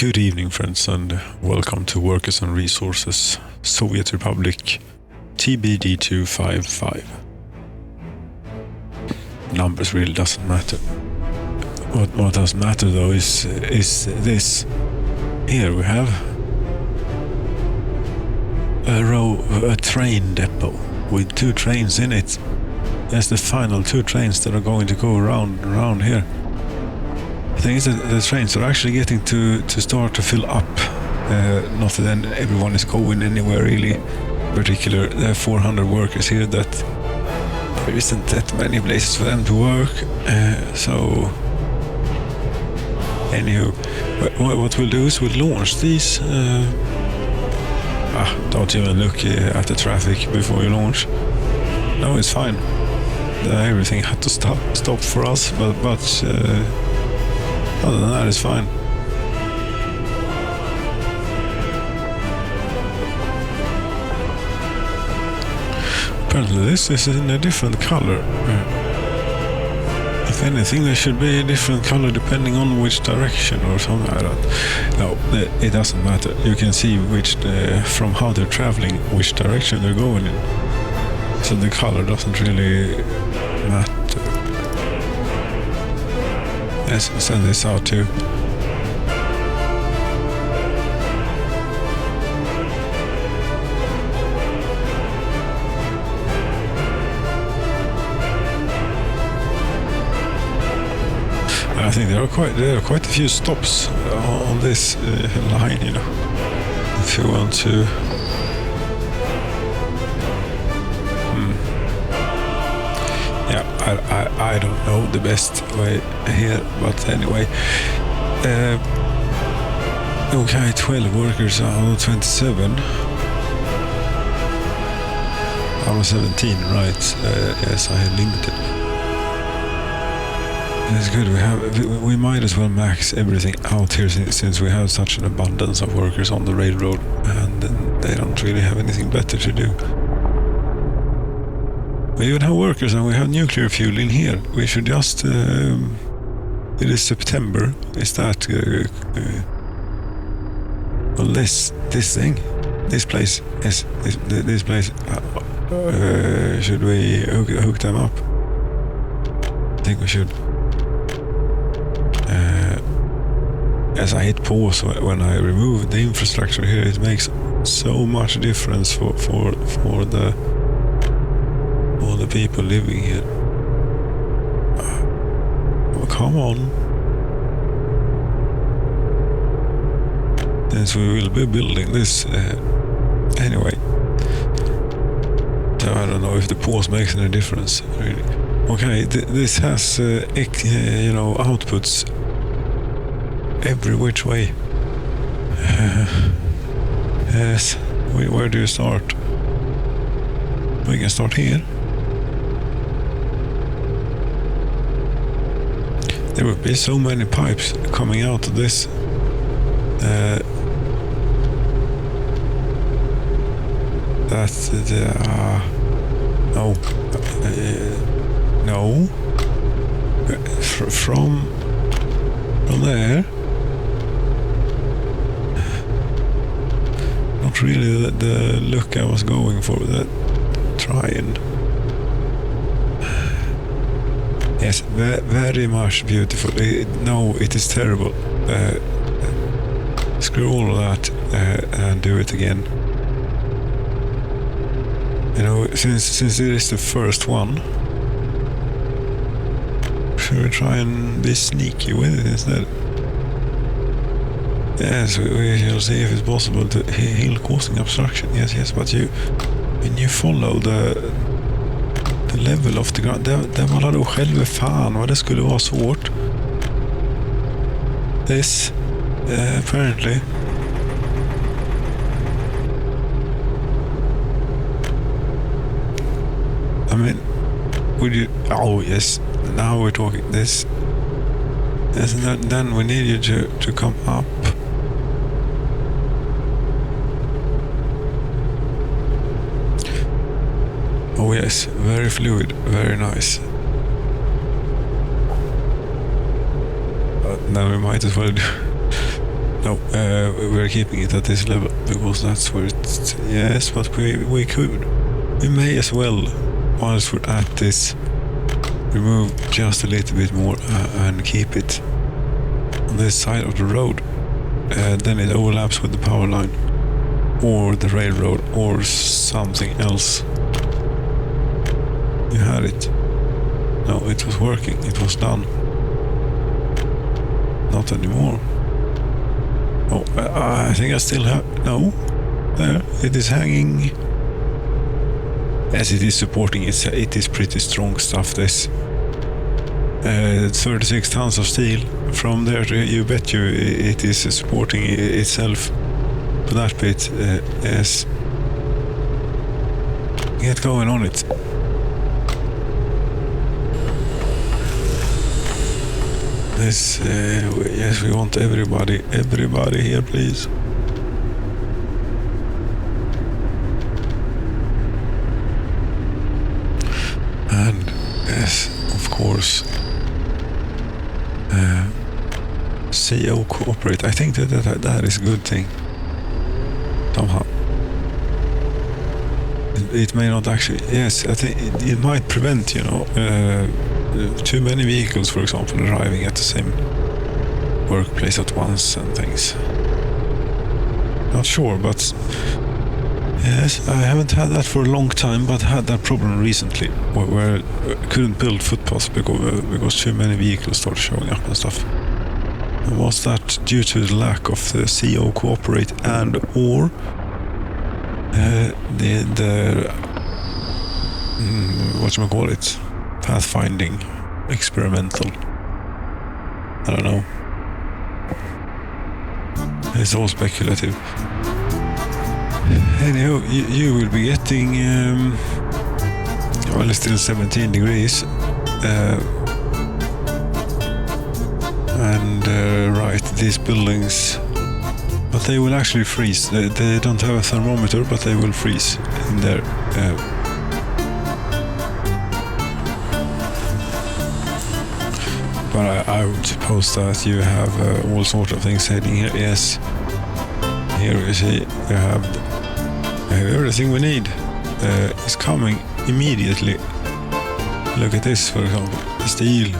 Good evening, friends, and welcome to Workers and Resources, Soviet Republic, TBD2 55. Numbers really doesn't matter. What does matter though is this. Here we have a train depot with two trains in it. That's the final two trains that are going to go around here. The thing is that the trains are actually getting to start to fill up. Not that everyone is going anywhere really particular. There are 400 workers here that there isn't that many places for them to work. So anywho, what we'll do is we'll launch these. Don't even look at the traffic before you launch. No, it's fine. Everything had to stop for us, but other than that, it's fine. Apparently this is in a different color. If anything, there should be a different color depending on which direction or something like that. No, it doesn't matter. You can see from how they're traveling, which direction they're going in. So the color doesn't really matter. Let's send this out too. I think there are quite a few stops on this line, you know. If you want to. Yeah, I don't know the best way here, but anyway. Okay, 12 workers out of 27. Out of 17, right? Yes, I had limited. It's good. We might as well max everything out here since we have such an abundance of workers on the railroad, and they don't really have anything better to do. We even have workers and we have nuclear fuel in here. We should just. It is September. Is that? Well, this thing, this place. Yes, this place. Should we hook them up? I think we should. As I hit pause when I remove the infrastructure here, it makes so much difference for the people living here. Oh, come on. Since we will be building this anyway. So I don't know if the pause makes any difference really. Okay, this has outputs every which way. Yes, where do you start? We can start here. There will be so many pipes coming out of this. No. From there. Not really the look I was going for. That trying. Yes, very much beautiful. No, it is terrible. Screw all of that and do it again. You know, since it is the first one, should we try and be sneaky with it instead? Yes, we shall see if it's possible to heal causing obstruction. Yes, but when you follow the level of the ground, det var då själva fan vad det skulle vara svårt. This, apparently. I mean, would you? Oh yes, now we're talking. This, and then we need you to come up. Oh yes, very fluid, very nice. Now we might as well No, we're keeping it at this level because that's where it's... Yes, but we could. We may as well, whilst we're at this, remove just a little bit more and keep it on this side of the road. Then it overlaps with the power line or the railroad or something else. You had it. No, it was working. It was done. Not anymore. Oh, I think I still have... No. There. It is hanging. As it is supporting it. It is pretty strong stuff, this. 36 tons of steel. From there, you bet you it is supporting itself. For that bit, yes. Get going on it. This, yes, we want everybody here, please. And yes, of course, CO cooperate. I think that is a good thing. Somehow. It may not actually, yes, I think it might prevent, you know, too many vehicles, for example, arriving at the same workplace at once and things. Not sure, but yes, I haven't had that for a long time, but had that problem recently where I couldn't build footpaths because too many vehicles started showing up and stuff. Was that due to the lack of the CO cooperate and or the whatchamacallit, pathfinding experimental? I don't know. It's all speculative. Anyhow, you will be getting well, it's still 17 degrees and right, these buildings, but they will actually freeze. They don't have a thermometer, but they will freeze in there. But I would suppose that you have all sorts of things heading here. Yes, here you see you have everything we need. Is coming immediately. Look at this, for example, steel.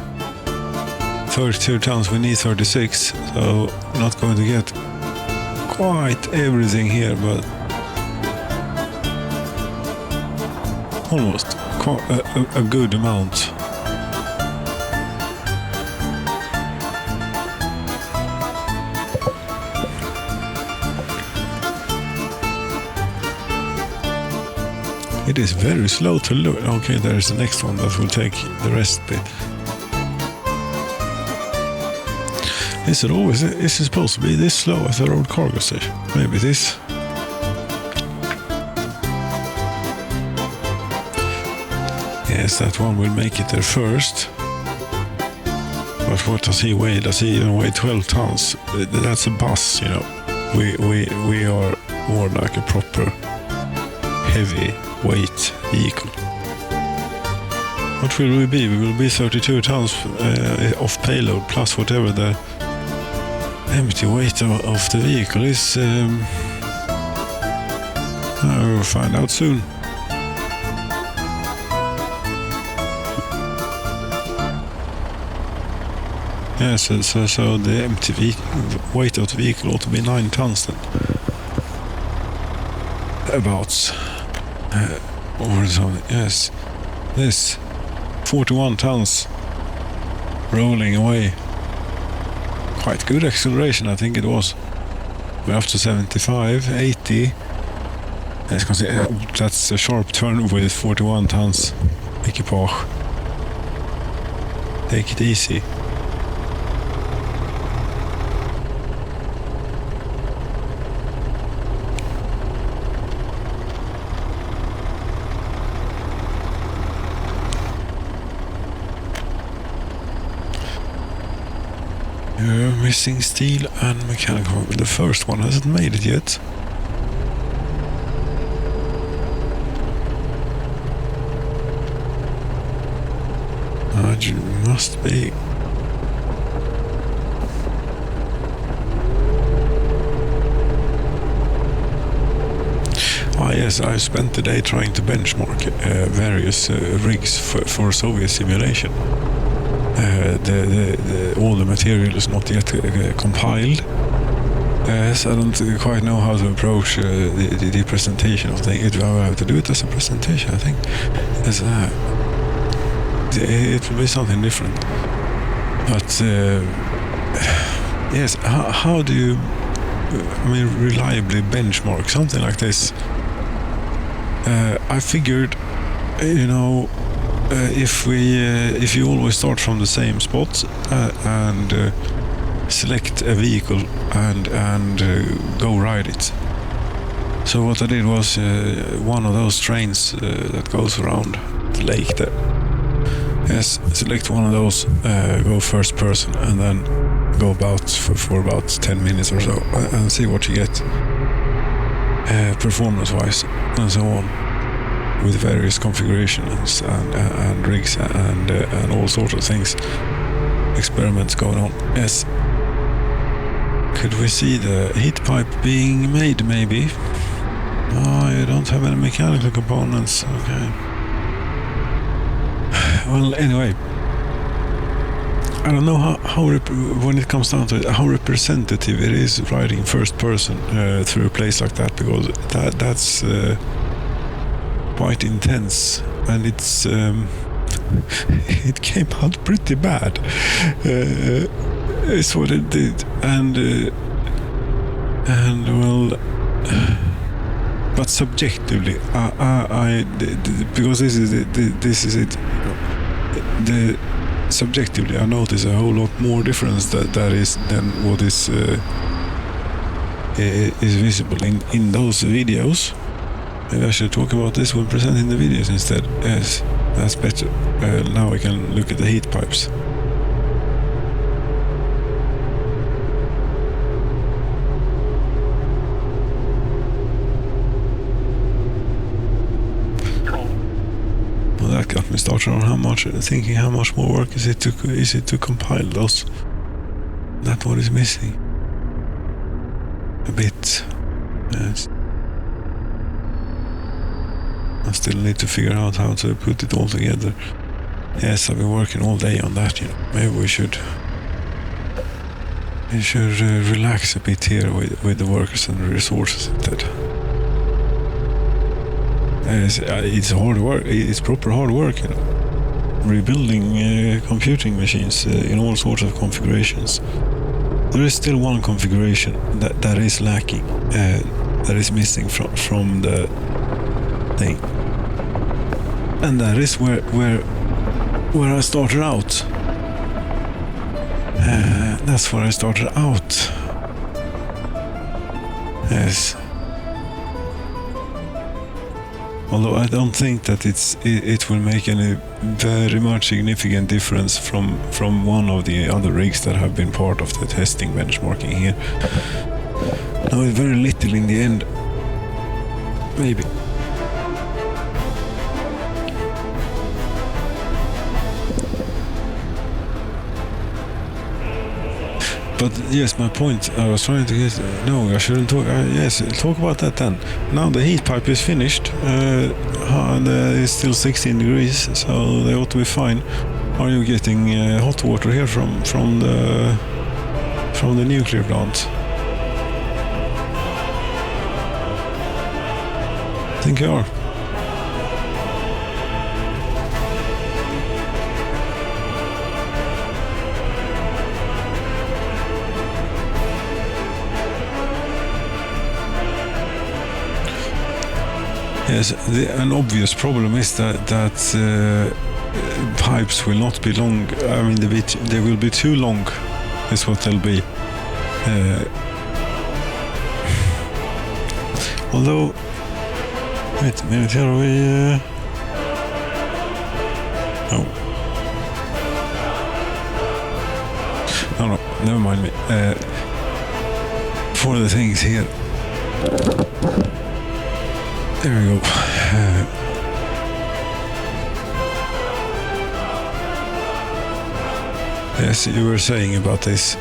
32 tons, we need 36, so not going to get quite everything here, but almost a good amount. It is very slow to look. Okay, there is the next one that will take the rest bit. Is it supposed to be this slow as a road cargo station? Maybe this. Yes, that one will make it there first. But what does he weigh? Does he even weigh 12 tons? That's a bus, you know. We are more like a proper heavy weight vehicle. What will we be? We will be 32 tons of payload plus whatever the empty weight of the vehicle is. We'll find out soon. Yes, so the empty weight of the vehicle ought to be 9 tons then. About. Or something. Yes. This 41 tons rolling away. Quite good acceleration, I think it was. We're up to 75, 80. That's a sharp turn with 41 tons equipage. Take it easy. Missing steel and mechanical. The first one hasn't made it yet. It must be. Yes, I spent the day trying to benchmark various rigs for Soviet simulation. All the material is not yet compiled. So I don't quite know how to approach the presentation of things. I will have to do it as a presentation, I think. It will be something different. But yes, how do you reliably benchmark something like this? I figured, if you always start from the same spot and select a vehicle and go ride it. So what I did was one of those trains that goes around the lake there. Yes, select one of those, go first person, and then go about for about 10 minutes or so and see what you get performance-wise and so on, with various configurations and rigs and all sorts of things, experiments going on. Yes. Could we see the heat pipe being made, maybe? Oh, you don't have any mechanical components. Okay. Well, anyway, I don't know how when it comes down to it, how representative it is riding first person through a place like that, because that's quite intense, and it's it came out pretty bad. It's what it did, and well, but subjectively, because this is it. Subjectively, I notice a whole lot more difference that is than what is visible in those videos. Maybe I should talk about this when presenting the videos instead. Yes, that's better. Now we can look at the heat pipes. That got me started on how much more work is it to compile those. That's what is missing. A bit. Yes. I still need to figure out how to put it all together. Yes, I've been working all day on that. Maybe we should relax a bit here with the workers and the resources instead. It's hard work. It's proper hard work, rebuilding computing machines in all sorts of configurations. There is still one configuration that is lacking, that is missing from the thing, and that is where I started out. That's where I started out. Yes. Although I don't think that it will make any very much significant difference from one of the other rigs that have been part of the testing benchmarking here. No, very little in the end. Maybe. But yes, my point I was trying to get... No, I shouldn't talk... yes, talk about that then. Now the heat pipe is finished, and it's still 16 degrees, so they ought to be fine. Are you getting hot water here from the nuclear plant? I think you are. Yes, an obvious problem is that pipes will not be long. I mean, they will be too long, is what they'll be. Although, wait a minute, here we... No, never mind me. For the things here. There we go. Yes, you were saying about this.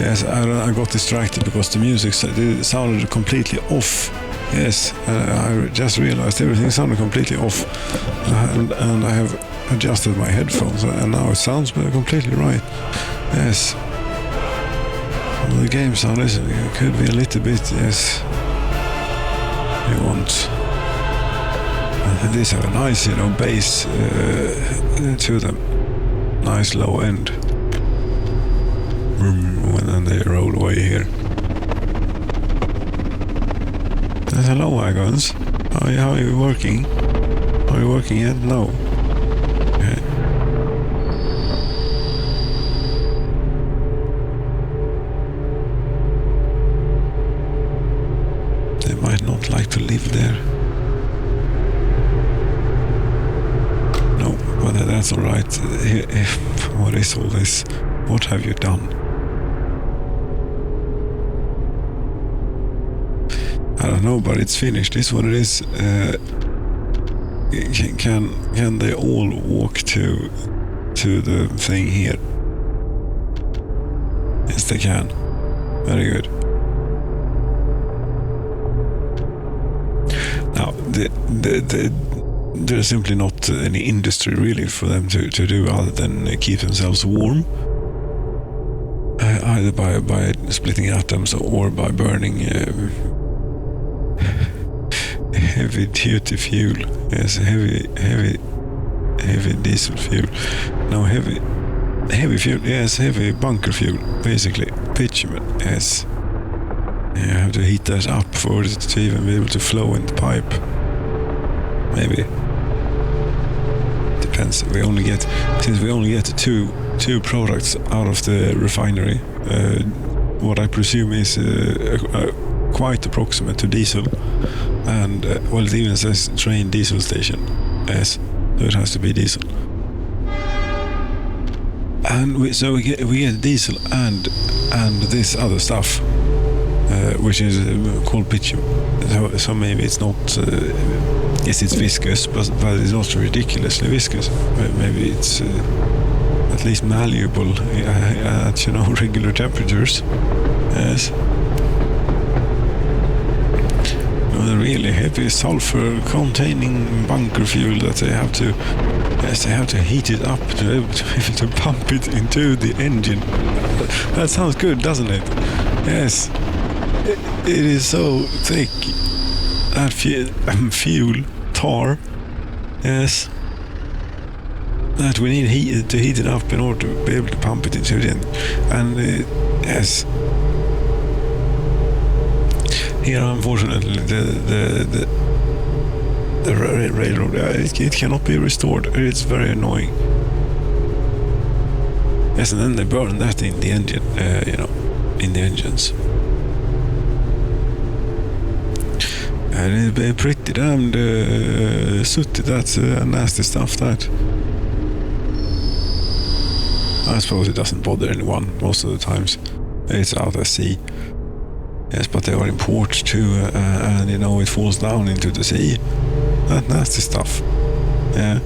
Yes, I got distracted because the music sounded completely off Yes, I just realized everything sounded completely off, and I have adjusted my headphones, and now it sounds completely right. Yes. The game sound could be a little bit, yes. You want. These have a nice, bass to them. Nice low end. When they roll away here. Hello, wagons. How are you working? Are you working yet? No. Okay. They might not like to live there. No, but that's all right. What is all this? What have you done? I don't know, but it's finished. This is what it is. Can they all walk to the thing here? Yes, they can. Very good. Now, there's simply not any industry really for them to do other than keep themselves warm. Either by splitting atoms or by burning heavy duty fuel. Yes, heavy diesel fuel. No, heavy fuel. Yes, heavy bunker fuel, basically. Bitumen. Yes. You have to heat that up for it to even be able to flow in the pipe. Maybe. Depends. Since we only get two products out of the refinery. What I presume is quite approximate to diesel, and well, it even says train diesel station. Yes, so it has to be diesel. And we get diesel and this other stuff, which is called bitumen. So maybe it's not. Yes, it's viscous, but it's not ridiculously viscous. Maybe it's at least malleable at regular temperatures. Yes. The really heavy sulfur-containing bunker fuel that they have to heat it up to be able to pump it into the engine. That sounds good, doesn't it? Yes. It is so thick. That fuel, tar, yes, that we need to heat it up in order to be able to pump it into the engine. And yes. Here, unfortunately, the railroad, it cannot be restored. It's very annoying. Yes, and then they burn that in the engine, in the engines. And it's pretty damned sooty. That's nasty stuff, that. I suppose it doesn't bother anyone most of the times. It's out at sea. Yes, but they are in port too, and it falls down into the sea. That nasty stuff. Yeah,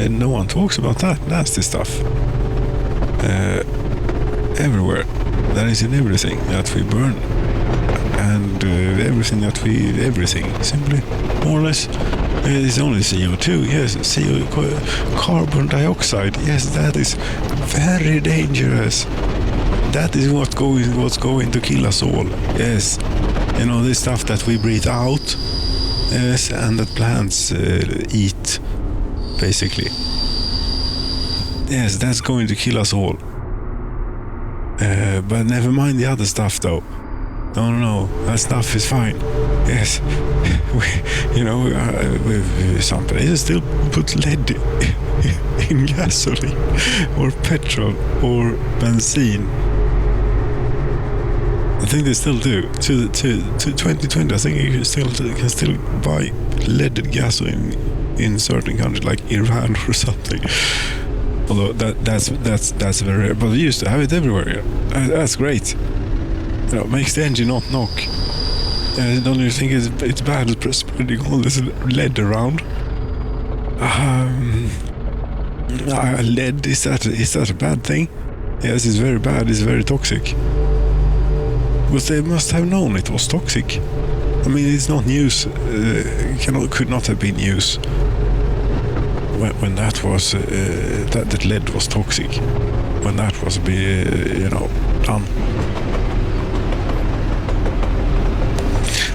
no one talks about that nasty stuff. Everywhere. That is in everything that we burn, and everything simply, more or less. It's only CO2. Yes, carbon dioxide. Yes, that is very dangerous. That is what's going to kill us all. Yes, this stuff that we breathe out. Yes, and that plants eat, basically. Yes, that's going to kill us all. But never mind the other stuff, though. No, that stuff is fine. Yes, some places still put lead in gasoline or petrol or benzene. I think they still do. To 2020, I think you can still buy leaded gasoline in certain countries like Iran or something. Although that's very rare. But we used to have it everywhere. That's great. It makes the engine not knock. Don't you think it's bad spreading all this lead around? Lead, is that a bad thing? Yes, it's very bad. It's very toxic. But they must have known it was toxic. I mean, it's not news. Could not have been news when that was that lead was toxic. When that was done.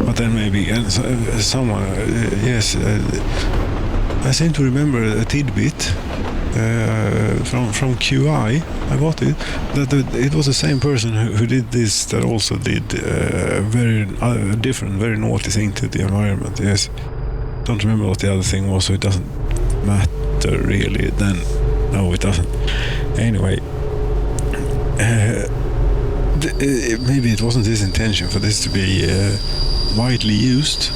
But then maybe someone, yes, I seem to remember a tidbit from QI. I got it that it was the same person who did this that also did very different, very naughty thing to the environment. Yes, don't remember what the other thing was, so it doesn't matter really. Then no, it doesn't. Anyway. Maybe it wasn't his intention for this to be widely used.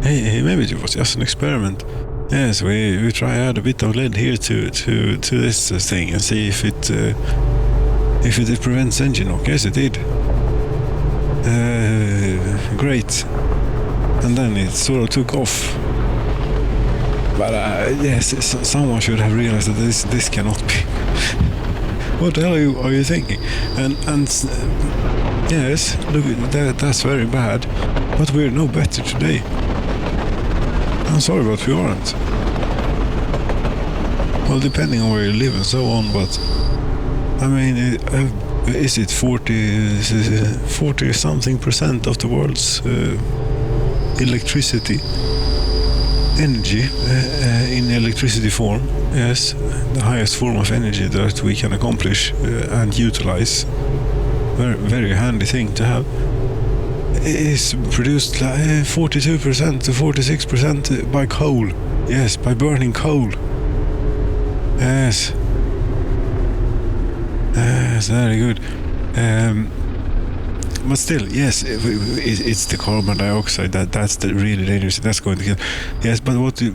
Hey, maybe it was just an experiment. Yes, we try add a bit of lead here to this thing and see if it prevents engine knock. Yes, it did. Great. And then it sort of took off. But yes, someone should have realized that this cannot be. What the hell are you thinking? And yes, look, that's very bad. But we're no better today. I'm sorry, but we aren't. Well, depending on where you live and so on, but I mean, is it 40 something percent of the world's electricity? Energy in electricity form, yes, the highest form of energy that we can accomplish and utilize, very, very handy thing to have, is produced 42% to 46% by coal. Yes, by burning coal. Yes. Yes, very good. But still, yes, it's the carbon dioxide that's the really dangerous. That's going to kill. Yes, but what do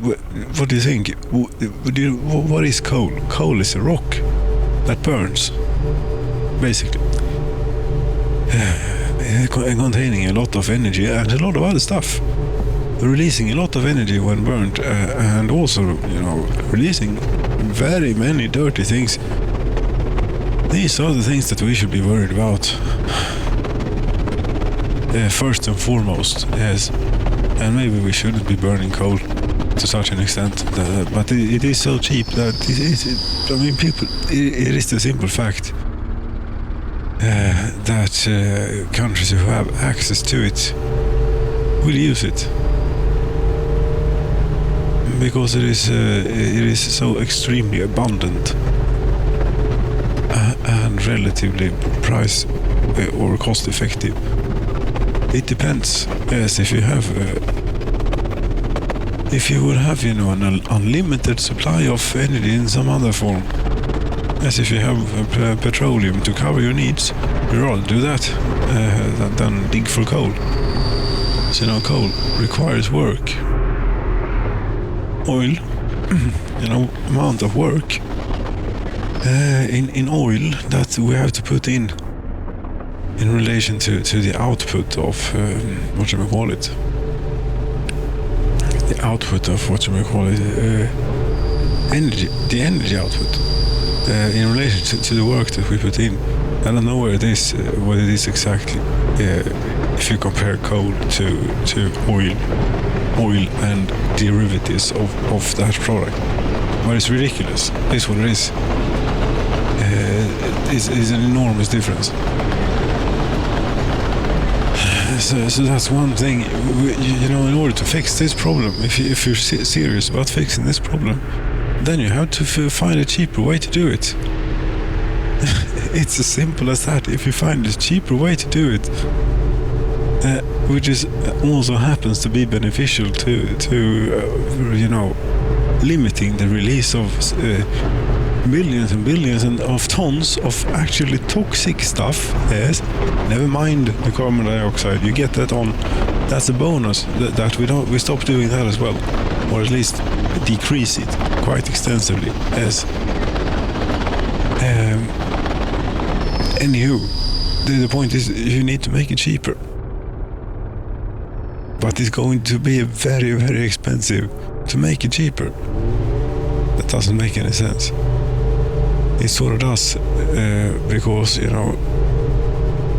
you think? What is coal? Coal is a rock that burns, basically, containing a lot of energy and a lot of other stuff, releasing a lot of energy when burnt, and also releasing very many dirty things. These are the things that we should be worried about. First and foremost, yes, and maybe we shouldn't be burning coal to such an extent, but it is so cheap that I mean, people. It is the simple fact that countries who have access to it will use it because it is so extremely abundant and relatively price or cost effective. It depends. Yes, if you would have, an unlimited supply of energy in some other form, as if you have petroleum to cover your needs, you'd rather do that than dig for coal. So, coal requires work. Oil, amount of work in oil that we have to put in relation to the output of the output of energy, the energy output in relation to the work that we put in. I don't know what it is exactly. If you compare coal to oil and derivatives of that product, but it's ridiculous. It's what it is. It's an enormous difference. So that's one thing. In order to fix this problem, if you're serious about fixing this problem, then you have to find a cheaper way to do it. It's as simple as that. If you find a cheaper way to do it, which is also happens to be beneficial to limiting the release of billions and billions of tons of actually toxic stuff. Yes, never mind the carbon dioxide. You get that on. That's a bonus that we stop doing that as well, or at least decrease it quite extensively. Yes. Anywho, the point is you need to make it cheaper, but it's going to be very, very expensive to make it cheaper. That doesn't make any sense. It sort of does, because,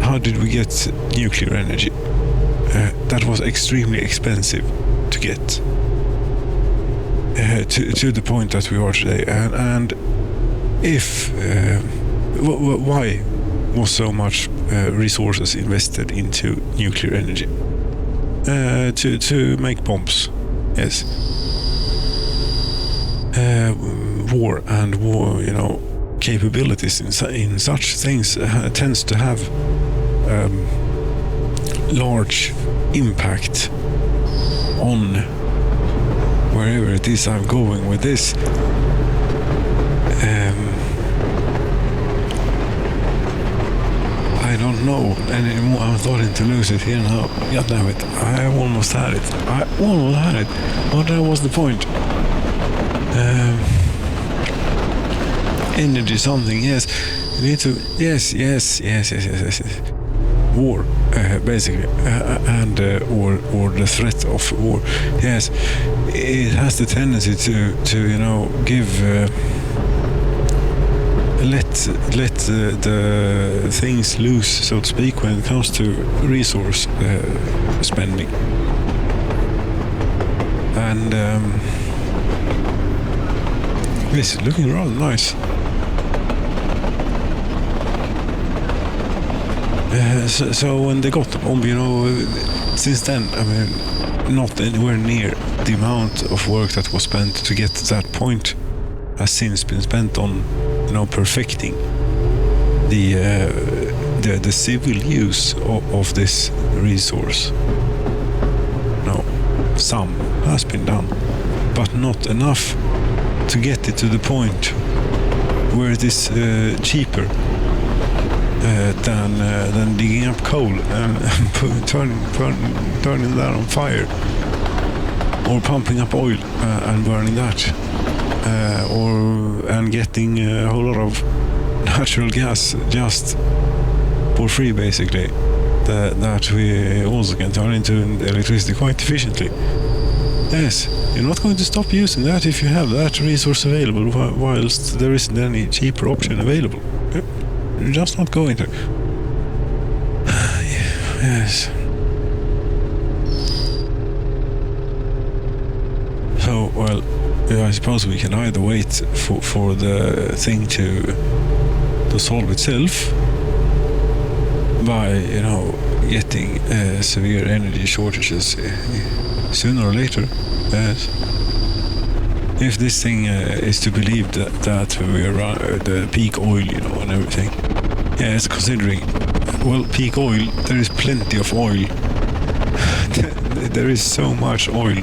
how did we get nuclear energy? that was extremely expensive to get to the point that we are today. And if why was so much resources invested into nuclear energy? To make bombs, yes. War, capabilities in such things tends to have large impact on wherever it is I'm going with this. I don't know anymore. I'm starting to lose it here now. God damn it. I almost had it. But that was the point. Energy something, yes. You need to, yes. War, basically, and or the threat of war. Yes, it has the tendency to give let the things loose, so to speak, when it comes to resource spending. And this is looking rather nice. So when they got the bomb, since then, I mean, not anywhere near the amount of work that was spent to get to that point has since been spent on, perfecting the civil use of this resource. No, some has been done, but not enough to get it to the point where it is cheaper than digging up coal and turning that on fire, or pumping up oil and burning that, and getting a whole lot of natural gas just for free, basically, that we also can turn into electricity quite efficiently. Yes, you're not going to stop using that if you have that resource available, whilst there isn't any cheaper option available. You're just not going to. Yes. So, well, I suppose we can either wait for the thing to solve itself by, getting severe energy shortages sooner or later. Yes. If this thing is to believe that we are the peak oil, and everything. Yes, considering, peak oil, there is plenty of oil. There is so much oil.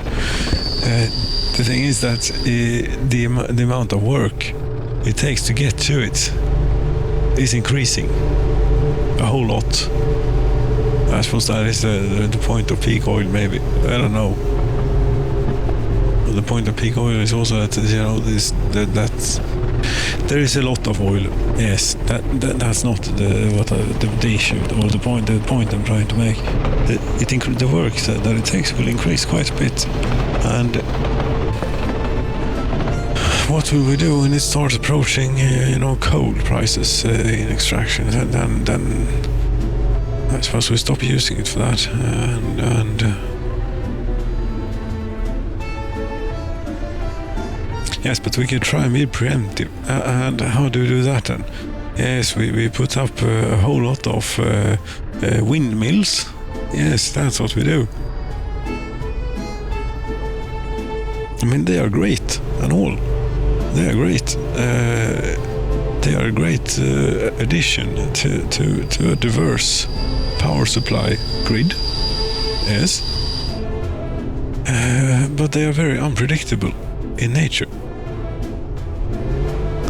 The thing is that the amount of work it takes to get to it is increasing a whole lot. I suppose that is the point of peak oil, maybe. I don't know. The point of peak oil is also that there is a lot of oil. Yes, that's not the issue or the point I'm trying to make. The work that it takes will increase quite a bit, and what will we do when it starts approaching coal prices in extraction? Then I suppose we stop using it for that, and yes, but we can try and be preemptive. And how do we do that then? Yes, we put up a whole lot of windmills. Yes, that's what we do. I mean, they are great and all. They are great. They are a great addition to a diverse power supply grid. Yes. But they are very unpredictable in nature.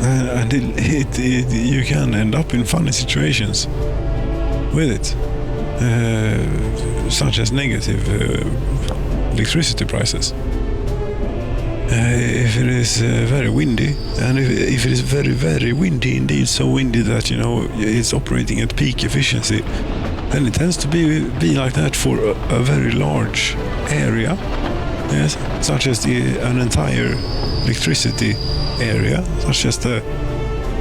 And you can end up in funny situations with it, such as negative electricity prices. If it is very windy, and if it is very, very windy indeed, so windy that it's operating at peak efficiency, then it tends to be like that for a very large area. Yes, such as an entire electricity area, such as the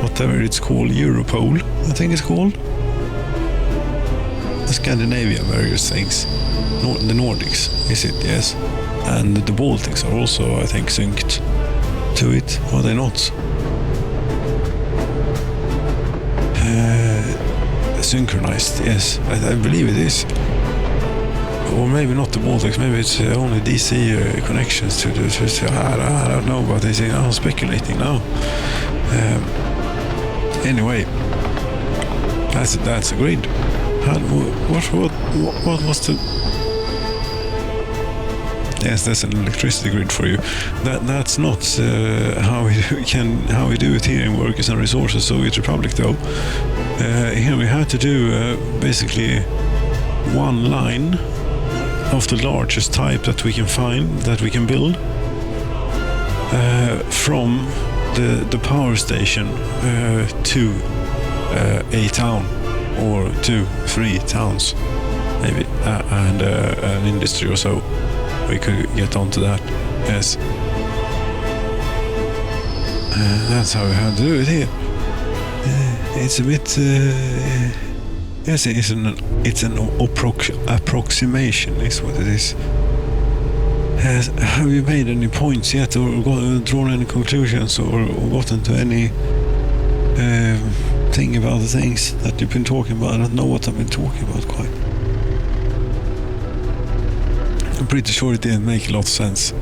whatever it's called, Europole, I think it's called. Scandinavia, various things. The Nordics, is it? Yes. And the Baltics are also, I think, synced to it. Are they not? Synchronized, yes. I believe it is. Or maybe not the Baltics, maybe it's only DC connections to I don't know, but I'm speculating now. Anyway, that's a grid. What was the... Yes, that's an electricity grid for you. That's not how we do it here in Workers and Resources Soviet Republic, though. Here we had to do basically one line of the largest type that we can find, that we can build, from the power station to a town or 2-3 towns, maybe, and an industry or so. We could get onto that. Yes, that's how we had to do it here. It's a bit. Yes, it's an approximation, is what it is. Have you made any points yet, or drawn any conclusions, or gotten to any thing about the things that you've been talking about? I don't know what I've been talking about quite. I'm pretty sure it didn't make a lot of sense.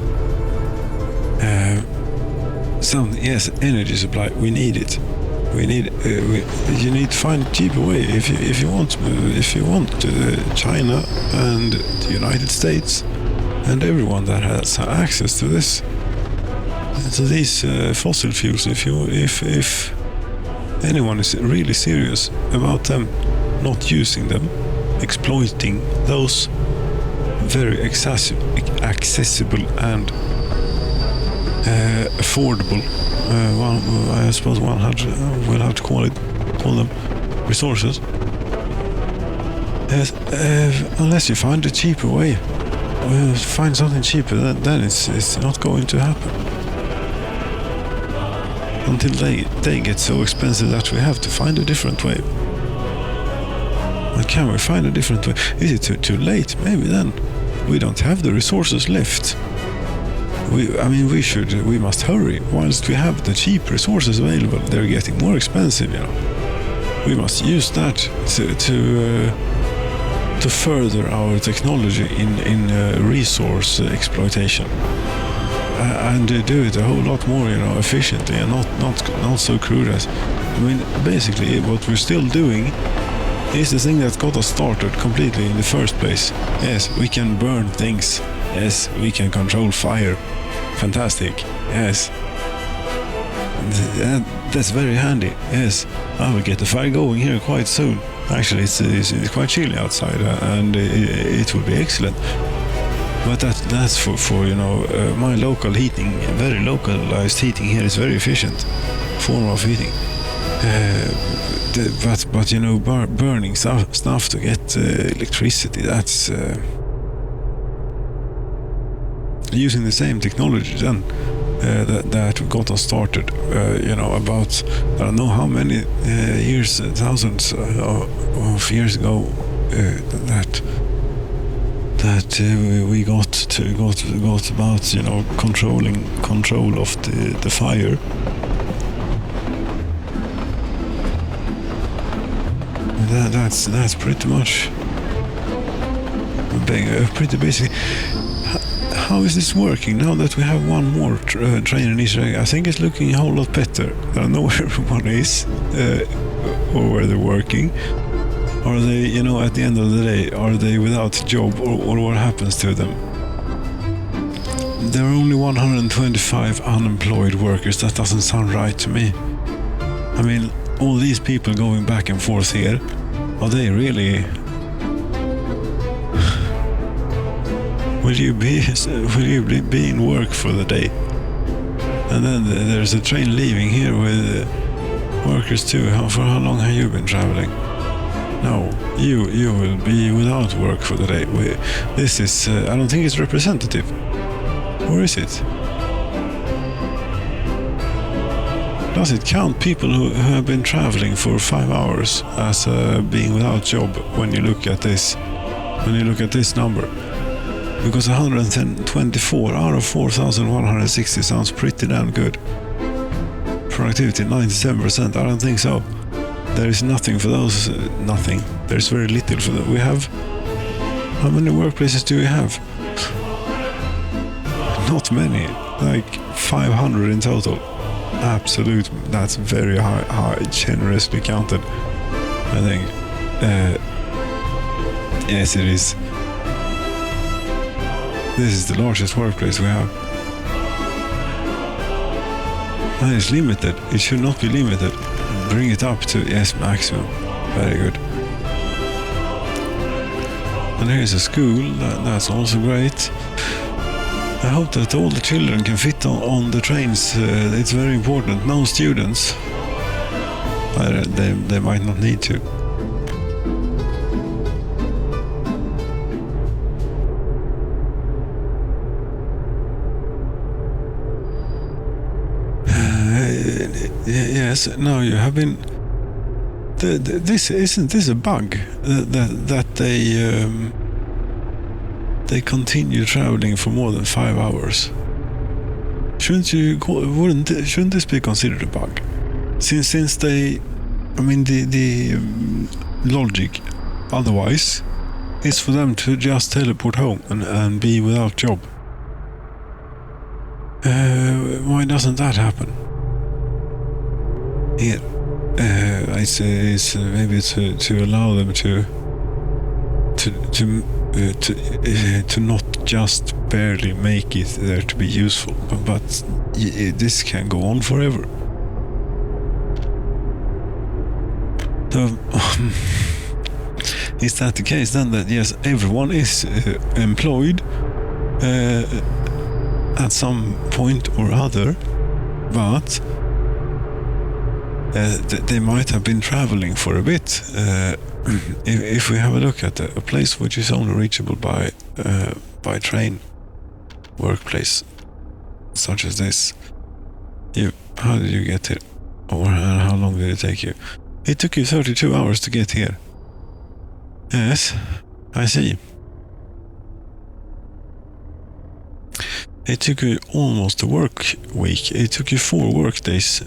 Yes, energy supply. We need it. We need. You need to find a cheaper way. If you want China and the United States and everyone that has access to this, to these fossil fuels. If anyone is really serious about them not using them, exploiting those very accessible and affordable, I suppose we'll have to call them resources. Yes, unless you find a cheaper way, find something cheaper, then it's not going to happen. Until they get so expensive that we have to find a different way. But can we find a different way? Is it too late? Maybe then. We don't have the resources left. We must hurry. Whilst we have the cheap resources available, they're getting more expensive, We must use that to further our technology in resource exploitation. And do it a whole lot more, efficiently and not so crude as... basically what we're still doing is the thing that got us started completely in the first place. Yes, we can burn things. Yes, we can control fire. Fantastic. Yes. That's very handy. Yes, I will get the fire going here quite soon. Actually, it's quite chilly outside, and it will be excellent. But that's for my local heating, very localized heating here is very efficient form of heating. But burning stuff to get electricity, that's using the same technology then that got us started. About I don't know how many years, thousands of years ago, that we got about control of the fire. That's pretty much pretty basic. How is this working now that we have one more train in Israel? I think it's looking a whole lot better. I don't know where everyone is or where they're working. Are they, at the end of the day, are they without a job, or what happens to them? There are only 125 unemployed workers. That doesn't sound right to me. All these people going back and forth here, are they really... Will you be in work for the day? And then there's a train leaving here with workers too. For how long have you been traveling? No, you will be without work for the day. This is, I don't think it's representative. Or is it? does it count people who have been traveling for 5 hours as being without job when you look at this? When you look at this number? Because 124 out of 4,160 sounds pretty damn good. Productivity 97%, I don't think so. There is nothing for those, nothing. There's very little for that. We have, how many workplaces do we have? Not many, like 500 in total. Absolute, that's very high, generously counted, I think. Yes, it is. This is the largest workplace we have. And it's limited. It should not be limited. Bring it up to, yes, maximum. Very good. And here's a school. That's also great. I hope that all the children can fit on the trains. It's very important. No students. They might not need to. Yes, no, you have been. Isn't this a bug that they continue traveling for more than 5 hours? Shouldn't this be considered a bug? Since they, I mean, the logic otherwise is for them to just teleport home and be without job. Why doesn't that happen? Here, I say it's maybe to allow them to not just barely make it there to be useful, but this can go on forever. So, is that the case then? That yes, everyone is employed at some point or other, but they might have been traveling for a bit. If we have a look at a place which is only reachable by train, workplace such as this, how did you get here? Or how long did it take you? It took you 32 hours to get here. Yes, I see. It took you almost a work week. It took you 4 work days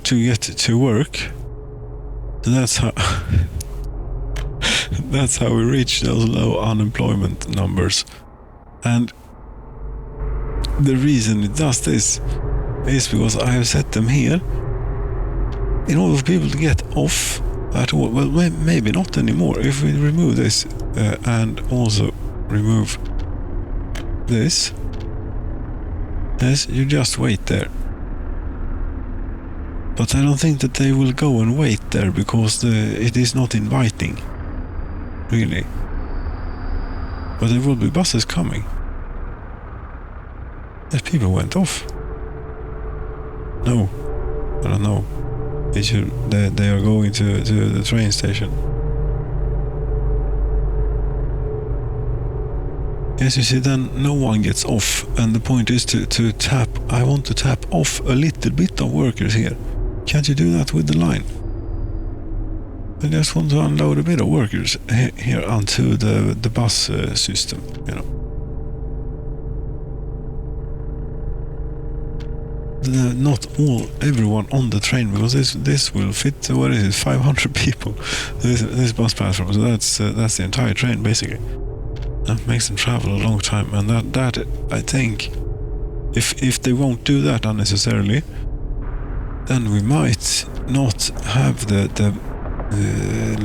to get to work. So that's how we reach those low unemployment numbers. And the reason it does this is because I have set them here in order for people to get off at all. Well, maybe not anymore. If we remove this and also remove this, yes, you just wait there. But I don't think that they will go and wait there because it is not inviting, really. But there will be buses coming. Yes, people went off. No, I don't know. They are going to the train station. Yes, you see, then no one gets off, and the point is to tap. I want to tap off a little bit of workers here. Can't you do that with the line? I just want to unload a bit of workers here onto the bus system, you know. Not everyone on the train, because this will fit, what is it, 500 people, this bus platform. So that's the entire train, basically. That makes them travel a long time, and that I think, if they won't do that unnecessarily, then we might not have the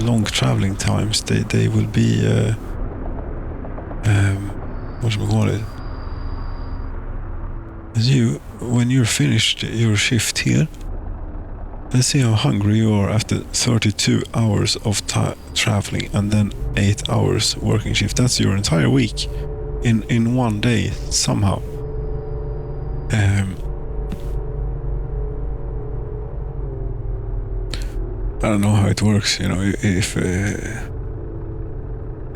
long traveling times. They will be what should we call it? When you're finished your shift here, let's see how hungry you are after 32 hours of traveling and then 8 hours working shift. That's your entire week in one day somehow. I don't know how it works, you know, if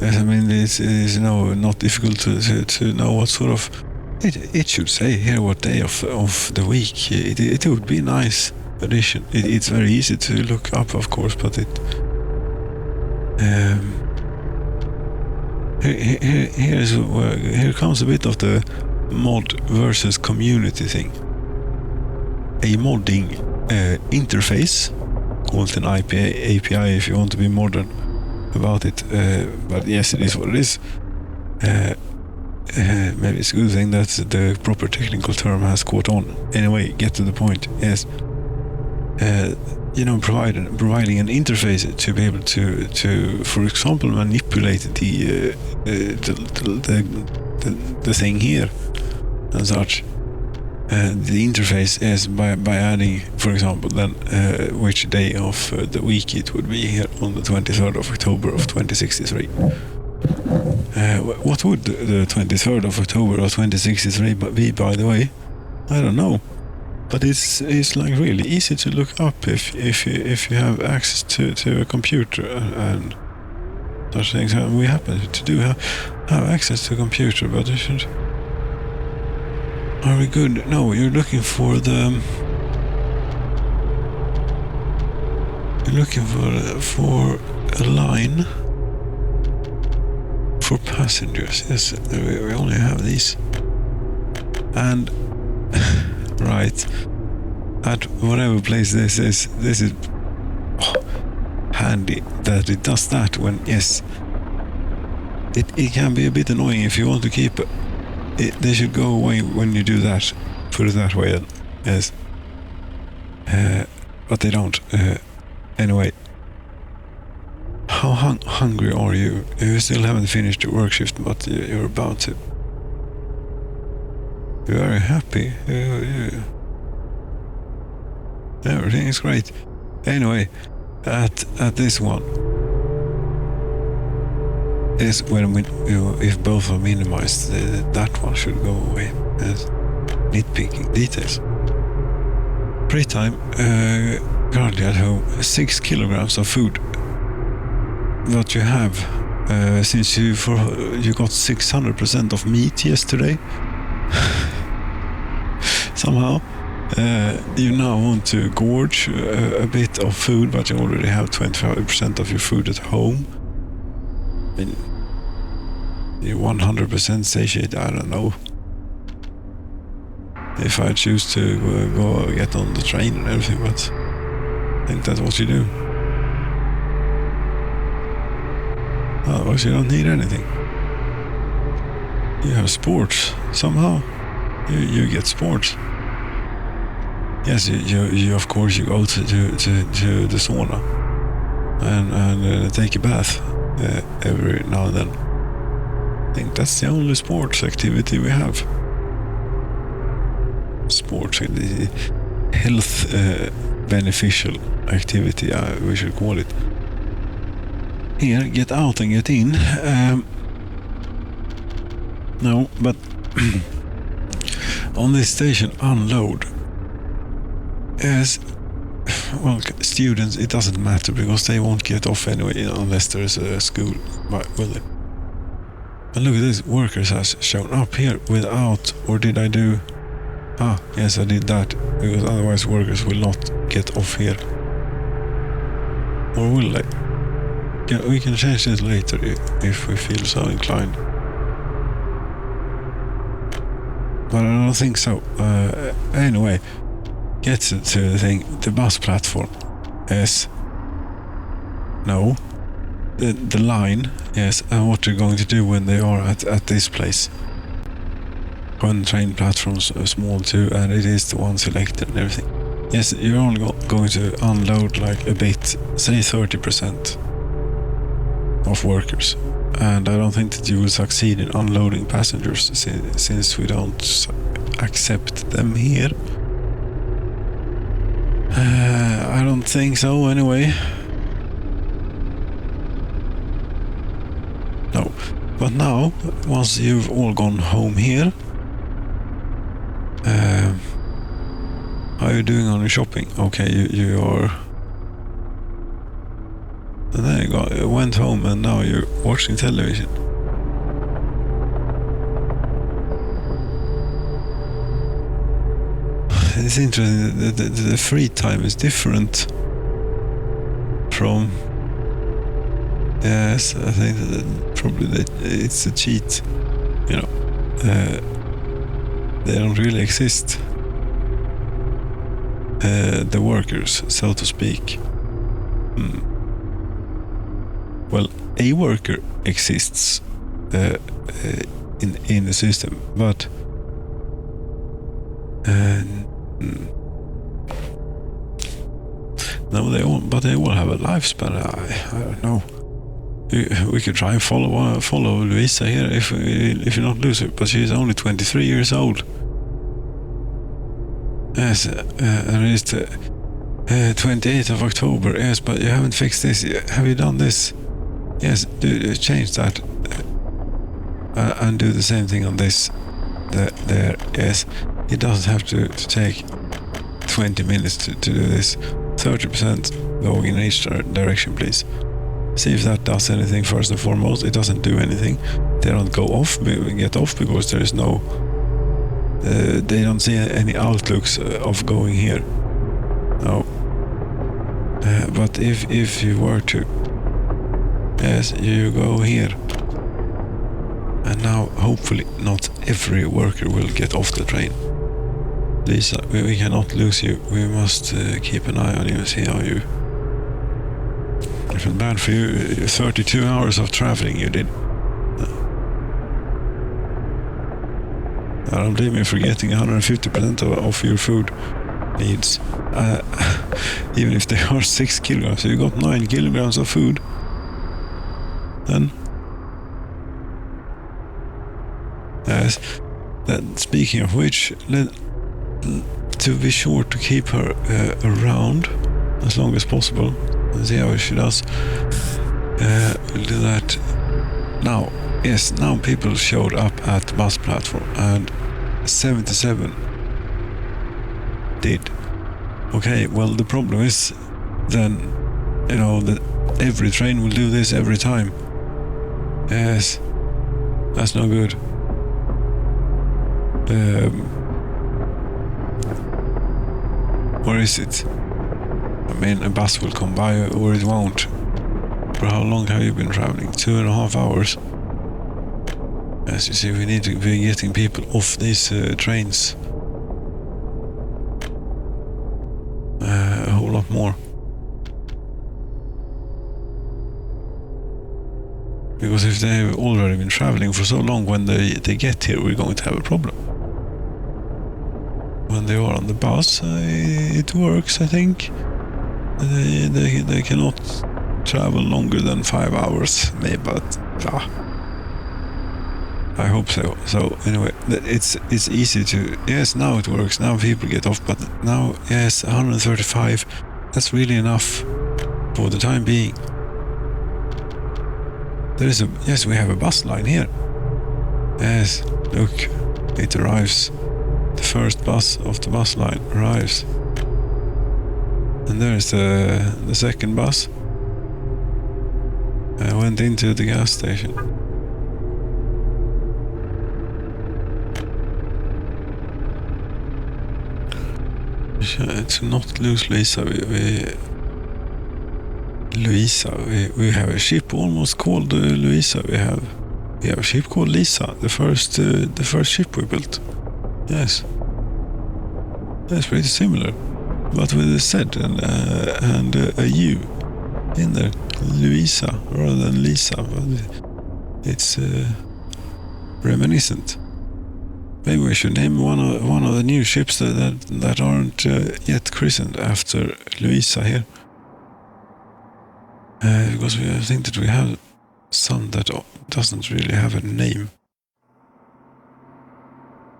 yes, I mean, it's not difficult to know what sort of It should say here what day of the week. It would be a nice addition. It's very easy to look up, of course, but it here comes a bit of the mod versus community thing. A modding interface called an API if you want to be modern about it, but yes, it is what it is. Maybe it's a good thing that the proper technical term has caught on. Anyway, get to the point. Yes, providing an interface to be able to for example, manipulate the thing here and such. The interface is by adding, for example, then which day of the week it would be here on the 23rd of October of 2063. What would the 23rd of October of 2063 be, by the way? I don't know. But it's like really easy to look up if you have access to a computer and such things. And we happen to have access to a computer, but it should... Are we good? No, you're looking for the... You're looking for a line for passengers. Yes, we only have these. And right at whatever place this is handy that it does that when, yes, it can be a bit annoying if you want to keep it. They should go away when you do that, put it that way, yes. But they don't. Anyway, how hungry are you? You still haven't finished your work shift, but you're about to. You're very happy. Everything is great. Anyway, at this one is when if both are minimized, that one should go away. Yes. Nitpicking details. Free time. Currently at home, 6 kilograms of food. What you have, since you got 600% of meat yesterday. Somehow you now want to gorge a bit of food, but you already have 25% of your food at home. I mean, you're 100% satiated. I don't know if I choose to go get on the train and everything, but I think that's what you do. Otherwise you don't need anything. You have sports somehow. You get sports. Yes, you of course you go to the sauna and take a bath every now and then. I think that's the only sports activity we have. Sports, the health beneficial activity, we should call it. Here, get out and get in. No, but on this station, unload. As well, students, it doesn't matter because they won't get off anyway unless there is a school, will they? And look at this, workers has shown up here without, or did I do? Ah, yes, I did that, because otherwise workers will not get off here. Or will they? Yeah, we can change this later if we feel so inclined. But I don't think so. Anyway, get to the thing. The bus platform is... No. The line, yes, and what you're going to do when they are at this place. When train platforms are small too, and it is the one selected and everything. Yes, you're only going to unload like a bit, say 30% of workers. And I don't think that you will succeed in unloading passengers since we don't accept them here. I don't think so anyway. No. But now, once you've all gone home here, how are you doing on your shopping? Okay, you are... And then you went home and now you're watching television. it's interesting that the free time is different from. Yes, I think that probably it's a cheat. You know, they don't really exist. The workers, so to speak. Well, a worker exists in the system, but no, they all have a lifespan. I don't know. We could try and follow Luisa here if you not lose her, but she's only 23 years old. Yes, and it's the 28th of October. Yes, but you haven't fixed this. Have you done this? Yes, change that and do the same thing on this. There, yes, it doesn't have to take 20 minutes to do this. 30% going in each direction, please. See if that does anything first and foremost. It doesn't do anything. They don't get off because there is no. They don't see any outlooks of going here. No. But if you were to, yes, you go here. And now, hopefully, not every worker will get off the train. Lisa, we cannot lose you. We must keep an eye on you and see how you. I feel bad for you. 32 hours of traveling you did. I don't blame you for getting 150% of your food needs. Even if they are 6 kilograms, you got 9 kilograms of food. Then, yes. Speaking of which, to be sure to keep her around as long as possible and see how she does. We'll do that now. Yes, now people showed up at the bus platform and 77 did. Okay, well, the problem is then, you know, that every train will do this every time. Yes, that's no good. Where is it? I mean, a bus will come by or it won't. For how long have you been traveling? 2.5 hours. As you see, we need to be getting people off these trains. A whole lot more. Because if they've already been traveling for so long, when they get here, we're going to have a problem. When they are on the bus, it works, I think. They cannot travel longer than 5 hours, maybe, but I hope so. So anyway, it's easy to, yes, now it works. Now people get off, but now, yes, 135. That's really enough for the time being. There is yes, we have a bus line here. Yes, look, it arrives. The first bus of the bus line arrives. And there's the second bus. I went into the gas station. To not lose Lisa, we have a ship almost called Louisa. We have a ship called Lisa, the first ship we built. Yes, that's pretty similar, but with a Z and a U in there, Louisa rather than Lisa. But it's reminiscent. Maybe we should name one of the new ships that aren't yet christened after Louisa here. Because I think that we have some that doesn't really have a name.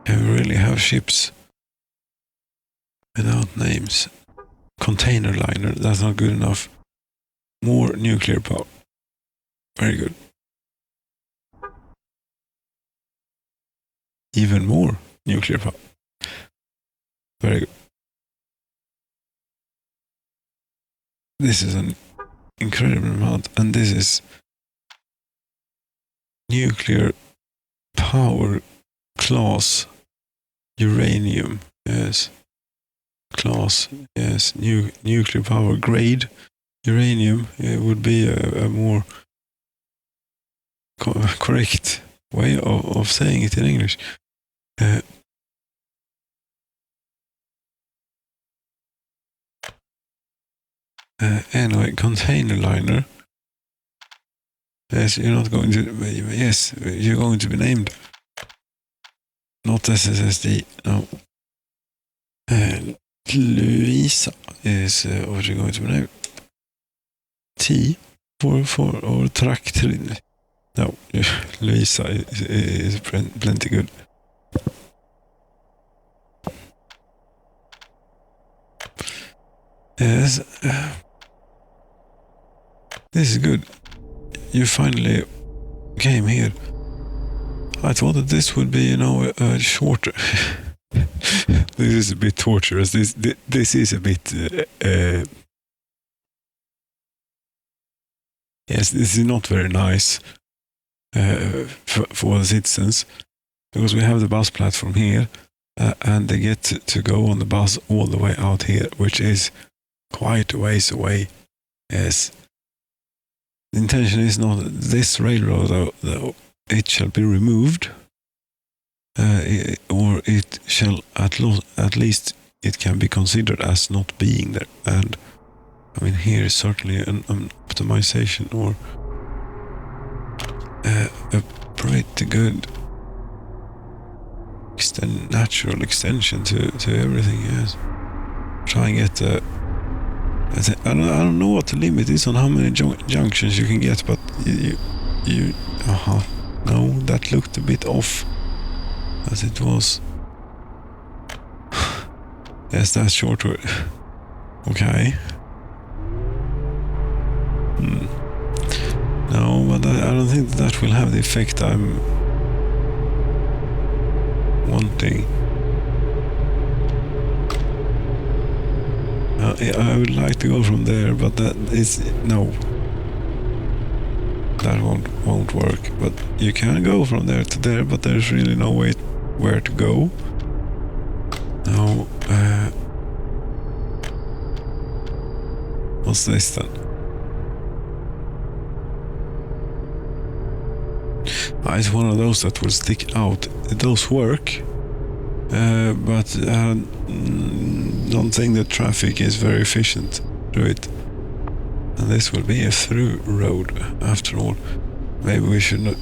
We really have ships without names. Container liner, that's not good enough. More nuclear power. Very good. Even more nuclear power. Very good. This is an incredible amount, and this is nuclear power class uranium. Yes. class. Yes, nuclear power grade uranium. It would be a more correct way of saying it in English. Anyway, container liner. Yes, you're not going to. Yes, you're going to be named. Not SSSD. No. Louisa is what you're going to be named. T for or Traktor. No, Louisa is plenty good. Yes, this is good. You finally came here. I thought that this would be, shorter. This is a bit torturous. This is a bit. Yes, this is not very nice for the citizens, because we have the bus platform here, and they get to go on the bus all the way out here, which is quite a ways away. Yes. The intention is not this railroad, though it shall be removed, or it shall at least it can be considered as not being there. And I mean, here is certainly an optimization or a pretty good natural extension to everything. Yes, try and get I don't know what the limit is on how many junctions you can get, but you no, that looked a bit off, as it was. Yes, that's shorter. Okay. No, but I don't think that will have the effect I'm wanting. I would like to go from there, but that is no. That won't work. But you can go from there to there, but there's really no way where to go. No. What's this then? It's one of those that will stick out. Those work. But I don't think the traffic is very efficient through it. And this will be a through road after all. Maybe we should not.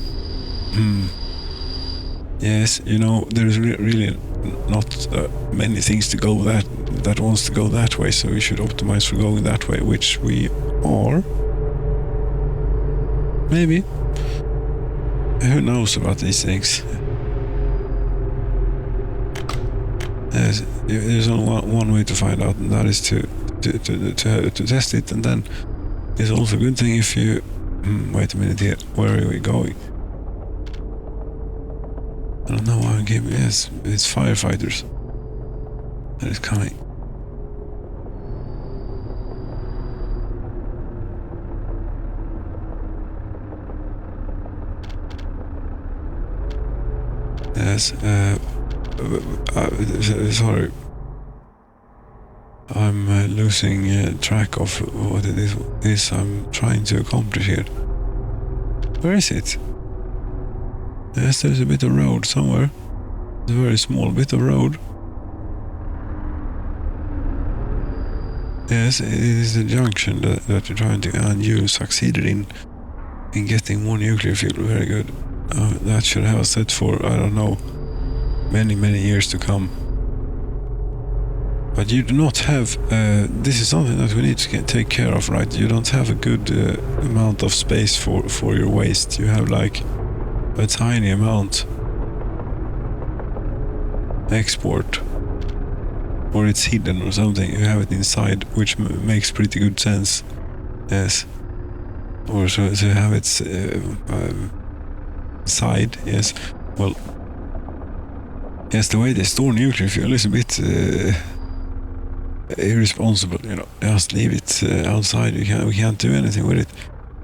Yes, there's really not many things to go that wants to go that way, so we should optimize for going that way, which we are. Maybe. Who knows about these things? There's only one way to find out, and that is to test it. And then it's also a good thing if you wait a minute here. Where are we going? I don't know why I'm giving. Yes, it's firefighters that is coming. Yes. Sorry, I'm losing track of what it is I'm trying to accomplish here. Where is it? Yes, there's a bit of road somewhere. It's a very small bit of road. Yes, it is the junction that you're trying to, and you succeeded in getting more nuclear fuel. Very good. That should have us set for, I don't know, many years to come. But you do not have, this is something that we need to take care of, right? You don't have a good amount of space for your waste. You have like a tiny amount export, or it's hidden or something. You have it inside, which makes pretty good sense. Yes. Or so have it side, yes. Well, yes, the way they store nuclear fuel is a bit irresponsible, Just leave it outside. We can't do anything with it.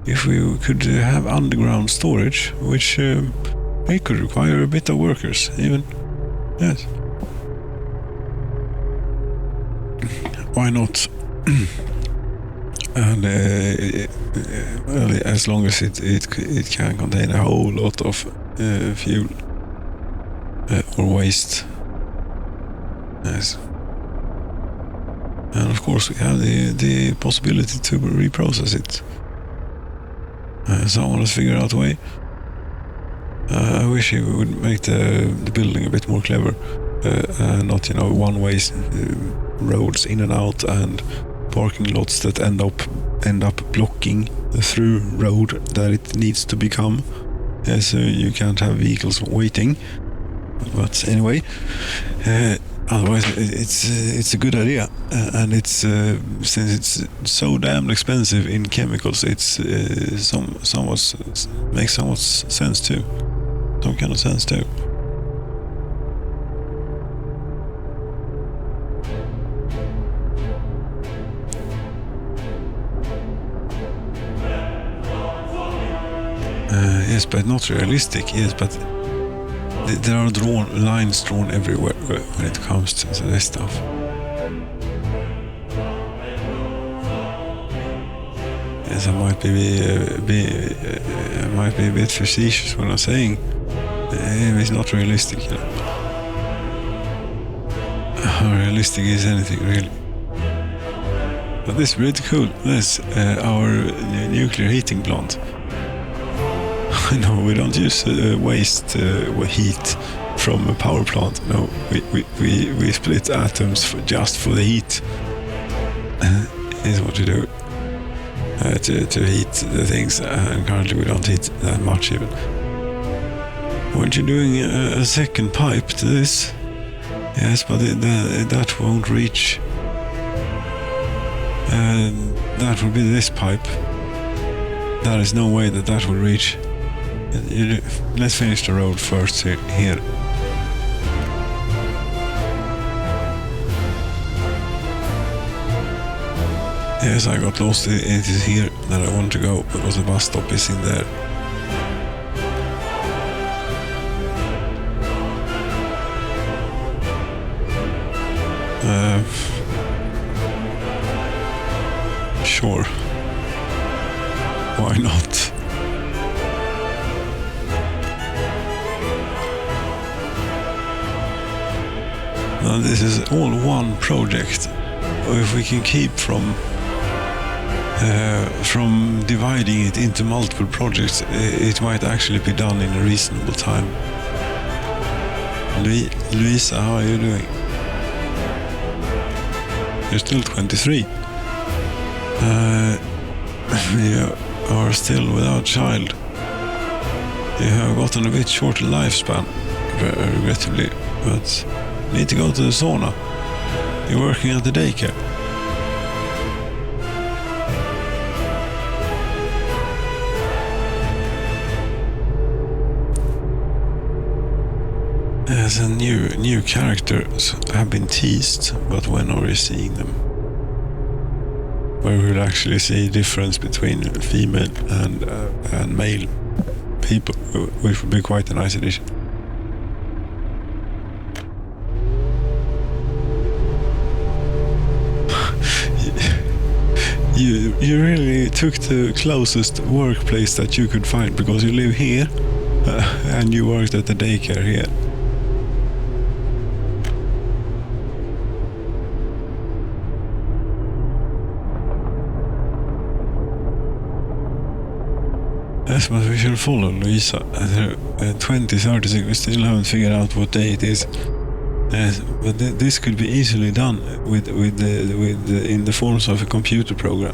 If we could have underground storage, which it could require a bit of workers, even. Yes. why not? And well, as long as it can contain a whole lot of fuel or waste. Yes. And of course we have the possibility to reprocess it. Someone has figured out a way. I wish he would make the building a bit more clever. Not, one-way roads in and out and parking lots that end up blocking the through road that it needs to become. So you can't have vehicles waiting. But anyway, otherwise it's a good idea, and it's since it's so damn expensive in chemicals, it's somewhat makes somewhat sense too. Some kind of sense too. Yes, but not realistic. Yes, but there are lines drawn everywhere when it comes to this stuff. Yes, I might be a bit facetious when I'm saying it's not realistic. How realistic is anything really? But this is really cool. This our nuclear heating plant. No, we don't use waste heat from a power plant. No, we split atoms just for the heat. Is what we do to heat the things. And currently we don't heat that much even. Weren't you doing a second pipe to this? Yes, but that won't reach. That will be this pipe. There is no way that will reach. Let's finish the road first here. Yes, I got lost. It is here that I want to go because the bus stop is in there. Sure. Why not? Now this is all one project. If we can keep from dividing it into multiple projects, it might actually be done in a reasonable time. Luisa, how are you doing? You're still 23. You are still without child. You have gotten a bit shorter lifespan, regrettably, but need to go to the sauna. You're working at the daycare. As a new characters have been teased, but when are we seeing them? Where we'll actually see difference between female and male people, which would be quite a nice addition. You really took the closest workplace that you could find, because you live here and you worked at the daycare here. Yes, but we should follow Luisa. 2036, we still haven't figured out what day it is. Yes, but this could be easily done with in the forms of a computer program.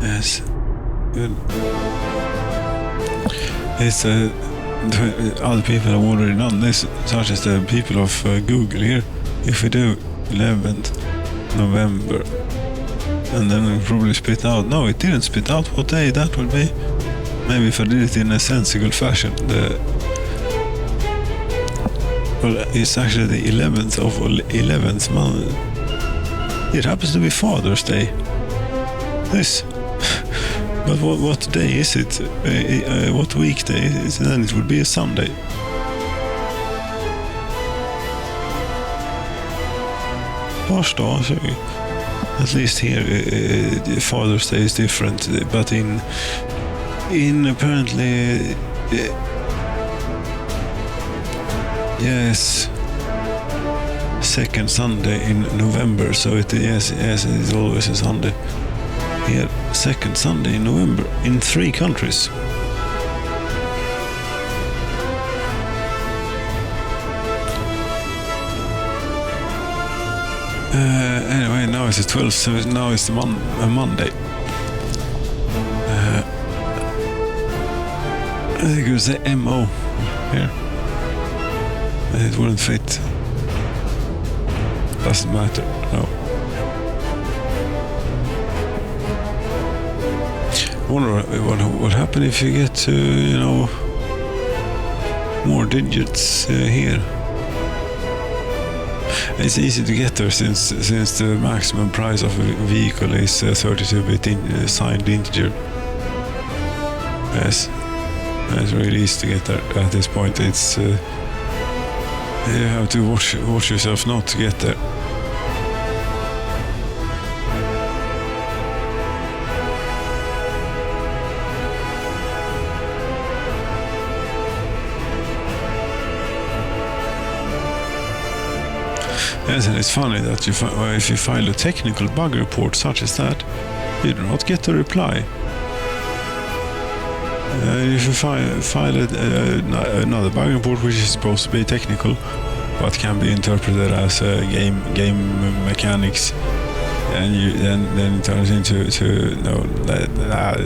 Yes, good. It's other people have already done this, such as the people of Google here. If we do 11th November, and then we'll probably spit out. No, it didn't spit out what day that would be. Maybe if I did it in a sensible fashion. Well, it's actually the 11th of 11th month. It happens to be Father's Day. This. But what day is it? What weekday is it? Then it would be a Sunday. Vars dag, säger vi. At least here, Father's Day is different, but in apparently, yes, second Sunday in November. So yes, it's always a Sunday. Here, second Sunday in November in 3 countries. Anyway, now it's the 12th, so now it's a Monday. I think it was the MO here. It wouldn't fit. Doesn't matter, no. I wonder what happened if you get to, more digits here. It's easy to get there since the maximum price of a vehicle is 32-bit signed integer. Yes, it's really easy to get there at this point. It's you have to watch yourself not to get there. Yes, and it's funny that if you file a technical bug report such as that, you do not get a reply. If you file another bug report which is supposed to be technical, but can be interpreted as game mechanics, and then it turns into no,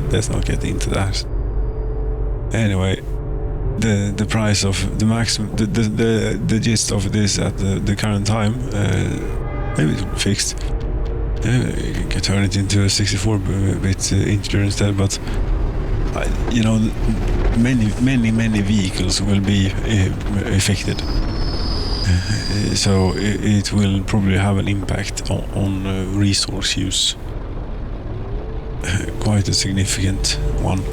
let's not get into that. Anyway. The price of the maximum, the gist of this at the current time, maybe it's fixed. You can turn it into a 64-bit integer instead, but many vehicles will be affected. So it will probably have an impact on resource use. Quite a significant one,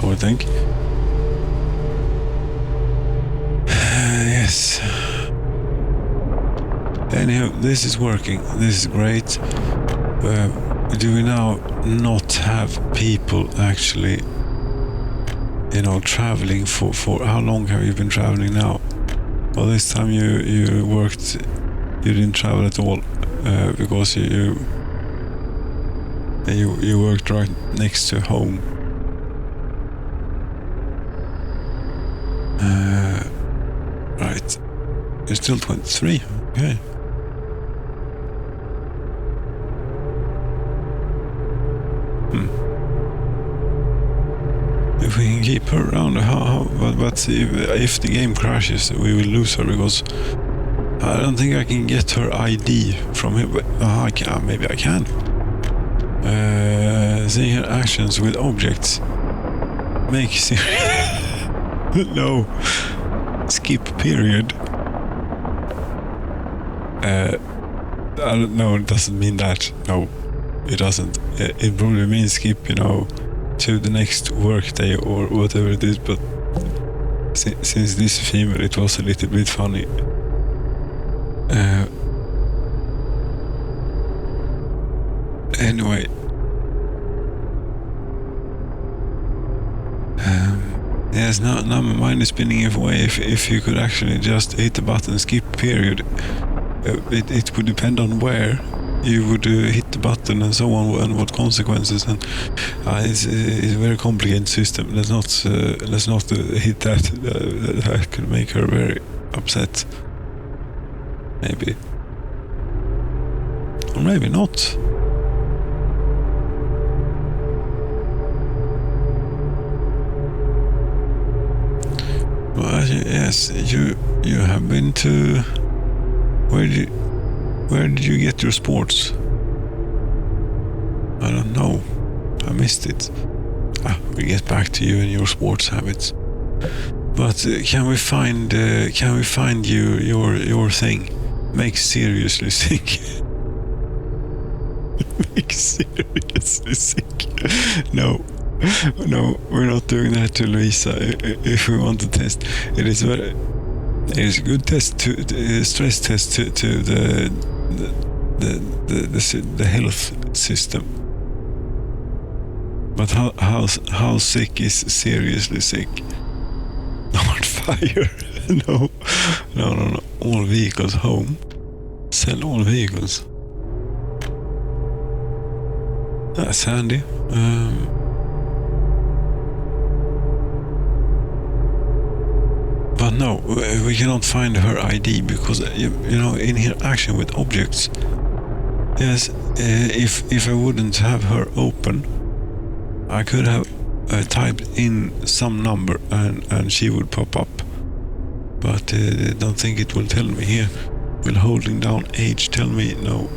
I would think. Yes. Anyhow, this is working. This is great. Do we now not have people actually, traveling for how long have you been traveling now? Well, this time you worked, you didn't travel at all, because you worked right next to home. Right, you're still 23. Okay. If we can keep her around, but if the game crashes, we will lose her, because I don't think I can get her ID from here. But I can, maybe I can. Seeing her actions with objects. Make no. Skip period. I don't know, it doesn't mean that. No, it doesn't. It probably means skip, to the next workday or whatever it is, but since this is female, it was a little bit funny. Anyway. Yes, now my mind is spinning away. If you could actually just hit the button skip period, it would depend on where you would hit the button and so on, and what consequences. And it's a very complicated system. Let's not hit that. That could make her very upset. Maybe, or maybe not. Well, yes, you have been to. Where did you get your sports? I don't know. I missed it. We'll get back to you and your sports habits. But can we find you your thing? Make seriously sick. Make seriously sick. No, we're not doing that to Luisa. If we want to test, it is a good test stress test to the health system. But how sick is seriously sick? Not fire. No. All vehicles home. Sell all vehicles. That's handy. But no, we cannot find her ID because in here action with objects. Yes, if I wouldn't have her open, I could have typed in some number and she would pop up. But I don't think it will tell me here. Will holding down H tell me no?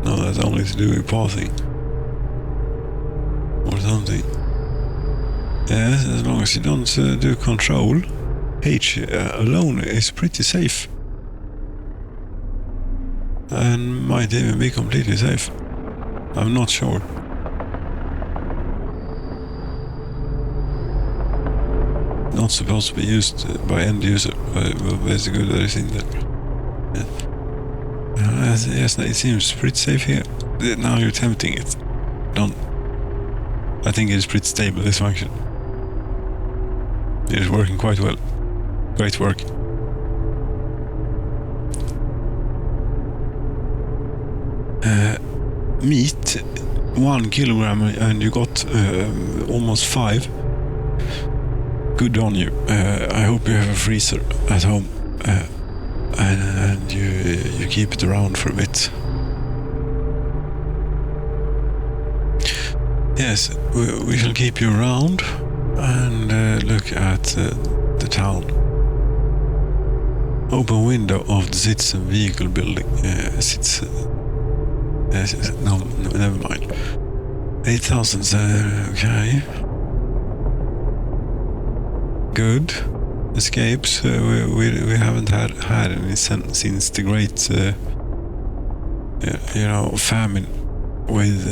No, that's only to do with pausing or something. Yes, as long as you don't do control, H alone is pretty safe. And might even be completely safe. I'm not sure. Not supposed to be used by end user, but it's good that it's in there. Yes, it seems pretty safe here. Now you're tempting it. Don't. I think it is pretty stable, this function. It is working quite well. Great work. Meat, 1 kilogram, and you got almost 5. Good on you. I hope you have a freezer at home, and you keep it around for a bit. Yes, we shall keep you around and look at the town. Open window of the citizen vehicle building. No, never mind. 8,000, okay. Good. Escapes, we haven't had any since the great, famine with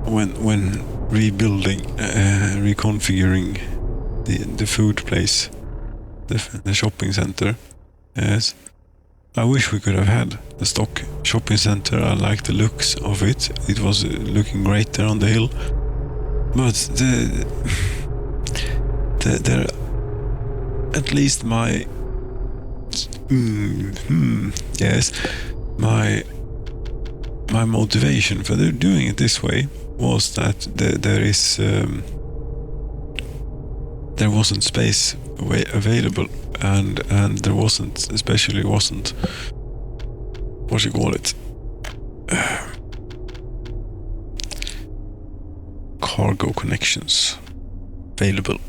when rebuilding, reconfiguring the food place, the shopping center. Yes. I wish we could have had the stock shopping center. I like the looks of it. It was looking great there on the hill. But the at least my yes, my motivation for doing it this way was that there wasn't space available, and there wasn't what you call it, cargo connections available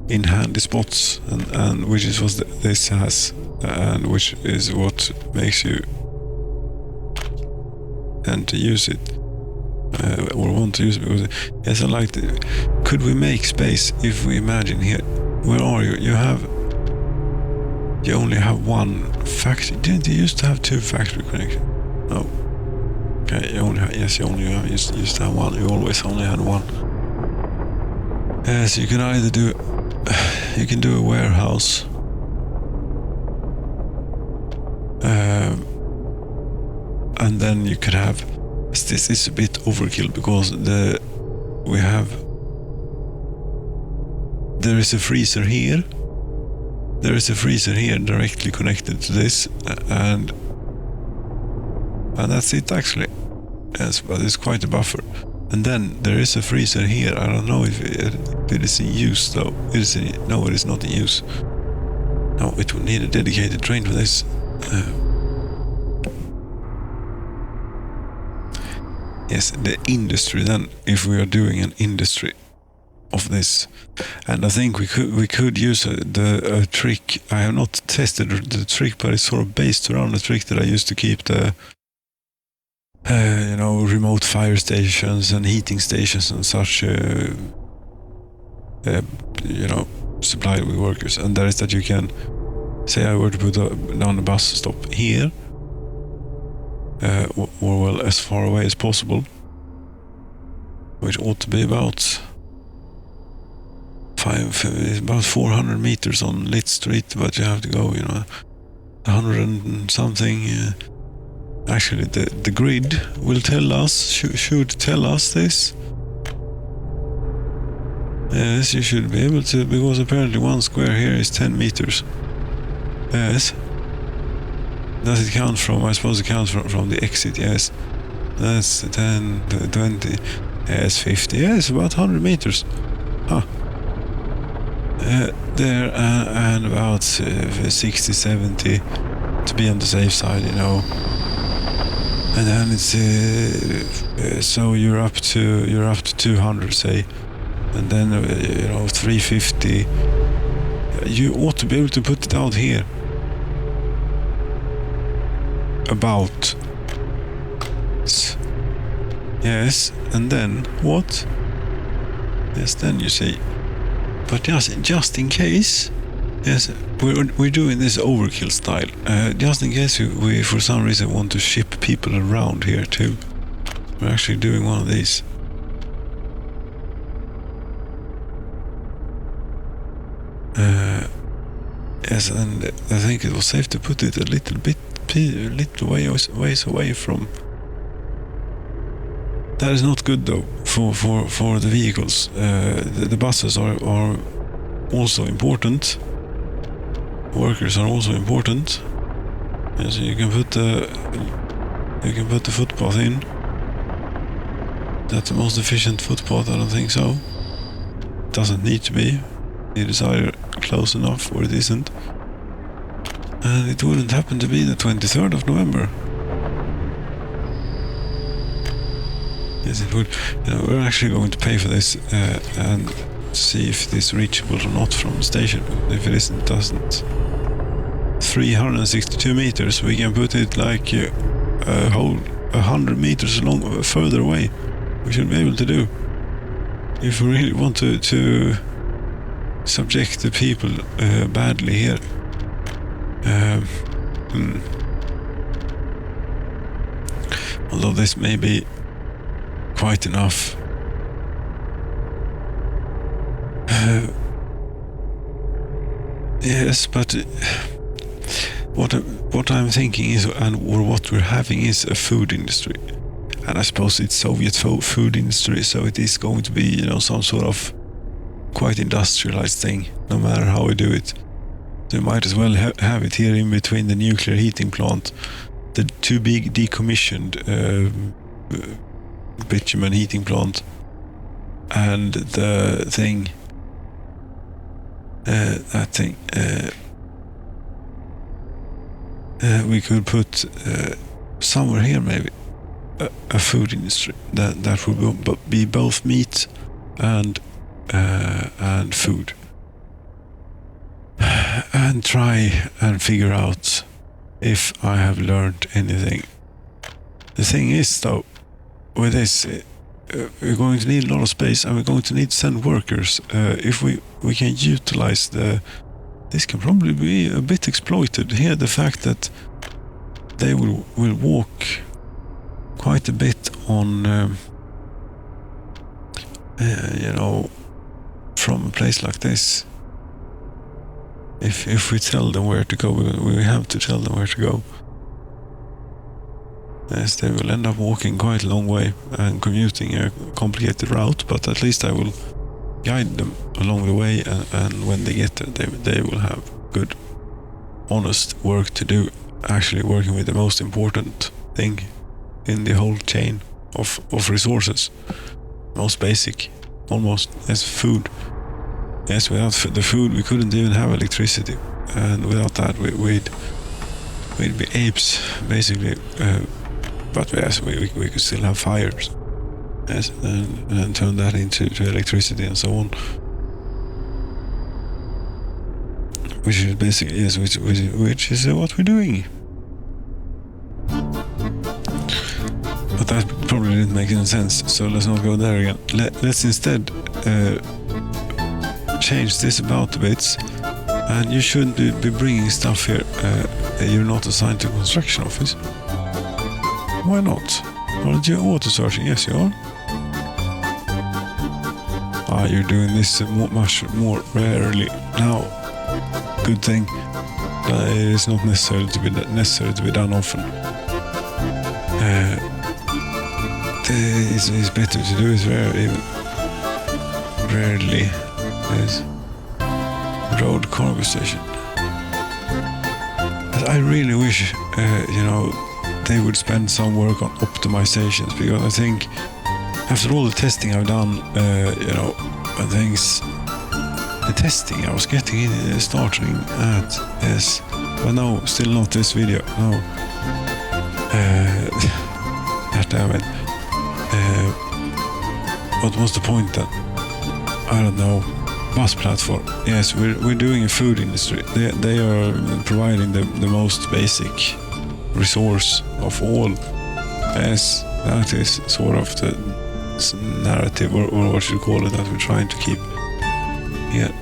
in handy spots, and which is what this has, and which is what makes you tend to use it or want to use it. Because yes, I like the, could we make space if we imagine here, where are you? You only have one factory. Didn't you used to have 2 factory connections? No. Okay, you only used to have one. You always only had one. Yes, you can either do a warehouse, and then you could have. This is a bit overkill because there is a freezer here. There is a freezer here directly connected to this, and that's it actually. Yes, but it's quite a buffer. And then there is a freezer here. I don't know if it is in use though. No, it is not in use. No, it would need a dedicated train for this. Yes, the industry then, if we are doing an industry of this. And I think we could use a trick. I have not tested the trick, but it's sort of based around the trick that I used to keep the remote fire stations and heating stations and such supplied with workers. And that is that you can say I were to put down a bus stop here, or well, as far away as possible, which ought to be about about 400 meters on lit street, but you have to go, 100 and something. Actually, the grid will tell us, should tell us this. Yes, you should be able to, because apparently 1 square here is 10 meters. Yes. Does it count from, I suppose it counts from the exit, yes. That's 10, 20, yes, 50, yes, about 100 meters. Huh. There, and about 60, 70 to be on the safe side, you know. And then it's so you're up to 200, say, and then 350. You ought to be able to put it out here. About. Yes, and then what? Yes, then you see. But just in case. Yes, we're doing this overkill style. Just in case we for some reason want to ship people around here too. We're actually doing one of these. Yes, and I think it was safe to put it a little ways away from. That is not good though for the vehicles. The buses are also important. Workers are also important. Yeah, so you can put the footpath in. That's the most efficient footpath? I don't think so. Doesn't need to be. It is either close enough or it isn't. And it wouldn't happen to be the 23rd of November. Yes, it would. We're actually going to pay for this and see if it is reachable or not from the station. If it isn't, doesn't. 362 meters. We can put it like a whole 100 meters long, further away. We should be able to do. If we really want to subject the people badly here. Although this may be quite enough. Yes, but what I'm thinking is, or what we're having is a food industry, and I suppose it's Soviet food industry, so it is going to be some sort of quite industrialized thing, no matter how we do it. So we might as well have it here in between the nuclear heating plant, the too big decommissioned bitumen heating plant, and the thing. That thing. We could put somewhere here maybe a food industry that would be both meat and food, and try and figure out if I have learned anything. The thing is though, with this we're going to need a lot of space, and we're going to need to send workers. If we can utilize this can probably be a bit exploited here. The fact that they will walk quite a bit on, from a place like this. If we tell them where to go, we have to tell them where to go. Yes, they will end up walking quite a long way and commuting a complicated route, but at least I will guide them along the way, and when they get there, they will have good, honest work to do, actually working with the most important thing in the whole chain of resources. Most basic, almost, as food. Yes, without the food we couldn't even have electricity, and without that we'd be apes, basically. But yes, we could still have fires, yes, and turn that into electricity and so on. Which is basically, yes, which is what we're doing. But that probably didn't make any sense, so let's not go there again. Let's instead change this about a bit, and you shouldn't be bringing stuff here. You're not assigned to construction office. Why not? Aren't you auto-searching? Yes, you are. You're doing this much more rarely now. Good thing. It is not necessary to be done often. It's better to do it rarely. Yes. Road cargo station. But I really wish, they would spend some work on optimizations, because I think after all the testing I've done, the testing I was getting in starting at is, but no, still not this video. No. God damn it. What was the point then? I don't know. Bus platform. Yes, we're doing a food industry. They are providing the most basic resource of all. Yes, that is sort of the narrative, or what you call it, that we're trying to keep. Yeah.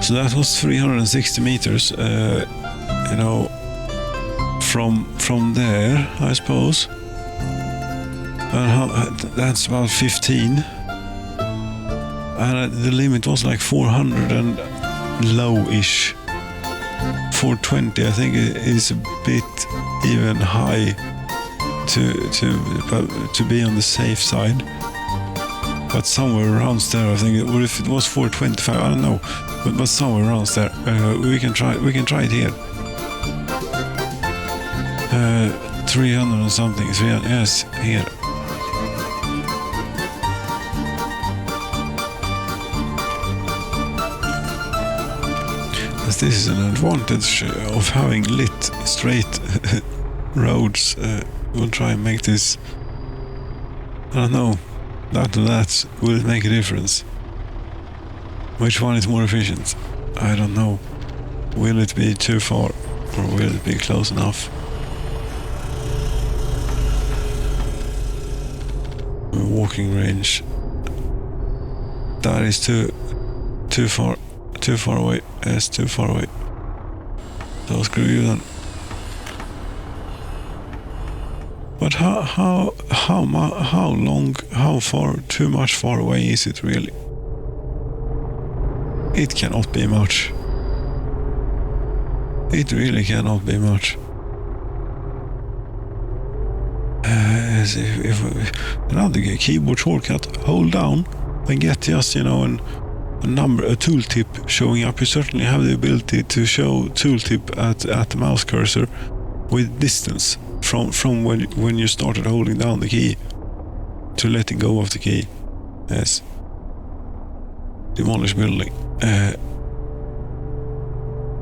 So that was 360 meters. From there, I suppose. And that's about 15. And the limit was like 400 and low-ish. 420, I think, is a bit even high to be on the safe side. But somewhere around there, I think, or if it was 425, I don't know. But somewhere around there, we can try it here. 300 and something. Yes, here. As this is an advantage of having lit straight roads. We'll try and make this. I don't know. That will make a difference. Which one is more efficient? I don't know. Will it be too far, or will it be close enough? Walking range. That is too far away. Yes, too far away. So screw you then. But how too much far away is it really? It cannot be much. It really cannot be much. If another keyboard shortcut, hold down and get just, a tooltip showing up. You certainly have the ability to show tooltip at the mouse cursor with distance from when you started holding down the key to letting go of the key. Yes. Demolish building.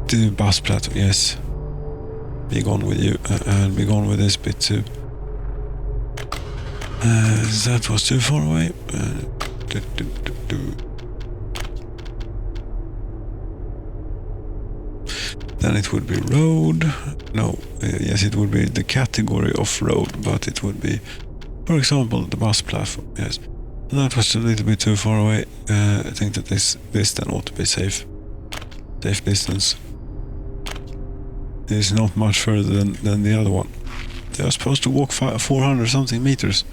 The bus platform, yes. Be gone with you, and be gone with this bit too. That was too far away. Then it would be road. No, yes, it would be the category of road, but it would be, for example, the bus platform. Yes, and that was a little bit too far away. I think that this then ought to be safe distance. It is not much further than the other one. They are supposed to walk 400 something meters.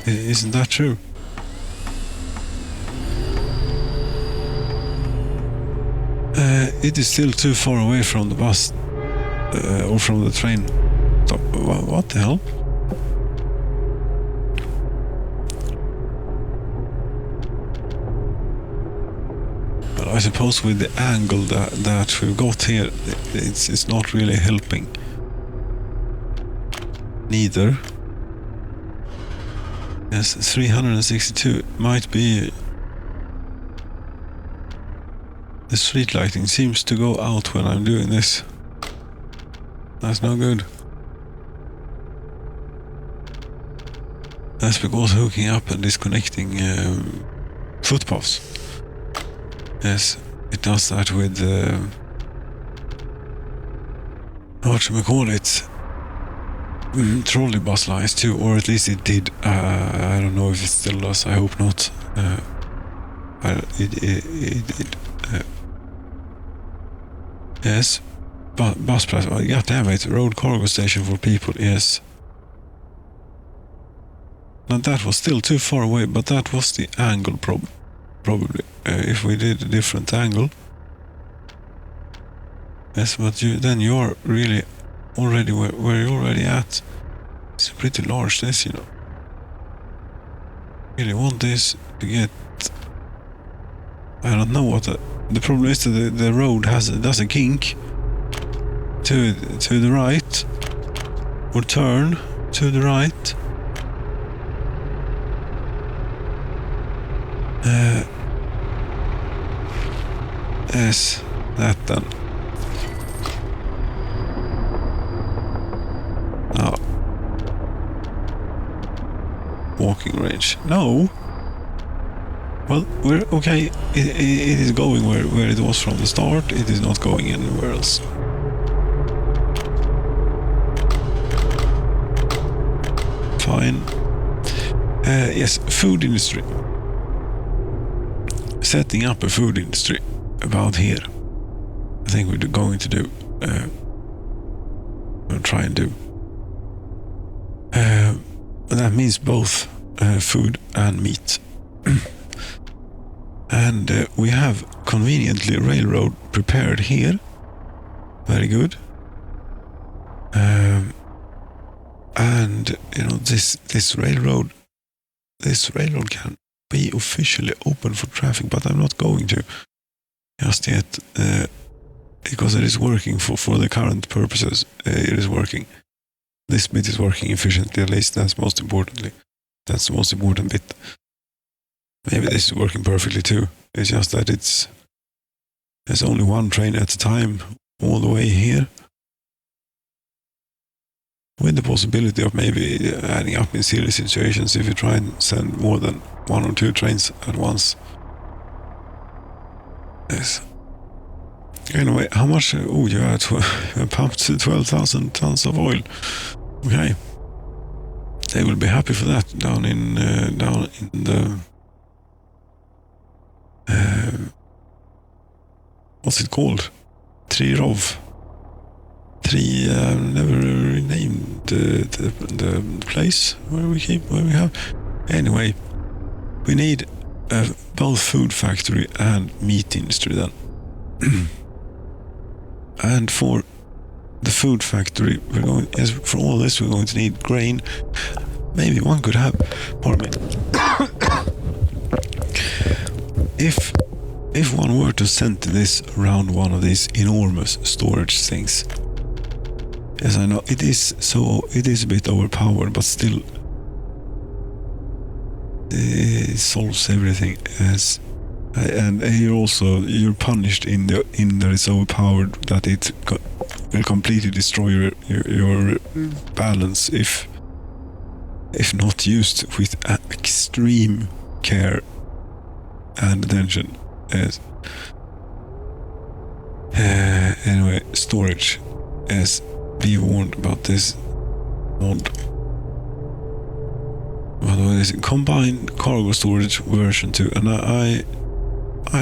Isn't that true? It is still too far away from the bus or from the train. So, what the hell? Well, I suppose with the angle that we've got here, it's not really helping. Neither. Yes, 362 might be. The street lighting seems to go out when I'm doing this. That's no good. That's because hooking up and disconnecting footpaths. Yes, it does that with what should we call it? Trolley bus lines too, or at least it did. I don't know if it still does. I hope not. It did. Yes, bus platform. God damn it! Road cargo station for people. Yes. Now that was still too far away, but that was the angle probably. If we did a different angle. Yes, but you're really already where you're already at. It's pretty large, this, you know. Really want this to get... I don't know what the problem is that the road does a kink to the right, or turn to the right. Yes, that then. No. Walking range. No. Well, we're okay. It is going where it was from the start. It is not going anywhere else. Fine. Yes, food industry. Setting up a food industry about here. I think we're going to do. We'll try and do. That means both food and meat. And we have conveniently a railroad prepared here. Very good. And you know, this railroad can be officially open for traffic, but I'm not going to just yet, because it is working for the current purposes. It is working. This bit is working efficiently, at least that's most importantly. That's the most important bit. Maybe this is working perfectly too. It's just that there's only one train at a time all the way here. With the possibility of maybe adding up in silly situations if you try and send more than 1 or 2 trains at once. Yes. Anyway, how much? Oh, you pumped 12,000 tons of oil. Okay. They will be happy for that down in the... what's it called? Trirov. Never renamed the place where we have. Anyway, we need both food factory and meat industry then. And for the food factory, for all this we're going to need grain. Maybe one could have, pardon me. If one were to center this around one of these enormous storage things. Yes, I know it is a bit overpowered, but still it solves everything. Yes, and you're punished in that it's overpowered, that it will completely destroy your balance if not used with extreme care and attention. Yes. Anyway, storage. Yes. Be warned about this mod. By the way, this is combined cargo storage version 2, and I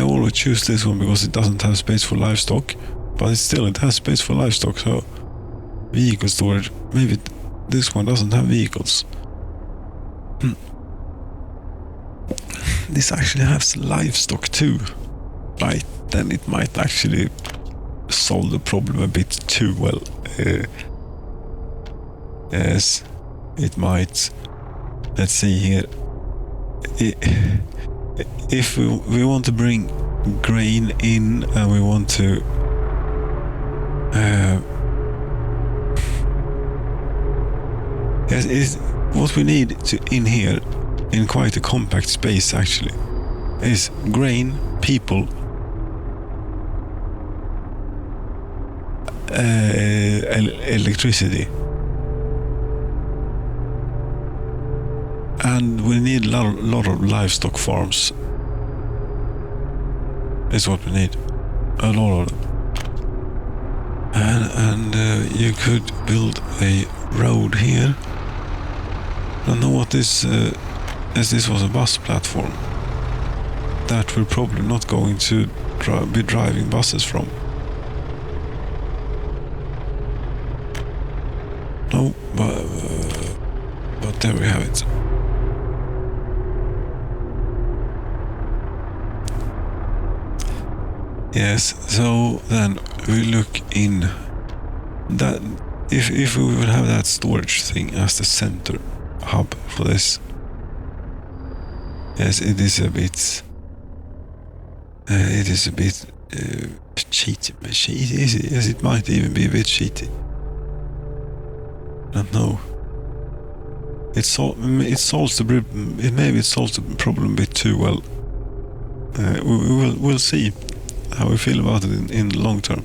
always choose this one because it doesn't have space for livestock, but it has space for livestock. So vehicle storage, maybe this one doesn't have vehicles. This actually has livestock too, right? Then it might actually solve the problem a bit too well. Yes, it might. Let's see here. If we want to bring grain in and we want to yes, what we need in here, in quite a compact space actually, is grain, people, electricity, and we need a lot of livestock farms. Is what we need, a lot of them. And you could build a road here. I don't know what this, as this was a bus platform that we're probably not going to be driving buses from. No, but there we have it. Yes, so then we look in that if we will have that storage thing as the center hub for this. Yes, it is a bit cheaty. Yes, it might even be a bit cheaty. I don't know. It solves the problem a bit too well. We'll see how we feel about it in the long term.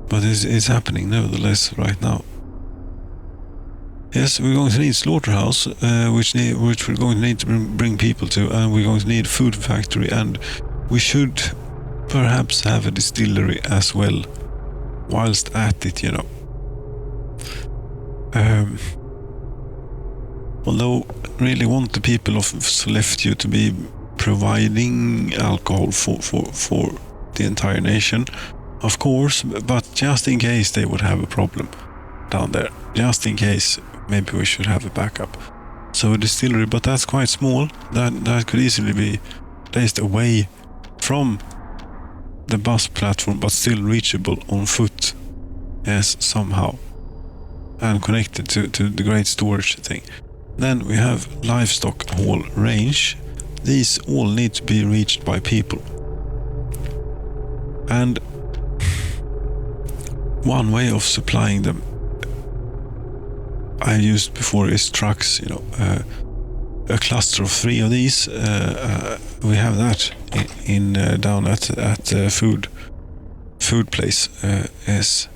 But it's happening nevertheless right now. Yes, we're going to need slaughterhouse, which we're going to need to bring people to, and we're going to need a food factory, and we should perhaps have a distillery as well, whilst at it, you know. Although I really want the people of Sollefteå to be providing alcohol for the entire nation, of course, but just in case they would have a problem down there, just in case, maybe we should have a backup. So a distillery, but that's quite small. That could easily be placed away from the bus platform, but still reachable on foot, yes, somehow, and connected to the great storage thing. Then we have livestock haul range. These all need to be reached by people. And one way of supplying them I've used before is trucks, you know, a cluster of 3 of these. We have that in down at food place, as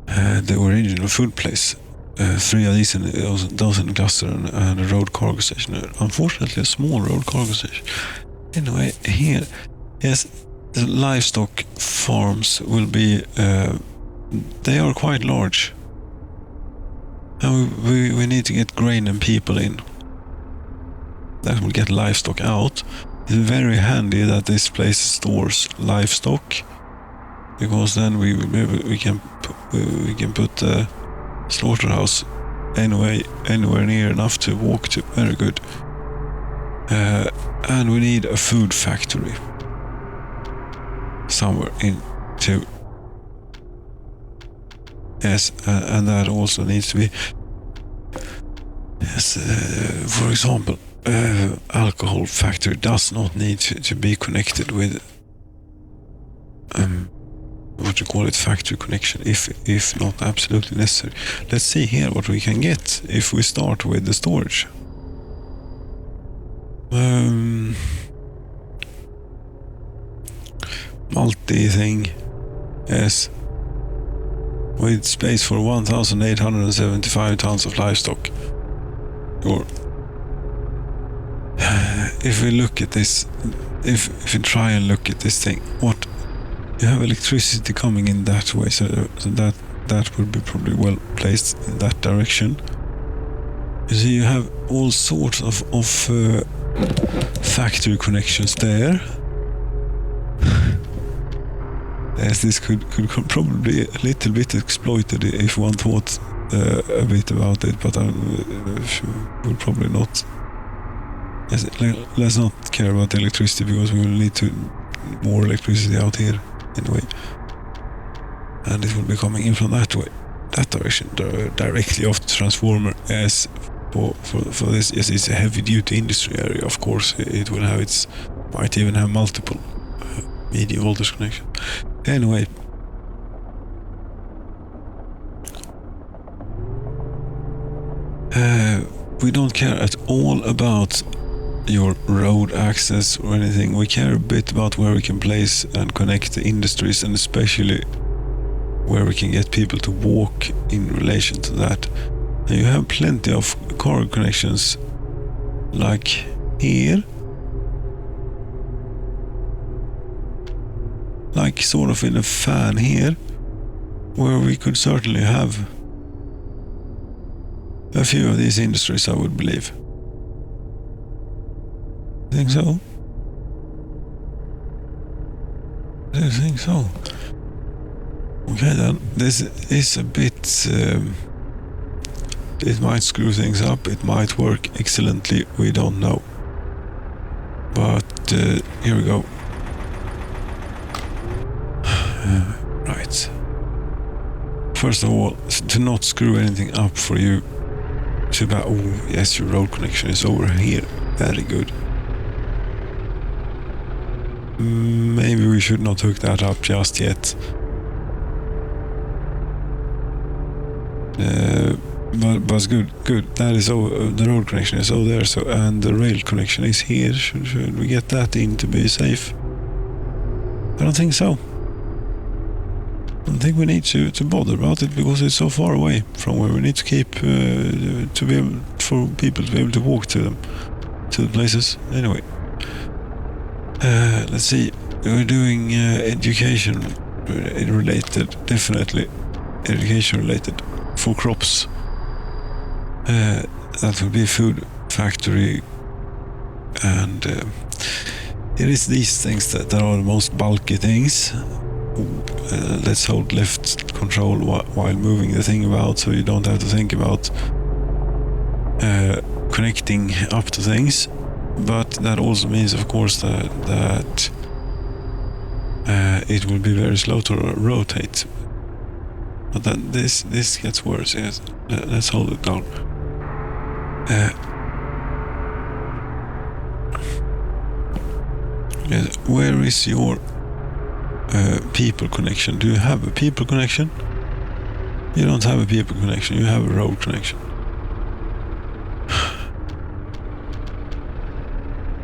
the original food place. 3 of these, and those in the cluster, and a road cargo station. Unfortunately, a small road cargo station. Anyway, here, yes, the livestock farms will be. They are quite large. And we need to get grain and people in. That will get livestock out. It's very handy that this place stores livestock, because then we can put the slaughterhouse anywhere near enough to walk to. Very good. And we need a food factory somewhere in too. Yes, and that also needs to be, yes, for example, alcohol factory does not need to be connected with what you call it, factory connection, if not absolutely necessary. Let's see here what we can get if we start with the storage. Multi thing, yes, with space for 1,875 tons of livestock. Or if we look at this, if we try and look at this thing, what you have electricity coming in that way, so that would be probably well placed in that direction. You see, you have all sorts of factory connections there. Yes, this could probably a little bit exploited if one thought a bit about it, but I would probably not. Yes, let's not care about electricity, because we will need more electricity out here anyway, and it will be coming in from that way, that direction, directly off the transformer. As for this, yes, it's a heavy-duty industry area. Of course, it will have might even have multiple medium voltage connections. Anyway, we don't care at all about your road access or anything. We care a bit about where we can place and connect the industries, and especially where we can get people to walk in relation to that. And you have plenty of car connections, like here, like sort of in a fan here, where we could certainly have a few of these industries, I would believe. Think so? I think so. Okay then, this is a bit, it might screw things up, it might work excellently, we don't know. But here we go. Right. First of all, to not screw anything up for you. Oh, yes, your road connection is over here. Very good. Maybe we should not hook that up just yet. But good. That is over. The road connection is over there. So, and the rail connection is here. Should we get that in to be safe? I don't think so. I don't think we need to bother about it because it's so far away from where we need to keep to be able for people to be able to walk to them, to the places. Anyway, let's see. We're doing education related, definitely education related for crops. That will be food factory, and it is these things that are the most bulky things. Let's hold left control while moving the thing about, so you don't have to think about connecting up to things. But that also means, of course, that it will be very slow to rotate. But that this gets worse. Yes, let's hold it down. Yes, where is your people connection? Do you have a people connection? You don't have a people connection, you have a road connection.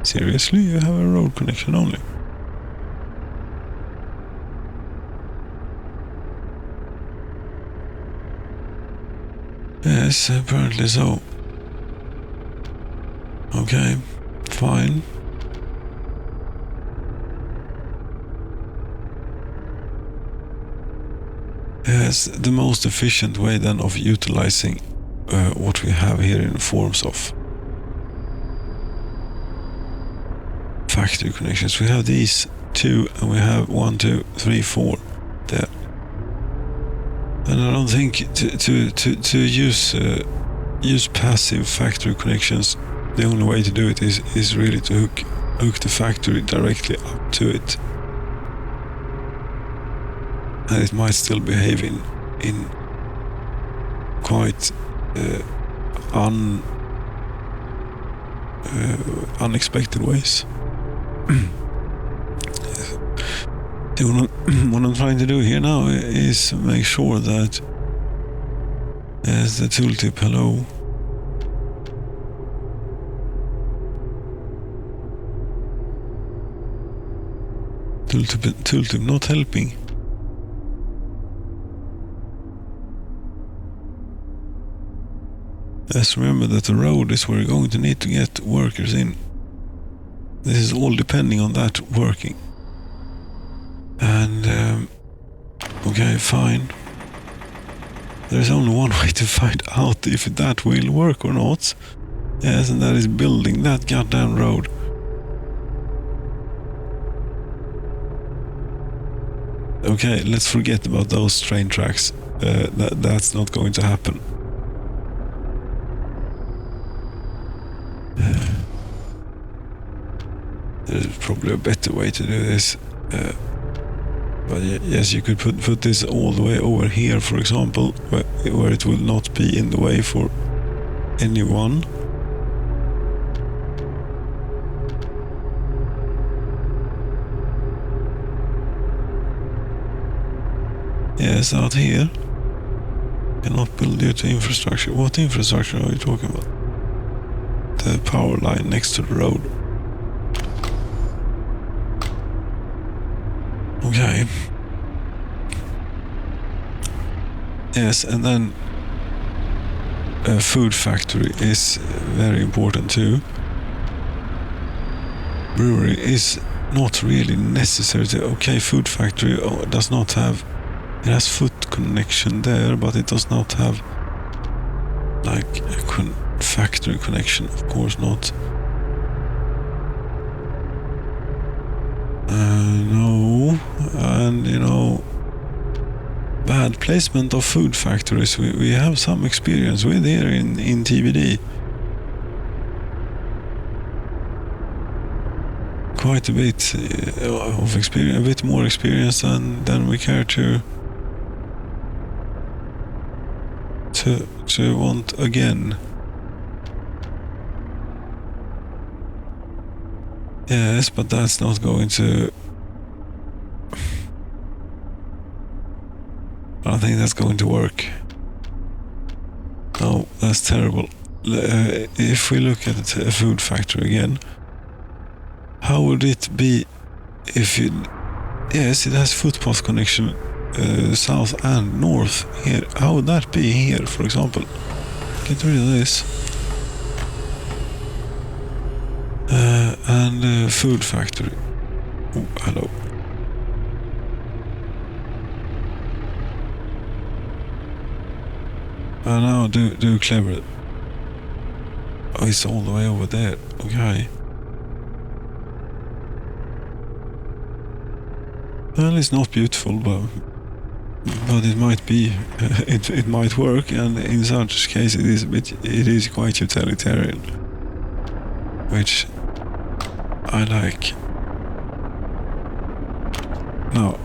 Seriously, you have a road connection only? Yes, apparently so. Okay, fine. Yes, the most efficient way then of utilizing what we have here in forms of factory connections. We have these two, and we have 1, 2, 3, 4 there. And I don't think to use passive factory connections, the only way to do it is really to hook the factory directly up to it. And it might still behave in quite unexpected ways. What I'm trying to do here now is make sure that as the tooltip, hello. Tooltip not helping. Let's remember that the road is where we're going to need to get workers in. This is all depending on that working. And okay, fine. There's only one way to find out if that will work or not. Yes, and that is building that goddamn road. Okay, let's forget about those train tracks. That's not going to happen. There's probably a better way to do this. But yes, you could put this all the way over here, for example, where it will not be in the way for anyone. Yes, out here. Cannot build due to infrastructure. What infrastructure are you talking about? The power line next to the road. Okay. Yes, and then a food factory is very important too. Brewery is not really necessary to, okay, food factory does not have, it has foot connection there, but it does not have like a factory connection, of course not. No, and you know, bad placement of food factories we have some experience with here in TBD. quite a bit of experience, a bit more experience than we care to want again. Yes, but that's not going to... I don't think that's going to work. No, that's terrible. If we look at a food factory again, how would it be if it... Yes, it has footpath connection south and north here. How would that be here, for example? Get rid of this. And food factory. Oh, hello. Now do clever. Oh, it's all the way over there. Okay. Well, it's not beautiful, but it might be. It might work, and in such case, it is quite utilitarian, which I like. Now,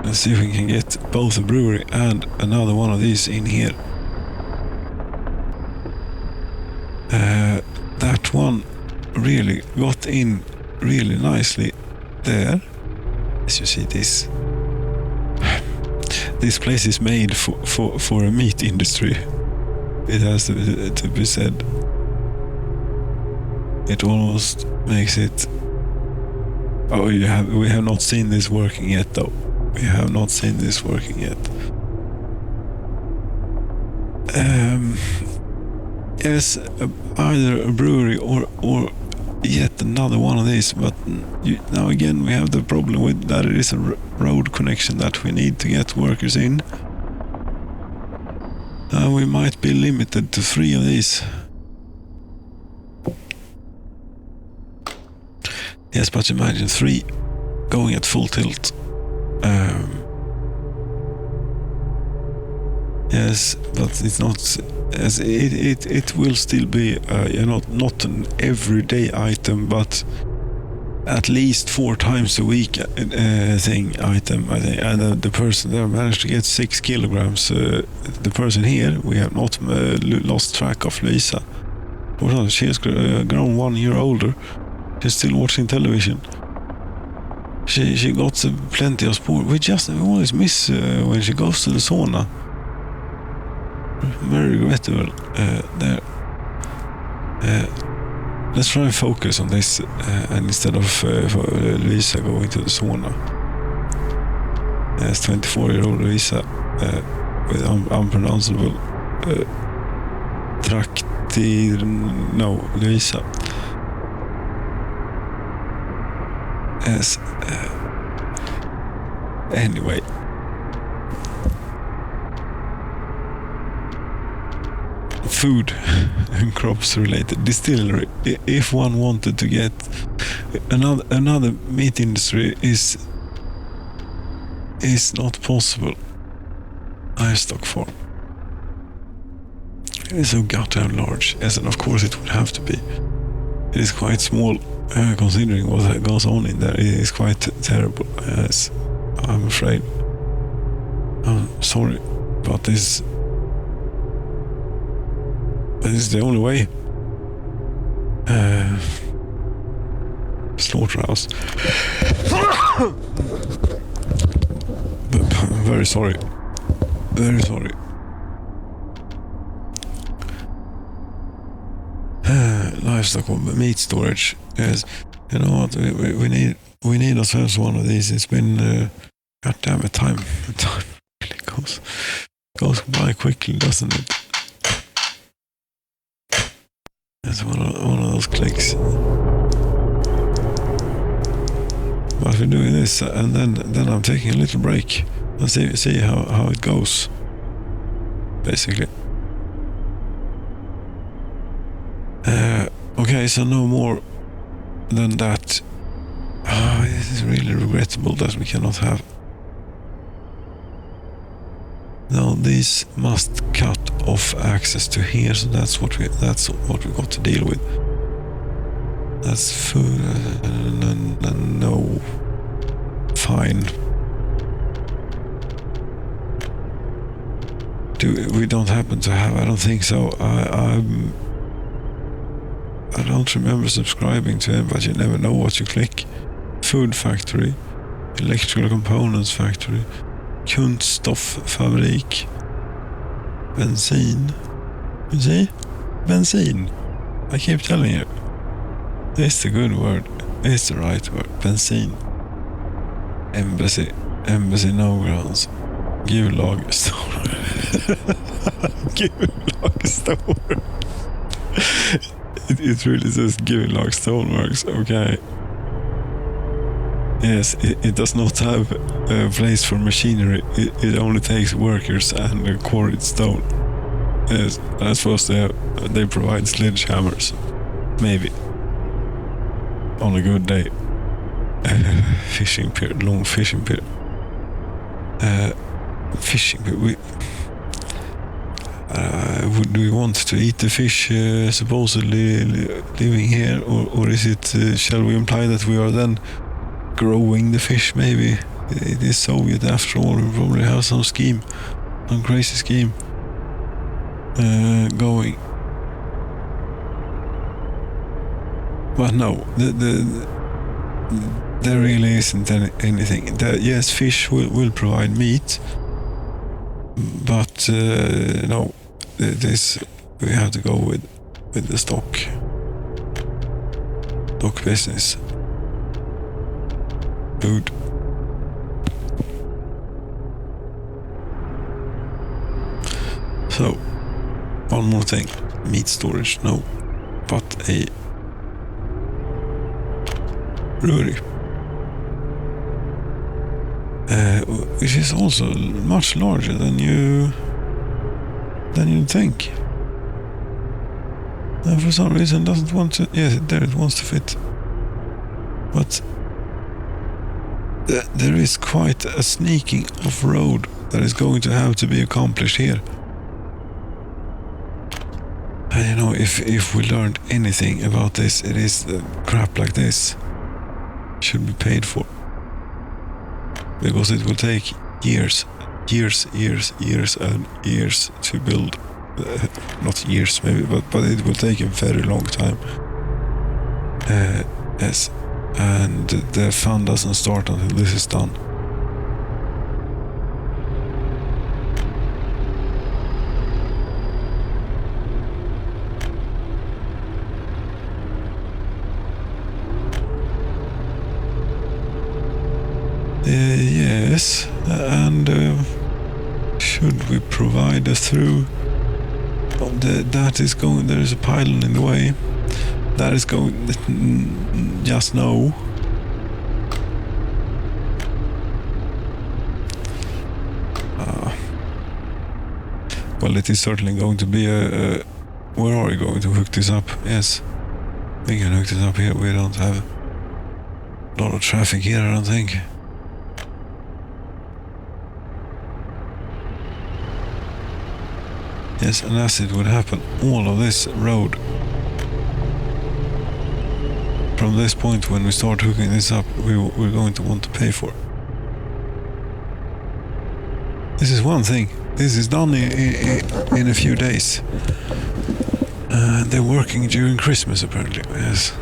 let's see if we can get both a brewery and another one of these in here. That one really got in really nicely there. As you see, this place is made for a meat industry. It has to be said. It almost makes it... Oh, we have not seen this working yet, though. We have not seen this working yet. Yes, either a brewery or yet another one of these, but now again we have the problem with that it is a road connection that we need to get workers in. We might be limited to 3 of these. Yes, but imagine 3 going at full tilt. Yes, but it's not... As it will still be not an everyday item, but at least 4 times a week item, I think. And the person there managed to get 6 kilograms. The person here, we have not lost track of Lisa. She has grown 1 year older. She's still watching television. She got plenty of sport. We always miss when she goes to the sauna. Very regrettable there. Let's try and focus on this and instead of Lisa going to the sauna. Yes, 24-year-old Lisa with unpronounceable Lisa. Yes. Anyway. Food and crops related distillery. If one wanted to get another meat industry is not possible. Livestock farm. It is so goddamn large. Yes, and of course it would have to be. It is quite small considering what goes on in there. It is quite terrible. Yes, I'm afraid. I'm sorry, but this is the only way. Slaughterhouse. I'm very sorry. Very sorry. Livestock or meat storage. Yes. You know what? We need ourselves one of these. It's been goddamn it, time really goes by quickly, doesn't it? It's one of those clicks. But we're doing this, and then I'm taking a little break and see how it goes. Basically. Okay, so no more than that. This is really regrettable that we cannot have. Now these must cut off access to here, so that's what we got to deal with. That's food. No. Fine. We don't happen to have. I don't think so. I don't remember subscribing to him, but you never know what you click. Food factory, electrical components factory, Kunststofffabrik, bensin. You see? Bensin. I keep telling you. It's the good word. It's the right word. Bensin. Embassy. Embassy no grounds. Gulag store. Gulag store. It really says Gulag Stoneworks. Okay. Yes, it does not have a place for machinery. It only takes workers and quarried stone. Yes, I suppose they provide sledgehammers. Maybe. On a good day. Fishing pier, long fishing pier. Fishing pier. Do we want to eat the fish supposedly living here, or is it? Shall we imply that we are then growing the fish? Maybe it is Soviet after all. We probably have some scheme, some crazy scheme going. But no, there really isn't anything. Yes, fish will provide meat, but no, this we have to go with the stock business. Food. So, one more thing. Meat storage, no, but a brewery, which is also much larger than you'd think. And for some reason doesn't want to. Yes, there it wants to fit, but there is quite a sneaking off road that is going to have to be accomplished here. And you know, if we learned anything about this, it is crap like this should be paid for, because it will take years and years to build. Not years maybe, but it will take a very long time. Yes, and the fun doesn't start until this is done. Yes, and should we provide a through? That is going. There is a pylon in the way. That is going. Just no. Well, it is certainly going to be a. Where are we going to hook this up? Yes, we can hook this up here. We don't have a lot of traffic here, I don't think. Yes, and as it would happen, all of this road from this point when we start hooking this up, we're going to want to pay for. This is one thing. This is done in a few days. They're working during Christmas apparently. Yes.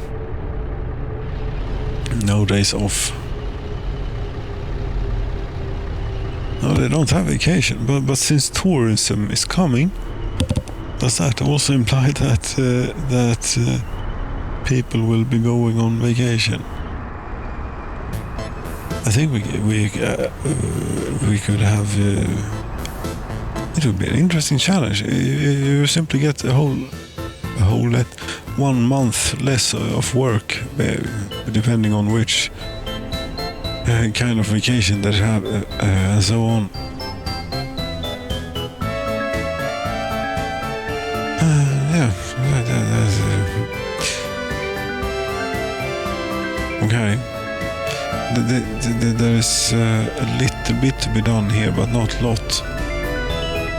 No days off. No, they don't have vacation, but since tourism is coming, does that also imply that people will be going on vacation? I think we could have. It would be an interesting challenge. You simply get a whole 1 month less of work, depending on which kind of vacation that you have, and so on. Yeah. Okay. There is a little bit to be done here, but not a lot.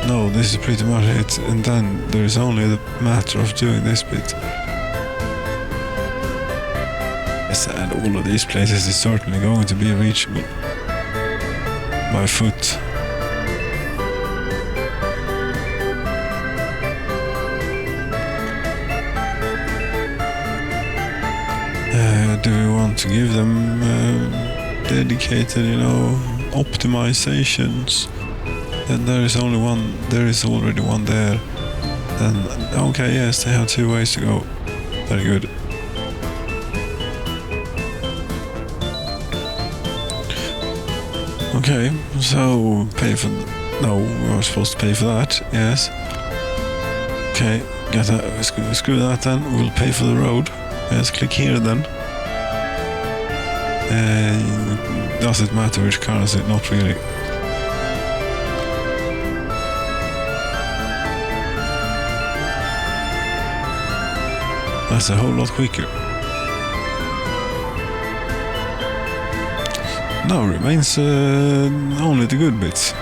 No, this is pretty much it, and then there is only the matter of doing this bit. Yes, and all of these places is certainly going to be reachable by foot. Do we want to give them dedicated, optimizations? And there is already one there. Then, okay, yes, they have 2 ways to go. Very good. Okay, so pay for... No, we were supposed to pay for that, yes. Okay, get that, screw that then. We'll pay for the road. Yes, click here then. Does it matter which currency? Not really. That's a whole lot quicker. Now remains only the good bits.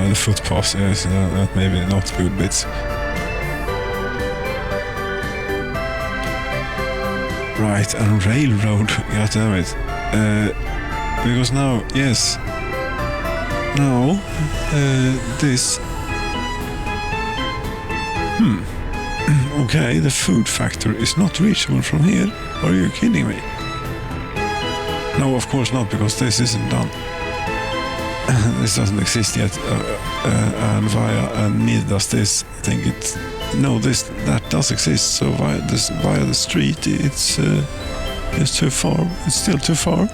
The footpaths, yes, that maybe not good bits. Right, and railroad, goddammit. Because now, yes. Now, this... Okay, the food factory is not reachable from here. Are you kidding me? No, of course not, because this isn't done. This doesn't exist yet, and neither does this. I think it's... No, that does exist. So via the street, it's too far. It's still too far.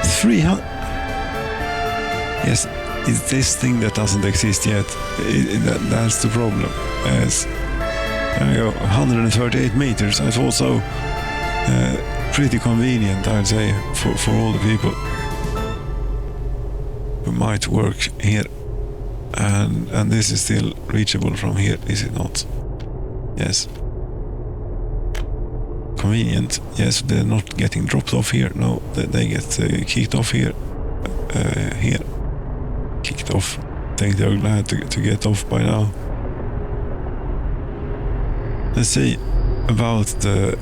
300. Yes, it's this thing that doesn't exist yet. That's the problem. Yes. There you go. 138 meters. It's also pretty convenient, I'd say, for all the people who might work here. And this is still reachable from here, is it not? Yes. Convenient. Yes, they're not getting dropped off here. No, they get kicked off here. Here. Kicked off. I think they're glad to get off by now. Let's see about the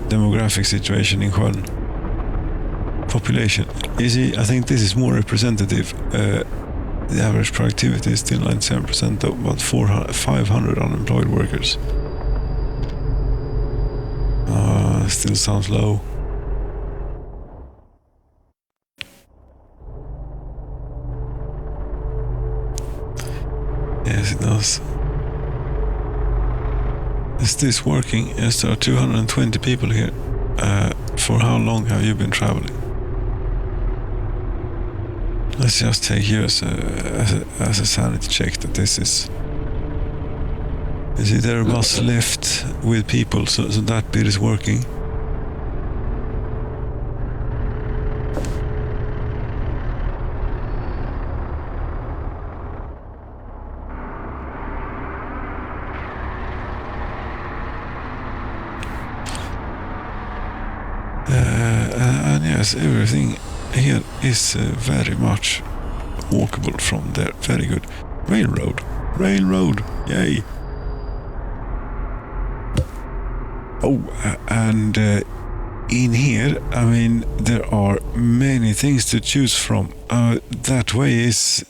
demographic situation in Sjön. Population. You see, I think this is more representative. The average productivity is still 97%, of about 500 unemployed workers. Still sounds low. Yes, it does. Is this working? Yes, there are 220 people here. For how long have you been traveling? Let's just take you as a sanity check that this is... Is it there a bus left with people, so that bit is working? And yes, everything here is very much walkable from there. Very good. Railroad, yay. Oh, and in here, I mean, there are many things to choose from. That way is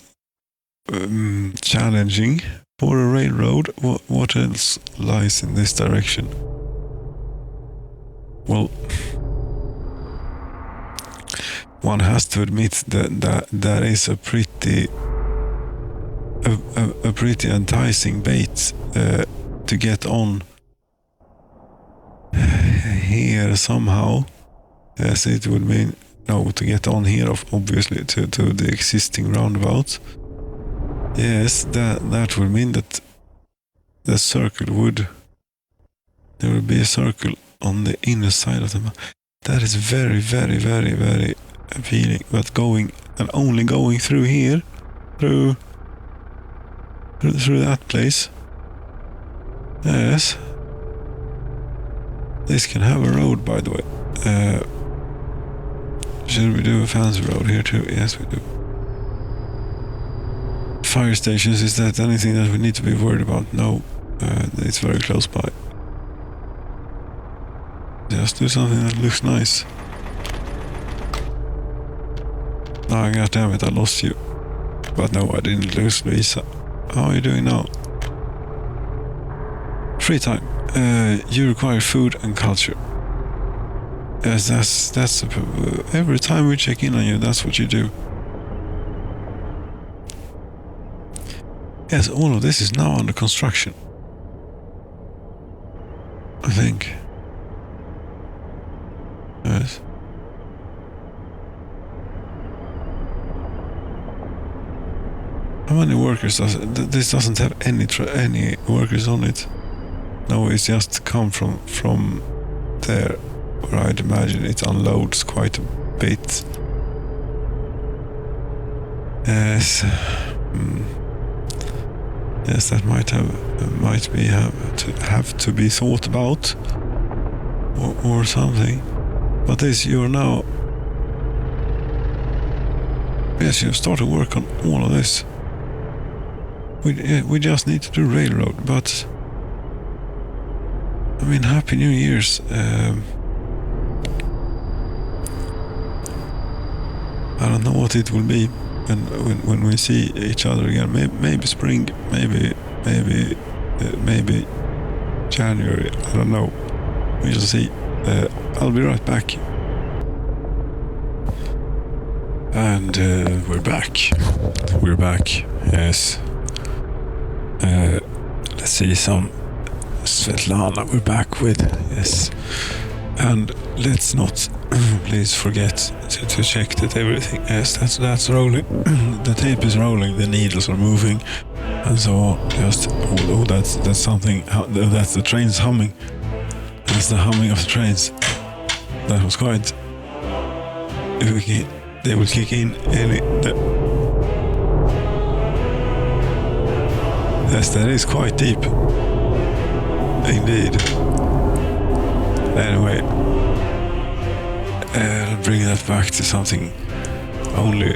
challenging for a railroad. What else lies in this direction? Well, one has to admit that is a pretty enticing bait to get on here somehow. Yes, it would mean to get on here, obviously to the existing roundabout. Yes, that would mean that the circle there would be a circle on the inner side of the map. That is very, very, very, very appealing, but only going through here, through that place. Yes. This can have a road, by the way. Should we do a fancy road here too? Yes, we do. Fire stations, is that anything that we need to be worried about? No, it's very close by. do something that looks nice. Oh, god damn it, I lost you. But no, I didn't lose Luisa. How are you doing now? Free time. You require food and culture. Yes, that's every time we check in on you, that's what you do. Yes, all of this is now under construction. I think. Yes. How many workers does this doesn't have any workers on it? No, it's just come from there, where I'd imagine it unloads quite a bit. Yes. Yes, that might have to be thought about, or something. But this, you're now. Yes, you've started work on all of this. We just need to do railroad, but I mean, Happy New Year's. I don't know what it will be when we see each other again. Maybe spring, maybe January. I don't know. We'll see. I'll be right back. And we're back. We're back. Yes. Let's see some Svetlana we're back with. Yes. And let's not please forget to check that everything, yes, that's rolling. The tape is rolling, the needles are moving, and so on. Just that's something. That's the trains humming. That's the humming of the trains. That was quite. They will kick in any. Yes, that is quite deep. Indeed. Anyway, I'll bring that back to something only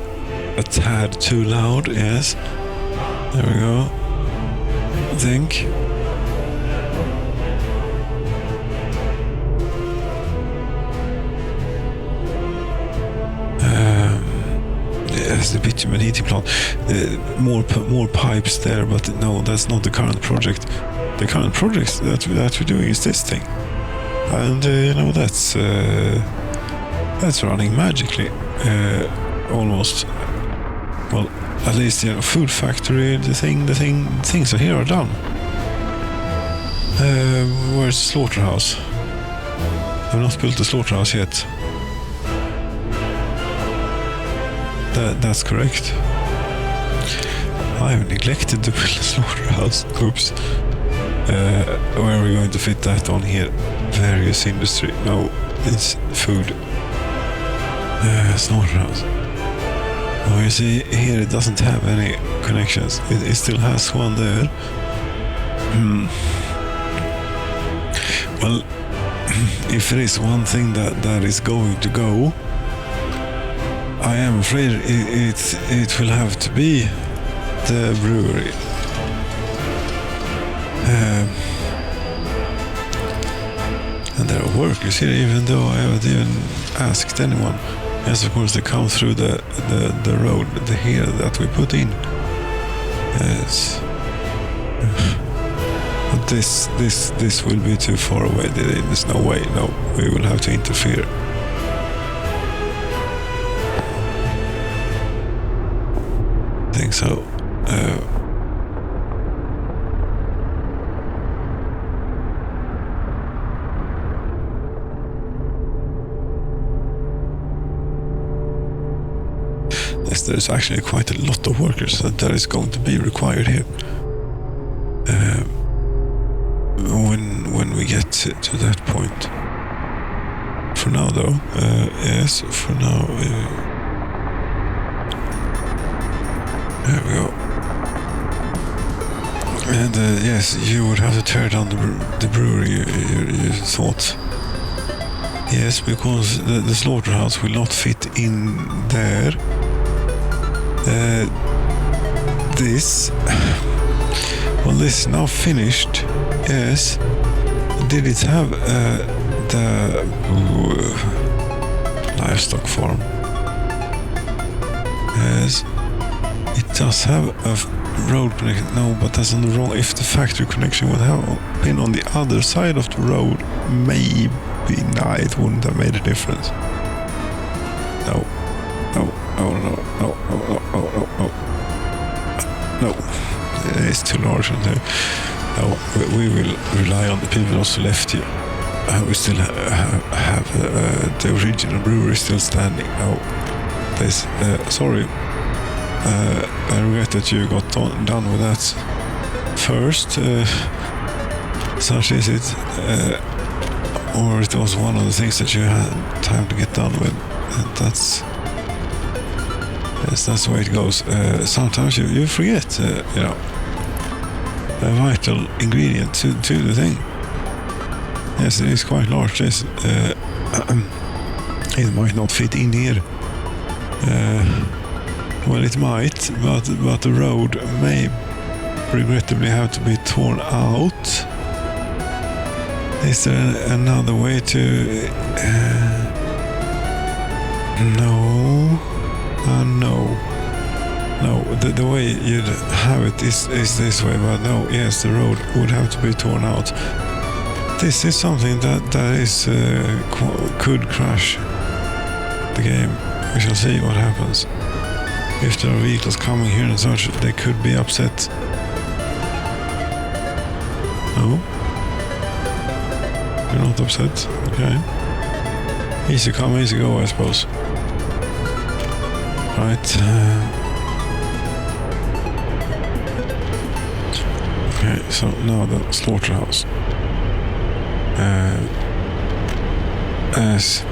a tad too loud. Yes. There we go. I think. Yes, the bitumen heating plant. More pipes there, but no, that's not the current project. The current project that we're doing is this thing, and that's running magically, almost. Well, at least food factory. The things here are done. Where's the slaughterhouse? I've not built the slaughterhouse yet. That's correct. I've neglected to build a slaughterhouse. Oops. Where are we going to fit that on here? Various industry. No, it's food. Slaughterhouse. Oh, you see, here it doesn't have any connections. It still has one there. Well, if there is one thing that is going to go, I am afraid it will have to be the brewery. And there are workers here, even though I haven't even asked anyone. Yes, of course, they come through the road here that we put in. Yes. But this will be too far away. There's no way. No, we will have to interfere. I think so. Yes, there's actually quite a lot of workers that is going to be required here. When we get to that point. For now, though, yes, for now. There we go. And yes, you would have to tear down the brewery, you thought. Yes, because the slaughterhouse will not fit in there. This is now finished. Yes. Did it have the livestock farm. Yes, it does have a road connection. No, but that's on the wrong. If the factory connection would have been on the other side of the road, maybe it wouldn't have made a difference. No. It's too large. No, we will rely on the people also left here. We still have the original brewery still standing. No, please. Sorry. I regret that you got done with that first. Such is it. Or it was one of the things that you had time to get done with. And that's the way it goes. Sometimes you forget, a vital ingredient to the thing. Yes, it is quite large. This it might not fit in here. Well, it might, but the road may regrettably have to be torn out. Is there another way to? No. The way you'd have it is this way, but no. Yes, the road would have to be torn out. This is something that is could crash the game. We shall see what happens. If there are vehicles coming here and such, they could be upset. No? You're not upset? Okay. Easy come, easy go, I suppose. Right. Okay, so now the slaughterhouse. As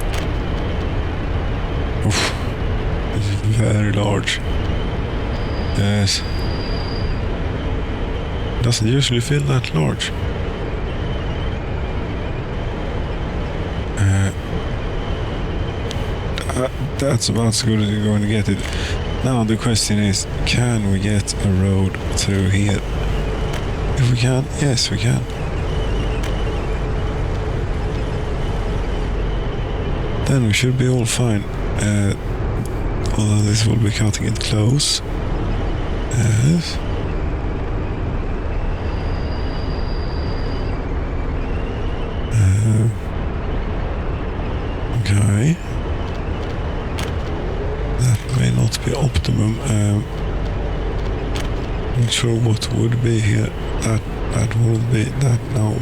very large. Yes. Doesn't usually feel that large. That's about as good as you're going to get it. Now the question is, can we get a road through here? If we can, yes we can. Then we should be all fine. Although this will be cutting it close. Yes. Okay. That may not be optimum. Not sure what would be here. That would be that now.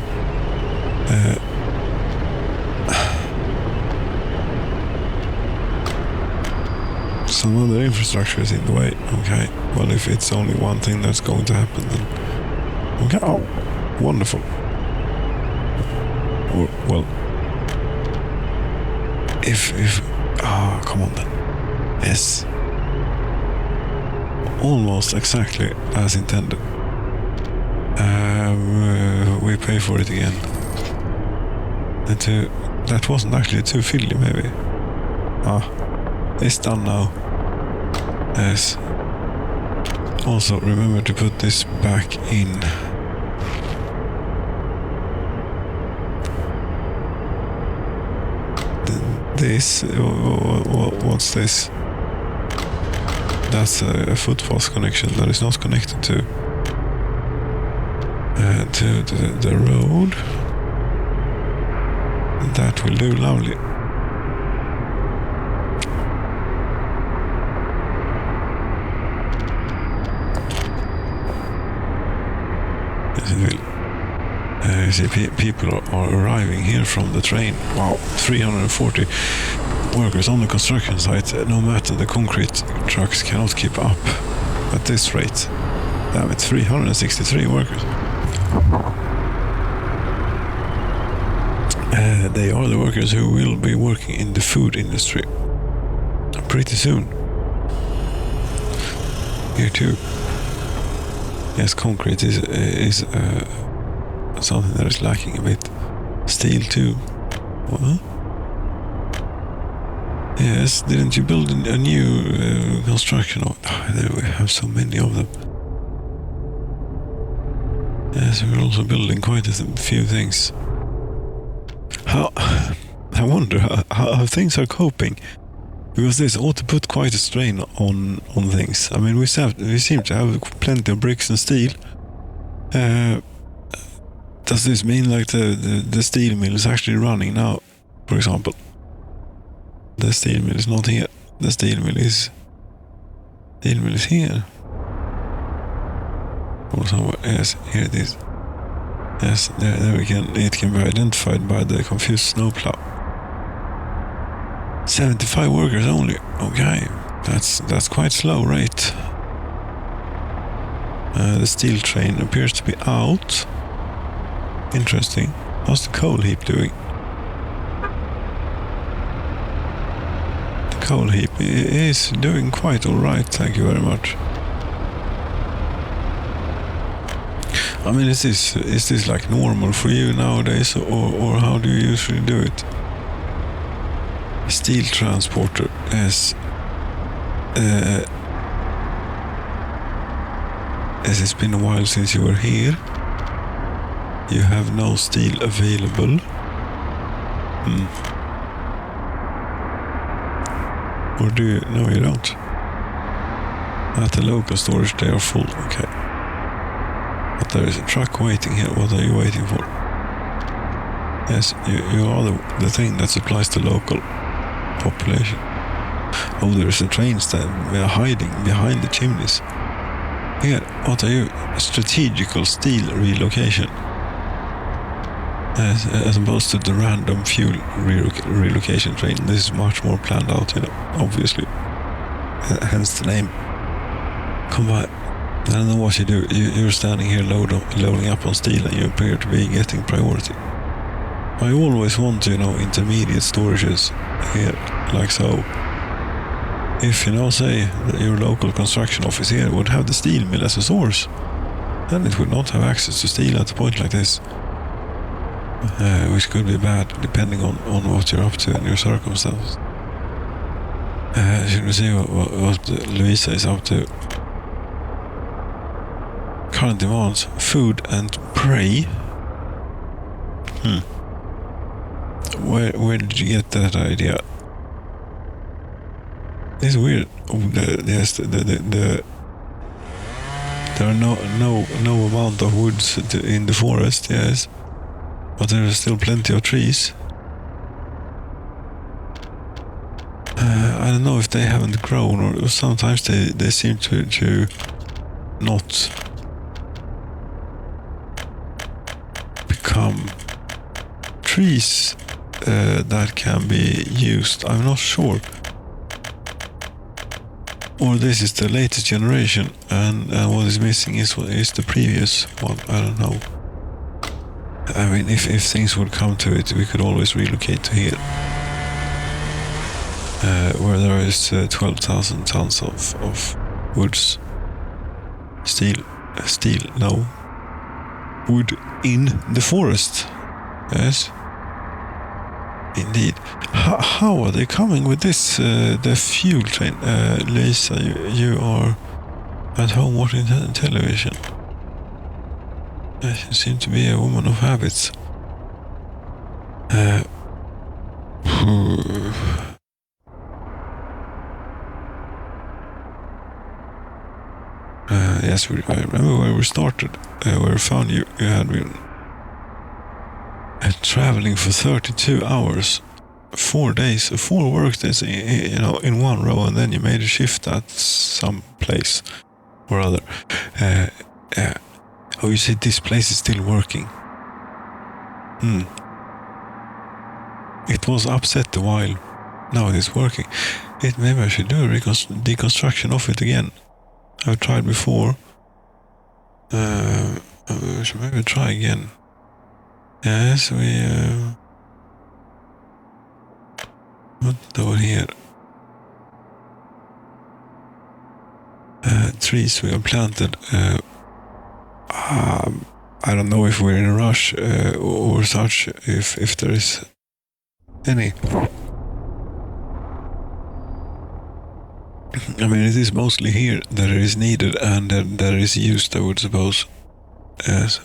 Some other infrastructure is in the way. Okay. Well, if it's only one thing that's going to happen, then okay. Oh, wonderful. Or well, if come on then. Yes. Almost exactly as intended. We pay for it again. And that wasn't actually too fiddly, maybe. It's done now. Yes. Also, remember to put this back in. This, what's this? That's a footpath connection that is not connected to the road. That will do lovely. Yes, it will. You see, people are arriving here from the train. Wow, 340 workers on the construction site. No matter the concrete trucks cannot keep up at this rate. Damn it, 363 workers. They are the workers who will be working in the food industry pretty soon. Here too. Yes, concrete is something that is lacking a bit. Steel too. What? Yes, didn't you build a new construction? There we have so many of them. Yes, we're also building quite a few things. I wonder how things are coping, because this ought to put quite a strain on things. I mean, we seem to have plenty of bricks and steel. Does this mean like the steel mill is actually running now, for example? The steel mill is not here. The steel mill is here. Or somewhere. Yes, here it is. Yes, there we can. It can be identified by the confused snowplow. 75 workers only. Okay, that's quite slow rate. The steel train appears to be out. Interesting. How's the coal heap doing? The coal heap is doing quite alright, thank you very much. I mean, is this like normal for you nowadays, or how do you usually do it? Steel transporter, yes. As it's been a while since you were here, you have no steel available. Or do you? No, you don't. At the local storage they are full, okay. But there is a truck waiting here. What are you waiting for? Yes, you are the thing that supplies the local population. Oh, there's a train stand. We are hiding behind the chimneys. Here, what are you? Strategical steel relocation. As opposed to the random fuel relocation train. This is much more planned out, obviously. Hence the name. Come by. I don't know what you do. You're standing here loading up on steel, and you appear to be getting priority. I always want, intermediate storages here, like so. If, say, that your local construction office here would have the steel mill as a source, then it would not have access to steel at a point like this. Which could be bad, depending on what you're up to and your circumstances. Should we see what Louisa is up to? Current demands, food and prey. Where did you get that idea? It's weird. Yes, there are no amount of woods in the forest. Yes, but there are still plenty of trees. I don't know if they haven't grown, or sometimes they seem to not become trees that can be used. I'm not sure. Or this is the latest generation, and what is missing is the previous one. I don't know. I mean, if things would come to it, we could always relocate to here, where there is 12,000 tons of woods. Steel, no. Wood in the forest. Yes. Indeed. How are they coming with this, the fuel train? Lisa, you are at home watching television. You seem to be a woman of habits. Yes, I remember where we started, where we found you. You had been traveling for 32 hours, 4 days, 4 work days, in one row, and then you made a shift at some place or other. Oh, you said this place is still working. It was upset a while. Now it is working. Maybe I should do a deconstruction of it again. I've tried before. We should maybe try again. Yes, what over here? Trees we have planted. I don't know if we're in a rush or such, if there is any. I mean, it is mostly here that it is needed and that it is used, I would suppose. Yes.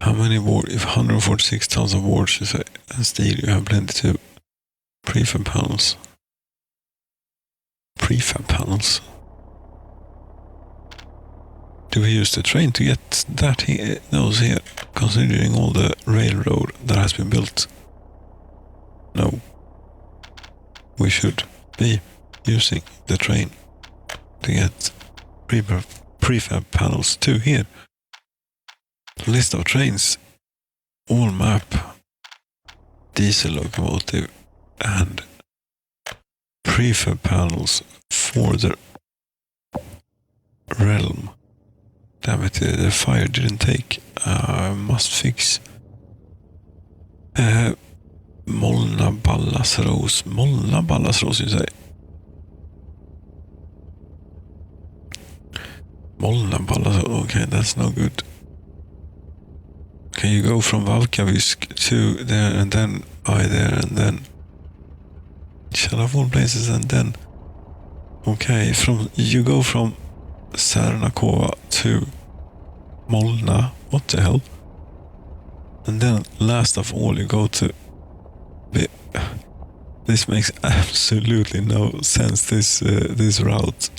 How many board? If 146 tons of boards you say, and steel, you have plenty to prefab panels. Prefab panels. Do we use the train to get that here, those here, considering all the railroad that has been built? No. We should be using the train to get prefab panels too here. List of trains. All map. Diesel locomotive and prefab panels for the realm. Damn it, the fire didn't take. I must fix. Molna Ballasros. Molna Ballasros, you say? Molna Ballasros, okay, that's no good. Can you go from Valkavisk to there and then I there and then shall of all places and then okay, you go from Sernakova to Molna, what the hell? And then last of all you go to this makes absolutely no sense, this route.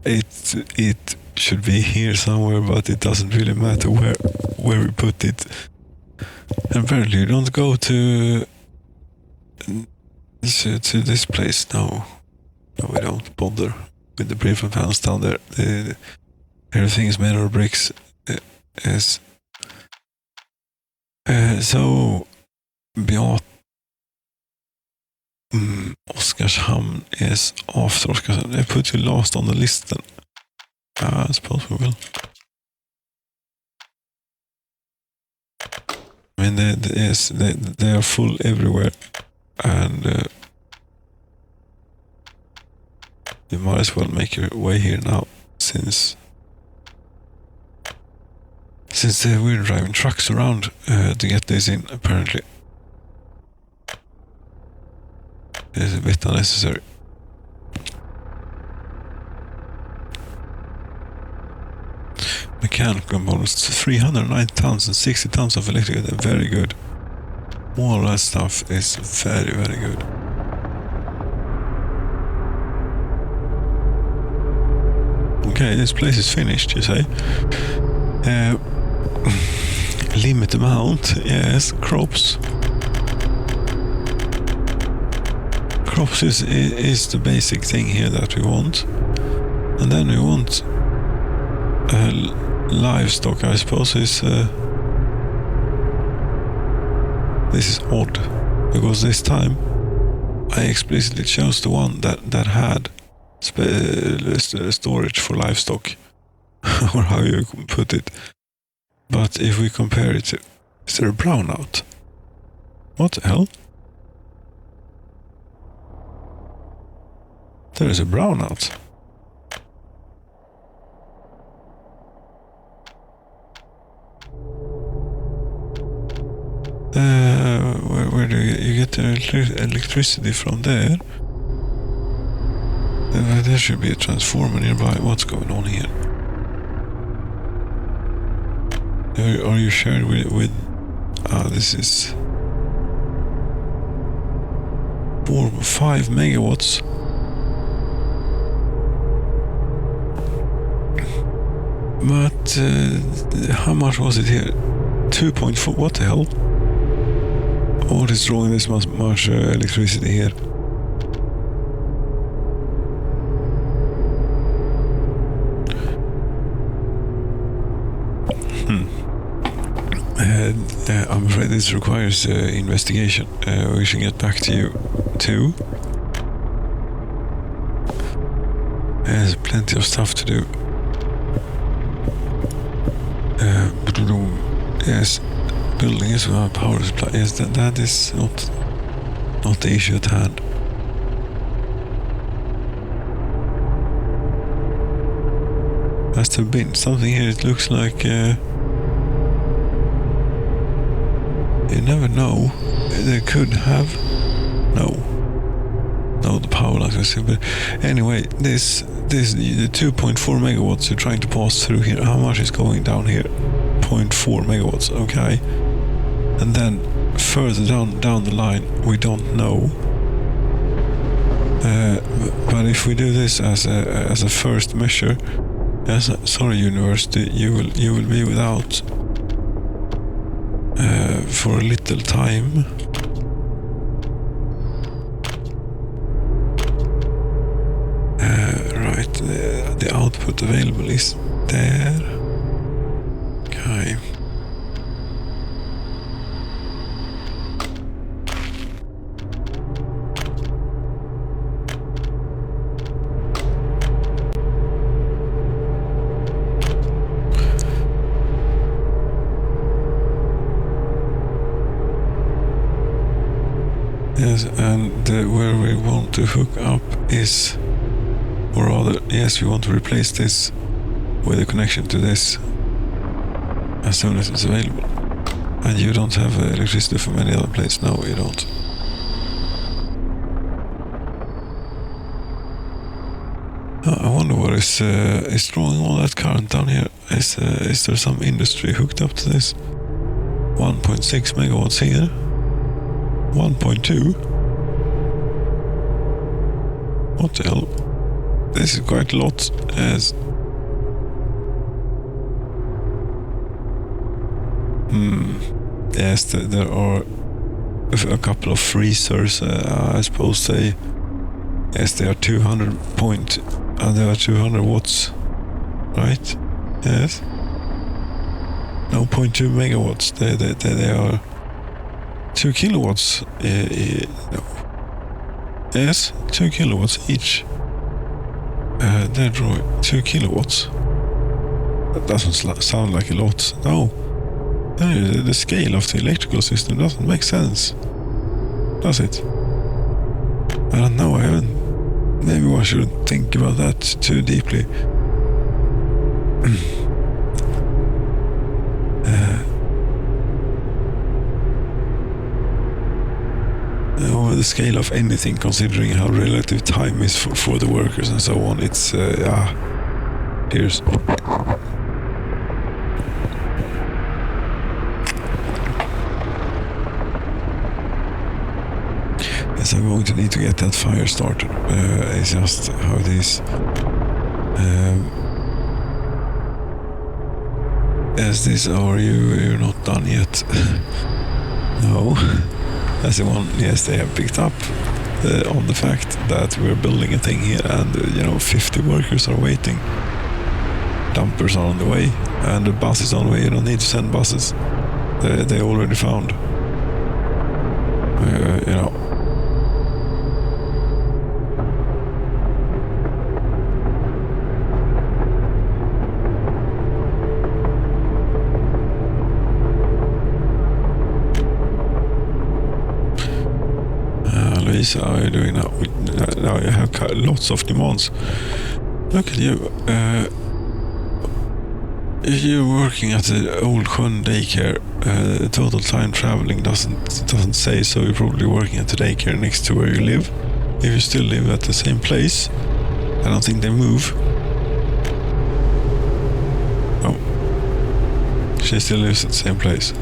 It should be here somewhere, but it doesn't really matter where we put it. And apparently you don't go to this place. No, we don't bother with the prefab panels down there. Everything is made of bricks. So Beat Oskarshamn is after Oskarshamn. I put you last on the list then. I suppose we will. I mean, they are full everywhere, and you might as well make your way here now, since we're driving trucks around to get this in. Apparently, it's a bit unnecessary. Mechanical components, 309 tons and 60 tons of electrical, they're very good. All that stuff is very, very good. Okay, this place is finished, you say. Limit amount, yes, crops. Crops is the basic thing here that we want. And then we want livestock, I suppose, is this is odd, because this time I explicitly chose the one that had storage for livestock, or how you put it. But if we compare it to, is there a brownout? What the hell? There is a brownout. Where do you get the electricity from there? There should be a transformer nearby. What's going on here? Are you shared with this is 5 megawatts. But how much was it here? 2.4. What the hell? What is drawing this much electricity here? I'm afraid this requires investigation. We should get back to you too. There's plenty of stuff to do. Yes, building is without power supply. Yes, that is not the issue at hand. Must have been something here. It looks like you never know. They could have. No. No, the power lines are simple. Anyway, this the 2.4 megawatts you're trying to pass through here. How much is going down here? 0.4 megawatts. Okay, and then further down the line, we don't know. But if we do this as a first measure, sorry, university, you will be without for a little time. Right, the output available is there. Okay. Yes, and where we want to hook up is, or rather, yes, we want to replace this with a connection to this as soon as it's available. And you don't have electricity from any other place? No, you don't. I wonder what is drawing all that current down here. Is there some industry hooked up to this? 1.6 megawatts here. 1.2? What the hell? This is quite a lot. As yes, there are a couple of freezers. I suppose they are 200 they are 200 watts, right? Yes. No, 0.2 megawatts. They are 2 kilowatts. No. Yes, 2 kilowatts each. They're drawing 2 kilowatts. That doesn't sound like a lot. No. The scale of the electrical system doesn't make sense. Does it? I don't know. I haven't. Maybe one shouldn't think about that too deeply. Over the scale of anything, considering how relative time is for the workers and so on, it's here's. Yes, I'm going to need to get that fire started. It's just how it is. Is this, or you're not done yet? No. That's the one. Yes, they have picked up on the fact that we're building a thing here, and 50 workers are waiting. Dumpers are on the way, and the bus is on the way. You don't need to send buses. They already found. How are you doing now? Now you have lots of demands. Look at you. You're working at the Old Sjön daycare. Total time traveling doesn't say, so you're probably working at the daycare next to where you live. If you still live at the same place, I don't think they move. Oh, she still lives at the same place.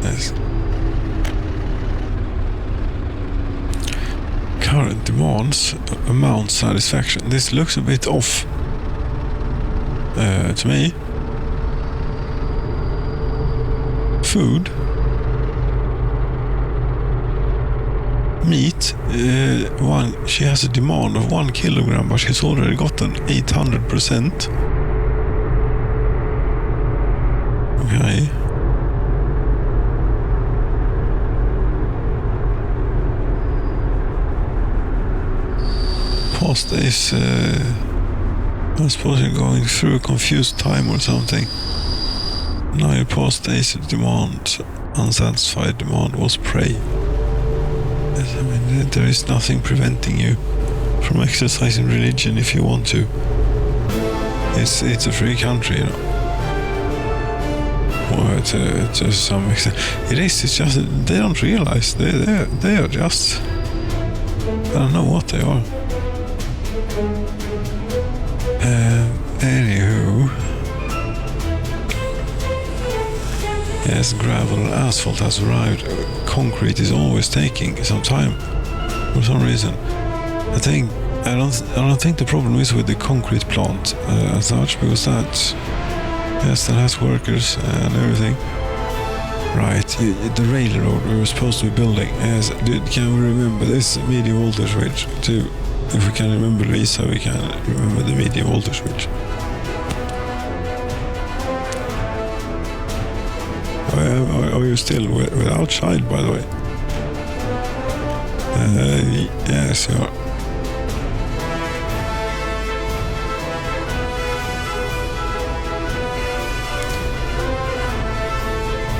Yes. Current demands, amount, satisfaction. This looks a bit off to me. Food, meat. She has a demand of 1 kilogram, but she's already gotten 800%. Okay. Past days, I suppose you're going through a confused time or something. Now your past days demand, unsatisfied demand was prey. Yes, I mean, there is nothing preventing you from exercising religion if you want to. It's a free country, Or to some extent. It is, it's just they don't realize. They are just I don't know what they are. Anywho. Yes, gravel and asphalt has arrived. Concrete is always taking some time for some reason. I don't think the problem is with the concrete plant as such, because that has workers and everything. Right, the railroad we were supposed to be building. Yes, can we remember this medium voltage switch too? If we can remember Lisa, we can remember the medium voltage switch. Are you still without child, by the way? Yes, you are.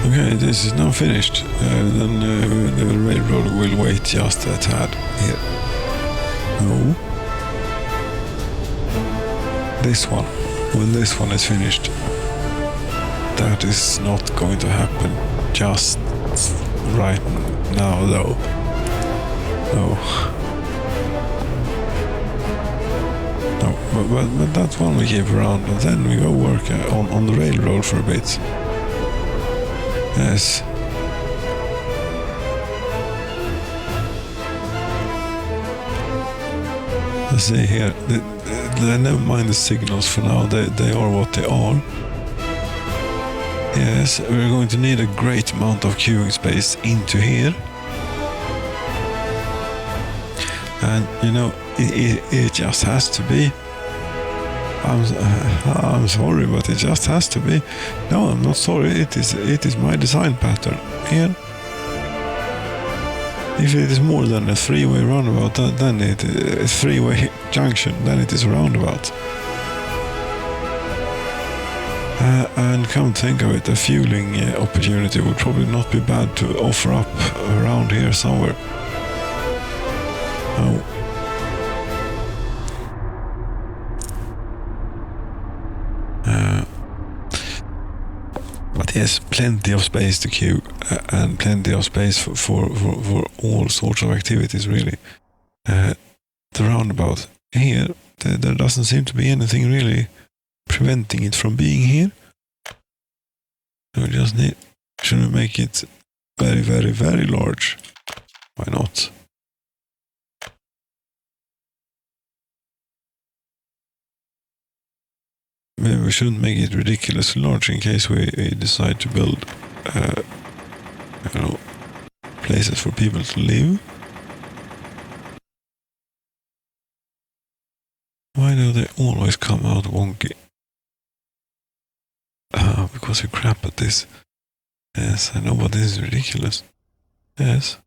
Okay, this is now finished. Then the railroad will wait just a tad here. No. This one. When this one is finished, that is not going to happen just right now, though. No. No, but that one we keep around, and then we go work on the railroad for a bit. Yes. Let's see here. Never mind the signals for now. They are what they are. Yes, we're going to need a great amount of queuing space into here. And you know, it just has to be. I'm sorry, but it just has to be. No, I'm not sorry. It is my design pattern here. If it is more than a three-way roundabout, then it is a three-way junction. Then it is a roundabout. And come think of it, a fueling opportunity would probably not be bad to offer up around here somewhere. Oh. But yes, plenty of space to queue and plenty of space for all sorts of activities, really. The roundabout here, there doesn't seem to be anything really preventing it from being here. So we just should we make it very, very, very large? Why not? Maybe we shouldn't make it ridiculously large in case we decide to build, places for people to live. Why do they always come out wonky? Because you crap at this. Yes, I know, but this is ridiculous. Yes.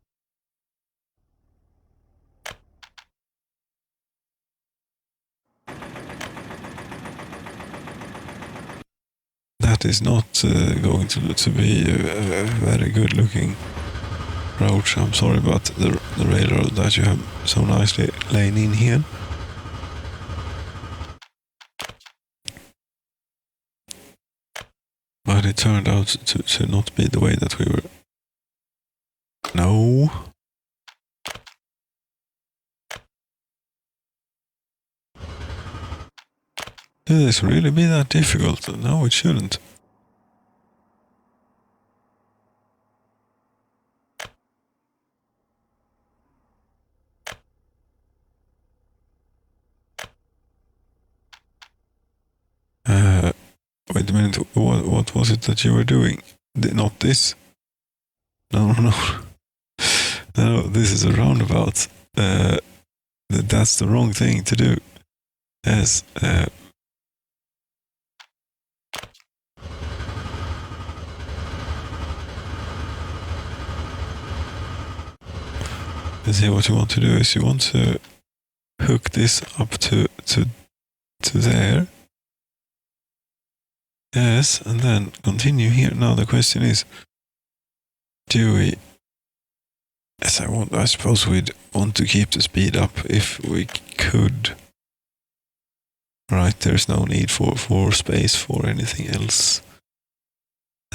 That is not going to be a very good looking approach. I'm sorry about the railroad that you have so nicely laid in here. But it turned out to not be the way that we were. No. Did this really be that difficult? No, it shouldn't. Wait a minute, what was it that you were doing? Not this? No. No, this is a roundabout. That's the wrong thing to do. Yes. Let's see, what you want to do is you want to hook this up to there. Yes, and then continue here. Now the question is, do we... Yes, I suppose we'd want to keep the speed up if we could. Right, there's no need for space for anything else.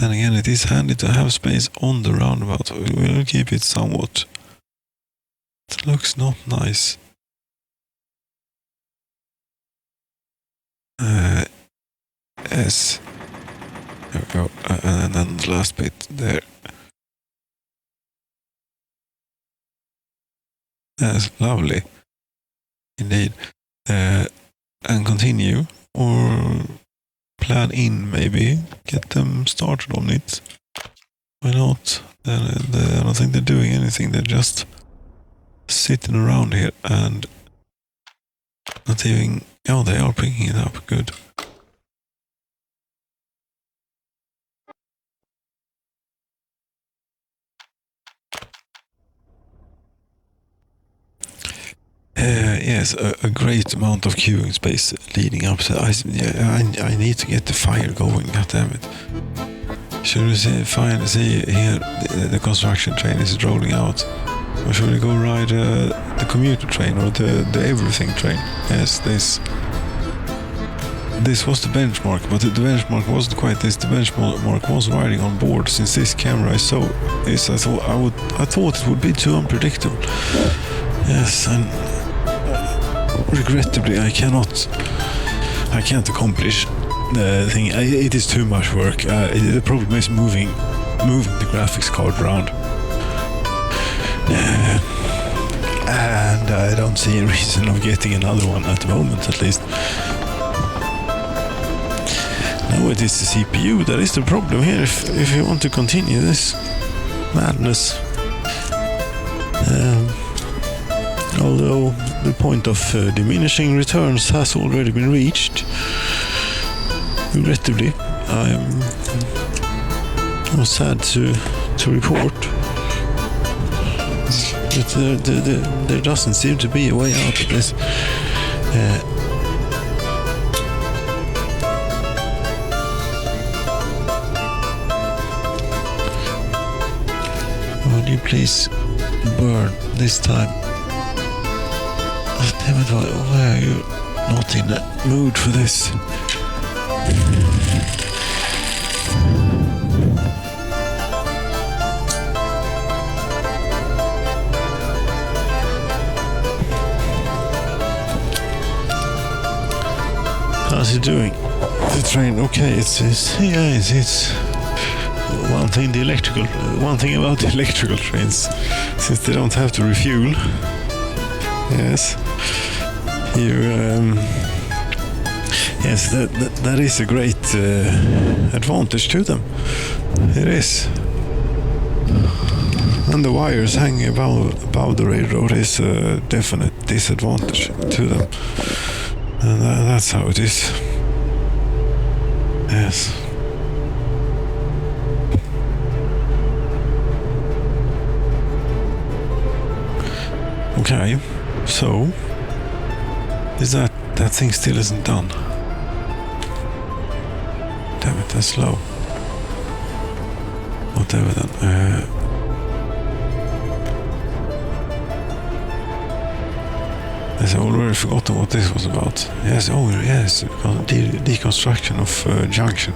And again, it is handy to have space on the roundabout. We'll keep it somewhat looks not nice. Yes. There we go. And then the last bit there. That's lovely. Indeed. And continue. Or plan in, maybe. Get them started on it. Why not? I don't think they're doing anything. They're just sitting around here and not even... Oh, they are picking it up. Good. Yes, a great amount of queuing space leading up to... I need to get the fire going, goddammit. Should we see here the construction train is rolling out? Or should we go ride the commuter train or the everything train? Yes, this was the benchmark, but the benchmark wasn't quite this. The benchmark was riding on board. Since this camera is so this, I thought it would be too unpredictable. Yes, and regrettably I can't accomplish the thing. It is too much work. The problem is moving the graphics card around. And I don't see a reason of getting another one at the moment, at least. No, it is the CPU that is the problem here. If you want to continue this madness, although the point of diminishing returns has already been reached, regrettably, I'm sad to report. But there doesn't seem to be a way out of this. Would you please burn this time? Oh, damn it, why are you not in the mood for this? How's it doing? The train, okay, it's one thing about the electrical trains, since they don't have to refuel. Yes, yes, that is a great advantage to them. It is. And the wires hanging above the railroad is a definite disadvantage to them. And that's how it is. Yes. Okay, so is that thing still isn't done? Damn it, that's slow. Whatever then. I've already forgotten what this was about. Yes, deconstruction of junction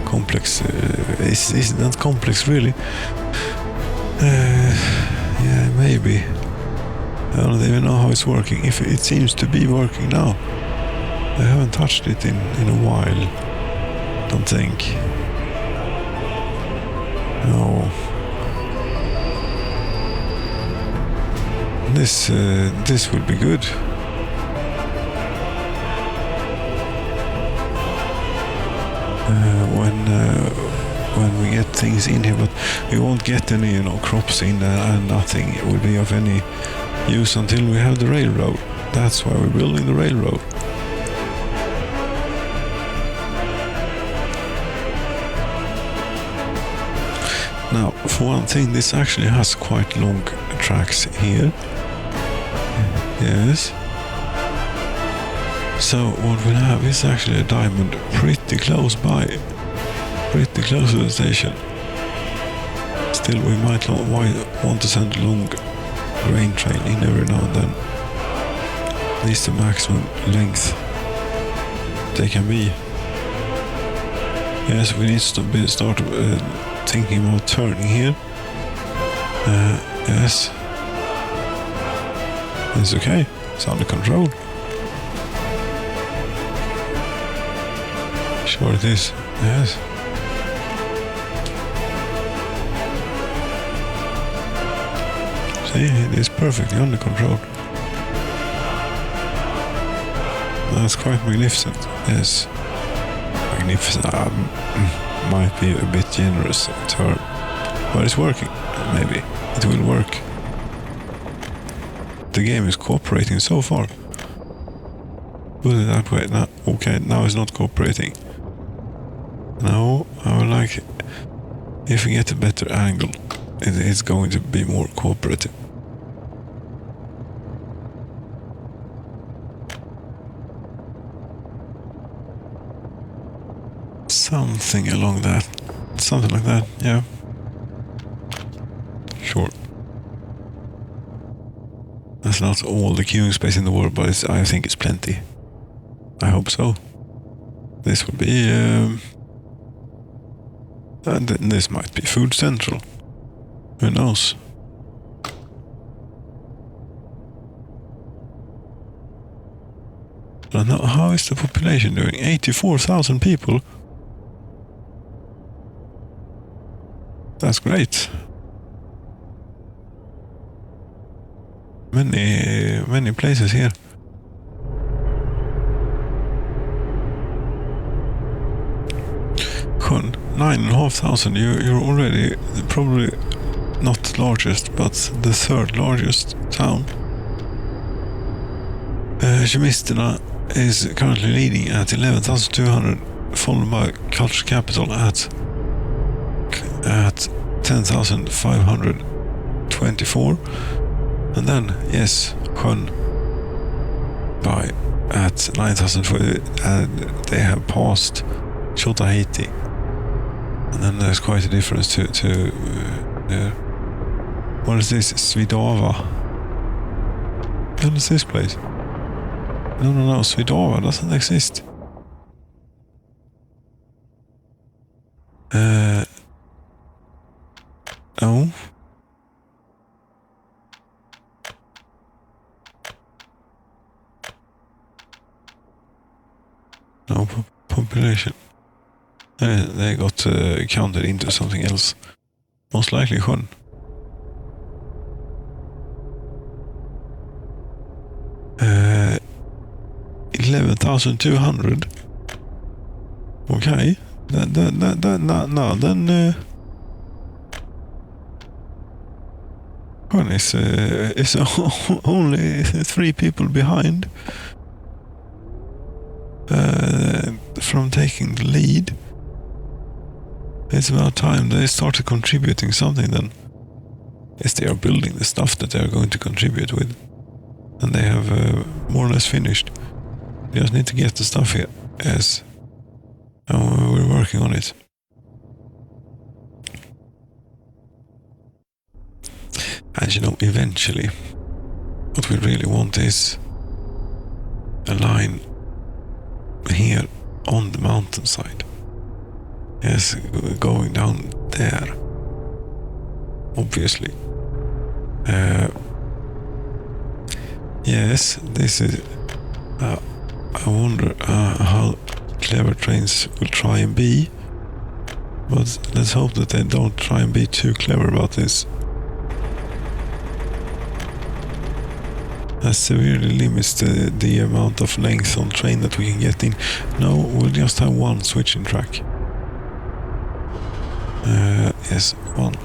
complex. Isn't that complex really? Yeah, maybe. I don't even know how it's working. If it seems to be working now. I haven't touched it in a while. Don't think. No. This will be good. When we get things in here, but we won't get any, crops in and nothing. It will be of any use until we have the railroad. That's why we're building the railroad. Now, for one thing, this actually has quite long tracks here. Yes. So what we'll have is actually a diamond pretty close by. Pretty close to the station. Still, we might want to send a long grain train in every now and then. At least the maximum length they can be. Yes, we need to start thinking about turning here. Yes. It's okay. It's under control. Sure it is. Yes. See, it is perfectly under control. That's quite magnificent. Yes. Magnificent. Might be a bit generous term. But it's working. Maybe. It will work. The game is cooperating so far. Put it that way. Now, okay, now it's not cooperating. No, I would like... If we get a better angle, it's going to be more cooperative. Something along that. Something like that, yeah. Sure. That's not all the queuing space in the world, but I think it's plenty. I hope so. This would be... and this might be food central. Who knows? But now, how is the population doing? 84,000 people? That's great. Many places here. Sjön, 9,500. You're already probably not the largest, but the third largest town. Chemisterna is currently leading at 11,200, followed by Culture Capital at 10,524, and then yes, Sjön by at 9,040, and they have passed Chotahiti, and then there's quite a difference to what is this? Svidava. What is this place? No, Svidava doesn't exist. No. No population. They got counted into something else. Most likely Sjön. Uh, 11,200. Okay. Then Sjön is only 3 people behind from taking the lead. It's about time they started contributing something then. Yes, they are building the stuff that they are going to contribute with. And they have more or less finished. They just need to get the stuff here. Yes. We're working on it. And you know, eventually, what we really want is a line here on the mountainside. Yes, going down there. Obviously. Yes, this is... I wonder how clever trains will try and be. But let's hope that they don't try and be too clever about this. That severely limits the amount of length on train that we can get in. No, we'll just have one switching track. Yes, one.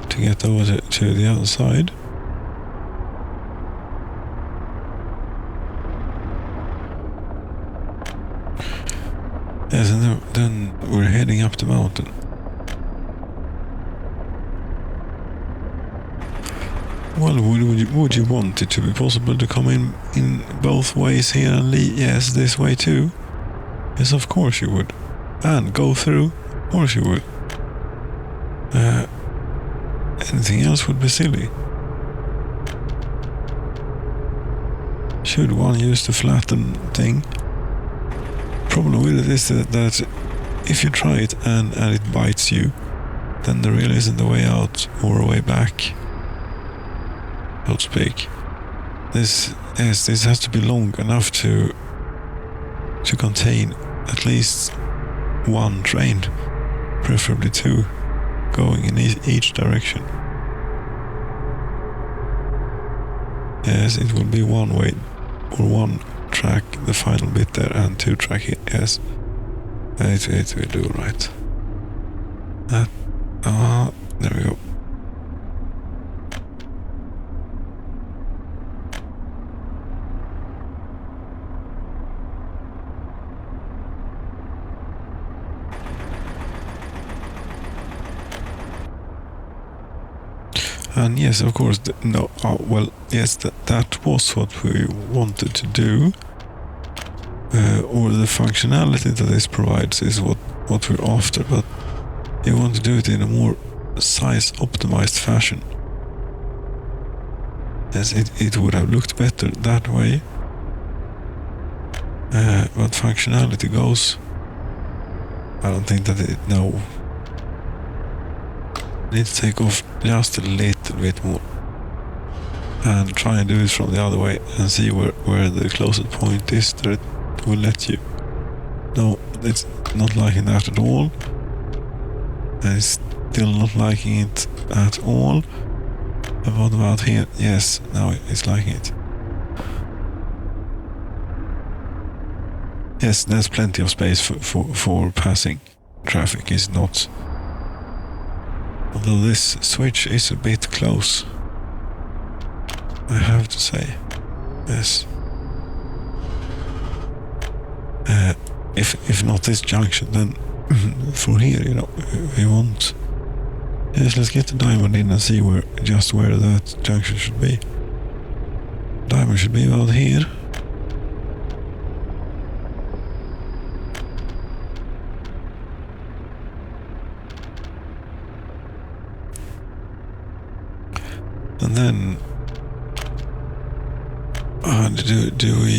To get over to the other side. Yes, and then we're heading up the mountain. Well, would you want it to be possible to come in both ways here and leave? Yes, this way too. Yes, of course you would. And go through? Of course you would. Anything else would be silly. Should one use the flatten thing? Problem with it is that if you try it and it bites you, then there really isn't a way out or a way back, so to speak. This has to be long enough to contain at least one train, preferably two, going in each direction. Yes, it will be one way or one track, the final bit there, and two track here. Yes, it will do right. There we go. And yes, of course, yes, that was what we wanted to do, or the functionality that this provides is what we're after, but you want to do it in a more size-optimized fashion. Yes, it would have looked better that way, but functionality goes, I don't think that need to take off just a little bit more and try and do it from the other way and see where the closest point is that it will let you. No, it's not liking that at all, and it's still not liking it at all. And what about here? Yes, now it's liking it. Yes, there's plenty of space for passing traffic. Is not. Although this switch is a bit close, I have to say. Yes. If not this junction, then for here, we want. Yes, let's get the diamond in and see where that junction should be. Diamond should be about here. And then, do we?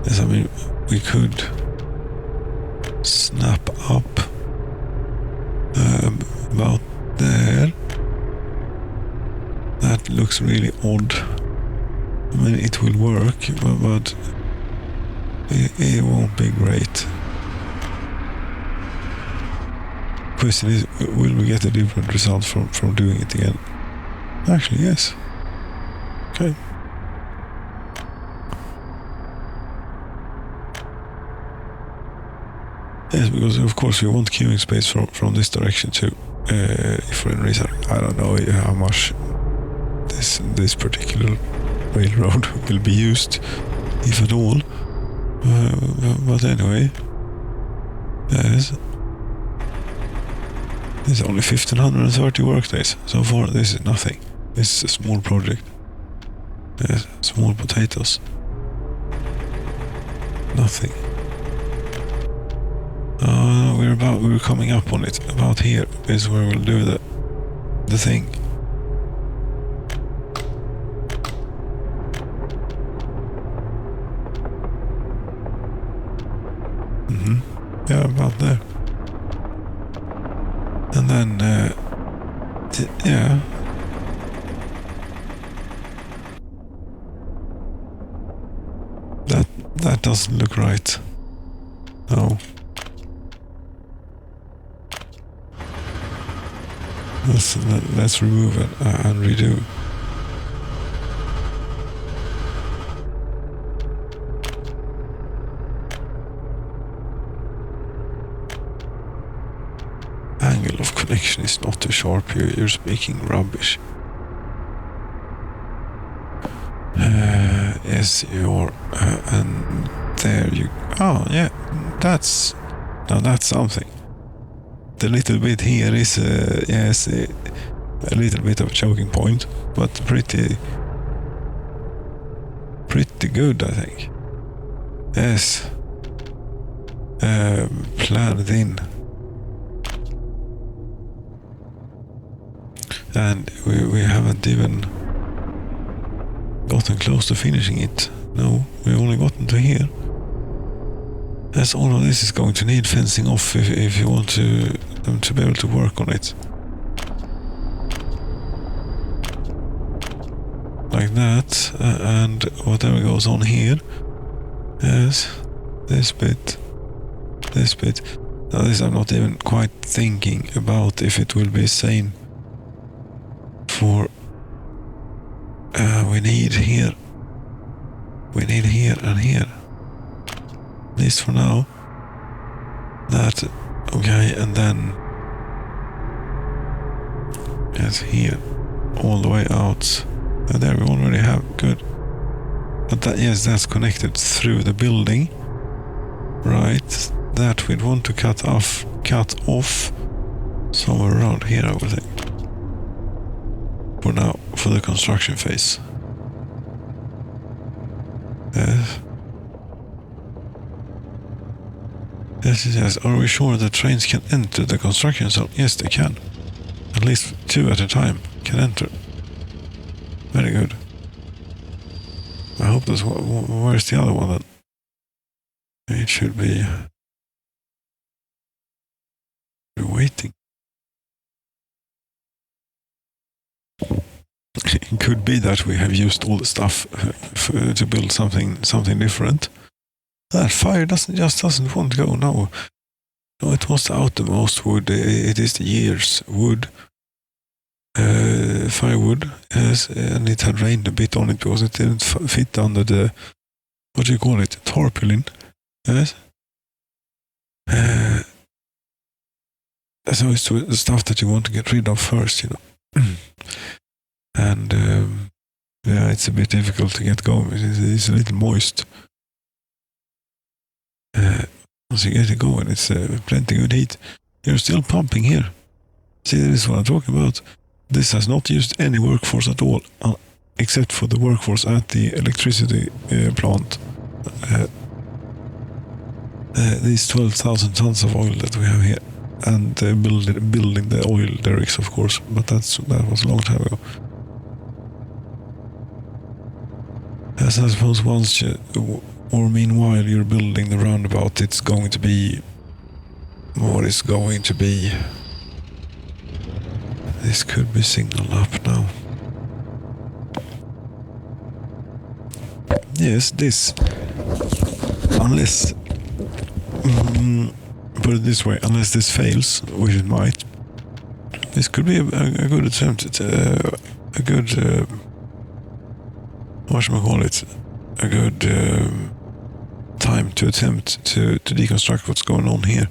Yes, I mean, we could snap up about there. That looks really odd. I mean, it will work, but it won't be great. Question is, will we get a different result from doing it again? Actually, yes. Okay. Yes, because of course we want queuing space from this direction too. For any reason, I don't know how much this particular railroad will be used, if at all. But anyway, yes. There's only 1,530 workdays. So far, this is nothing. This is a small project. Yes, small potatoes. Nothing. We're coming up on it. About here is where we'll do the thing. Yeah, about there. And then, yeah. That doesn't look right. No. Let's remove it and redo. Angle of connection is not too sharp. You're speaking rubbish. Yes, you're. And there you. Oh, yeah. That's something. The little bit here is, yes, a little bit of a choking point, but pretty good, I think. Yes. Planned in. And we haven't even gotten close to finishing it. No, we've only gotten to here. That's all of this is going to need fencing off if you want to them to be able to work on it. Like that, and whatever goes on here is this bit, this bit. Now this I'm not even quite thinking about if it will be sane for we need here and here. This for now. That, okay, and then yes, here all the way out. And there we already have, good. But that, yes, that's connected through the building. Right, that we'd want to cut off somewhere around here, I would think. For now, for the construction phase. Yes. Yes. Are we sure that trains can enter the construction zone? Yes, they can. At least 2 at a time can enter. Very good. I hope that's where's the other one then? It should be waiting. It could be that we have used all the stuff to build something different. That fire doesn't want to go. No, it was the outermost wood. It is the year's wood. Firewood, yes, and it had rained a bit on it because it didn't fit under the, what do you call it, tarpaulin, yes. So it's the stuff that you want to get rid of first, you know. And yeah, it's a bit difficult to get going. It's a little moist. Once you get it going, it's plenty good heat. You're still pumping here. See, this is what I'm talking about. This has not used any workforce at all, except for the workforce at the electricity plant. These 12,000 tons of oil that we have here, and building the oil derricks, of course, but that was a long time ago. As I suppose once meanwhile you're building the roundabout, it's going to be what is going to be. This could be signal up now. Yes, this. Unless, put it this way, unless this fails, which it might, this could be a good attempt, a good, whatchamacallit, a good time to attempt to deconstruct what's going on here,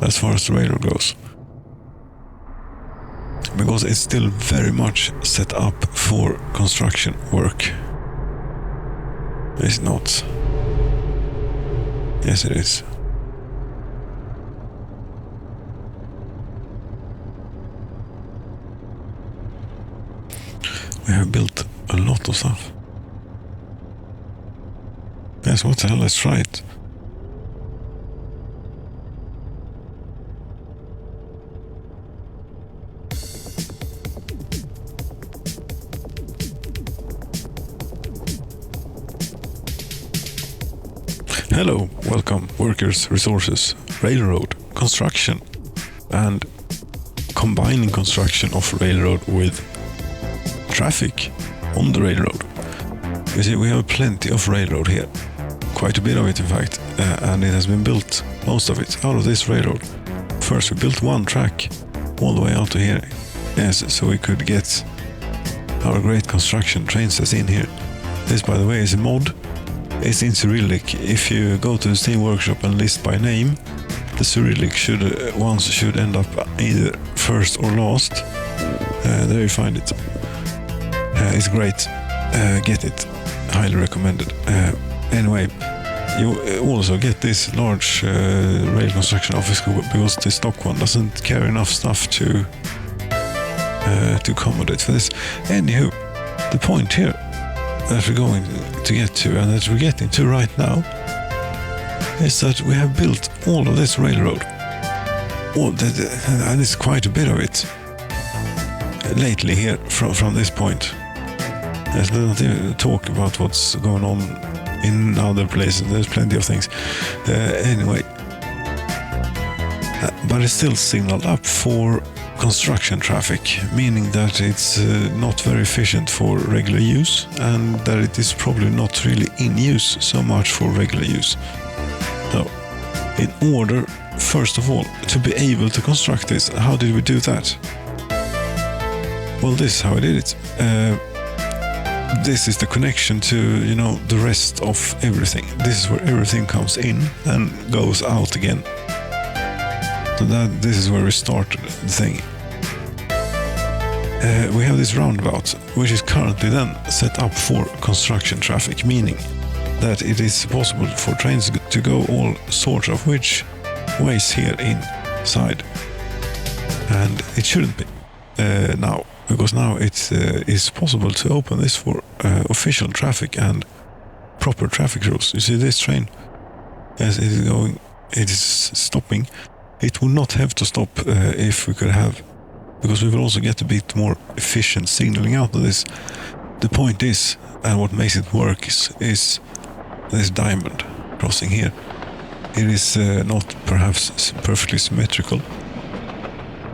as far as the railroad goes. Because it's still very much set up for construction work. It's not. Yes, it is. We have built a lot of stuff. Yes, what the hell, let's try it. Hello, welcome, workers, resources, railroad, construction, and combining construction of railroad with traffic on the railroad. You see, we have plenty of railroad here, quite a bit of it in fact, and it has been built, most of it, out of this railroad. First we built one track all the way out to here, yes, so we could get our great construction train sets in here. This, by the way, is a mod. It's in Cyrillic. If you go to the Steam Workshop and list by name, the Cyrillic should end up either first or last. There you find it. It's great. Get it. Highly recommended. Anyway, you also get this large rail construction office because the stock one doesn't carry enough stuff to accommodate for this. Anywho, the point here that we're going to get to, and that we're getting to right now, is that we have built all of this railroad, and it's quite a bit of it lately here from this point. Let's not even talk about what's going on in other places. There's plenty of things. Anyway, but it's still signaled up for construction traffic, meaning that it's not very efficient for regular use and that it is probably not really in use so much for regular use. So, in order, first of all, to be able to construct this, how did we do that? Well, this is how I did it. This is the connection to, the rest of everything. This is where everything comes in and goes out again. So this is where we started the thing. We have this roundabout, which is currently then set up for construction traffic, meaning that it is possible for trains to go all sorts of which ways here inside. And it shouldn't be now, because now it is possible to open this for official traffic and proper traffic rules. You see this train, as it is going, it is stopping. It would not have to stop if we could have, because we will also get a bit more efficient signaling out of this. The point is, and what makes it work is this diamond crossing here. It is not perhaps perfectly symmetrical,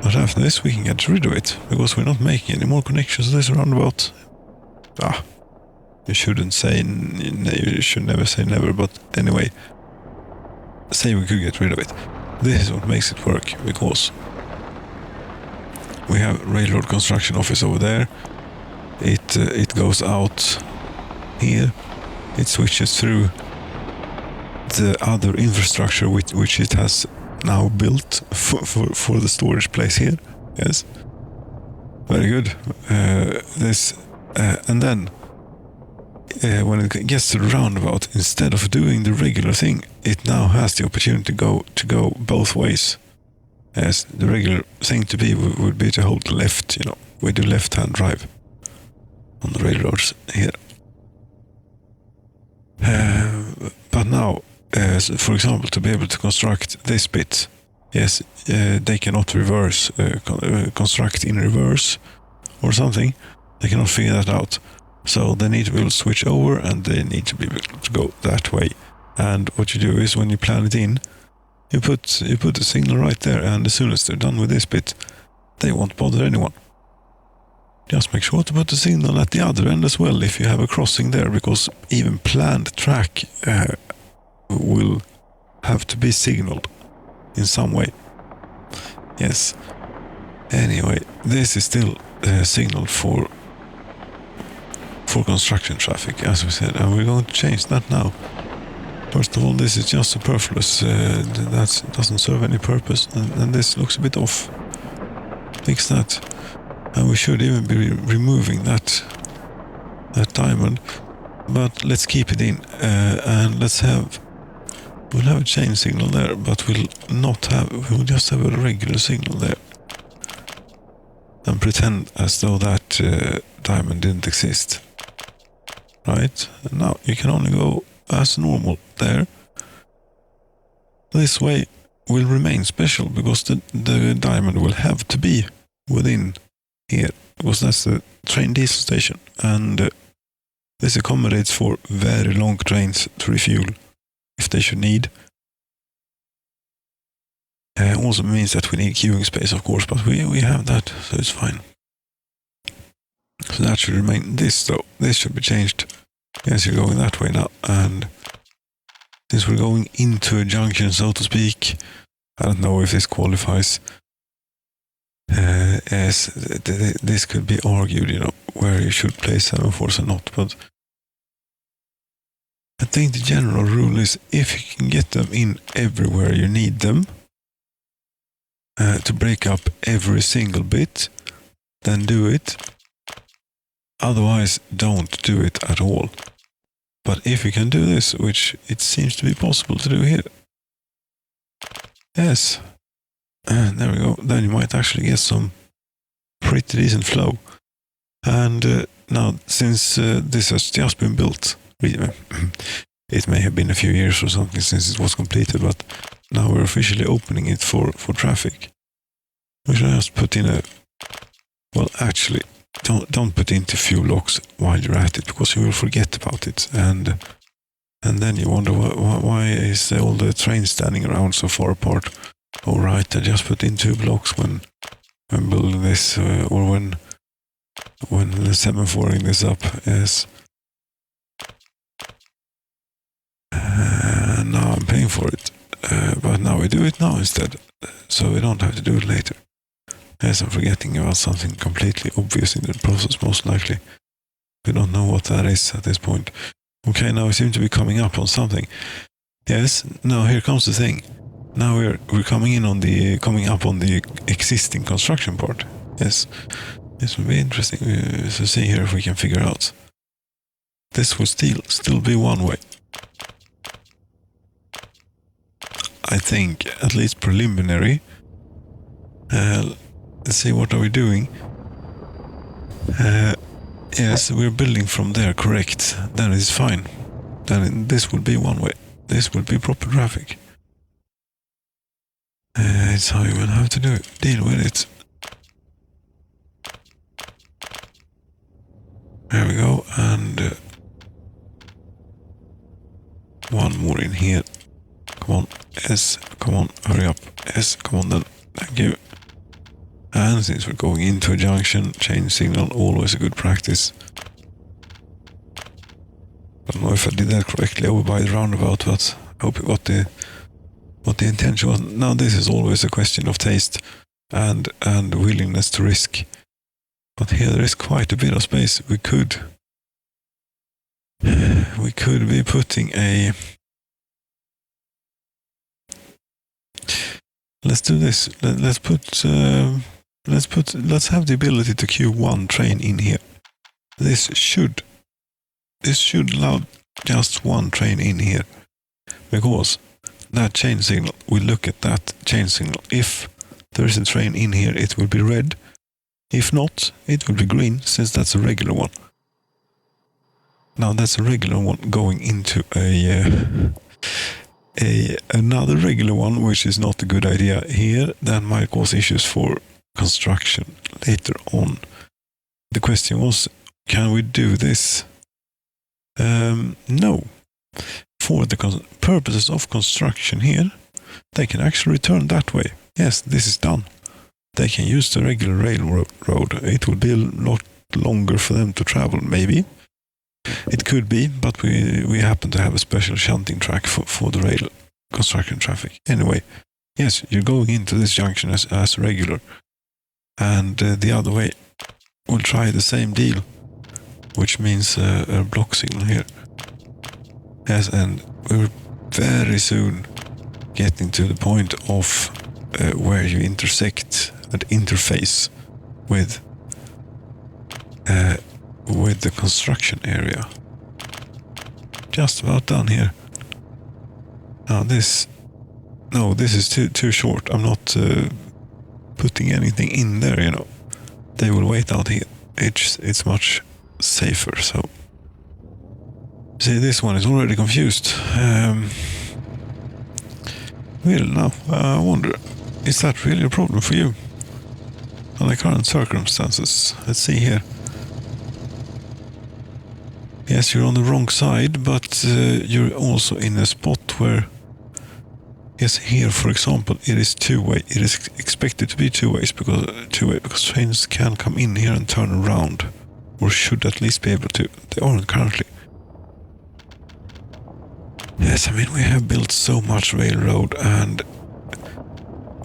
but after this we can get rid of it, because we're not making any more connections to this roundabout. You shouldn't say, you should never say never, but anyway, say we could get rid of it. This is what makes it work, because we have railroad construction office over there. It goes out here. It switches through the other infrastructure which it has now built for the storage place here. Yes, very good. And then when it gets to the roundabout, instead of doing the regular thing, it now has the opportunity to go both ways. As the regular thing to be would be to hold the left, we do left-hand drive on the railroads here. But now, for example, to be able to construct this bit, yes, they cannot reverse, construct in reverse or something. They cannot figure that out. So they need to be able to switch over, and they need to be able to go that way. And what you do is, when you plan it in, you put the signal right there, and as soon as they're done with this bit, they won't bother anyone. Just make sure to put the signal at the other end as well if you have a crossing there, because even planned track will have to be signaled in some way. Yes. Anyway, this is still signaled for construction traffic, as we said, and we're going to change that now. First of all, this is just superfluous. That doesn't serve any purpose, and this looks a bit off. Fix that. And we should even be removing that diamond, but let's keep it in, and we'll have a chain signal there, but we'll just have a regular signal there, and pretend as though that diamond didn't exist. Right? And now you can only go as normal there. This way will remain special, because the diamond will have to be within here, because that's the train diesel station, and this accommodates for very long trains to refuel if they should need. Also means that we need queuing space, of course, but we have that, so it's fine. So that should remain. This should be changed. Yes, you're going that way now, and since we're going into a junction, so to speak, I don't know if this qualifies. As this could be argued, where you should place semaphores or not, but I think the general rule is, if you can get them in everywhere you need them, to break up every single bit, then do it. Otherwise, don't do it at all. But if you can do this, which it seems to be possible to do here, yes, and there we go, then you might actually get some pretty decent flow. And now, since this has just been built, it may have been a few years or something since it was completed, but now we're officially opening it for traffic. We should just put in well, actually, don't put in the fuel locks while you're at it, because you will forget about it, and then you wonder why is all the trains standing around so far apart. Oh right, I just put in 2 blocks when building this, or when semaphoring this up. Yes. Now I'm paying for it, but now we do it now instead, so we don't have to do it later. Yes, I'm forgetting about something completely obvious in the process, most likely. We don't know what that is at this point. Okay, now we seem to be coming up on something. Yes, now here comes the thing. Now we're coming up on the existing construction part. Yes, this will be interesting to see here if we can figure out. This will still be one way. I think, at least preliminary. Let's see, what are we doing? Yes, we're building from there, correct. Then it's fine. Then this will be one way. This will be proper traffic. It's how you will have to deal with it. There we go, and one more in here. Come on, S, come on, hurry up. S, come on then, thank you. And since we're going into a junction, change signal, always a good practice. I don't know if I did that correctly over by the roundabout, but I hope you got what the intention was. Now this is always a question of taste and willingness to risk. But here there is quite a bit of space. We could be putting a... Let's do this. Let's have the ability to queue 1 train in here. This should allow just 1 train in here, because that chain signal, we look at that chain signal. If there is a train in here, it will be red. If not, it will be green, since that's a regular one. Now that's a regular one going into another regular one, which is not a good idea here. That might cause issues for construction later on. The question was, can we do this? No. For the purposes of construction here, they can actually return that way. Yes, this is done. They can use the regular railroad. It will be a lot longer for them to travel, maybe. It could be, but we happen to have a special shunting track for the rail construction traffic. Anyway, yes, you're going into this junction as regular. And the other way, we'll try the same deal, which means a block signal here. Yes, and we're very soon getting to the point of where you intersect and interface with the construction area. Just about done here. Now this is too short. I'm not putting anything in there, you know. They will wait out here. It's much safer, so... See, this one is already confused. Well, now, I wonder, is that really a problem for you? Under current circumstances. Let's see here. Yes, you're on the wrong side, but you're also in a spot where... Yes, here, for example, it is 2-way. It is expected to be 2 ways, because trains can come in here and turn around. Or should at least be able to. They aren't currently. Yes, I mean, we have built so much railroad, and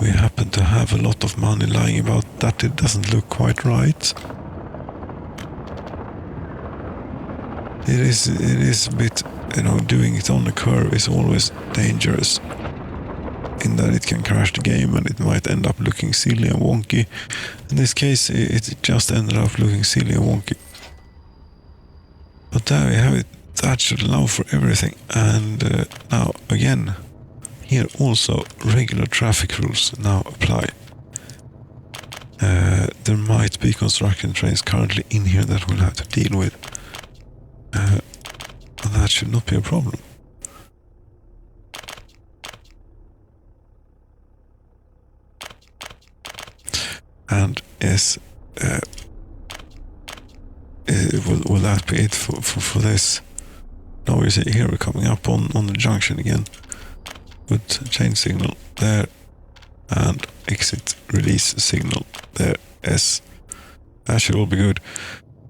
we happen to have a lot of money lying about that. It doesn't look quite right. It is a bit, you know, doing it on the curve is always dangerous, in that it can crash the game and it might end up looking silly and wonky. In this case, it just ended up looking silly and wonky. But there we have it. That should allow for everything. And now, again, here also regular traffic rules now apply. There might be construction trains currently in here that we'll have to deal with. But that should not be a problem. And yes, will that be it for this? Now we see here we're coming up on the junction again with chain signal there, and exit release signal there. Yes, that should all be good,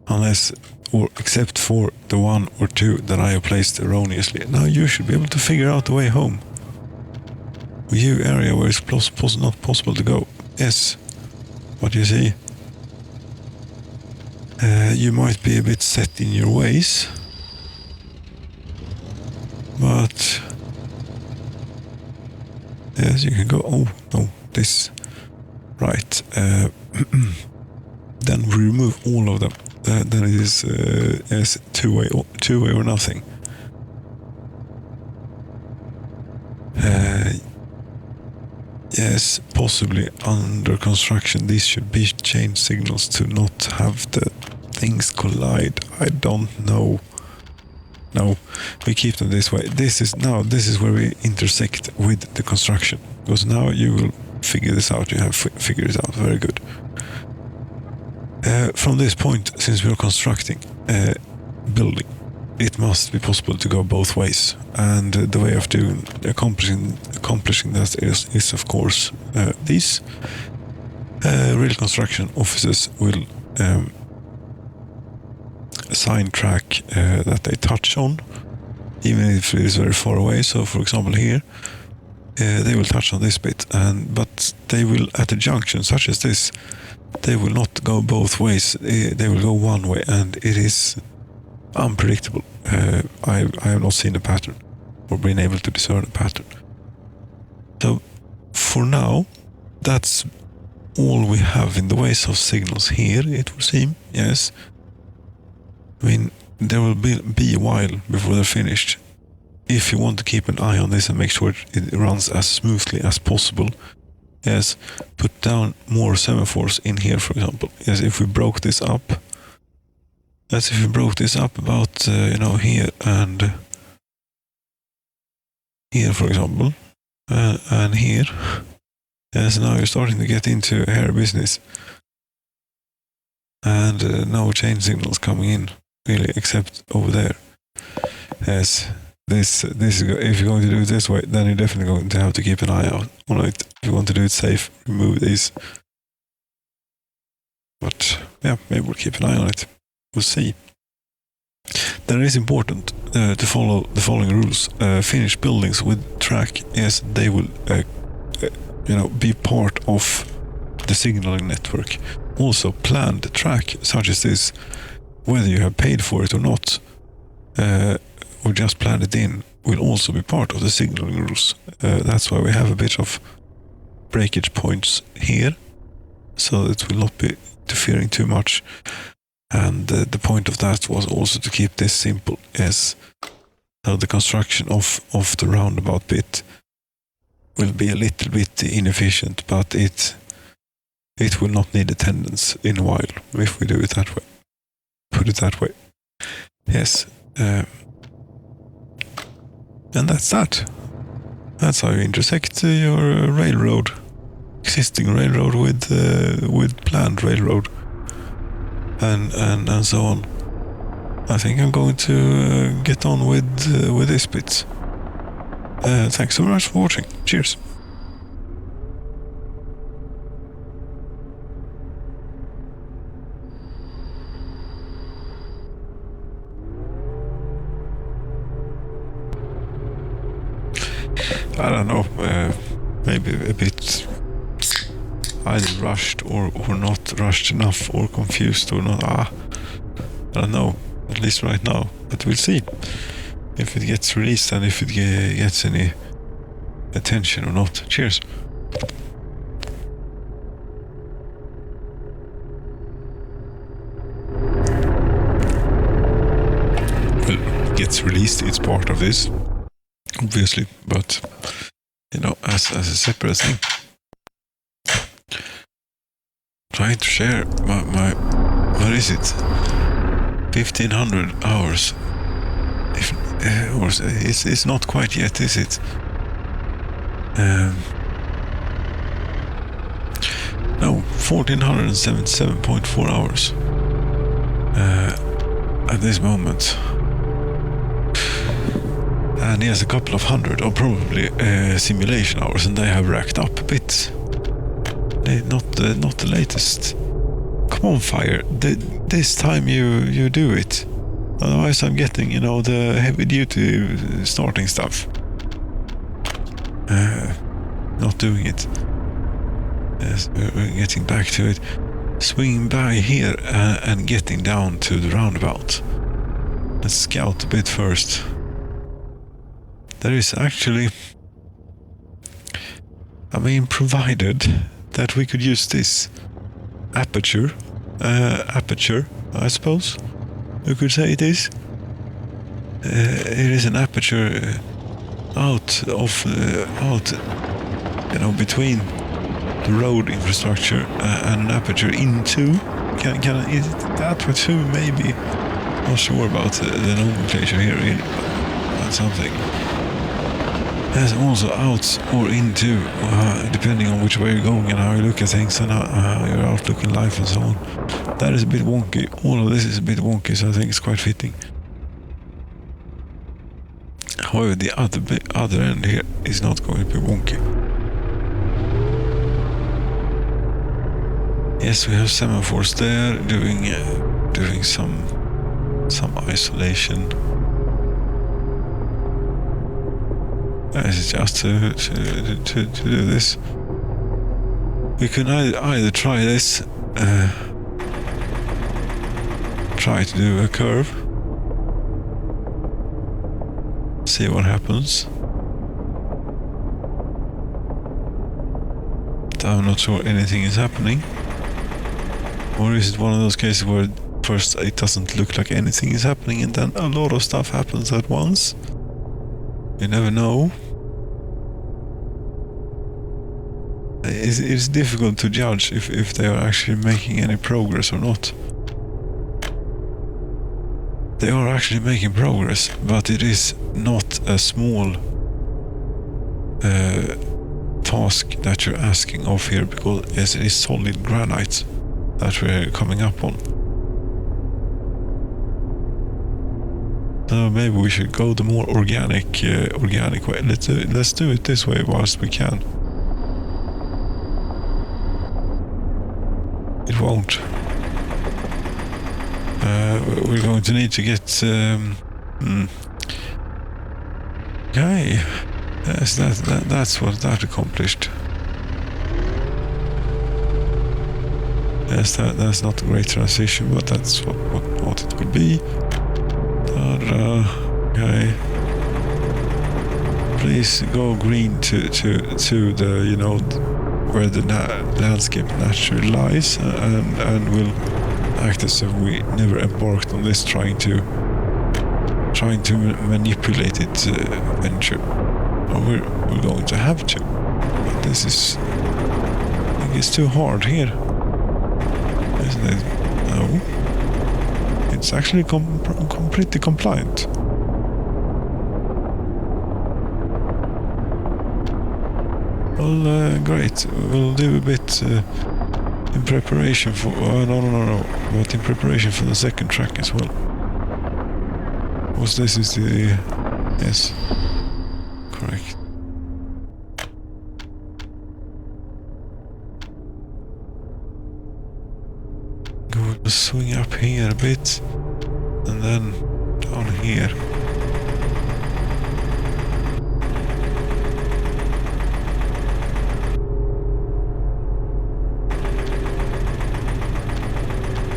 unless or except for the 1 or 2 that I have placed erroneously. Now you should be able to figure out the way home. View area where it's not possible to go. Yes, what you see. You might be a bit set in your ways, but yes, you can go. Oh no, this right. Then we remove all of them. Then it is as two-way or nothing. Yes, possibly under construction. These should be change signals to not have the things collide. I don't know. No, we keep them this way. This is where we intersect with the construction, because now you will figure this out. You have figured it out. Very good. From this point, since we are constructing a building, it must be possible to go both ways, and the way of accomplishing that is of course these real construction offices will assign track that they touch on, even if it is very far away. So, for example, here they will touch on this bit, but they will at a junction such as this. They will not go both ways. They will go one way, and it is unpredictable. I have not seen a pattern or been able to discern a pattern. So for now, that's all we have in the ways of signals here, it would seem. Yes. I mean, there will be a while before they're finished. If you want to keep an eye on this and make sure it runs as smoothly as possible, yes, put down more semaphores in here, for example. Yes, if we broke this up. That's if we broke this up about, here and here, for example, and here. Yes, now you're starting to get into hair business. And no change signals coming in, really, except over there. Yes. This is, if you're going to do it this way, then you're definitely going to have to keep an eye out on it. If you want to do it safe, remove these. But yeah, maybe we'll keep an eye on it. We'll see. Then it is important to follow the following rules. Finished buildings with track, yes, they will be part of the signaling network. Also, planned track such as this, whether you have paid for it or not, or just planned it in, will also be part of the signaling rules. That's why we have a bit of breakage points here, so it will not be interfering too much. And the point of that was also to keep this simple, as the construction of the roundabout bit will be a little bit inefficient, but it will not need attendance in a while if we do it that way. Put it that way. Yes. And that's that. That's how you intersect your railroad, existing railroad with planned railroad, and so on. I think I'm going to get on with this bit. Thanks so much for watching. Cheers. I don't know, maybe a bit either rushed or not rushed enough, or confused or not. I don't know, at least right now. But we'll see if it gets released and if it gets any attention or not. Cheers. Well, it gets released, it's part of this, obviously, but as a separate thing. Trying to share my what is it? 1,500 hours. It's not quite yet, is it? No, 1,477.4 hours at this moment. And he has a couple of hundred, or probably simulation hours, and they have racked up a bit. Not the latest. Come on, fire. This time you do it. Otherwise I'm getting, you know, the heavy duty starting stuff. Not doing it. Yes, we're getting back to it. Swinging by here and getting down to the roundabout. Let's scout a bit first. There is actually... I mean, provided that we could use this aperture, I suppose you could say it is. It is an aperture out, you know, between the road infrastructure and an aperture into. Is it that what too? Maybe. Not sure about the nomenclature here. Really, something. There's also out or into, depending on which way you're going and how you look at things and how your outlook in life and so on. That is a bit wonky. All of this is a bit wonky, so I think it's quite fitting. However, the other end here is not going to be wonky. Yes, we have semaphores there doing some isolation. This is just to do this. We can either try this, try to do a curve, see what happens. I'm not sure anything is happening. Or is it one of those cases where first it doesn't look like anything is happening and then a lot of stuff happens at once? You never know. It's difficult to judge if they are actually making any progress or not. They are actually making progress, but it is not a small task that you're asking of here, because yes, it is solid granite that we're coming up on. So maybe we should go the more organic way. Let's do it this way whilst we can. It won't. We're going to need to get... Okay. Yes, that's what that accomplished. Yes, that's not a great transition, but that's what it would be. Okay. Please go green to the, you know, where the landscape naturally lies, and will act as if we never embarked on this trying to manipulate it venture. Or we're going to have to. But this is, I think it's too hard here, isn't it? No, it's actually pretty compliant. Well, great. We'll do a bit in preparation for... no. But in preparation for the second track as well. Because this is the... Yes. Correct. Go swing up here a bit. And then down here.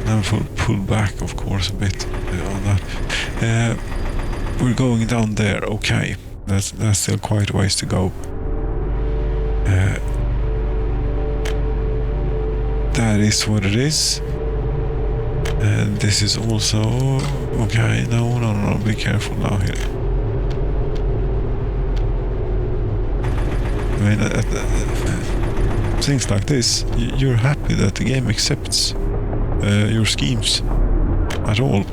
Then pull back, of course, a bit on that. We're going down there. Okay, that's still quite a ways to go. That is what it is. And this is also okay. No. Be careful now here. I mean, things like this, you're happy that the game accepts your schemes at all.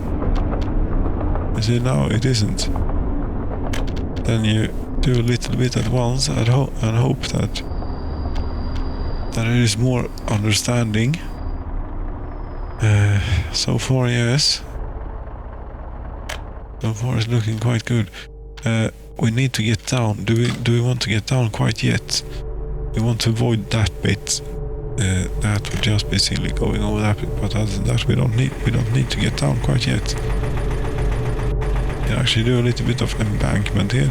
You see, now it isn't. Then you do a little bit at once and hope that it is more understanding. So far, yes. So far it's looking quite good. We need to get down. Do we want to get down quite yet? We want to avoid that bit. that would just be silly going over that. But other than that, we don't need to get down quite yet. We can actually do a little bit of embankment here.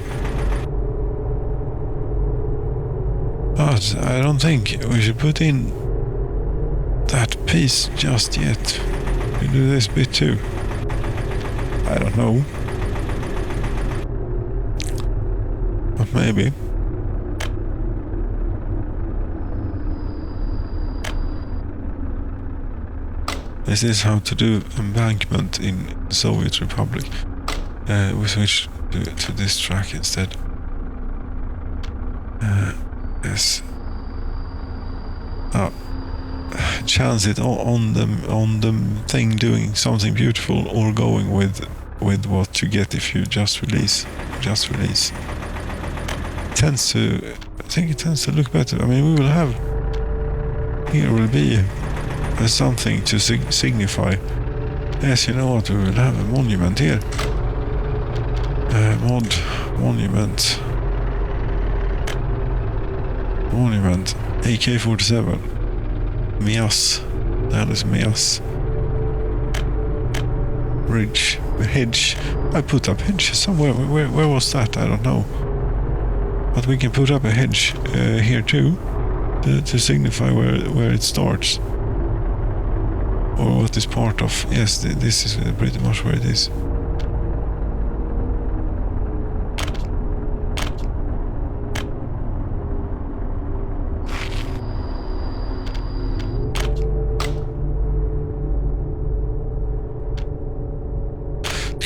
But I don't think we should put in that piece just yet. We do this bit too. I don't know. But maybe. This is how to do embankment in the Soviet Republic. We switch to this track instead. Yes. Chance it on the thing doing something beautiful, or going with what you get if you just release. I think it tends to look better. I mean, we will have, here will be something to signify. Yes, you know what, we will have a monument here. Monument AK-47 Mias. That is Mias. Ridge, hedge. I put up hedge somewhere. Where was that? I don't know. But we can put up a hedge here too, to signify where it starts, or what is part of. Yes, this is pretty much where it is.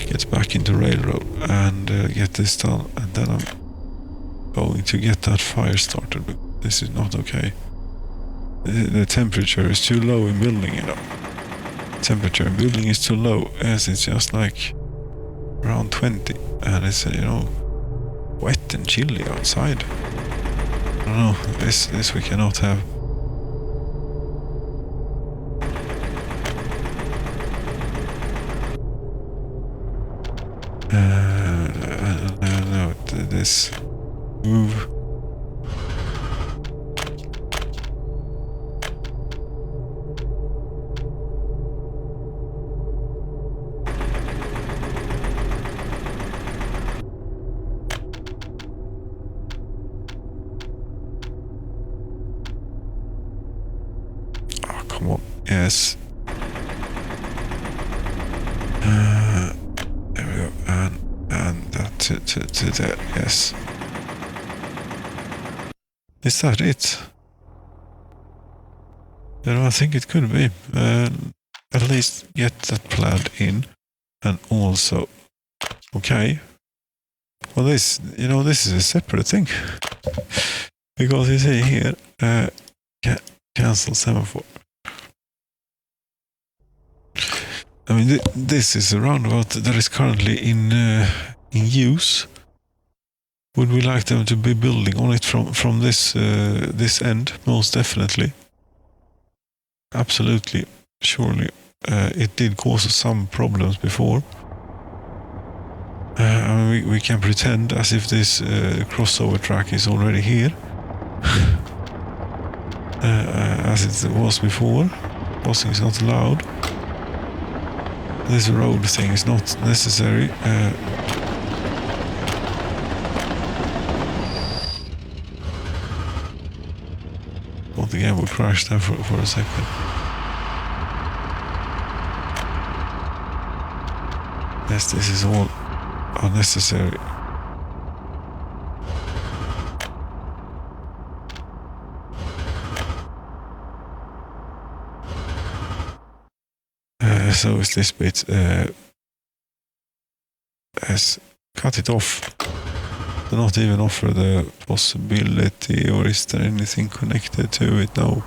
Get back into railroad and get this done, and then I'm going to get that fire started. But this is not okay. The temperature is too low in building, you know. Temperature in building is too low, as it's just like around 20, and it's, you know, wet and chilly outside. I don't know, this we cannot have. No, this move. Oh, come on. Yes. There we go. And that to that. Yes. Is that it? You know, I think it could be. At least get that planned in, and also, okay. Well, this, you know, this is a separate thing, because you see here, cancel semaphore. I mean, this is a roundabout that is currently in use. Would we like them to be building on it from this end? Most definitely. Absolutely, surely. It did cause us some problems before. I mean, we can pretend as if this crossover track is already here, as it was before. Crossing is not allowed. This road thing is not necessary. Thought the game would crash there for a second. Yes, this is all unnecessary. So is this bit. Has cut it off. Do not even offer the possibility, or is there anything connected to it? No.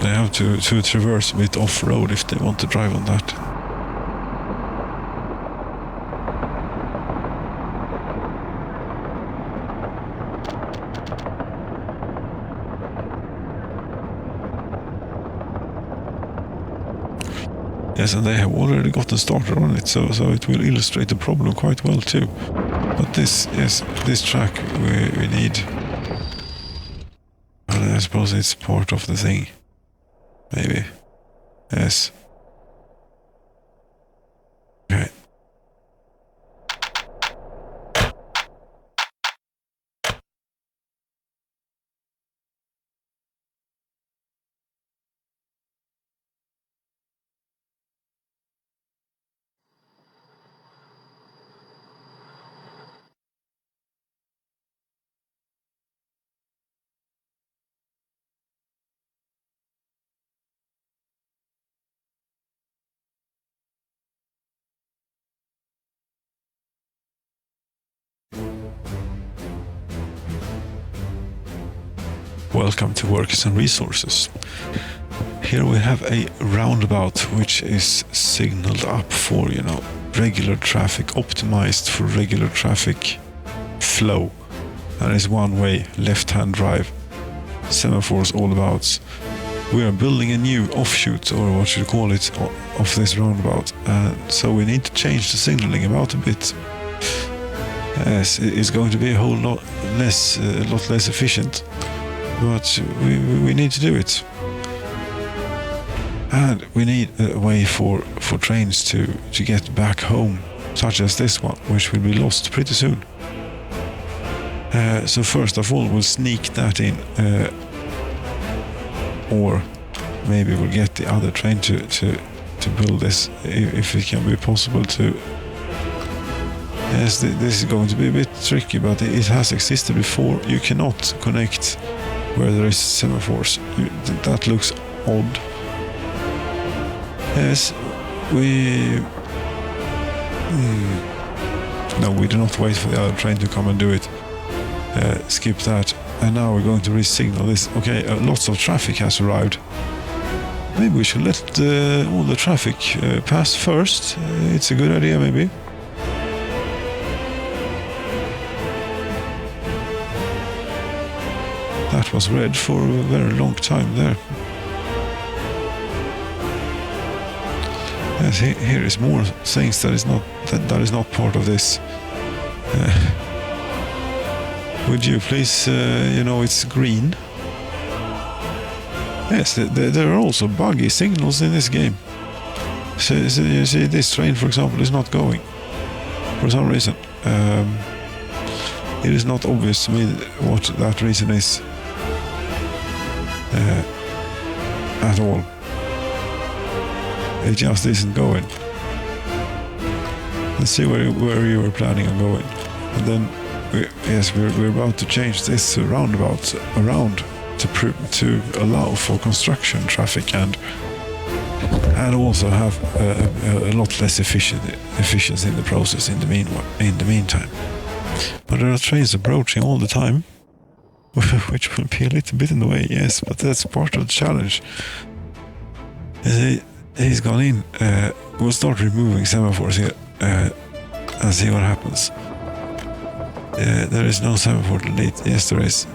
They have to traverse a bit off-road if they want to drive on that. Yes, and they have already gotten started on it, so it will illustrate the problem quite well too. But this track we need. Well, I suppose it's part of the thing. Maybe. Yes. Okay. Welcome to Workers and Resources. Here we have a roundabout which is signaled up for, regular traffic, optimized for regular traffic flow. And is one-way, left-hand drive, semaphores all about. We are building a new offshoot, or what you call it, of this roundabout. So we need to change the signaling about a bit. Yes, it's going to be a lot less efficient. But we need to do it. And we need a way for trains to get back home, such as this one, which will be lost pretty soon. So first of all, we'll sneak that in, or maybe we'll get the other train to build this, if it can be possible to. Yes, this is going to be a bit tricky, but it has existed before. You cannot connect where there is semaphores. That looks odd. Yes, no, we do not wait for the other train to come and do it. Skip that. And now we're going to re-signal this. Okay, lots of traffic has arrived. Maybe we should let all the traffic pass first. It's a good idea, maybe. That was red for a very long time there. Yes, here is more things that is not part of this. Would you please, it's green. Yes, there are also buggy signals in this game. So you see, this train, for example, is not going for some reason. It is not obvious to me what that reason is. At all. It just isn't going. Let's see where you were planning on going. And then, we're about to change this roundabout around to allow for construction traffic and also have a lot less efficiency in the process in the meantime. But there are trains approaching all the time, which will be a little bit in the way, yes, but that's part of the challenge. He's gone in. We'll start removing semaphores here and see what happens. There is no semaphore delete. Yes, there is.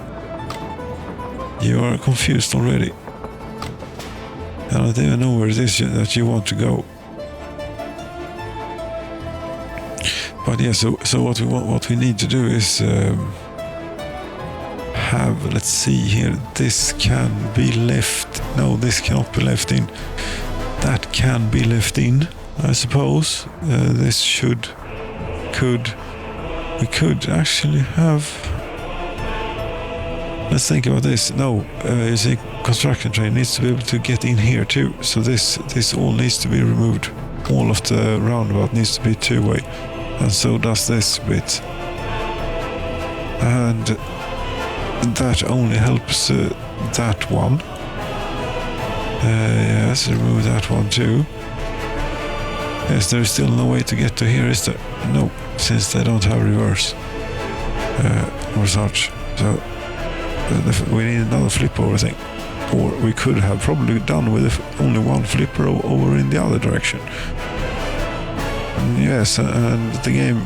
You are confused already. I don't even know where it is that you want to go. But yeah, so what we need to do is have, let's see here, this can be left. No, this cannot be left in. That can be left in, I suppose. This we could actually have. Let's think about this. No, you see, construction train needs to be able to get in here too. So this all needs to be removed. All of the roundabout needs to be two-way, and so does this bit. And that only helps that one. Yes, remove that one too. Yes, there is still no way to get to here, is there? No, since they don't have reverse or such. So we need another flip over thing. Or we could have probably done with only one flipper over in the other direction. Yes, and the game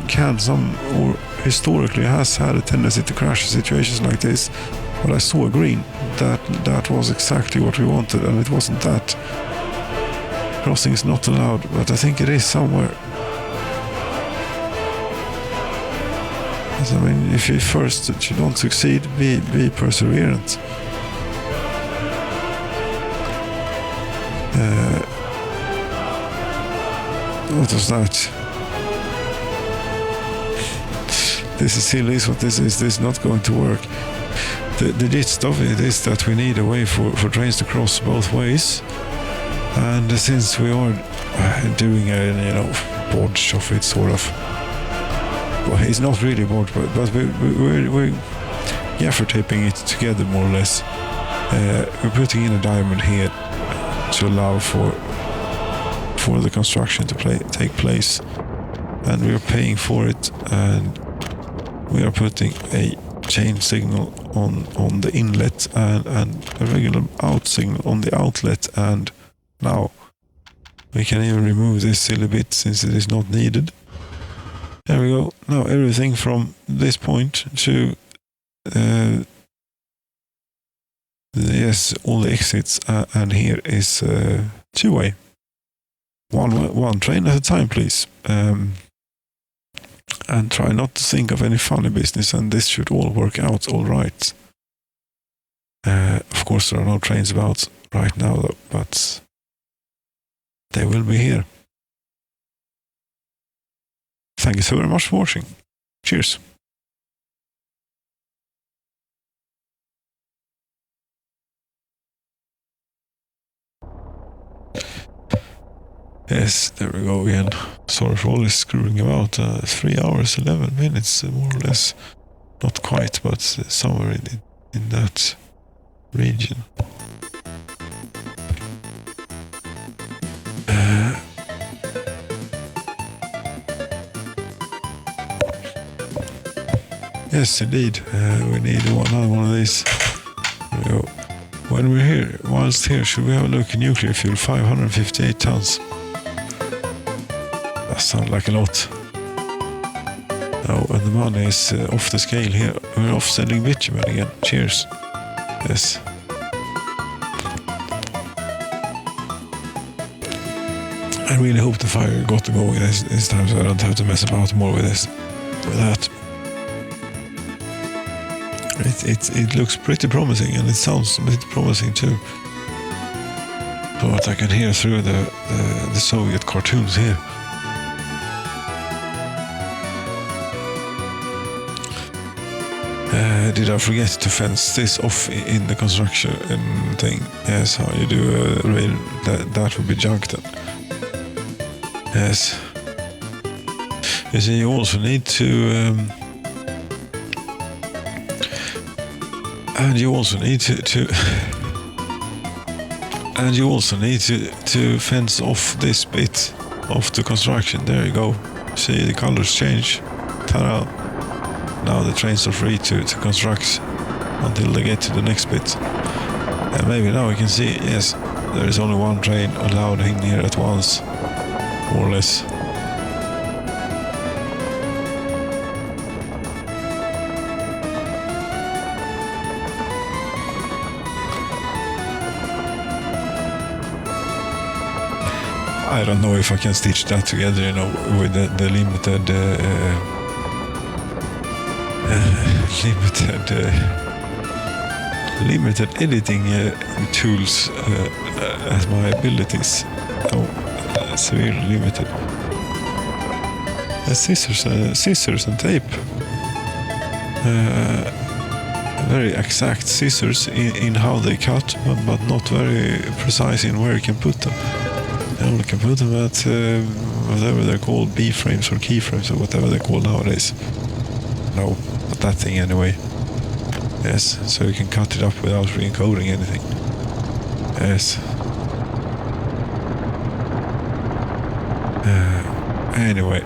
or historically has had a tendency to crash situations like this. But I saw a green. That was exactly what we wanted, and it wasn't that. Crossing is not allowed, but I think it is somewhere. I mean, if you don't succeed, be perseverant. What was that? This is silly, is what this is. This is not going to work. The gist of it is that we need a way for trains to cross both ways. And since we are doing a bodge of it, sort of. Well, it's not really bodge, but we're gaffer taping it together more or less. We're putting in a diamond here to allow for the construction to take place, and we are paying for it, and we are putting a chain signal on the inlet and a regular out signal on the outlet, and now we can even remove this silly bit since it is not needed. There we go. Now everything from this point to yes, all the exits and here is two-way. One train at a time, please. And try not to think of any funny business, and this should all work out all right. Of course, there are no trains about right now, though, but they will be here. Thank you so very much for watching. Cheers. Yes, there we go again. Sorry for all this screwing about. 3 hours, 11 minutes, more or less. Not quite, but somewhere in that region. Yes, indeed. We need another one of these. There we go. When we're here, whilst here, should we have a look at nuclear fuel? 558 tons. That sounds like a lot. Oh, and the money is off the scale here. We're off selling bitumen again. Cheers. Yes. I really hope the fire got to go this time, so I don't have to mess about more with that. It looks pretty promising, and it sounds a bit promising too. So what I can hear through the Soviet cartoons here. Did I forget to fence this off in the construction thing? Yes, how you do that would be junk then. Yes. You see, you also need to and you also need to fence off this bit of the construction. There you go. See, the colors change. Ta-da! Now the trains are free to construct until they get to the next bit. And maybe now we can see, yes, there is only one train allowed in here at once, more or less. I don't know if I can stitch that together, with the limited limited editing tools as my abilities. Oh, severely limited. Scissors and tape. Very exact scissors in how they cut, but not very precise in where you can put them. I only can put them at whatever they're called, B-frames or keyframes or whatever they're called nowadays. No, not that thing anyway. Yes, so you can cut it up without re-encoding anything. Yes. Anyway.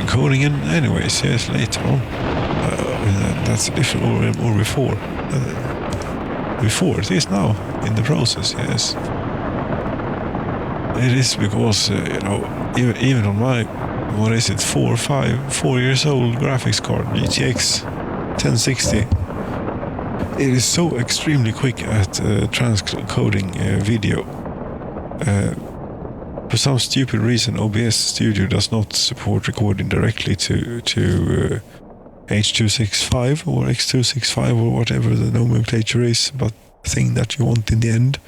Encoding in anyways, yes, later on. That's different, or before. Before, it is now, in the process, yes. It is because, even on my, 4 years old graphics card, GTX 1060, it is so extremely quick at transcoding video. For some stupid reason, OBS Studio does not support recording directly to H.265 or X.265 or whatever the nomenclature is, but thing that you want in the end.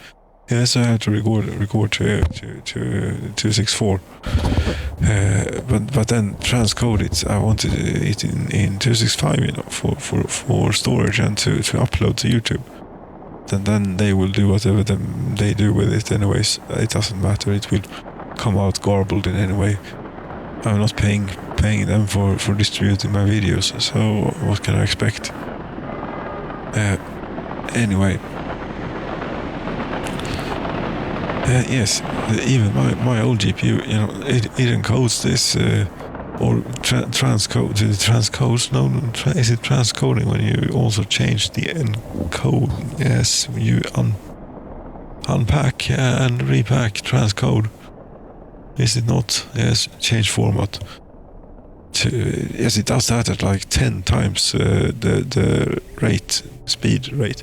Yes, I have to record to 264. But then transcode it. I wanted it in 265, you know, for storage and to upload to YouTube. Then they will do whatever they do with it anyways. It doesn't matter. It will come out garbled in any way. I'm not paying them for distributing my videos, so what can I expect? Anyway. Yes, even my old GPU, you know, it encodes this, or transcodes, is it transcoding when you also change the encode? Yes, you unpack and repack transcode. Is it not? Yes, change format. Yes, it does that at like 10 times the speed rate.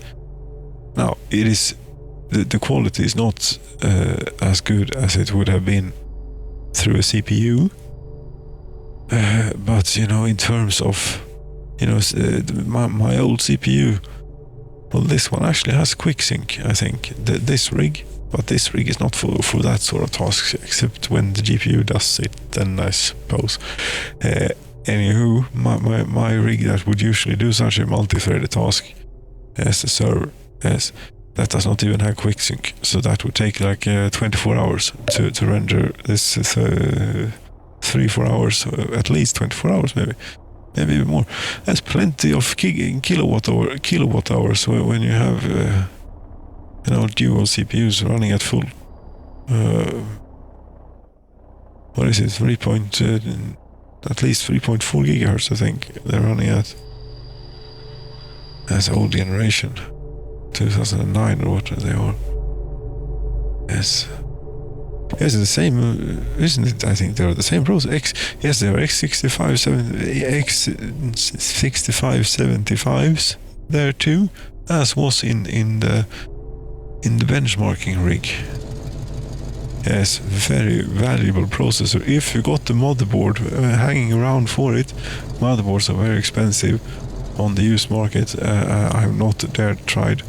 Now, it is... The quality is not as good as it would have been through a CPU, but you know, in terms of, you know, my old CPU, well, this one actually has quick sync, I think, this rig, but this rig is not for that sort of tasks, except when the GPU does it, then I suppose. Anywho, my rig that would usually do such a multi-threaded task as the server, as that does not even have quick sync, so that would take like 24 hours to render this 3-4 hours, at least 24 hours maybe even more. That's plenty of kilowatt hours when you have you know, dual CPUs running at full. What is it? At least 3.4 gigahertz, I think they're running at. That's old generation. 2009 or what they are. Yes. Yes, it's the same, isn't it? I think they're the same process. Yes, they are X6575s there too, as was in the benchmarking rig. Yes, very valuable processor. If you got the motherboard hanging around for it, motherboards are very expensive on the used market. I have not dared tried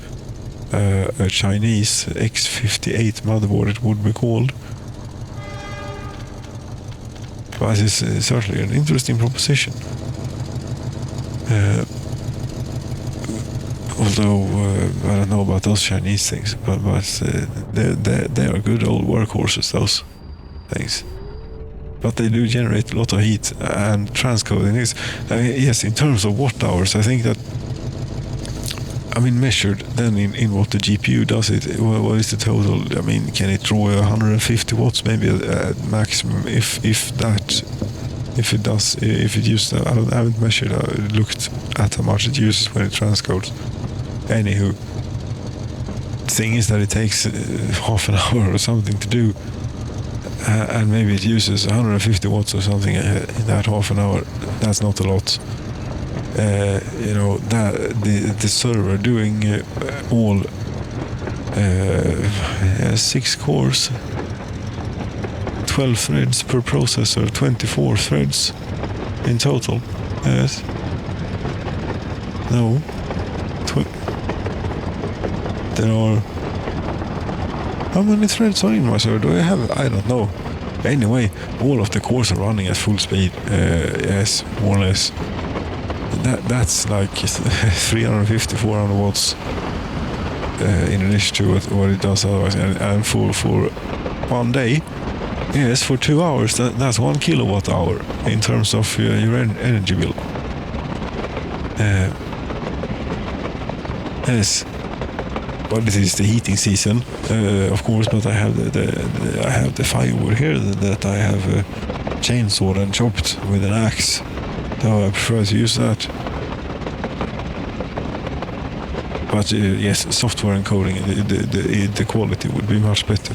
a Chinese X58 motherboard, it would be called. But it's certainly an interesting proposition. Although I don't know about those Chinese things, but they are good old workhorses, those things. But they do generate a lot of heat, and transcoding is, yes, in terms of watt hours, I think that, I mean, measured then in what the GPU does, what is the total? I mean, can it draw 150 watts maybe at maximum, if that, if it uses, I haven't measured, looked at how much it uses when it transcodes. Anywho, the thing is that it takes half an hour or something to do, and maybe it uses 150 watts or something in that half an hour. That's not a lot. You know, that the server doing all 6 cores, 12 threads per processor, 24 threads in total. Yes. No. There are... How many threads are in my server? Do I have? I don't know. Anyway, all of the cores are running at full speed. Yes, more or less. That's like 350, 400 watts in addition to what it does otherwise. And for one day, yes, for 2 hours, that's 1 kilowatt hour in terms of your energy bill. Yes. But it is the heating season, of course. But I have the firewood here that I have chainsawed and chopped with an axe. So I prefer to use that. But yes, software encoding, the quality would be much better.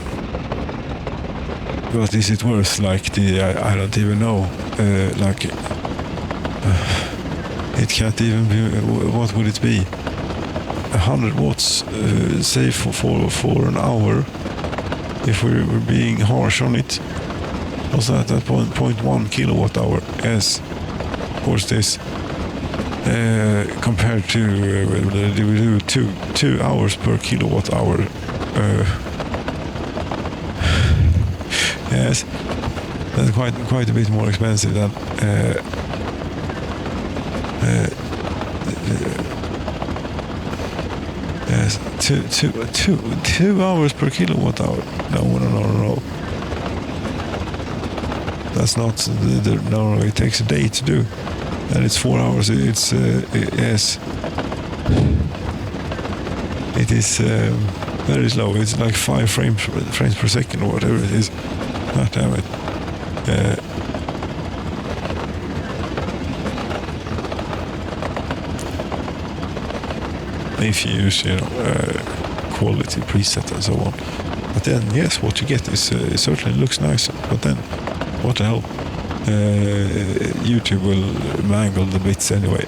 But is it worth like I don't even know. It can't even be. What would it be? 100 watts, say for an hour, if we're being harsh on it, also at that point 0.1 kilowatt hour. Yes, of course this compared to we do 2 hours per kilowatt hour. Yes, that's quite a bit more expensive than yes, 2 hours per kilowatt hour. No. That's not no. It takes a day to do, and it's 4 hours. It's yes, it is very slow. It's like 5 frames per second or whatever it is. God damn it. If you use, quality preset and so on. But then, yes, what you get is it certainly looks nicer. But then, what the hell? YouTube will mangle the bits anyway.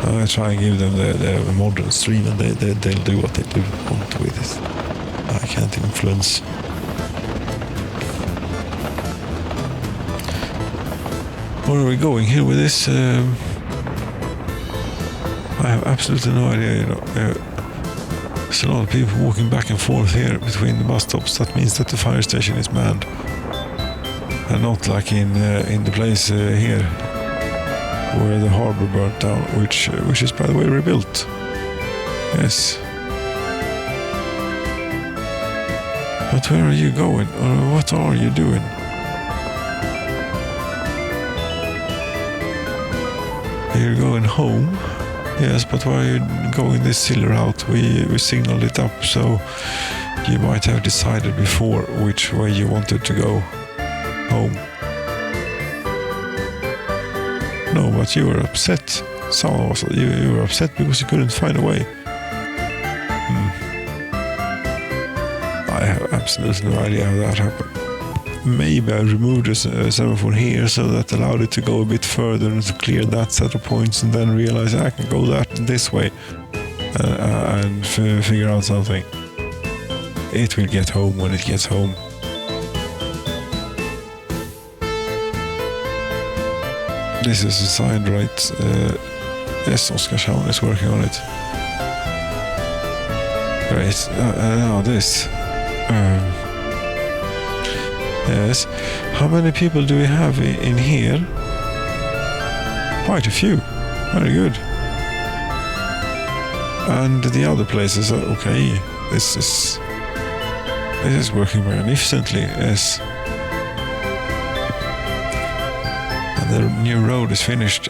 I try and give them the modern stream, and they'll do what they do want with it. I can't influence. Where are we going here with this? I have absolutely no idea. There's a lot of people walking back and forth here between the bus stops. That means that the fire station is manned, and not like in the place here where the harbor burnt down, which is, by the way, rebuilt. Yes. But where are you going, or what are you doing? You're going home. Yes, but why are you going this silly route? We signaled it up, so you might have decided before which way you wanted to go home. No, but you were upset. You were upset because you couldn't find a way. I have absolutely no idea how that happened. Maybe I removed a semaphore here so that allowed it to go a bit further and to clear that set of points, and then realize I can go this way and figure out something. It will get home when it gets home. This is a sign, right? Yes, Oskarshamn is working on it. Great. Now this. Yes. How many people do we have in here? Quite a few. Very good. And the other places are okay. This is working magnificently. Yes. And the new road is finished,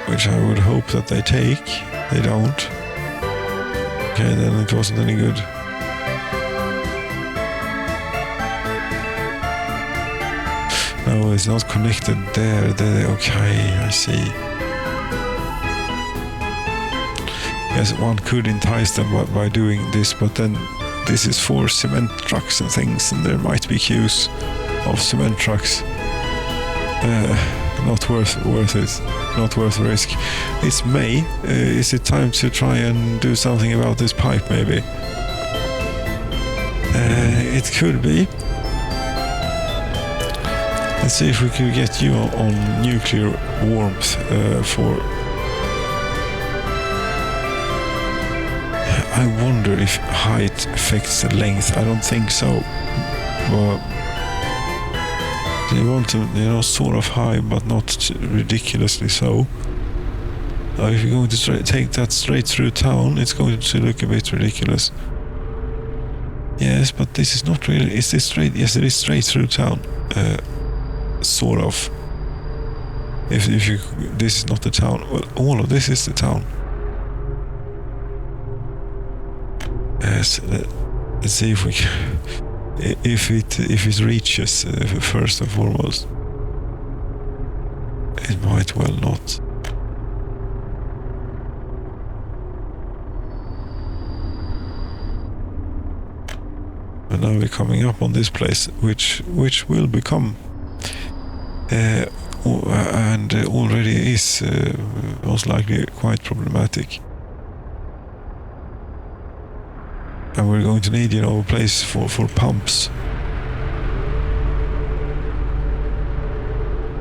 which I would hope that they take. They don't. Okay, then it wasn't any good. No, it's not connected there. Okay, I see. Yes, one could entice them by doing this, but then this is for cement trucks and things, and there might be queues of cement trucks. Not worth it. Not worth the risk. It's May. Is it time to try and do something about this pipe, maybe? It could be. Let's see if we can get you on nuclear warmth for... I wonder if height affects the length. I don't think so. But you want to, sort of high, but not ridiculously so. If you're going to take that straight through town, it's going to look a bit ridiculous. Yes, but this is not really... Is this straight? Yes, it is straight through town. Sort of. If you... This is not the town. Well, all of this is the town. Yes, let's see if we can... If it reaches, first and foremost. It might well not. But now we're coming up on this place, which will become and already is most likely quite problematic. And we're going to need, a place for pumps.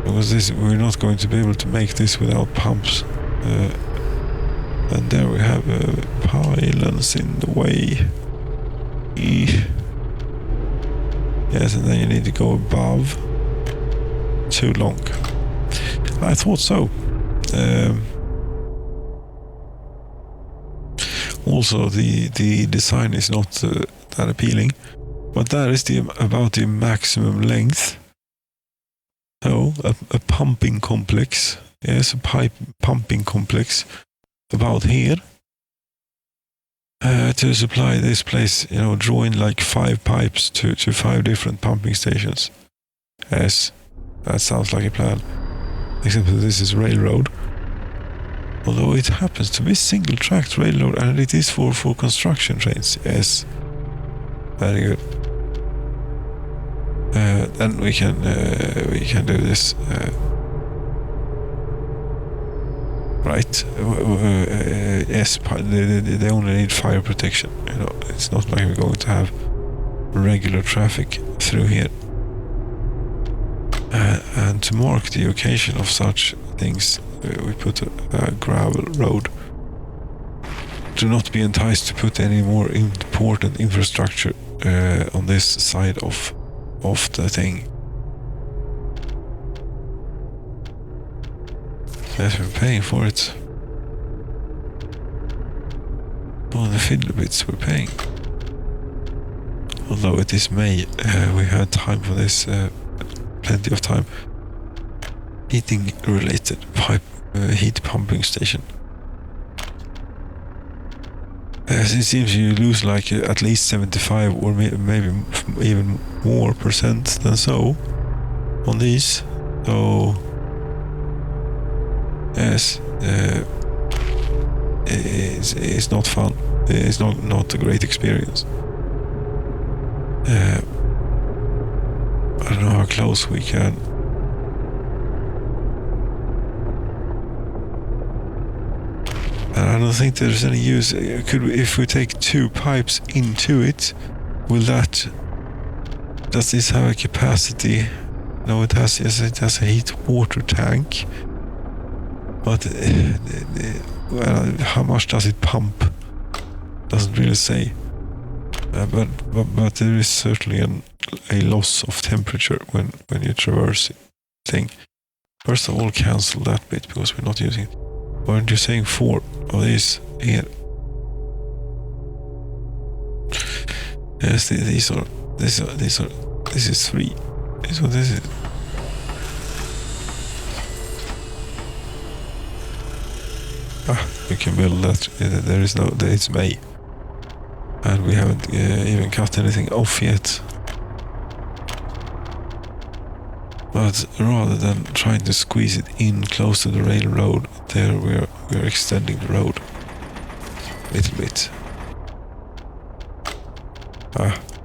Because we're not going to be able to make this without pumps. And there we have pylons in the way. Yes, and then you need to go above. Too long. I thought so. Also, the design is not that appealing, but that is about the maximum length. So, a pumping complex. Yes, a pipe pumping complex about here. To supply this place, drawing like 5 pipes to 5 different pumping stations. Yes, that sounds like a plan. Except that this is railroad. Although it happens to be single-tracked railroad, and it is for construction trains. Yes, very good. Then we can do this. Right. Yes, they only need fire protection. It's not like we're going to have regular traffic through here. And to mark the occasion of such things, we put a gravel road. Do not be enticed to put any more important infrastructure on this side of the thing. Yes, we're paying for it. All the fiddler bits we're paying. Although it is May, we had time for this, plenty of time. Heating related pipe, heat pumping station. As it seems you lose like at least 75 or maybe even more % than so on these. So yes, it's not fun. It's not a great experience. I don't know how close we can. And I don't think there's any use. If we take 2 pipes into it, does this have a capacity? No, it has. Yes, it has a heat water tank. But how much does it pump? Doesn't really say. But there is certainly a loss of temperature when you traverse it. Thing. First of all, cancel that bit because we're not using it. Weren't you saying 4 of these here? Yes, these are. This is 3. This is. We can build that. There is no. It's May, and we haven't even cut anything off yet. But rather than trying to squeeze it in close to the railroad, there we're extending the road a little bit.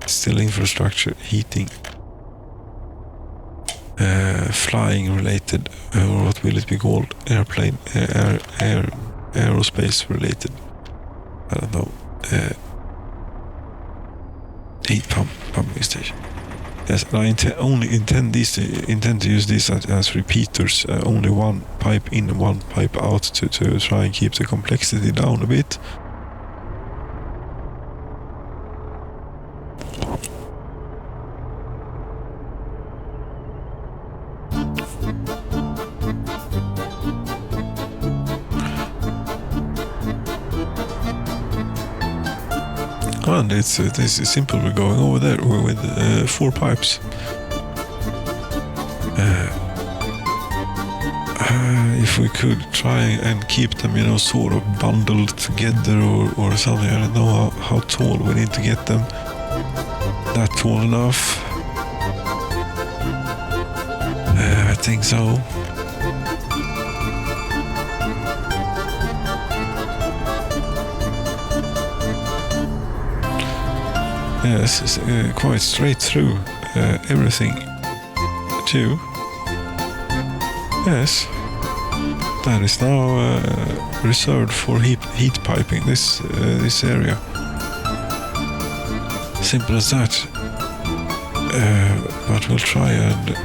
Still infrastructure, heating, flying related, or what will it be called? Airplane, aerospace related. I don't know. Heat pumping station. Yes, and I intend to use these as repeaters. Only 1 pipe in and 1 pipe out to try and keep the complexity down a bit. And this is simple. We're going over there with 4 pipes. If we could try and keep them, sort of bundled together or something. I don't know how tall we need to get them. That tall enough. I think so. Yes, it's quite straight through everything too. Yes. That is now reserved for heat piping this area. Simple as that. But we'll try and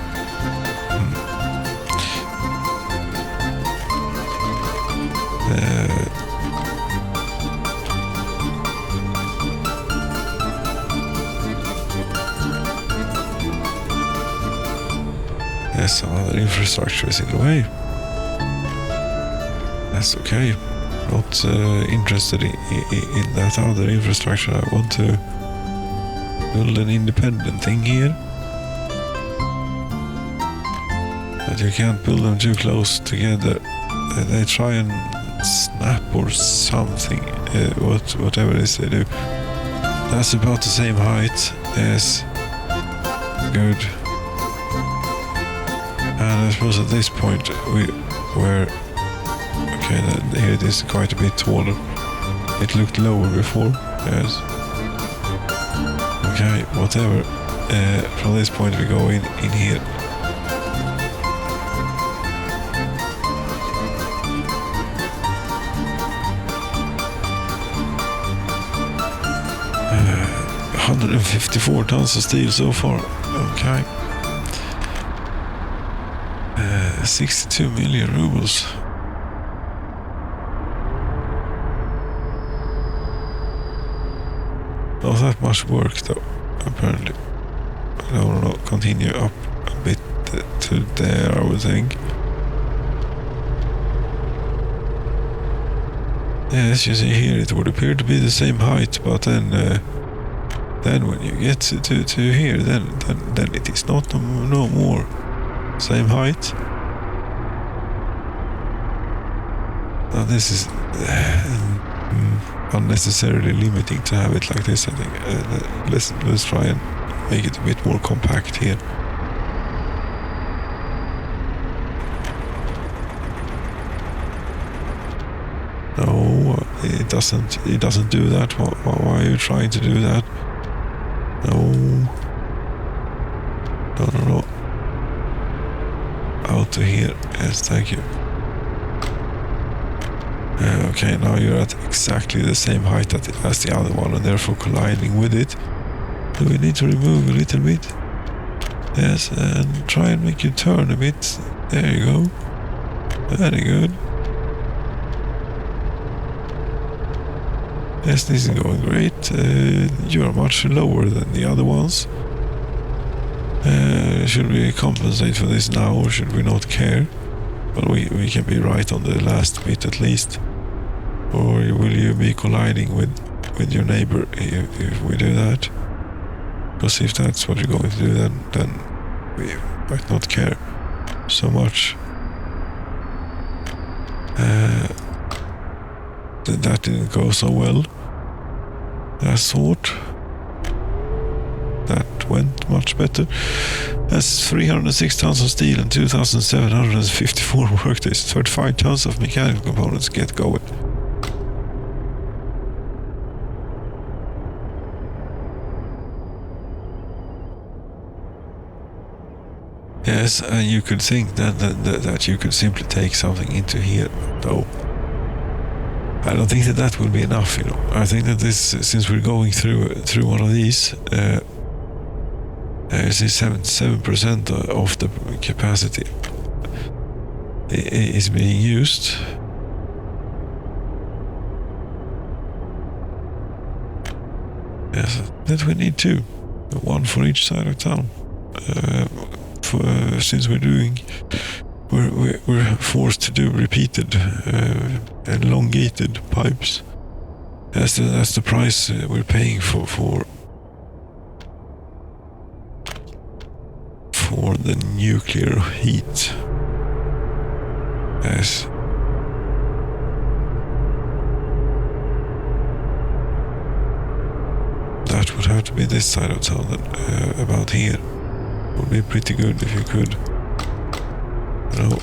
some other infrastructure is in the way. That's okay. Not interested in that other infrastructure. I want to build an independent thing here. But you can't build them too close together. They try and snap or something. Whatever it is they do. That's about the same height. Yes. Good. And I suppose at this point we're okay. Here it is quite a bit taller. It looked lower before. Yes. Okay, whatever. From this point we go in here. Uh, 154 tons of steel so far. Okay. 62 million rubles. Not that much work though, apparently. I will continue up a bit to there, I would think. Yeah, as you see here, it would appear to be the same height, but then when you get to here, then it is not no more same height. Now this is unnecessarily limiting to have it like this, I think. Let's try and make it a bit more compact here. No, it doesn't do that. Why are you trying to do that? No. Out to here. Yes, thank you. Okay, now you're at exactly the same height as the other one and therefore colliding with it. Do we need to remove a little bit? Yes, and try and make you turn a bit. There you go. Very good. Yes, this is going great. You are much lower than the other ones. Should we compensate for this now or should we not care? Well, we can be right on the last bit at least. Or will you be colliding with your neighbor if we do that? Because if that's what you're going to do, then we might not care so much. That didn't go so well. I thought that went much better. That's 306 tons of steel and 2,754 work days. 35 tons of mechanical components. Get going. Yes, and you could think that you could simply take something into here. No. I don't think that will be enough, you know. I think that this, since we're going through one of these, since 77% of the capacity is being used. Yes, that we need two, one for each side of town. Since we're forced to do repeated elongated pipes. That's the price we're paying for the nuclear heat. Yes. That would have to be this side of town then, about here. Would be pretty good if you could, you know,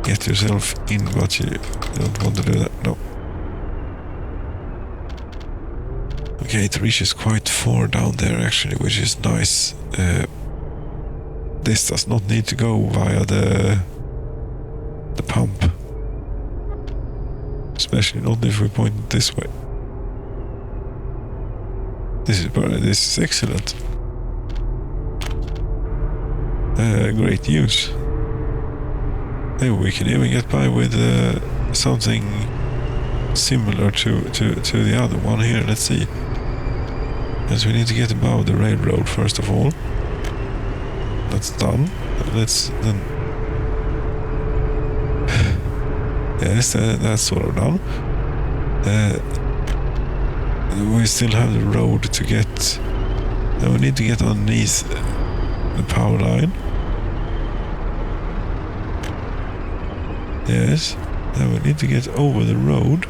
get yourself in, but you don't want to do that. No. Okay, it reaches quite far down there actually, which is nice. This does not need to go via the pump. Especially not if we point it this way. This is excellent. Great news. Maybe we can even get by with something similar to the other one here. Let's see. Because we need to get above the railroad first of all. That's done. Let's then. Yes, that's sort of done. We still have the road to get. We need to get underneath the power line. Yes. Then we need to get over the road.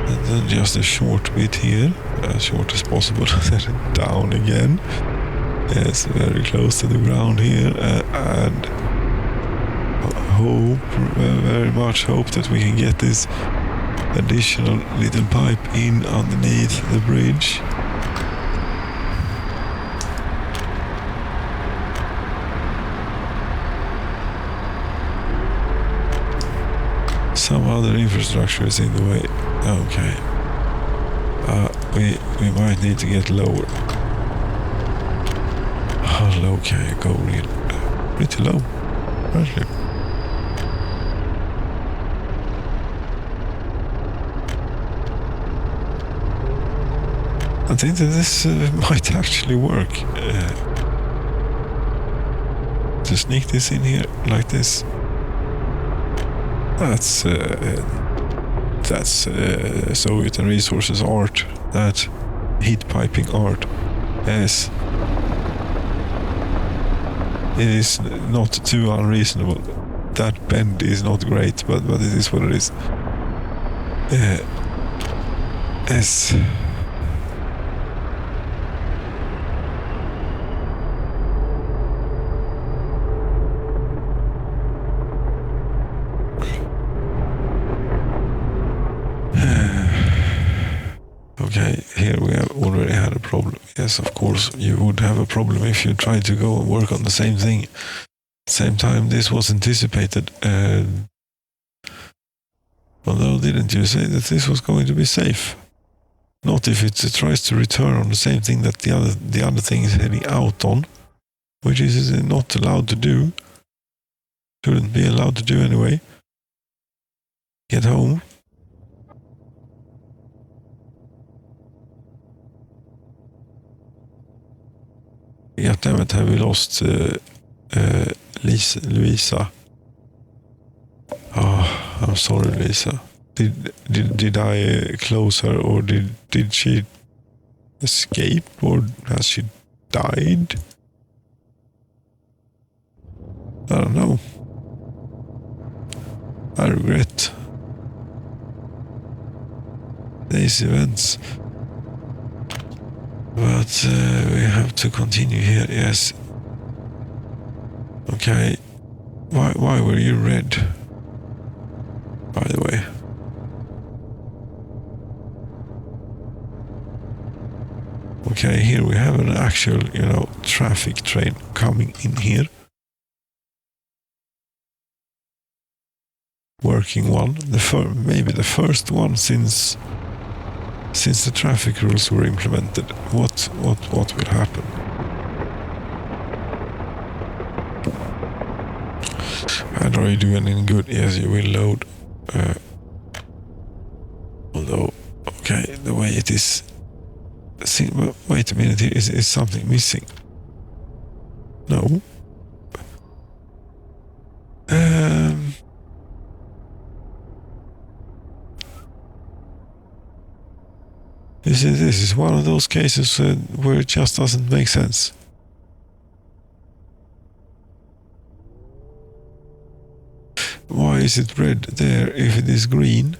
And then just a short bit here, as short as possible, then down again. Yes, very close to the ground here, and hope, very much hope that we can get this additional little pipe in underneath the bridge. Some other infrastructure is in the way. Okay. We might need to get lower. How low can you go really? Pretty low, actually. I think that this might actually work. To sneak this in here like this. That's Soviet and resources art. That heat piping art. Yes. It is not too unreasonable. That bend is not great, but it is what it is. Yes. Okay, here we have already had a problem. Yes, of course, you would have a problem if you tried to go and work on the same thing. Same time, this was anticipated. Although, didn't you say that this was going to be safe? Not if it tries to return on the same thing that the other thing is heading out on, which is not allowed to do. Shouldn't be allowed to do anyway. Get home. God damn it, have we lost Louisa? Oh, I'm sorry, Lisa. Did I close her, or did she escape, or has she died? I don't know. I regret these events. But we have to continue here, yes. Okay. Why were you red? By the way. Okay, here we have an actual, traffic train coming in here. Working one. Maybe the first one since the traffic rules were implemented. What will happen? And are you doing any good? Yes, you will load. Although, okay, the way it is. Wait a minute, here is something missing. No. This is one of those cases where it just doesn't make sense. Why is it red there if it is green?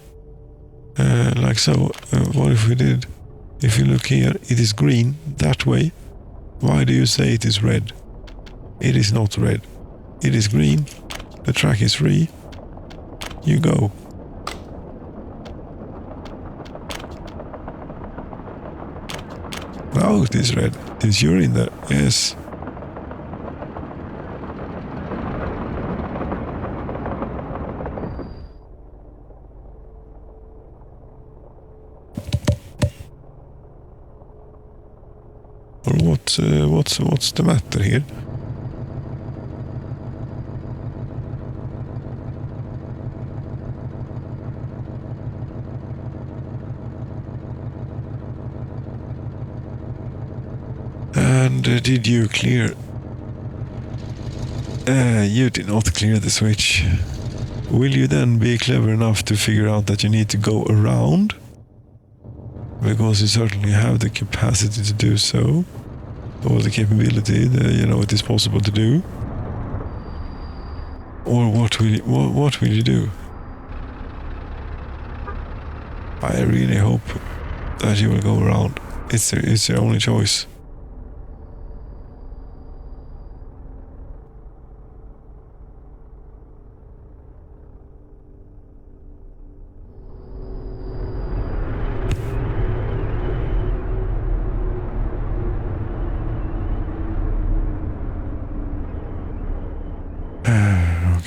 Like so. What if we did? If you look here, it is green that way. Why do you say it is red? It is not red. It is green. The track is free. You go. out is red. Is urine there? Yes. Or what's the matter here? And did you clear? You did not clear the switch. Will you then be clever enough to figure out that you need to go around? Because you certainly have the capacity to do so. Or the capability, you know, it is possible to do. Or what will you do? I really hope that you will go around. It's your only choice.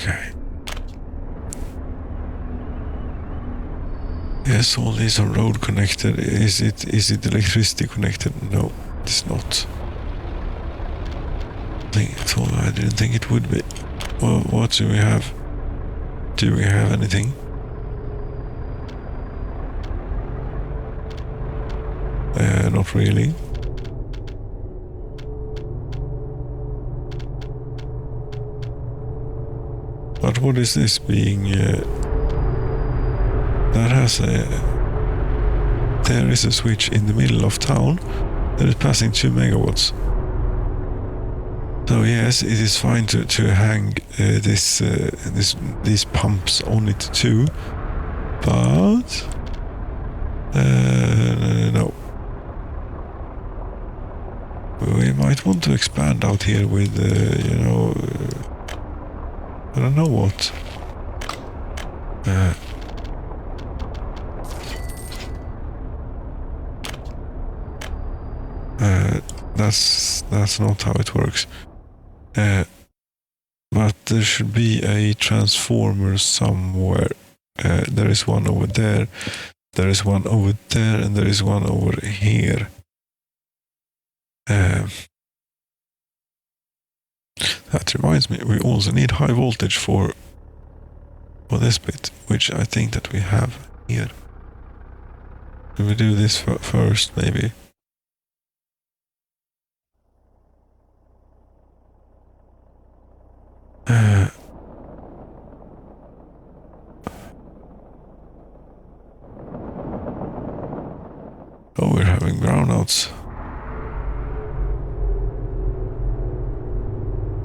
Okay. Yes, all these are road connected. Is it electricity connected? No, it's not. I didn't think it would be. Well, what do we have? Do we have anything? Not really. But what is this being? That has a. There is a switch in the middle of town that is passing 2 megawatts. So yes, it is fine to hang these pumps only to 2, but no. We might want to expand out here with you know. I don't know what. That's not how it works. But there should be a transformer somewhere. There is one over there. There is one over there, and there is one over here. That reminds me, we also need high voltage for this bit, which I think that we have here. Can we do this first, maybe? Oh, we're having brownouts.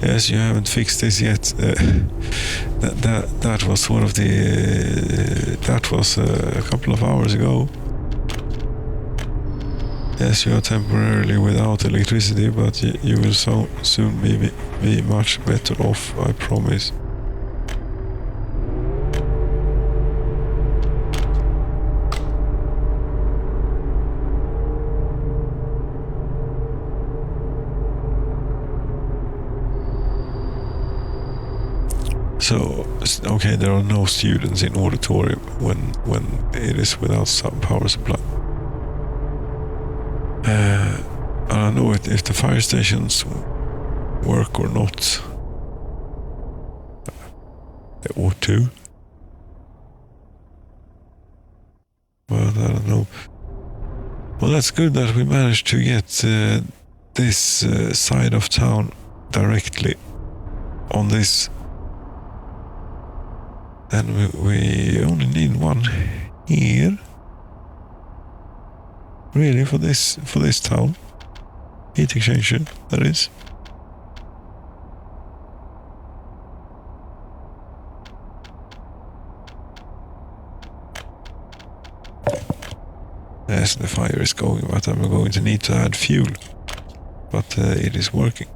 Yes, you haven't fixed this yet. That was one of the. That was a couple of hours ago. Yes, you are temporarily without electricity, but you will soon be much better off, I promise. So, okay, there are no students in auditorium when it is without some power supply. I don't know if the fire stations work or not. They ought to. But I don't know. Well, that's good that we managed to get this side of town directly on this. Then we only need one here. Really, for this town. Heat exchanger, that is. Yes, the fire is going, but I'm going to need to add fuel. But it is working.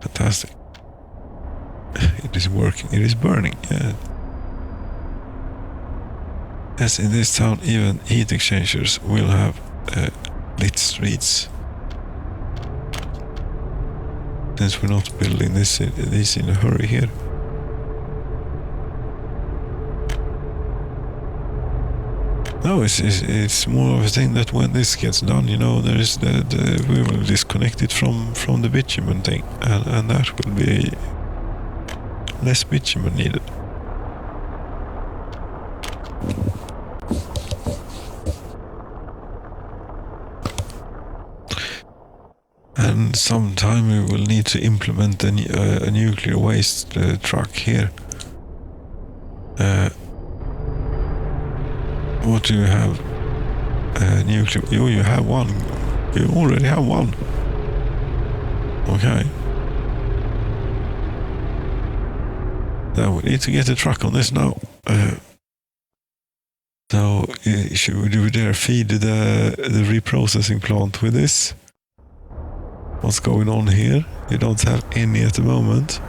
Fantastic. It is working. It is burning. Yeah. Yes, in this town, even heat exchangers will have lit streets. since we're not building this in a hurry here. No, it's more of a thing that when this gets done, you know, there is we will disconnect it from the bitumen thing, and that will be less bitumen needed. And sometime we will need to implement a nuclear waste truck here. What do you have? Nuclear. You have one. You already have one. Okay. Now we need to get a truck on this now. So should we dare feed the reprocessing plant with this? What's going on here? You don't have any at the moment.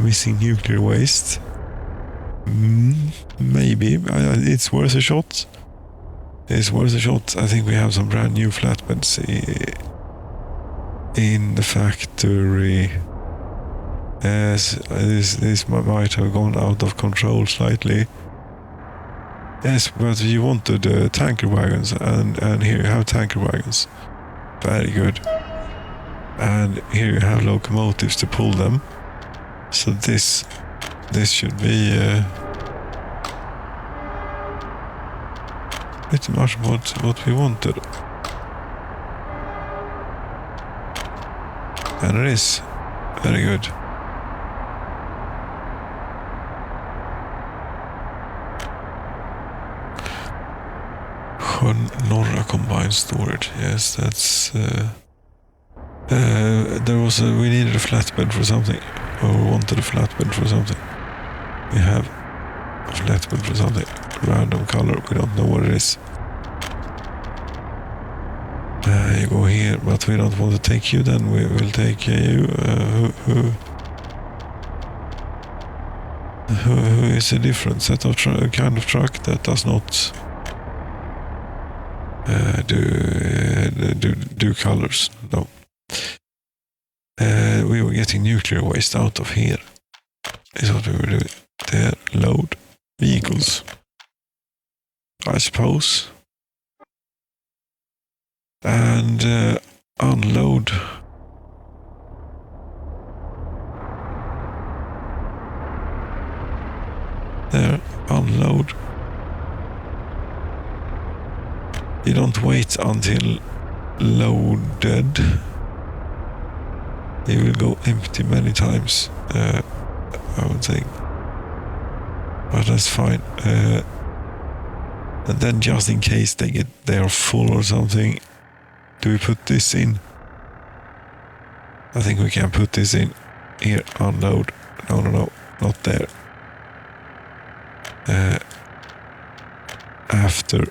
Missing nuclear waste. Maybe. It's worth a shot. It's worth a shot. I think we have some brand new flatbeds in the factory. Yes, this might have gone out of control slightly. Yes, but you wanted tanker wagons, and here you have tanker wagons. Very good. And here you have locomotives to pull them. So this should be pretty much what we wanted. And it is very good. Norra combined storage. Yes, that's we needed a flatbed for something, or we wanted a flatbed for something. We have a flatbed for something. Random color, we don't know what it is. You go here, but we don't want to take you, then we will take you. Who is a different set of kind of truck that does not do colors? No. We were getting nuclear waste out of here. Is what we were doing. There, load vehicles, I suppose, and unload. There, unload. You don't wait until loaded. It will go empty many times, I would think. But that's fine. And then just in case they are full or something, do we put this in? I think we can put this in. Here, unload. No, not there. After.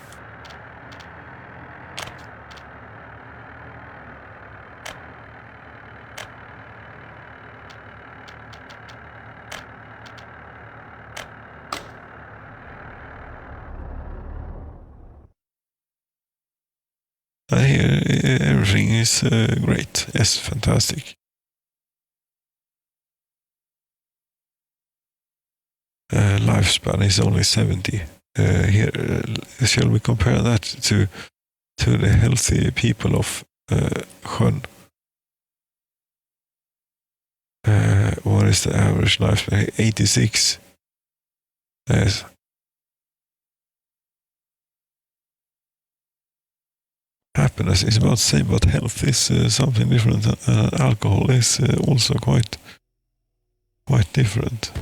Here, everything is great. Yes, fantastic. Lifespan is only 70. Here, shall we compare that to the healthy people of Sjön? What is the average lifespan? 86. Yes. Happiness is about the same, but health is something different. Alcohol is also quite different.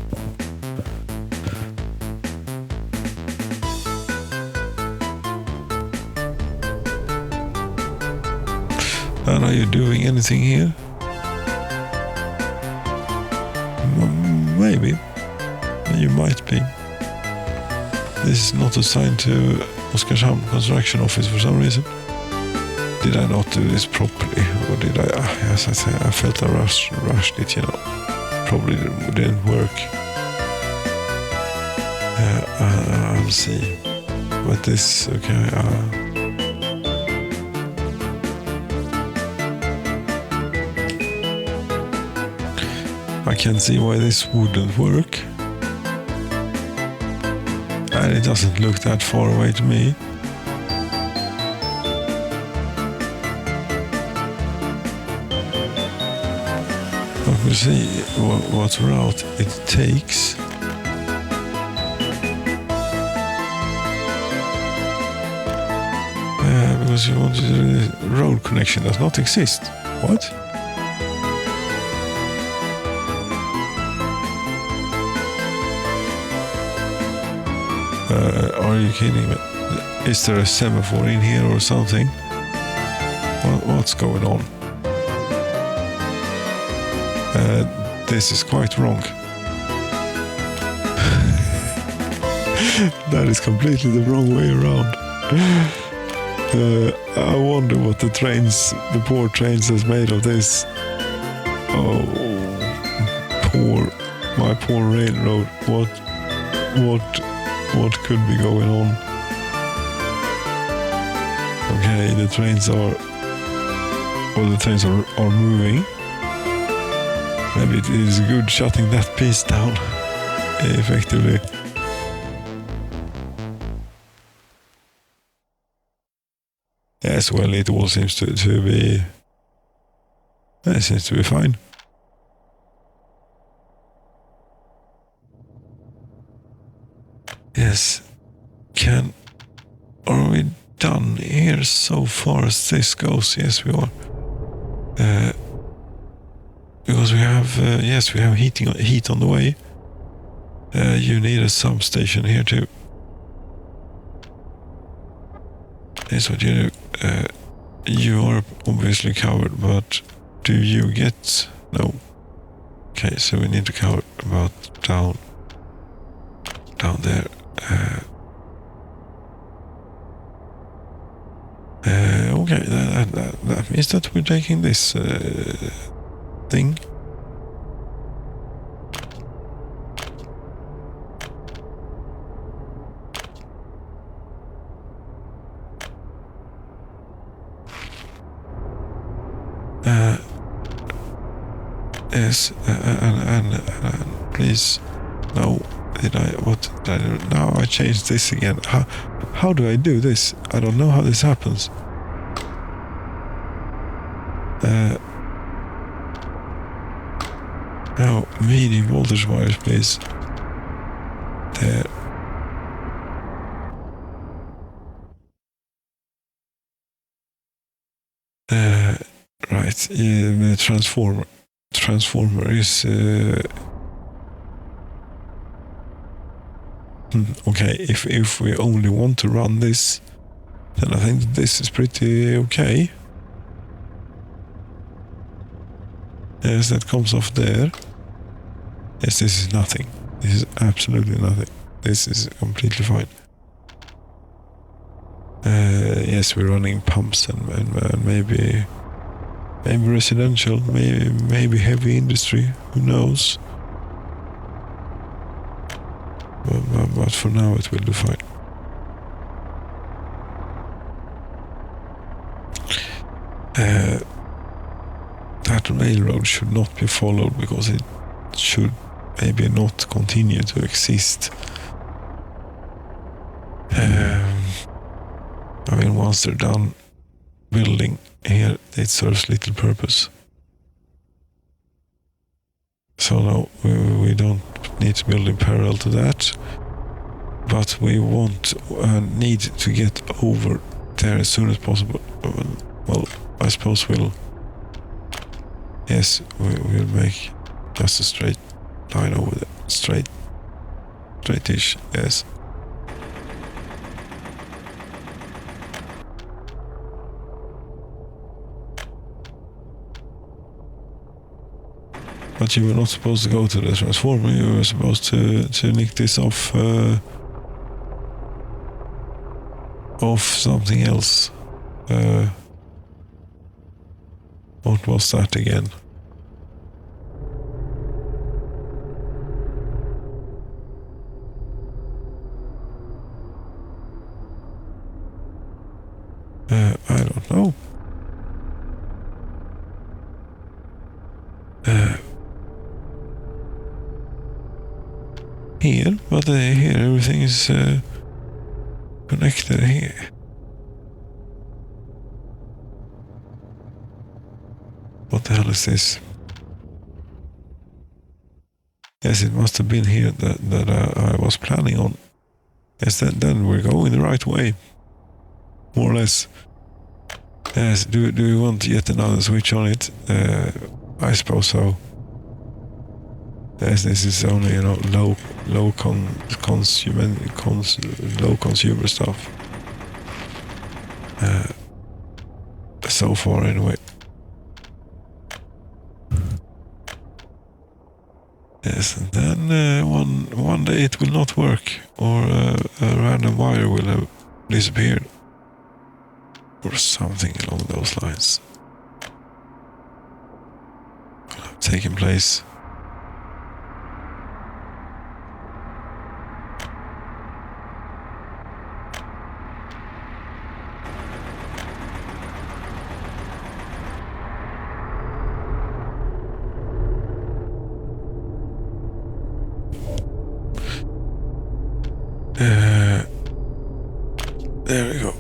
And are you doing anything here? Maybe. You might be. This is not assigned to Oskarshamn Construction Office for some reason. Did I not do this properly, or did I? Yes, I felt I rushed it, you know. Probably didn't work. I'll see. But this, okay. I can't see why this wouldn't work. And it doesn't look that far away to me. But we'll see what route it takes. Because you want the road connection does not exist. What? Are you kidding me? Is there a semaphore in here or something? What's going on? This is quite wrong. That is completely the wrong way around. I wonder what the poor trains has made of this. Oh, my poor railroad. What could be going on? Okay, the trains are moving. Maybe it is good shutting that piece down effectively. Yes, well, it all seems to be fine. Yes. Are we done here so far as this goes? Yes, we are. Because we have, we have heat on the way. You need a substation here too. Here's what you do. You are obviously covered, but do you get... No. Okay, so we need to cover about down there. Okay, that means that we're taking this thing. Yes, and please, no. Now I changed this again. How do I do this? I don't know how this happens. Now, medium voltage wires, please. There. Right, the transformer is... Okay, if we only want to run this, then I think this is pretty okay. Yes, that comes off there. Yes, this is nothing. This is absolutely nothing. This is completely fine. Yes, we're running pumps and maybe residential, maybe heavy industry. Who knows? But for now, it will do fine. That railroad should not be followed because it should maybe not continue to exist. I mean, once they're done building here, it serves little purpose. So no, we don't need to build in parallel to that, but we need to get over there as soon as possible. Well, I suppose we'll make just a straight line over there, straightish, yes. But you were not supposed to go to the transformer, you were supposed to nick this off something else. What was that again? I don't know. here, but here everything is connected here. What the hell is this? Yes, it must have been here that I was planning on. Yes, then we're going the right way. More or less. Yes, do you want yet another switch on it? I suppose so. Yes, this is only, you know, low consumer stuff. So far anyway. Yes, and then one day it will not work, or a random wire will have disappeared, or something along those lines. Will have taken place. There we go.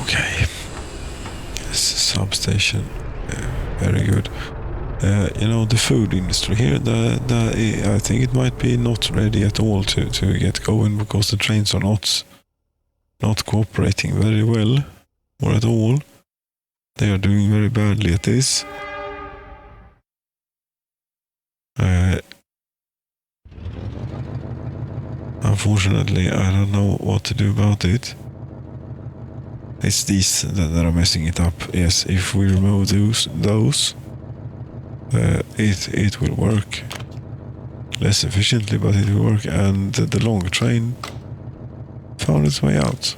Okay. This is substation. Very good. You know, the food industry here, I think it might be not ready at all to get going, because the trains are not cooperating very well, or at all. They are doing very badly at this. Unfortunately, I don't know what to do about it. It's these that are messing it up. Yes, if we remove those, it will work. Less efficiently, but it will work. And the long train found its way out.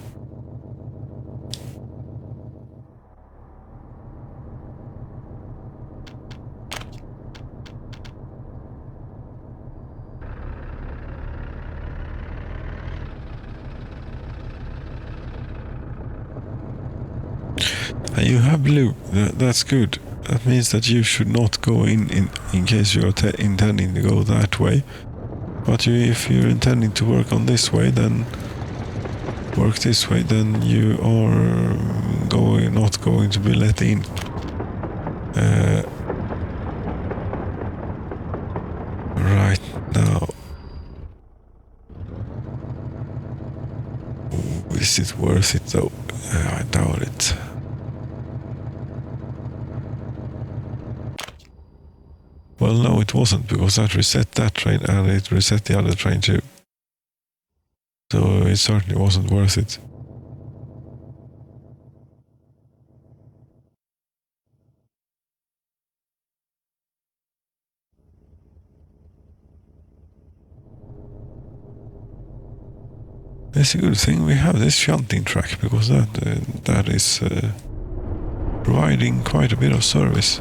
And you have blue. That's good. That means that you should not go in case you're intending to go that way. But if you're intending to work on this way, then work this way, then you are not going to be let in. Right now. Is it worth it though? I doubt it. Well, no, it wasn't, because that reset that train and it reset the other train too. So it certainly wasn't worth it. It's a good thing we have this shunting track, because that is providing quite a bit of service.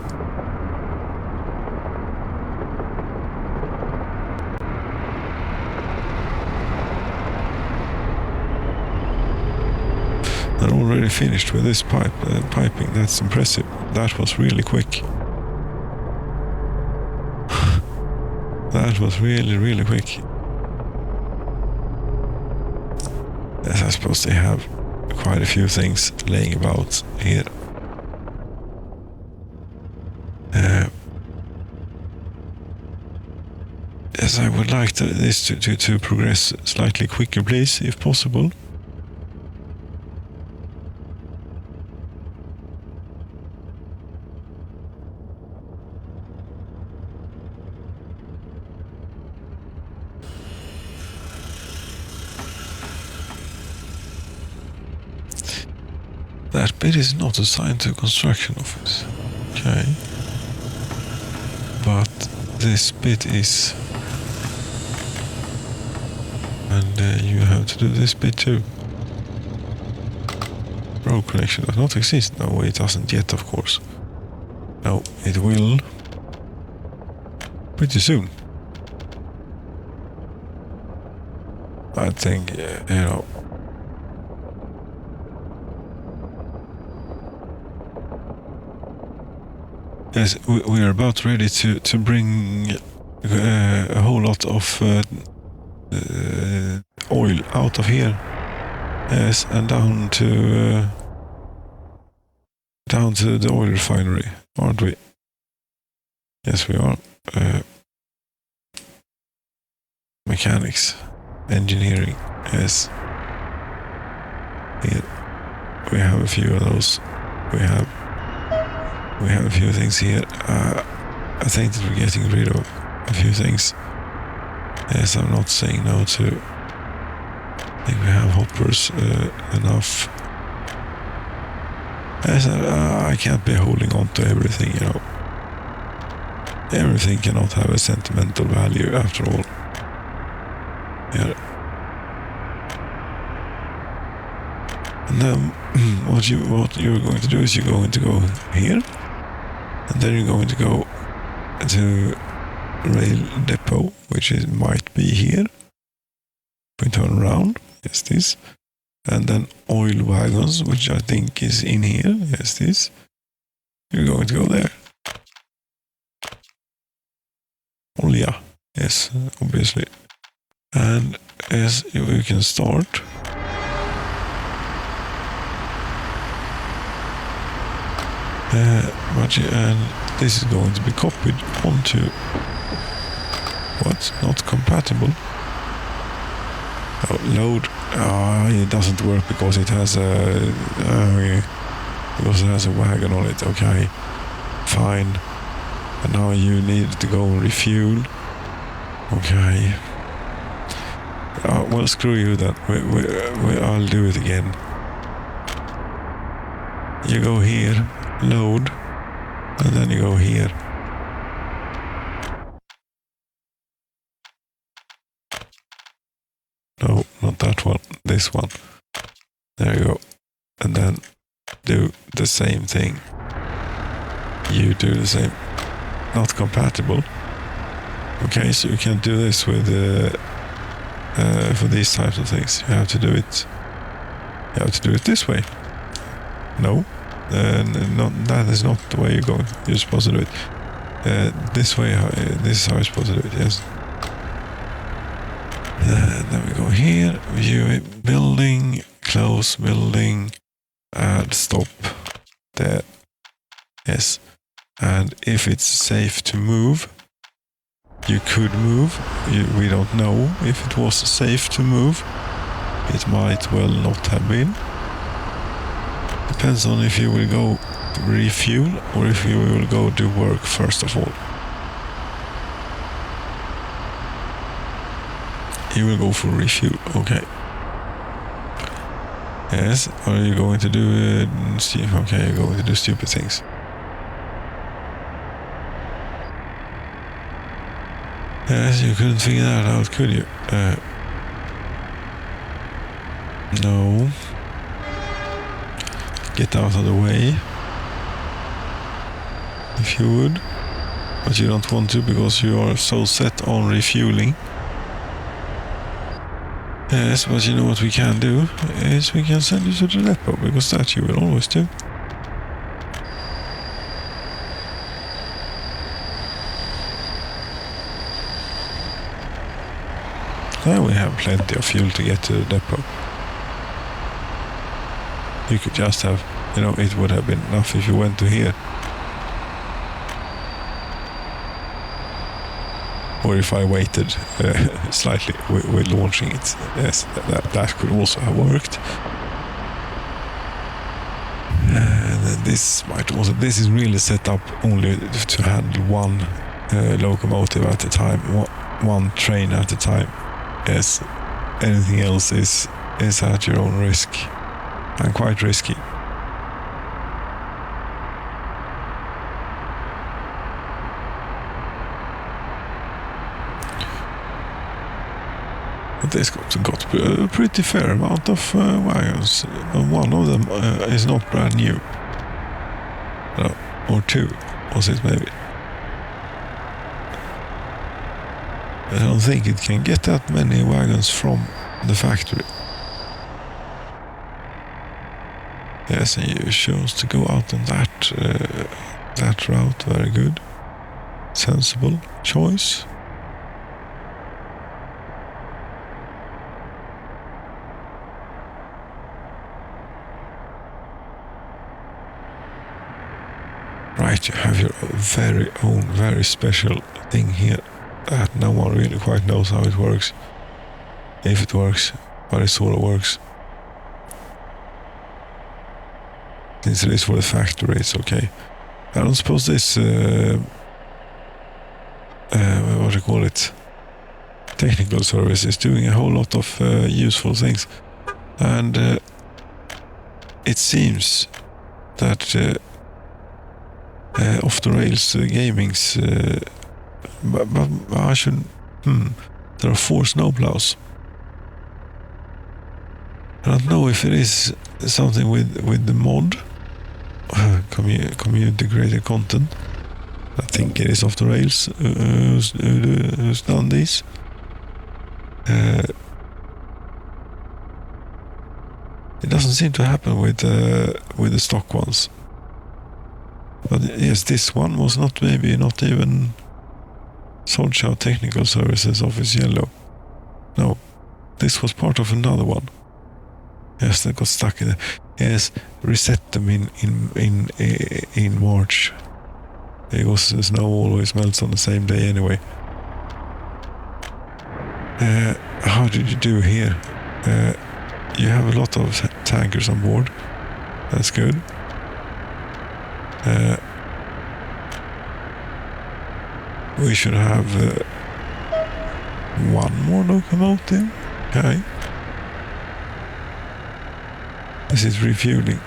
They're already finished with this piping. That's impressive. That was really quick. That was really, really quick. Yes, I suppose they have quite a few things laying about here. Yes, I would like this to progress slightly quicker, please, if possible. That bit is not assigned to a construction office. Okay. But this bit is. And you have to do this bit too. road connection does not exist. No, it doesn't yet, of course. No, it will pretty soon. I think, you know. Yes, we are about ready to bring a whole lot of oil out of here. Yes, and down to the oil refinery, aren't we? Yes, we are. Mechanics, engineering. Yes. Here we have a few of those. We have a few things here. I think that we're getting rid of a few things. Yes, I'm not saying no to. I think we have hoppers enough. Yes, I can't be holding on to everything, you know. Everything cannot have a sentimental value after all. Yeah. And then what you're going to do is you're going to go here, and then you're going to go to rail depot, which might be here. We turn around, yes this, and then oil wagons, which I think is in here, yes this. You're going to go there. Oh yeah, yes, obviously. And as we can start. And this is going to be copied onto what's not compatible. Oh, load. It doesn't work because it has a wagon on it. Okay, fine. And now you need to go and refuel. Okay. Well, screw you then. I'll do it again. You go here, load, and then you go here. No, not that one. This one. There you go. And then do the same thing. You do the same. Not compatible. Okay, so you can't do this with for these types of things. You have to do it. You have to do it this way. No, that is not the way you're going. You're supposed to do it this way. This is how you're supposed to do it. Yes. Then we go here. View it. Building. Close building. Add. Stop. There. Yes. And if it's safe to move, you could move. We don't know if it was safe to move. It might well not have been. Depends on if you will go refuel or if you will go do work first of all. You will go for refuel, okay. Yes, are you going to do okay, you're going to do stupid things. Yes, you couldn't figure that out, could you? No. Get out of the way. If you would. But you don't want to because you are so set on refueling. Yes, but you know what we can do? Is we can send you to the depot, because that you will always do. There we have plenty of fuel to get to the depot. You could just have, it would have been enough if you went to here. Or if I waited slightly with launching it. Yes, that could also have worked. And this is really set up only to handle one locomotive at a time, one train at a time. Yes, anything else is at your own risk, and quite risky. But this got a pretty fair amount of wagons. One of them is not brand new. No, or two was it maybe. I don't think it can get that many wagons from the factory. Yes, and you chose to go out on that route. Very good. Sensible choice. Right, you have your very own, very special thing here that no one really quite knows how it works. If it works, but it sort of works. Since it is for the factory, it's okay. I don't suppose this, what do you call it? Technical service is doing a whole lot of useful things. And it seems that off the rails gaming's but I should there are 4 snowplows. I don't know if it is something with the mod community created content. I think it is off the rails who's done this. It doesn't seem to happen with the stock ones. But yes, this one was not even Sodshow Technical Services Office Yellow. No, this was part of another one. Yes, that got stuck in there. Yes, reset them in March. Because the snow always melts on the same day anyway. How did you do here? You have a lot of tankers on board. That's good. We should have one more locomotive. Okay. This is refueling.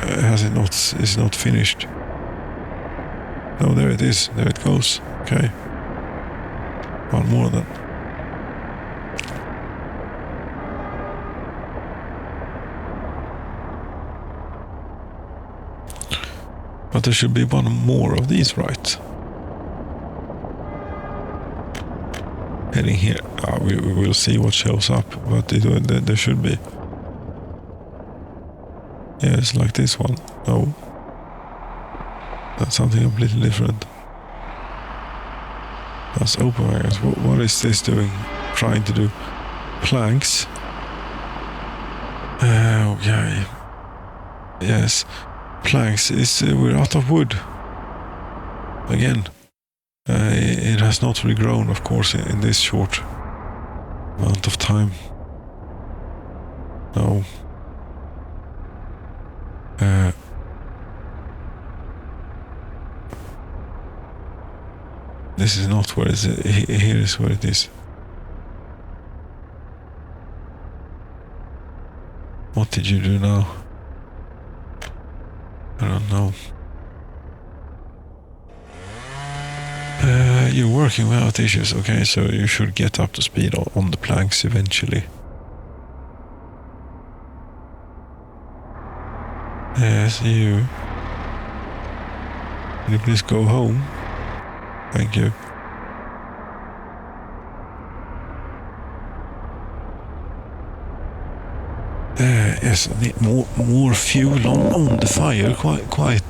It's not finished. No, there it is. There it goes. Okay. One more then. But there should be one more of these, right? Heading here. We will see what shows up, but there should be. Yeah, it's like this one. No. That's something completely different. That's open wagons. What is this doing? Trying to do planks. Okay. Yes. Planks is we're out of wood. Again. It has not regrown, of course, in this short amount of time. No. This is not where it is. Here is where it is. What did you do now? I don't know. You're working without issues, okay, so you should get up to speed on the planks eventually. Yes, you. Can you please go home? Thank you. Yes, I need more fuel on the fire, quite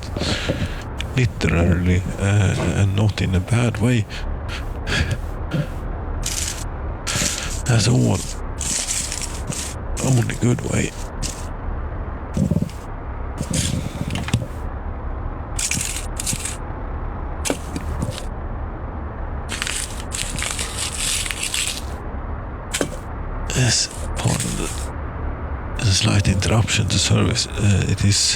literally, and not in a bad way. That's all. Only good way. Yes, pardon the slight interruption to service. It is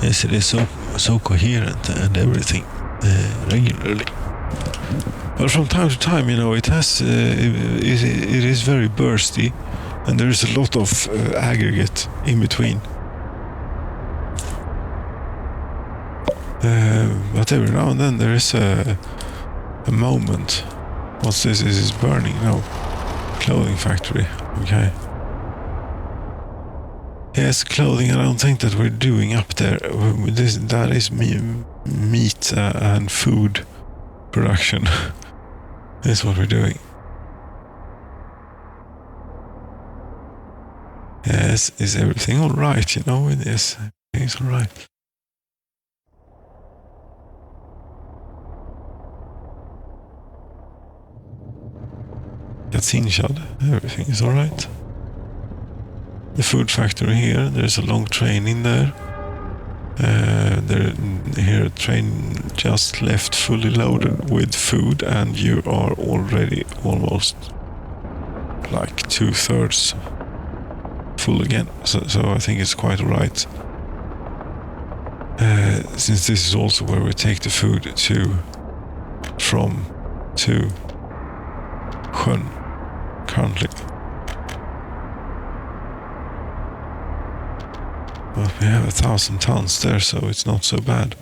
yes, it is so coherent and everything regularly. But from time to time, you know, it has it is very bursty, and there is a lot of aggregate in between. But every now and then there is a moment. What's this? Is it burning? No. clothing factory. Okay. Yes, clothing. I don't think that we're doing up there. That is meat and food production. That's what we're doing. Yes, is everything all right? You know, yes, everything's all right. That's inshad. Everything is all right. The food factory here. There's a long train in there. Here a train just left fully loaded with food, and you are already almost like 2/3 full again. So I think it's quite alright. Since this is also where we take the food to sjön currently. But we have 1,000 tons there, so it's not so bad,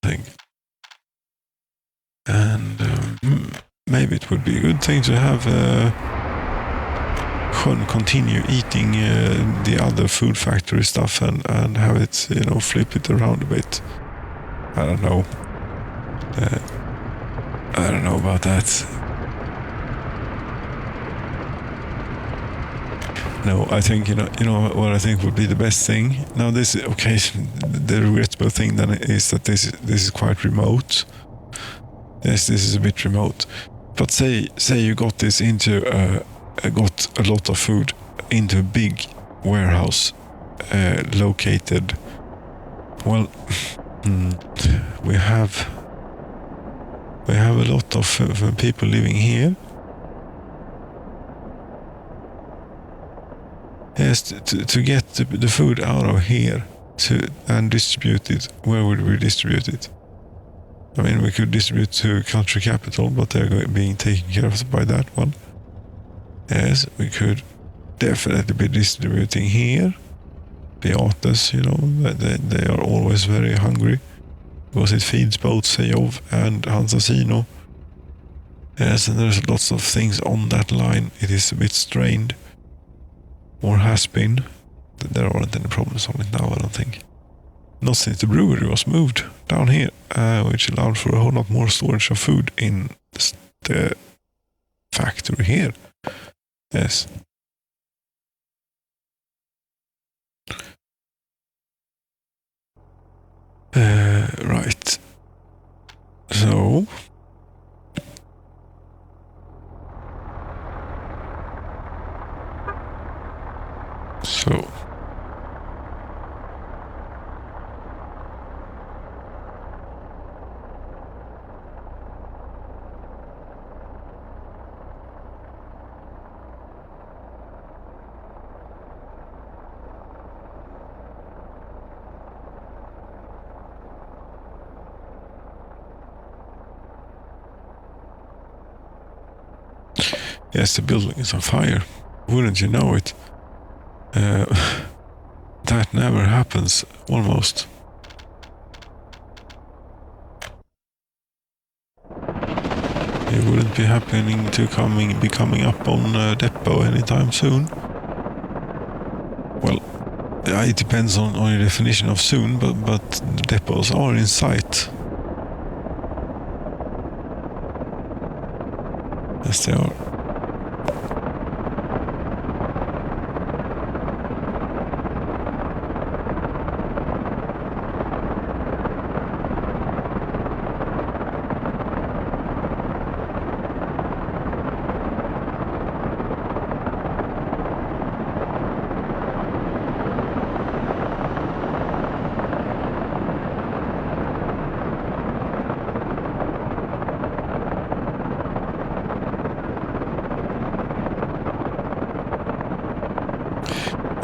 I think. And maybe it would be a good thing to have sjön continue eating the other food factory stuff and have it, you know, flip it around a bit. I don't know. I don't know about that. No, I think, you know what I think would be the best thing. Now this is, okay, the regrettable thing then is that this is quite remote. Yes, this is a bit remote. But say you got this into, got a lot of food into a big warehouse located, well, we have a lot of people living here. Yes, to get the food out of here and distribute it, where would we distribute it? I mean, we could distribute to country capital, but they're being taken care of by that one. Yes, we could definitely be distributing here. The artists, you know, they are always very hungry because it feeds both Sejov and Hansasino. Yes, and there's lots of things on that line. It is a bit strained. Or has been. There aren't any problems on it now, I don't think. Not since the brewery was moved down here, which allowed for a whole lot more storage of food in the factory here. Yes. Right. So... Yes, the building is on fire. Wouldn't you know it? That never happens, almost. It wouldn't be happening to be coming up on depot anytime soon. Well, it depends on your definition of soon, but the depots are in sight. Yes, they are.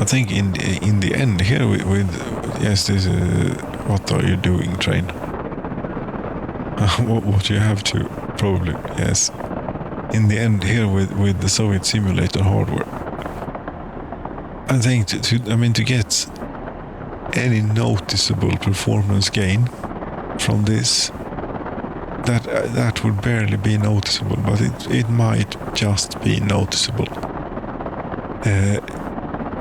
I think in the end here with yes, this what are you doing, train? What you have to, probably, yes. In the end here with the Soviet simulator hardware, I think to get any noticeable performance gain from this, that would barely be noticeable, but it might just be noticeable.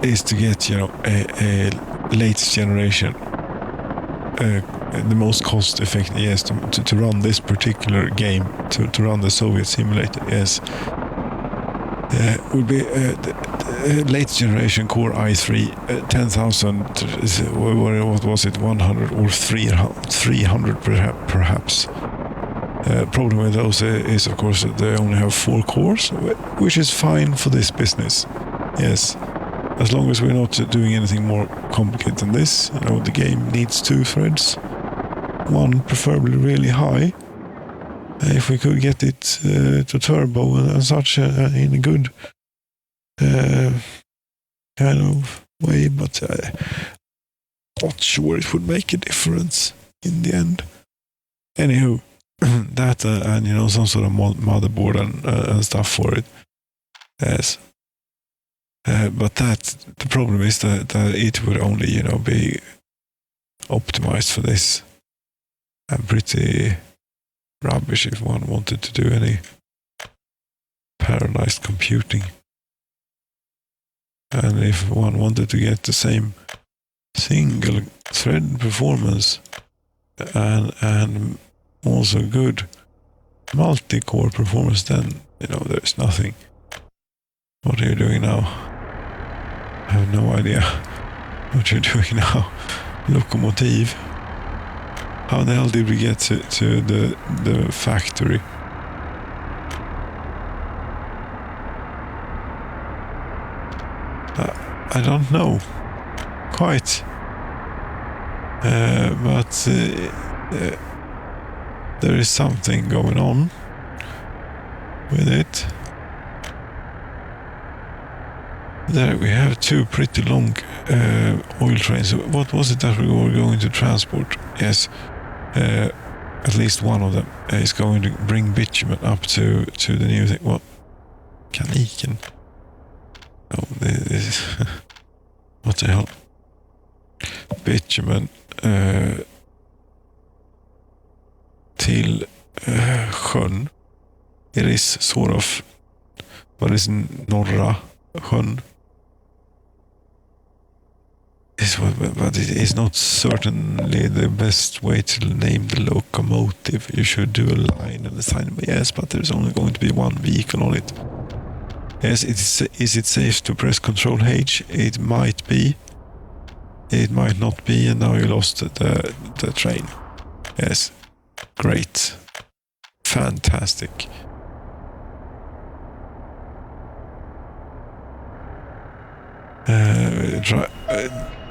Is to get, you know, a latest generation, the most cost effective, yes, to run this particular game, to run the Soviet simulator, yes, would be the latest generation Core i3 10,000, what was it, 100 or 300 perhaps. Problem with those is, of course, that they only have 4 cores, which is fine for this business, yes. As long as we're not doing anything more complicated than this, you know, the game needs 2 threads, one preferably really high. If we could get it to turbo and such in a good kind of way, but not sure it would make a difference in the end. Anywho, that and, you know, some sort of motherboard and stuff for it. Yes. But the problem is that it would only, you know, be optimized for this, and pretty rubbish if one wanted to do any parallelized computing. And if one wanted to get the same single thread performance and also good multi-core performance, then, you know, there's nothing. What are you doing now? I have no idea what you're doing now. Locomotive. How the hell did we get to the factory? I don't know quite, but there is something going on with it. There we have 2 pretty long oil trains. What was it that we were going to transport? Yes, at least one of them is going to bring bitumen up to the new thing. What? Kaniken? Oh, this what the hell? Bitumen till sjön. It is sort of, what is norra sjön? But it is not certainly the best way to name the locomotive. You should do a line and a sign. Yes, but there's only going to be 1 vehicle on it. Yes, is it safe to press Control H? It might be. It might not be, and now you lost the train. Yes, great. Fantastic.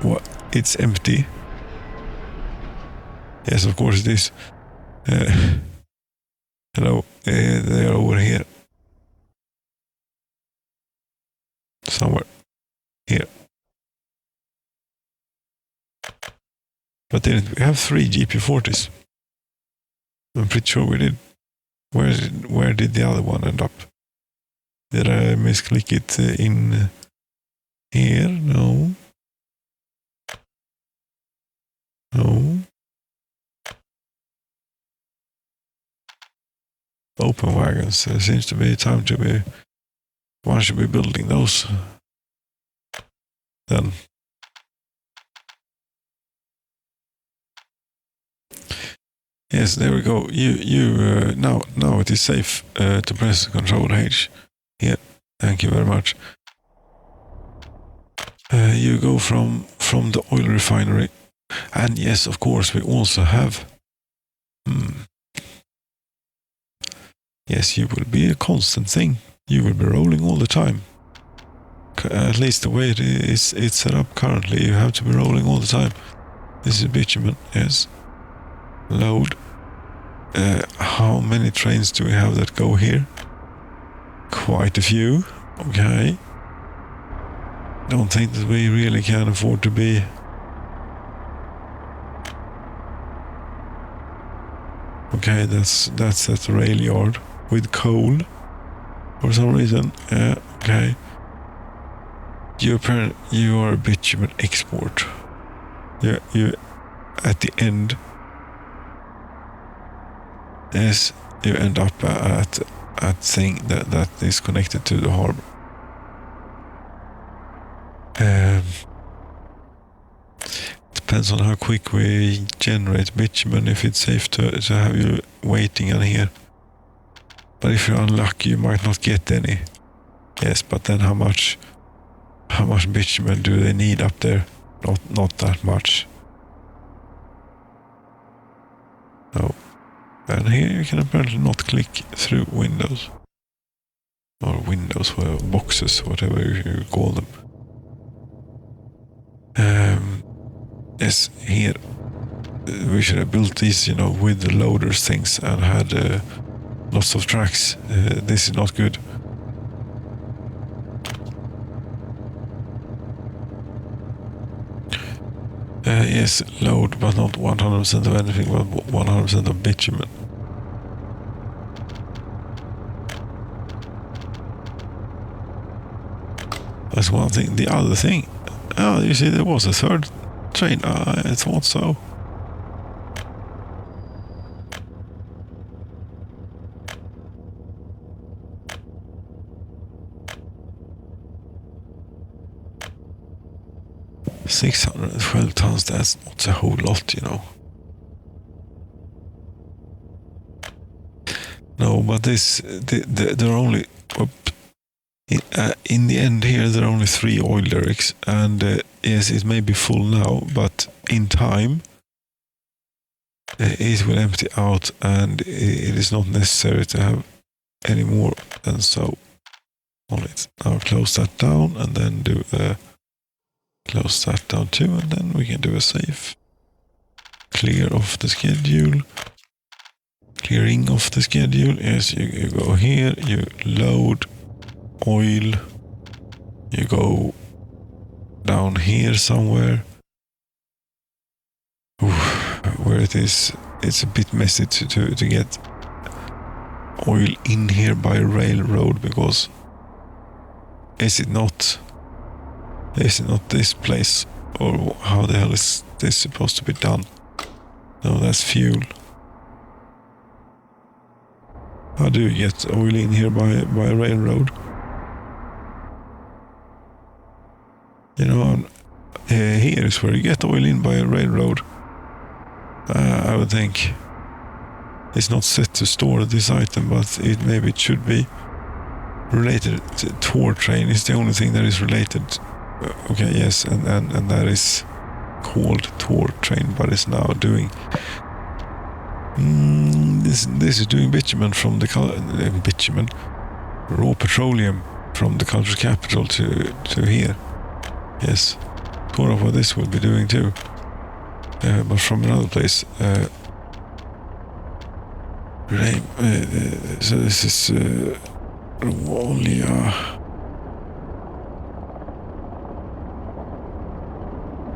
What? It's empty. Yes, of course it is. Hello, they are over here. Somewhere. Here. But didn't we have 3 GP40s? I'm pretty sure we did. Where did the other one end up? Did I misclick it in here? No. No. Open wagons. There seems to be time to be. One should be building those. Then. Yes, there we go. Now it is safe to press Control H. Here. Thank you very much. You go from the oil refinery. And yes, of course, we also have. Yes, you will be a constant thing. You will be rolling all the time. At least the way it's set up currently, you have to be rolling all the time. This is bitumen, yes. Load. How many trains do we have that go here? Quite a few. Okay. Don't think that we really can afford to be. Okay, that's at the rail yard with coal for some reason. Okay. You are a bitumen export. Yeah, you at the end. Yes, you end up at thing that is connected to the harbor. Depends on how quick we generate bitumen, if it's safe to have you waiting on here. But if you're unlucky, you might not get any. Yes, but then how much bitumen do they need up there? Not that much. No. And here you can apparently not click through windows. Or windows, or boxes, whatever you call them. Yes, here we should have built these, with the loaders things and had lots of tracks. This is not good. Yes, load, but not 100% of anything, but 100% of bitumen. That's one thing. The other thing, you see, there was a third train. I thought so. $612 tons, that's not a whole lot, No, but there are only... in the end here, there are only 3 oil derricks, and yes, it may be full now, but in time, it will empty out, and it is not necessary to have any more than so on it. Now close that down, and then do close that down too, and then we can do a save. Clear off the schedule. Clearing off the schedule. Yes, you go here, you load oil. You go down here somewhere. Where it is, it's a bit messy to get oil in here by railroad, because is it not this place, or how the hell is this supposed to be done? No, that's fuel. How do you get oil in here by railroad? Here is where you get oil in by a railroad. I would think it's not set to store this item, but maybe it should be related to tour train. Is the only thing that is related. Okay, yes, and that is called tour train, but it's now doing this is doing bitumen from the raw petroleum from the cultural capital to here. Yes, sort of what this will be doing too, but from another place. So this is only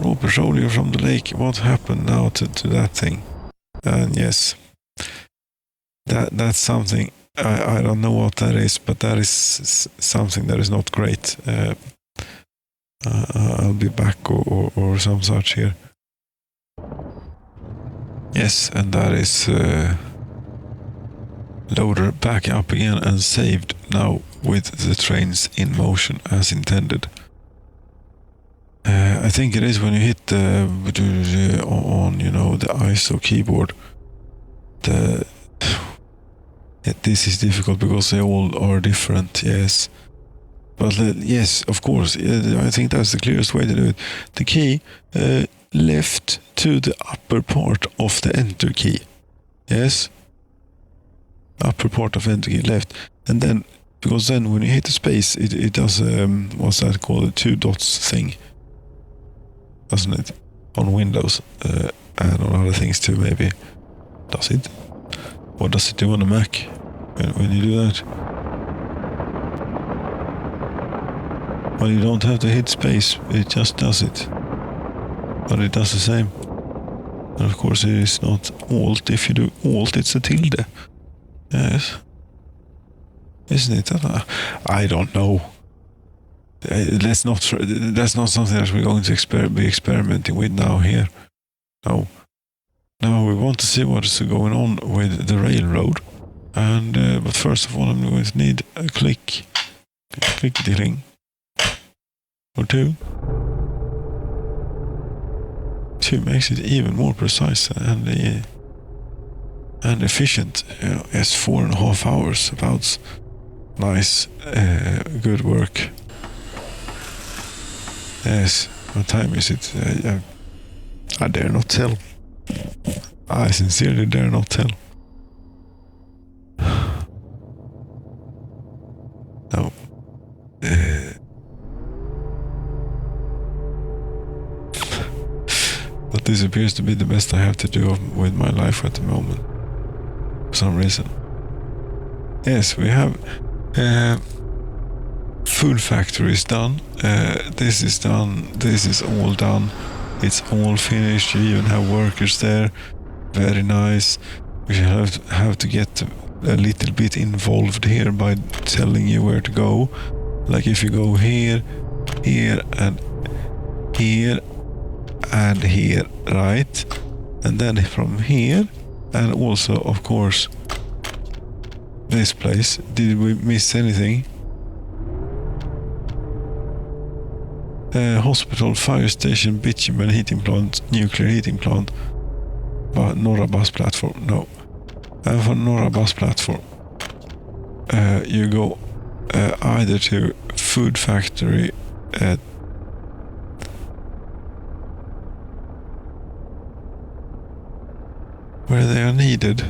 raw petroleum from the lake. What happened now to that thing? And yes, that's something. I don't know what that is, but that is something that is not great. I'll be back or some such here. Yes, and that is loader back up again and saved now with the trains in motion as intended. I think it is when you hit the ISO keyboard. This is difficult because they all are different. Yes, but yes, of course. I think that's the clearest way to do it. The key left to the upper part of the enter key. Yes, upper part of enter key left, and then because then when you hit the space, it does what's that called, the 2 dots thing, doesn't it? On Windows and on other things too, maybe. Does it? What does it do on a Mac when you do that? Well, you don't have to hit space, it just does it. But it does the same. And of course it is not Alt. If you do Alt, it's a tilde. Yes. Isn't it? I don't know. That's not something that we're going to be experimenting with now here. No. Now we want to see what is going on with the railroad, and but first of all I'm going to need a click-thing or two. Two makes it even more precise and efficient. Yes, 4.5 hours. About nice, good work. Yes, what time is it? I dare not tell. I sincerely dare not tell. No. But this appears to be the best I have to do with my life at the moment. For some reason. Yes, we have food factories done. This is done. This is all done. It's all finished. You even have workers there. Very nice. We have to get a little bit involved here by telling you where to go. Like if you go here, here, and here, and here, right? And then from here, and also, of course, this place. Did we miss anything? Hospital, fire station, bitumen heating plant, nuclear heating plant, Norra bus platform. No. And for Norra bus platform, you go either to food factory at where they are needed.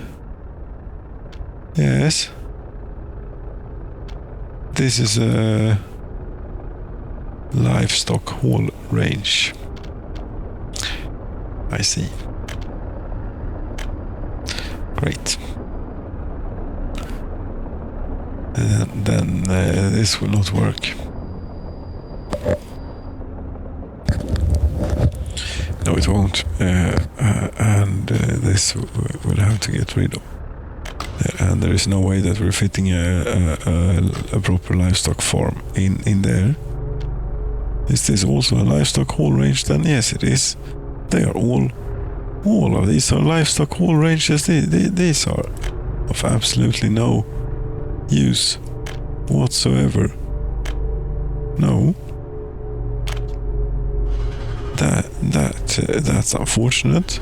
Yes. This is a livestock haul range. I see. Great. Then this will not work. No, it won't. And this will have to get rid of. And there is no way that we're fitting a proper livestock farm in there. Is this also a livestock haul range then? Yes, it is. They are all of these are livestock haul ranges. These are of absolutely no use whatsoever. No. That's unfortunate.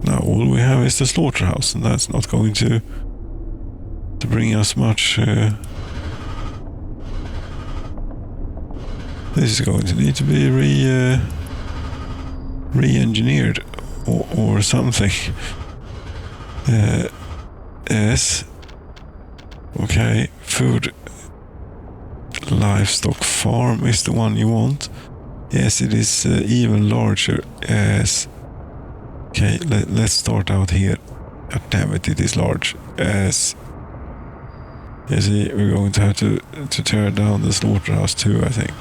Now all we have is the slaughterhouse, and that's not going to bring us much. This is going to need to be re-engineered or something. Yes. Okay, food livestock farm is the one you want. Yes, it is even larger. Yes. Okay, let's start out here. God damn it, it is large. Yes. You see, we're going to have to tear down the slaughterhouse too, I think.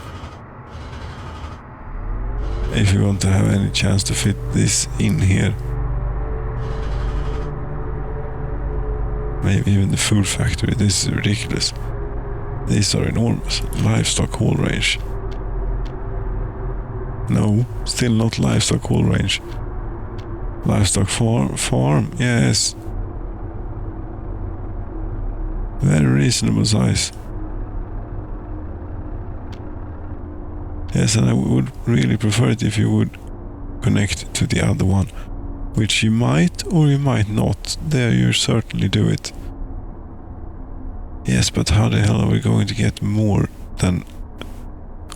If you want to have any chance to fit this in here. Maybe even the food factory. This is ridiculous. These are enormous. Livestock haul range. No, still not livestock haul range. Livestock farm, yes. Very reasonable size. Yes, and I would really prefer it if you would connect to the other one. Which you might or you might not. There you certainly do it. Yes, but how the hell are we going to get more than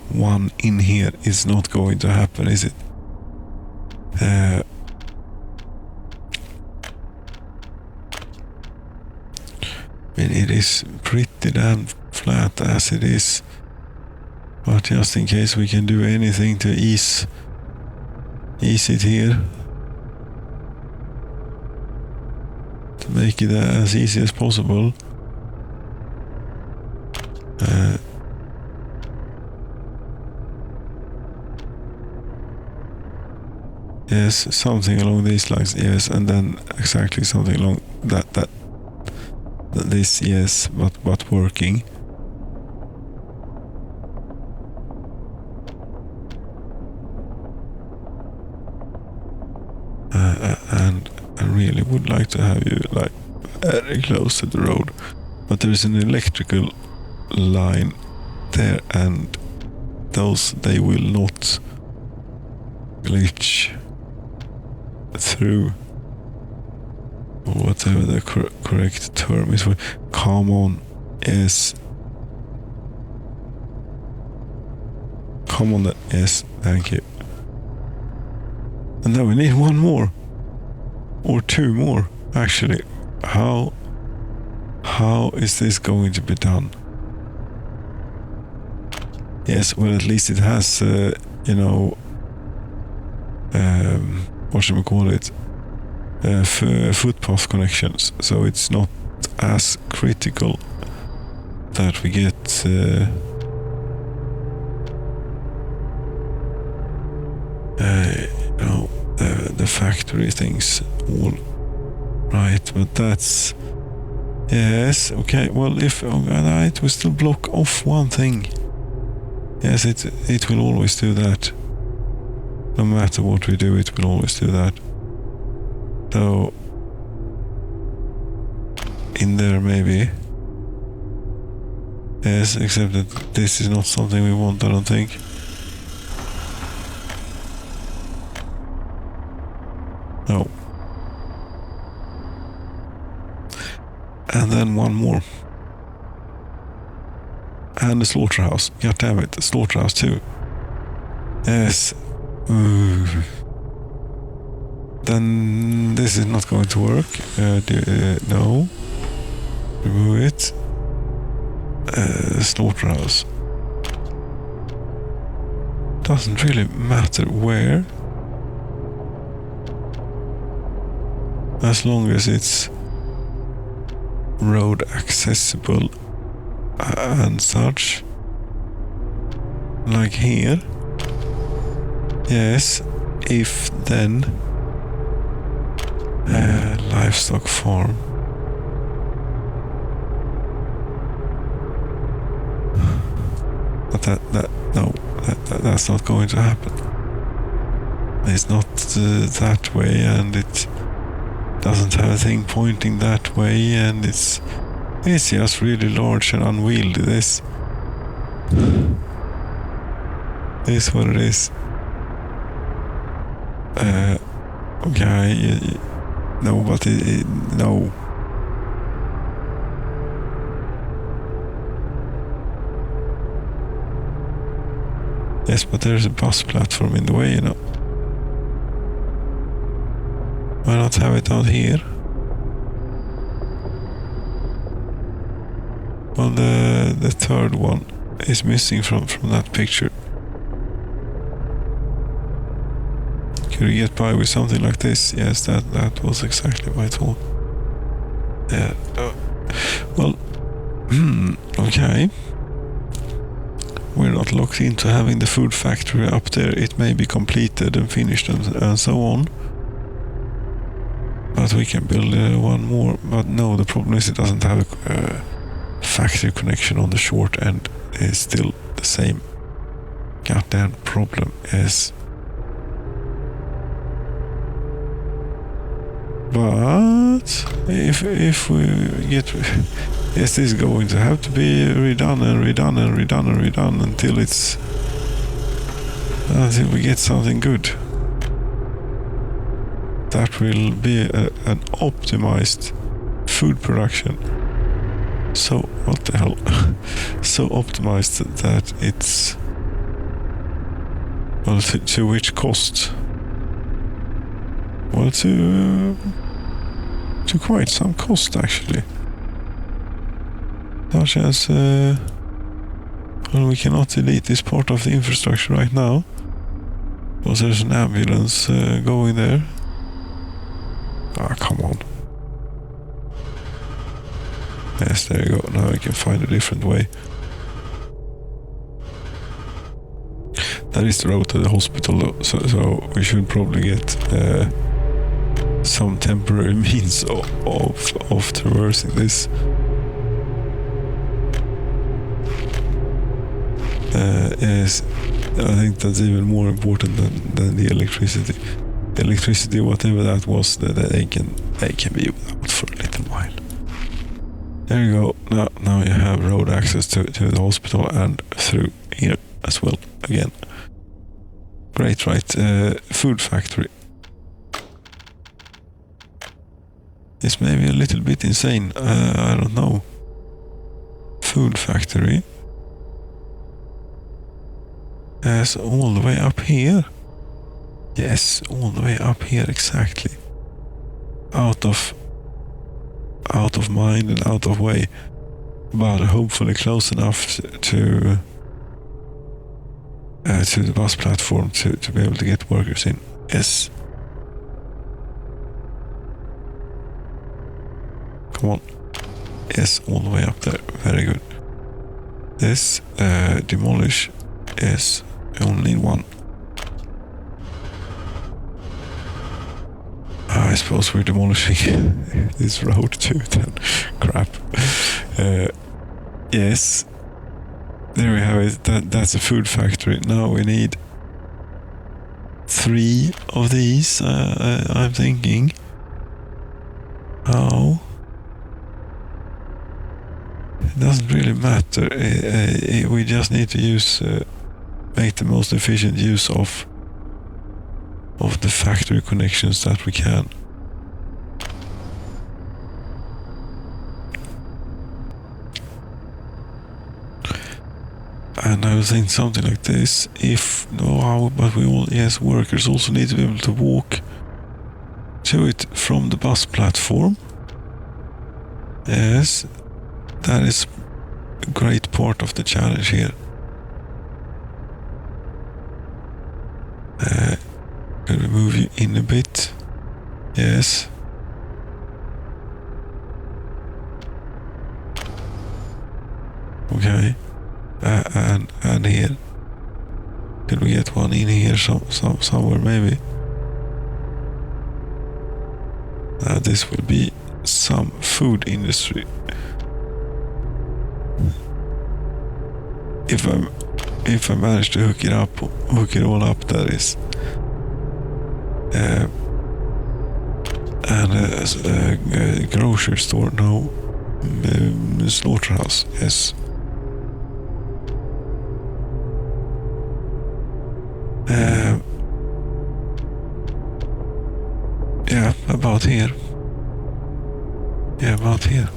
one in here? Is not going to happen, is it? I mean, it is pretty damn flat as it is. But just in case we can do anything to ease it here. To make it as easy as possible. Yes, something along these lines, yes, and then exactly something along that this, yes, but working. really would like to have you like very close to the road, but there is an electrical line there, and they will not glitch through, or whatever the correct term is. Come on, yes. Come on, yes, thank you. And now we need one more, or two more, actually. How is this going to be done? Yes, well, at least it has, what should we call it? Footpath connections, so it's not as critical that we get the factory things all right, but that's yes, okay. Well, if it will still block off one thing. Yes, it will always do that. No matter what we do, it will always do that. So in there maybe. Yes, except that this is not something we want, I don't think. No. And then one more. And the slaughterhouse. God damn it, the slaughterhouse too. Yes. Then this is not going to work. No. Remove it. Slaughterhouse. Doesn't really matter where. As long as it's road accessible and such. Like here. Yes, if then livestock farm. But that's not going to happen. It's not that way, and it doesn't have a thing pointing that way, and it's just really large and unwieldy. This is what it is. Okay, no, but no. Yes, but there's a bus platform in the way, you know. Why not have it out here? Well, the third one is missing from that picture. Could you get by with something like this? Yes, that was exactly my thought. Yeah. Well, okay. We're not locked into having the food factory up there. It may be completed and finished and so on. But we can build one more. But no, the problem is it doesn't have a factory connection on the short end. It's still the same goddamn problem as. But if we get, yes, this is going to have to be redone until we get something good. That will be an optimized food production. So what the hell? So optimized that it's, well, to which cost? Well, to quite some cost, actually. Such as, well, we cannot delete this part of the infrastructure right now, because there's an ambulance going there. Ah, come on. Yes, there you go. Now we can find a different way. That is the road to the hospital, though, so we should probably get some temporary means of traversing this. Yes, I think that's even more important than the electricity. electricity, whatever that was, that they can be without for a little while. There you go. Now you have road access to the hospital and through here as well again. Great, right? Food factory. It's maybe a little bit insane. I don't know. Food factory. Yes, all the way up here. Yes, all the way up here, exactly. Out of mind and out of way, but hopefully close enough to the bus platform to be able to get workers in. Yes. Come on. Yes, all the way up there. Very good. This demolish. Yes, we only need one. I suppose we're demolishing this road too then. Crap. Yes. There we have it. That's a food factory. Now we need 3 of these, I'm thinking. How? It doesn't really matter. We just need to use, make the most efficient use of the factory connections that we can. And I was saying something like this, but we all, yes, workers also need to be able to walk to it from the bus platform. Yes, that is a great part of the challenge here. Can we move you in a bit? Yes. Okay. And here. Can we get one in here somewhere maybe? This will be some food industry. If I manage to hook it all up, that is. And a grocery store, no. Slaughterhouse, yes. Yeah, about here. Yeah, about here.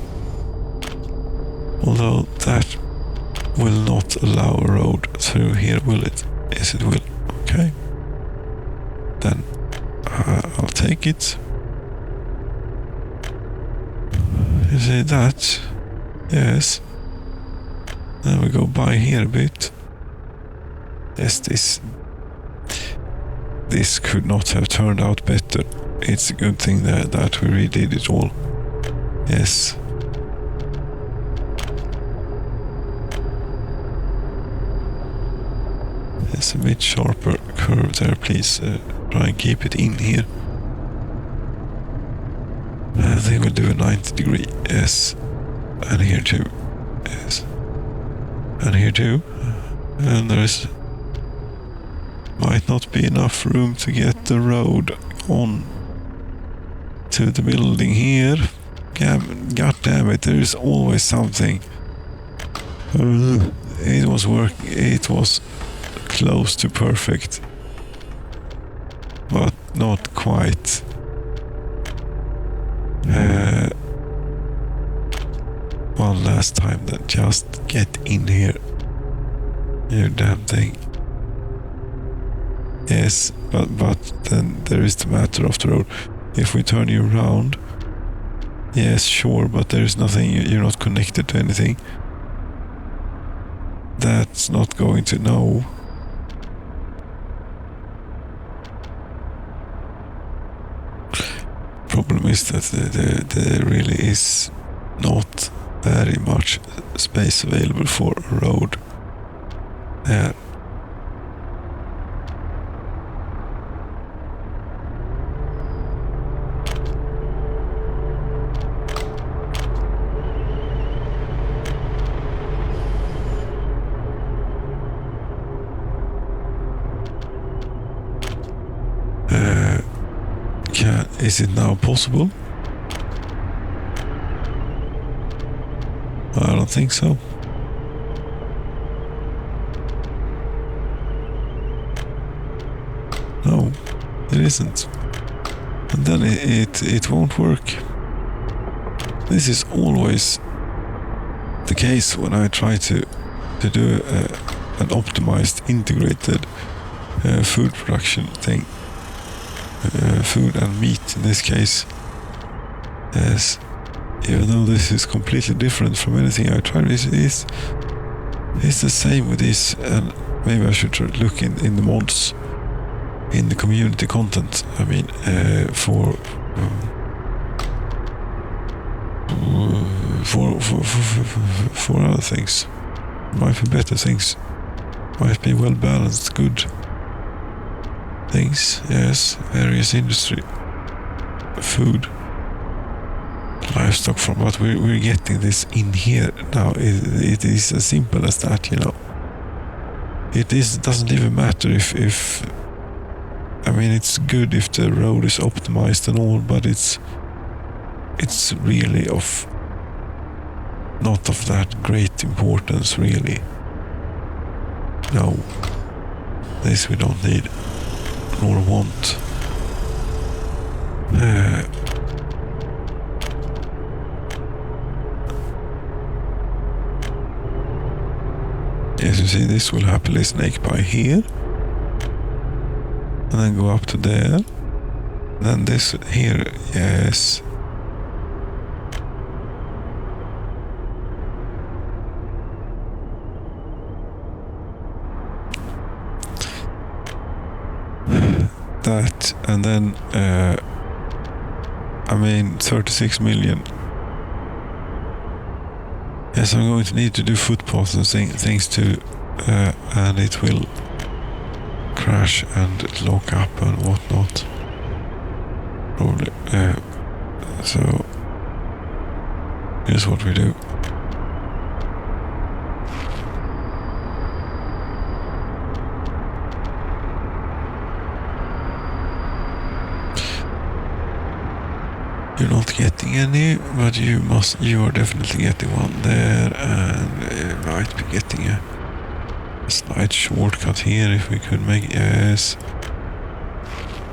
Although that will not allow a road through here, will it? Yes, it will. Okay. Then I'll take it. You see that? Yes. Then we go by here a bit. Yes, this could not have turned out better. It's a good thing that we redid it all. Yes. It's a bit sharper curve there, please. Try and keep it in here. I think we'll do a 90 degree. Yes. And here too. Yes. And here too. And there's might not be enough room to get the road on to the building here. God damn it, there is always something. It was working. It was close to perfect, but not quite. One last time then, just get in here, you damn thing. Yes, but then there is the matter of the road. If we turn you around, yes, sure, but there is nothing, you're not connected to anything. That's not going to know. Problem is that there really is not very much space available for a road there. Is it now possible? I don't think so. No, it isn't. And then it won't work. This is always the case when I try to do an optimized, integrated food production thing. Food and meat in this case. Yes. Even though this is completely different from anything I tried, it's the same with this, and maybe I should look in the mods, in the community content. I mean, for other things. Might be better things. Might be well balanced, good things. Yes, various industry, food, livestock from what we're getting this in here now. It is as simple as that, you know. Doesn't even matter if I mean, it's good if the road is optimized and all, but it's really not of that great importance, really. No, this we don't need nor want. As you see, this will happily snake by here, and then go up to there. Then this here, yes. That, and then I mean 36 million. Yes, I'm going to need to do footpaths and things too, and it will crash and lock up and whatnot. Probably. So here's what we do. You're not getting any, but you are definitely getting one there, and you might be getting a slight shortcut here if we could make, yes.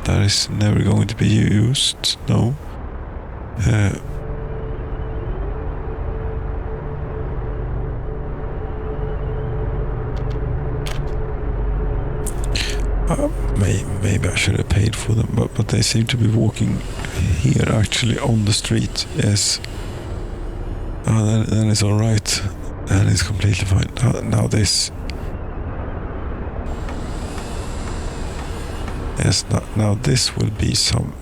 That is never going to be used, no. Maybe I should have paid for them, but they seem to be walking here actually on the street, yes. Then it's alright, and it's completely fine. Now this. Yes, now this will be some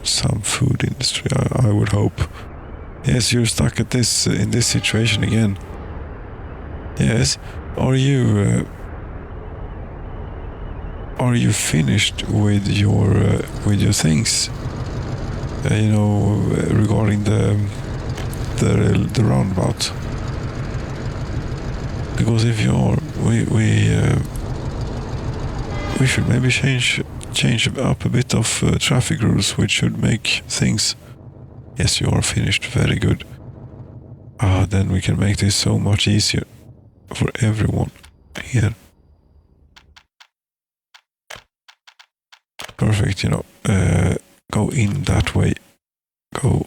food industry, I would hope. Yes, you're stuck at this in this situation again. Yes, are you finished with your things? You know, regarding the roundabout. Because if you are, we should maybe change up a bit of traffic rules, which should make things. Yes, you are finished. Very good. Then we can make this so much easier for everyone here. Perfect, you know. Go in that way. Go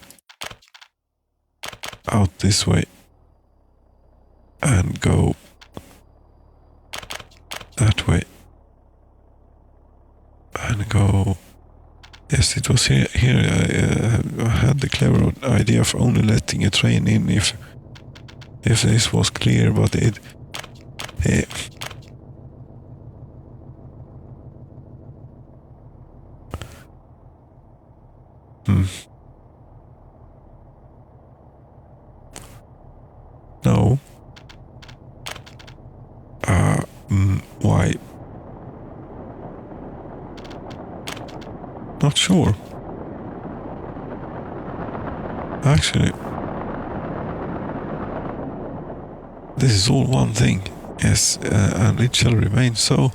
out this way. And go that way. And go. Yes, it was here. I had the clever idea of only letting a train in if this was clear, but it. No. Why? Not sure. Actually, this is all one thing. Yes, and it shall remain so.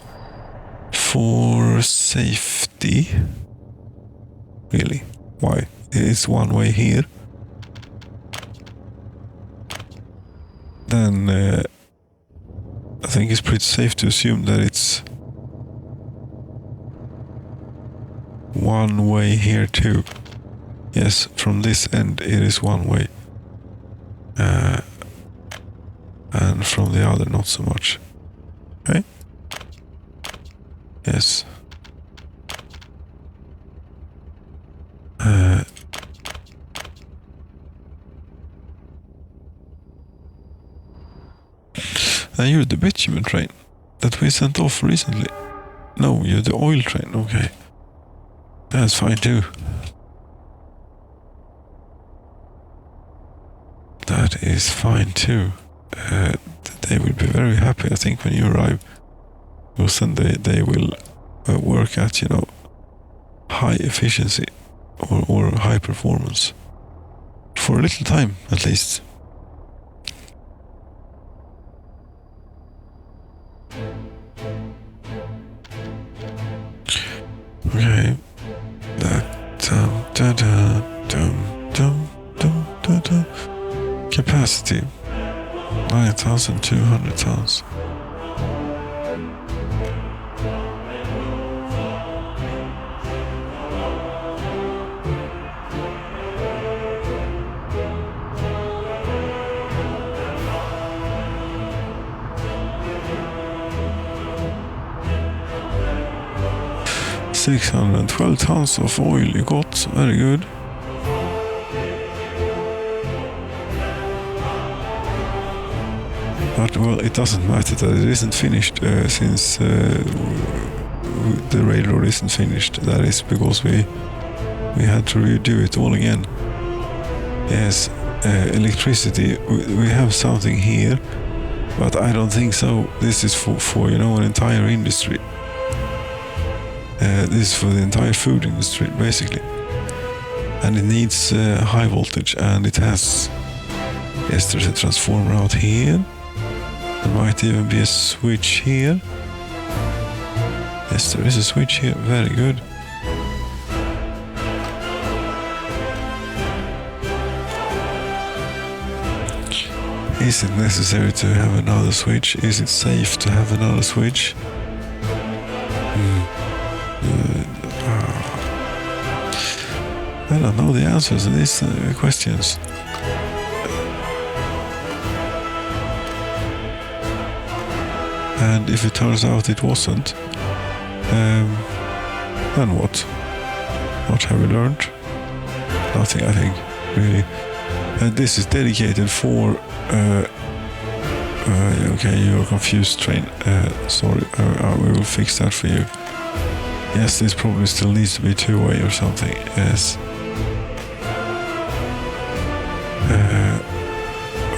For safety. Really. why. It's one way here. Then I think it's pretty safe to assume that it's one way here too. Yes, from this end it is one way. And from the other not so much. Okay? Yes. And you're the bitumen train that we sent off recently. No, you're the oil train, okay. That's fine too. That is fine too. They will be very happy, I think, when you arrive. Because then they will work at, you know, high efficiency or high performance. For a little time, at least. Okay. Capacity 9,200 tons. $612 tons of oil you got, very good. But well, it doesn't matter that it isn't finished since the railroad isn't finished. That is because we had to redo it all again. Yes, electricity, we have something here, but I don't think so. This is for you know, an entire industry. This is for the entire food industry, basically. And it needs high voltage, and it has... Yes, there's a transformer out here. There might even be a switch here. Yes, there is a switch here. Very good. Is it necessary to have another switch? Is it safe to have another switch? I don't know the answers to these questions. And if it turns out it wasn't, then what? What have we learned? Nothing, I think, really. And this is dedicated for... okay, you're confused, train. Sorry, we will fix that for you. Yes, this probably still needs to be two-way or something. Yes.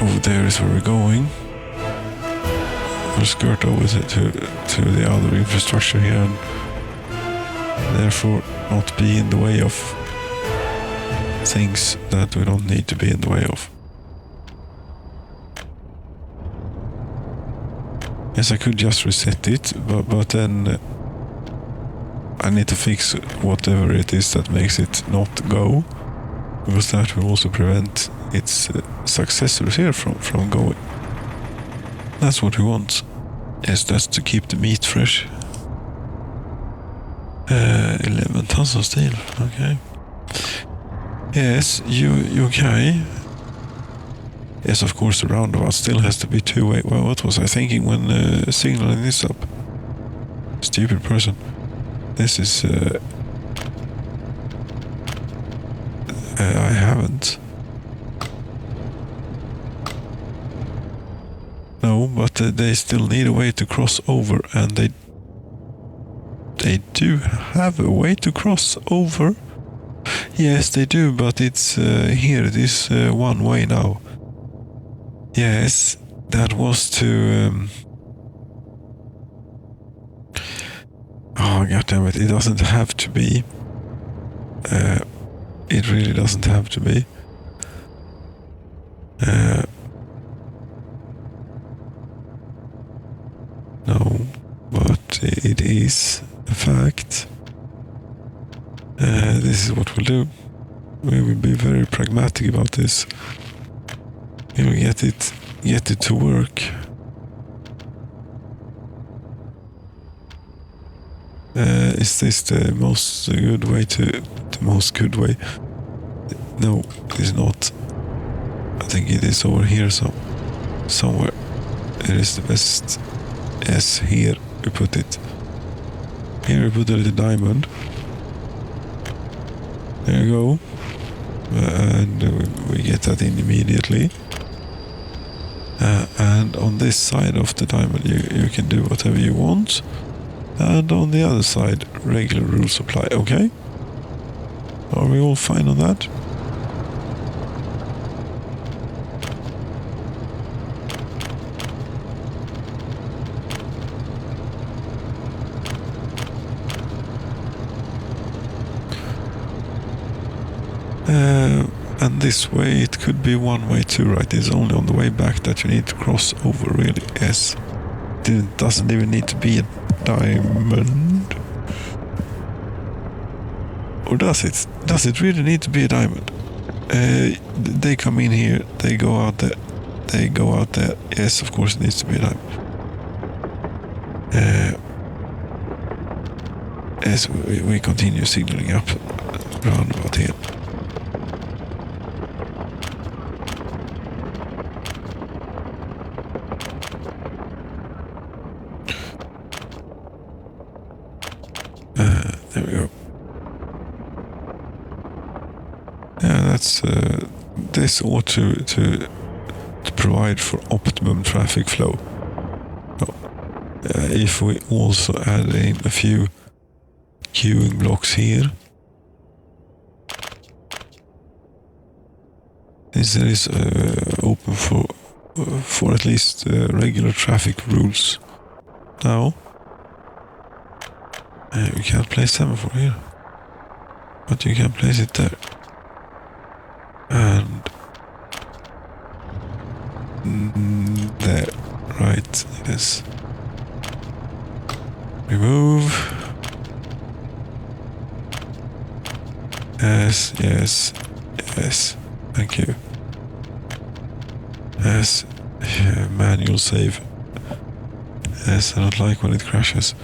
Over there is where we're going. We'll skirt over to the other infrastructure here and therefore not be in the way of things that we don't need to be in the way of. Yes, I could just reset it, but then I need to fix whatever it is that makes it not go, because that will also prevent its successors here from going. That's what we want. Yes, that's to keep the meat fresh. 11 tons of steel, okay. Yes, you okay? Yes, of course, the roundabout still has to be two-way. Well, what was I thinking when signaling this up? Stupid person. This is... I haven't. No, but they still need a way to cross over, and they do have a way to cross over. Yes, they do, but it's here. It is one way now. Yes, that was to... Oh, goddammit, it doesn't have to be. It really doesn't have to be. No, but it is a fact. This is what we'll do. We will be very pragmatic about this. We will get it to work. Is this the most good way the most good way? No, it's not. I think it is over here, so somewhere it is the best. Yes, here we put it. Here we put a little diamond. There you go. And we get that in immediately. And on this side of the diamond you can do whatever you want. And on the other side, regular rule supply, okay? Are we all fine on that? And this way it could be one way too, right? It's only on the way back that you need to cross over, really. Yes. It doesn't even need to be a diamond. Or does it? Does it really need to be a diamond? They come in here, they go out there, they go out there. Yes, of course it needs to be a diamond. As we continue signaling up around about here. There we go. Yeah, that's this ought to provide for optimum traffic flow. So, if we also add in a few queuing blocks here, this is open for at least regular traffic rules. Now. We can't place semaphore here, but you can place it there. And there, right, yes. Remove. Yes, yes, yes, thank you. Yes, manual save. Yes, I don't like when it crashes.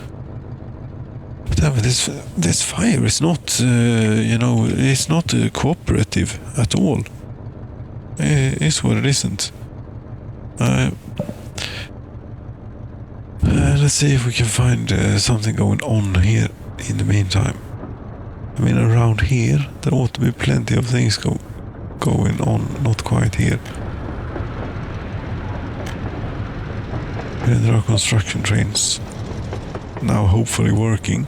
But this fire is not, it's not cooperative at all. It's what it isn't. Let's see if we can find something going on here in the meantime. I mean, around here, there ought to be plenty of things going on, not quite here. And there are construction trains now hopefully working.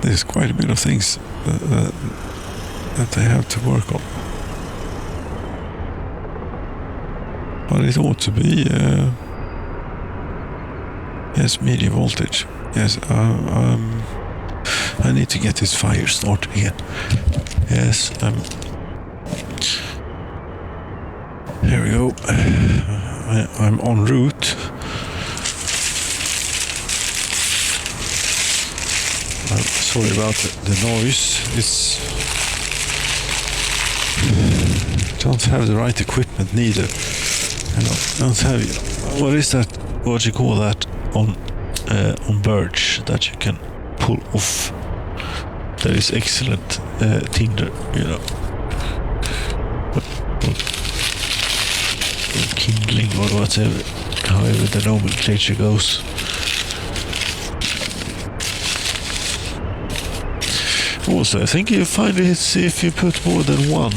There's quite a bit of things that they have to work on. But it ought to be, yes, medium voltage. Yes, I need to get this fire started again. Yes, here we go. I'm en route. I'm sorry about the noise. Don't have the right equipment neither. Don't have, what is that? What you call that on birch that you can pull off? That is excellent tinder, kindling or whatever, however the nomenclature goes. Also, I think you find it if you put more than one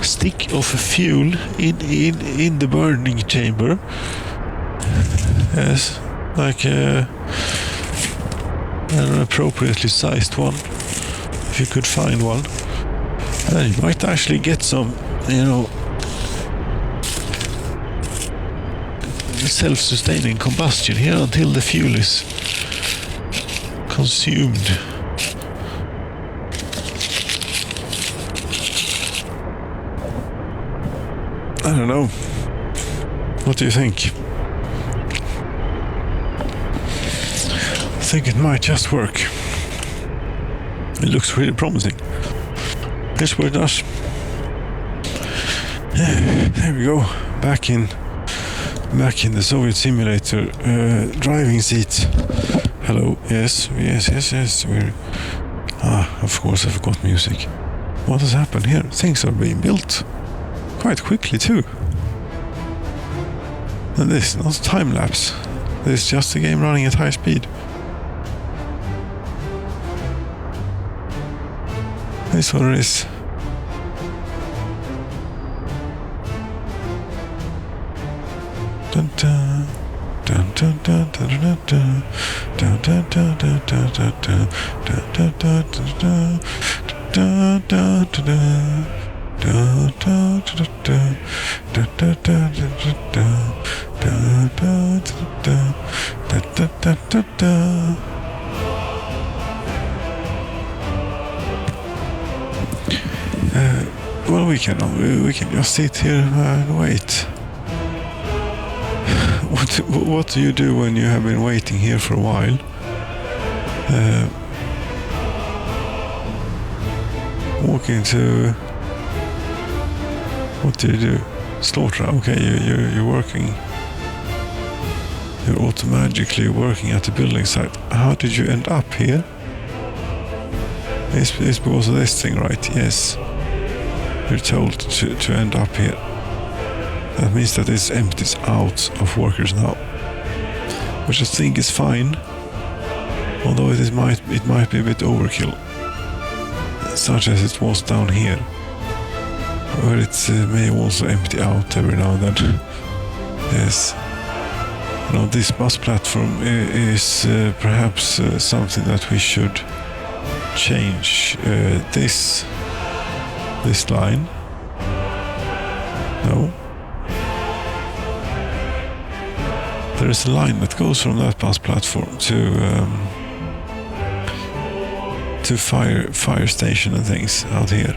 stick of fuel in the burning chamber. Yes, like an appropriately sized one, if you could find one. Then you might actually get some, self-sustaining combustion here until the fuel is consumed. I don't know. What do you think? think it might just work. It looks really promising. This what it does. Yeah, there we go. Back in the Soviet simulator driving seat. Hello. Yes. We're of course I forgot music. What has happened here? Things are being built quite quickly too. And this is not time lapse. This is just a game running at high speed. This is what it is. Dun dun dun dun dun dun dun dun dun dun dun dun dun dun dun. Well, we can just sit here and wait. What do you do when you have been waiting here for a while? Walk into... What do you do? Slaughter. Okay, you're working. You're automatically working at the building site. How did you end up here? It's because of this thing, right? Yes. You're told to end up here. That means that it empties out of workers now, which I think is fine. Although it might be a bit overkill, such as it was down here, where it may also empty out every now and then. Yes. Now this bus platform is perhaps something that we should change. This line. No. There is a line that goes from that bus platform to fire station and things out here.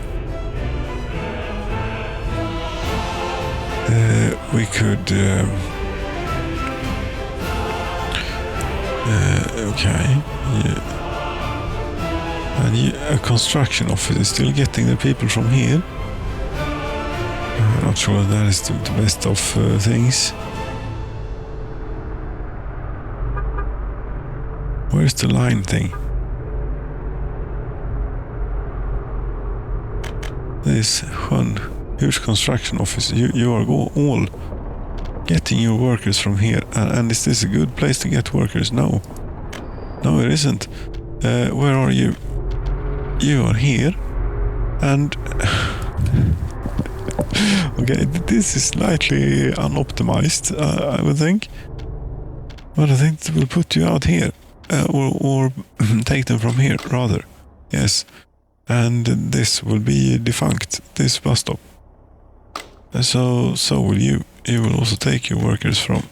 We could okay, yeah. And a construction office is still getting the people from here. I'm not sure that is the best of things. Where's the line thing? This one huge construction office. You are all getting your workers from here. And is this a good place to get workers? No. No, it isn't. Where are you? You are here. And... okay, this is slightly unoptimized, I would think. But I think it will put you out here. Or take them from here, rather. Yes. And this will be defunct, this bus stop. So will you. You will also take your workers from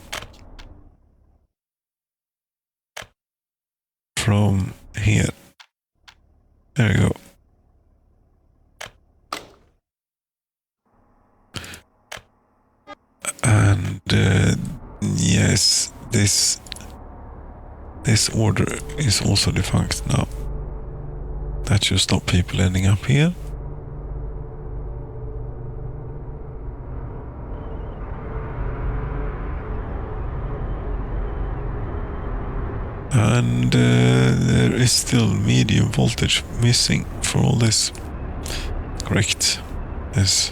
here. There you go. And yes, this order is also defunct now. That should stop people ending up here. And there is still medium voltage missing for all this. Correct. Yes.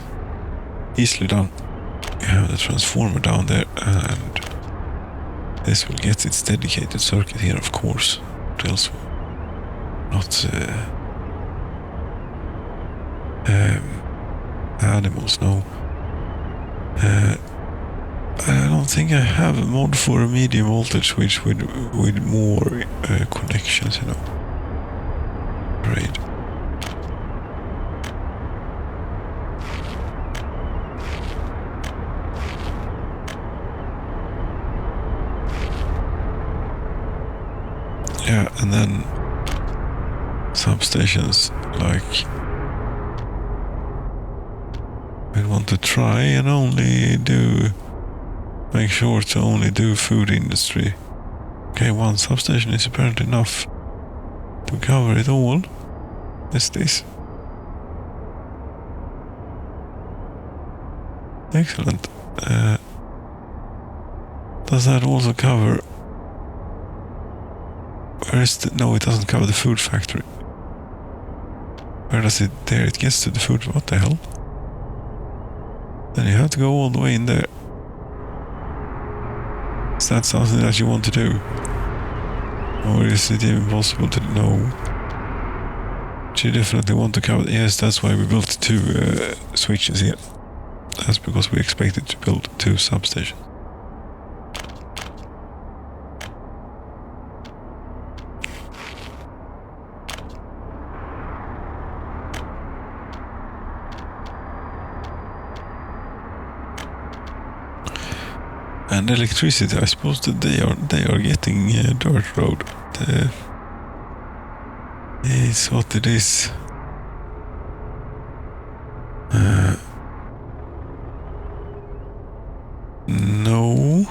Easily done. You have the transformer down there, and this will get its dedicated circuit here, of course. What else? Not animals, no. I don't think I have a mod for a medium voltage switch with more connections, you know. Great. Yeah, and then substations like we want to try and only make sure to only do food industry Okay, one substation is apparently enough to cover it all. Is this? Excellent. Does that also cover... Where is the... No, it doesn't cover the food factory. Where does it... There it gets to the food... What the hell? Then you have to go all the way in there. Is that something that you want to do? Or is it even possible to know? You definitely want to cover... Yes, that's why we built 2 switches here. That's because we expected to build 2 substations. And electricity, I suppose that they are getting dirt road. It's what it is. No.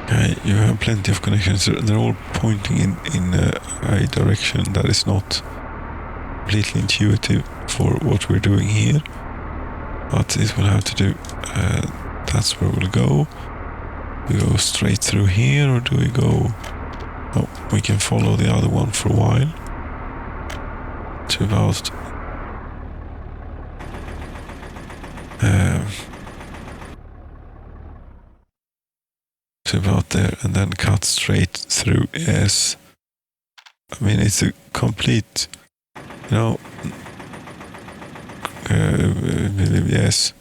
Okay, you have plenty of connections. They're all pointing in a direction that is not completely intuitive for what we're doing here. But it will have to do. That's where we'll go. We go straight through here, or do we go... Oh, we can follow the other one for a while. To about... to about there, and then cut straight through. Yes. I mean, it's a complete... You know... yes.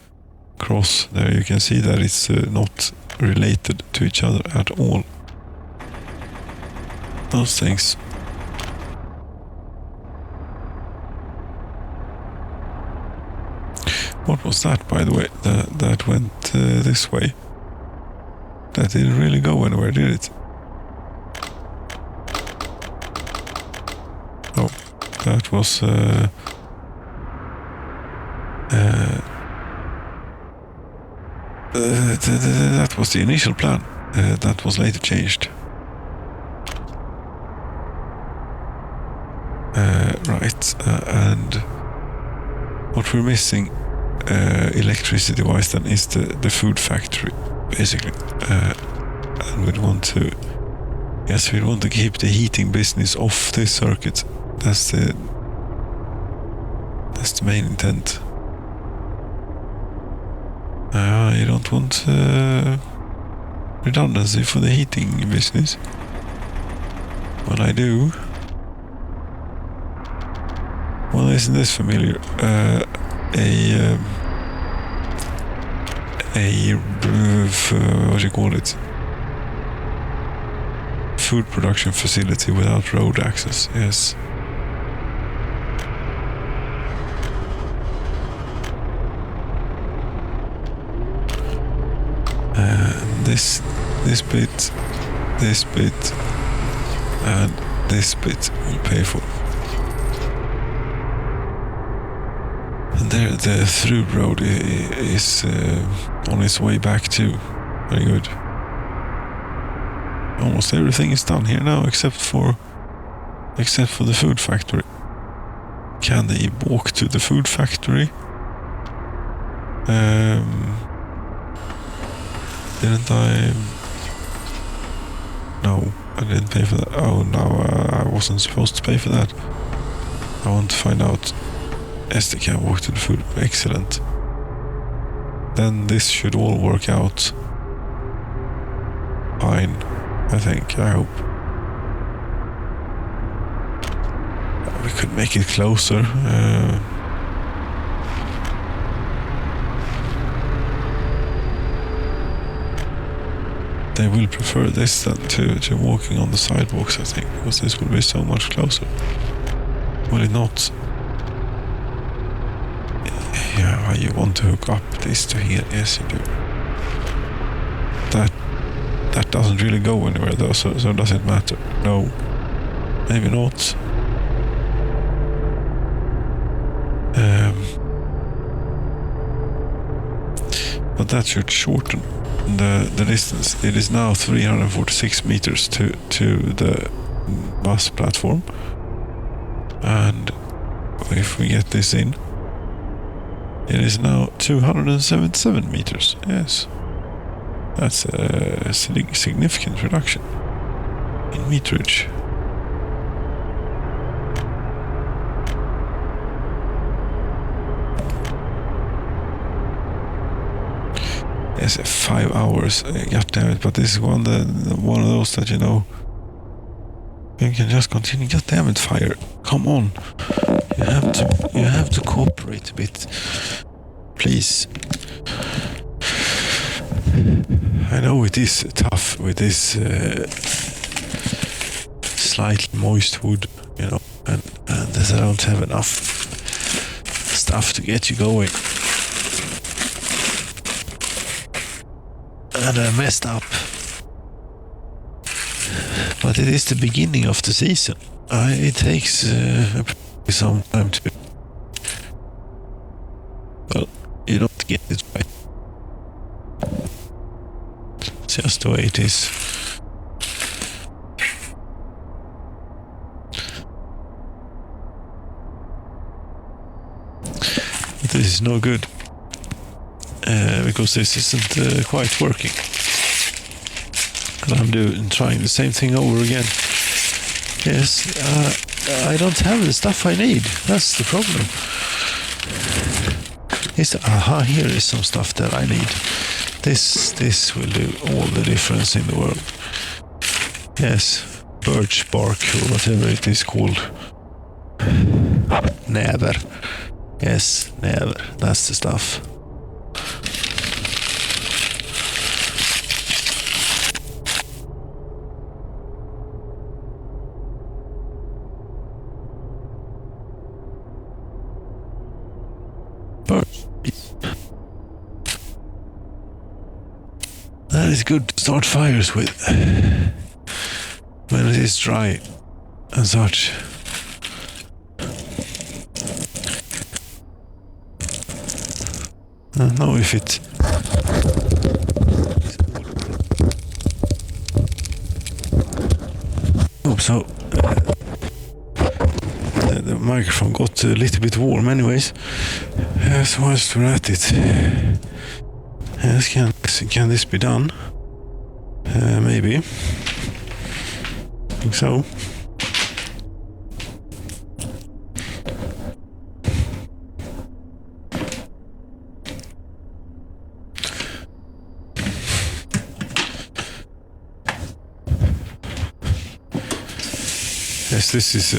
Cross there, you can see that it's not related to each other at all. Those things. What was that, by the way, that went this way? That didn't really go anywhere, did it? Oh, that was... that was the initial plan. That was later changed. Right, and what we're missing electricity-wise then is the food factory, basically. And we'd want to... Yes, we'd want to keep the heating business off this circuit. That's the main intent. You don't want redundancy for the heating business. Well, I do. Well, isn't this familiar? What do you call it? Food production facility without road access, yes. This bit, and this bit will pay for. And there, the through road is on its way back too. Very good. Almost everything is done here now, except for the food factory. Can they walk to the food factory? Didn't I? No, I didn't pay for that. Oh, no, I wasn't supposed to pay for that. I want to find out. Yes, they can walk to the food. Excellent. Then this should all work out fine, I think, I hope. We could make it closer. They will prefer this than to walking on the sidewalks, I think, because this will be so much closer. Will it not? Yeah, you want to hook up this to here? Yes, you do. That doesn't really go anywhere though, so does it matter? No. Maybe not. but that should shorten the distance. It is now 346 meters to the bus platform, and if we get this in, it is now 277 meters. Yes, that's a significant reduction in meterage. Yes, 5 hours. God damn it! But this is one of those that, you know, you can just continue. God damn it, fire! Come on, you have to cooperate a bit, please. I know it is tough with this slightly moist wood, you know, and that I don't have enough stuff to get you going. And I messed up. But it is the beginning of the season. It takes some time to... Well, you don't get it right. It's just the way it is. But this is no good. Because this isn't quite working. And I'm trying the same thing over again. Yes, I don't have the stuff I need. That's the problem. Here is some stuff that I need. This will do all the difference in the world. Yes, birch bark or whatever it is called. Never. Yes, never. That's the stuff. That is good to start fires with when it is dry and such. I don't know if it... Oh, so the microphone got a little bit warm anyways. So whilst we're at it, yes, can this be done? Maybe. I think so. Yes, this is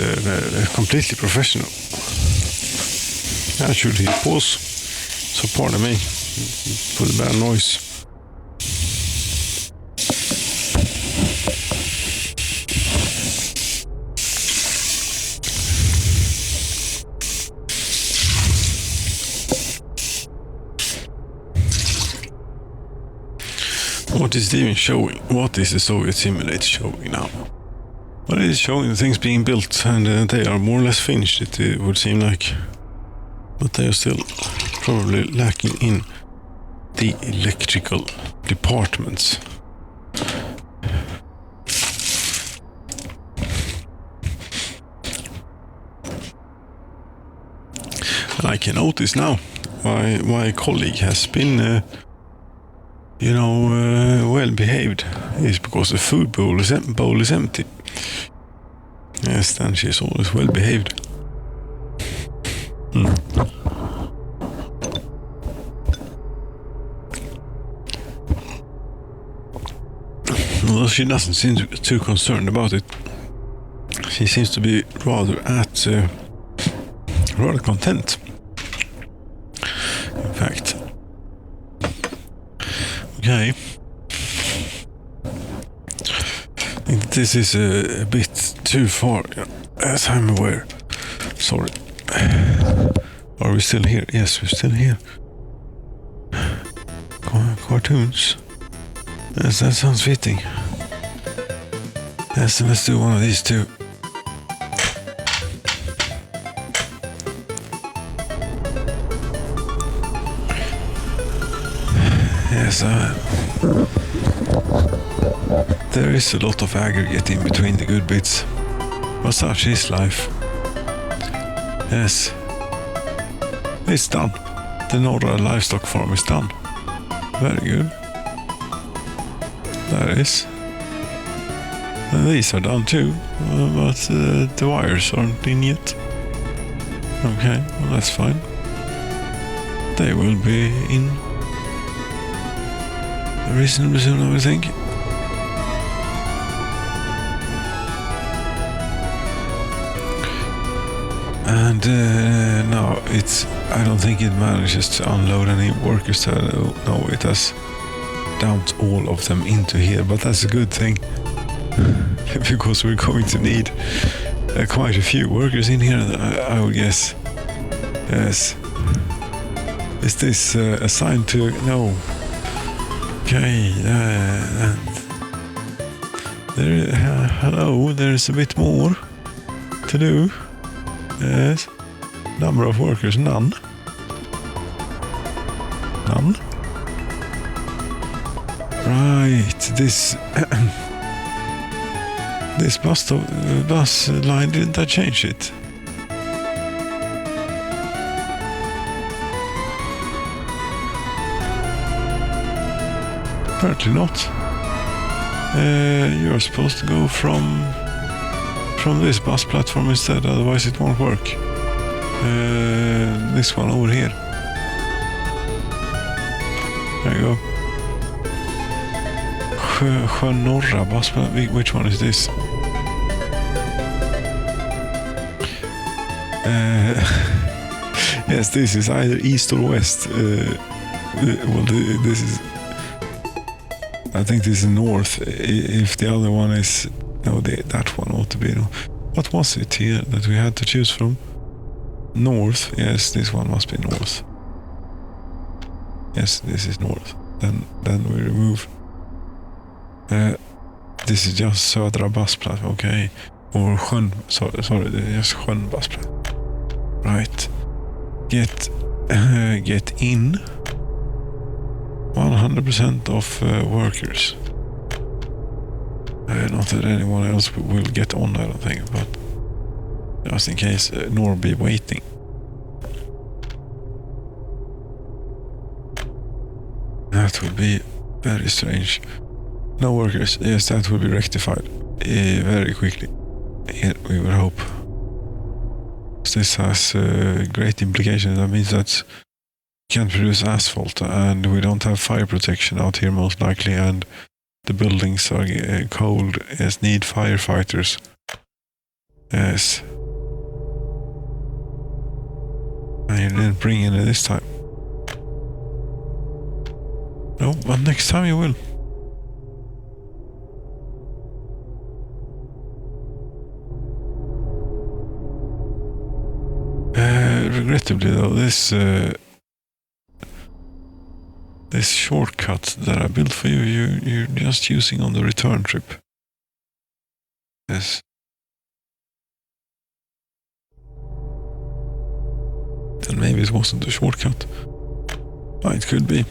completely professional. I should hit pause, so pardon me for the bad noise. What is it even showing? What is the Soviet simulator showing now? Well, it is showing the things being built, and they are more or less finished, it would seem like. But they are still probably lacking in the electrical departments. And I can notice now why my colleague has been, well behaved. Is because the food bowl is empty. Yes, then she is always well behaved. Although she doesn't seem too concerned about it. She seems to be rather content. In fact. Okay. I think this is a bit too far, as I'm aware. Sorry. Are we still here? Yes, we're still here. Cartoons. Yes, that sounds fitting. Yes, let's do one of these two. Yes, there is a lot of aggregate in between the good bits, but such is life. Yes, it's done. The Norra livestock farm is done. Very good. That is. And these are done too, but the wires aren't in yet. Okay, well that's fine. They will be in reasonably soon, I would think. And now I don't think it manages to unload any workers. No, it has dumped all of them into here, but that's a good thing. Because we're going to need quite a few workers in here, I would guess. Yes. Is this assigned to... No. Okay. Hello, there's a bit more to do. Yes. Number of workers, none. None. Right, this... this bus line, didn't I change it? Apparently not. You're supposed to go from this bus platform instead, otherwise it won't work. This one over here. There you go. Norra bus, which one is this? Yes, this is either east or west. Well, this is... I think this is north. If the other one is... No, that one ought to be... What was it here that we had to choose from? North. Yes, this one must be north. Yes, this is north. Then we remove... this is just Södra busplats, okay. Or Sjön, sorry, just Sjön busplats. Right. Get in 100% of workers. Not that anyone else will get on, I don't think, but just in case, nor be waiting. That would be very strange. No workers. Yes, that will be rectified very quickly. Here, we will hope. This has great implications. That means that we can't produce asphalt, and we don't have fire protection out here most likely, and the buildings are cold. Yes, need firefighters. Yes. And you didn't bring any this time. No, but next time you will. Regrettably though, this shortcut that I built for you're just using on the return trip. Yes. Then maybe it wasn't a shortcut. Oh, it could be.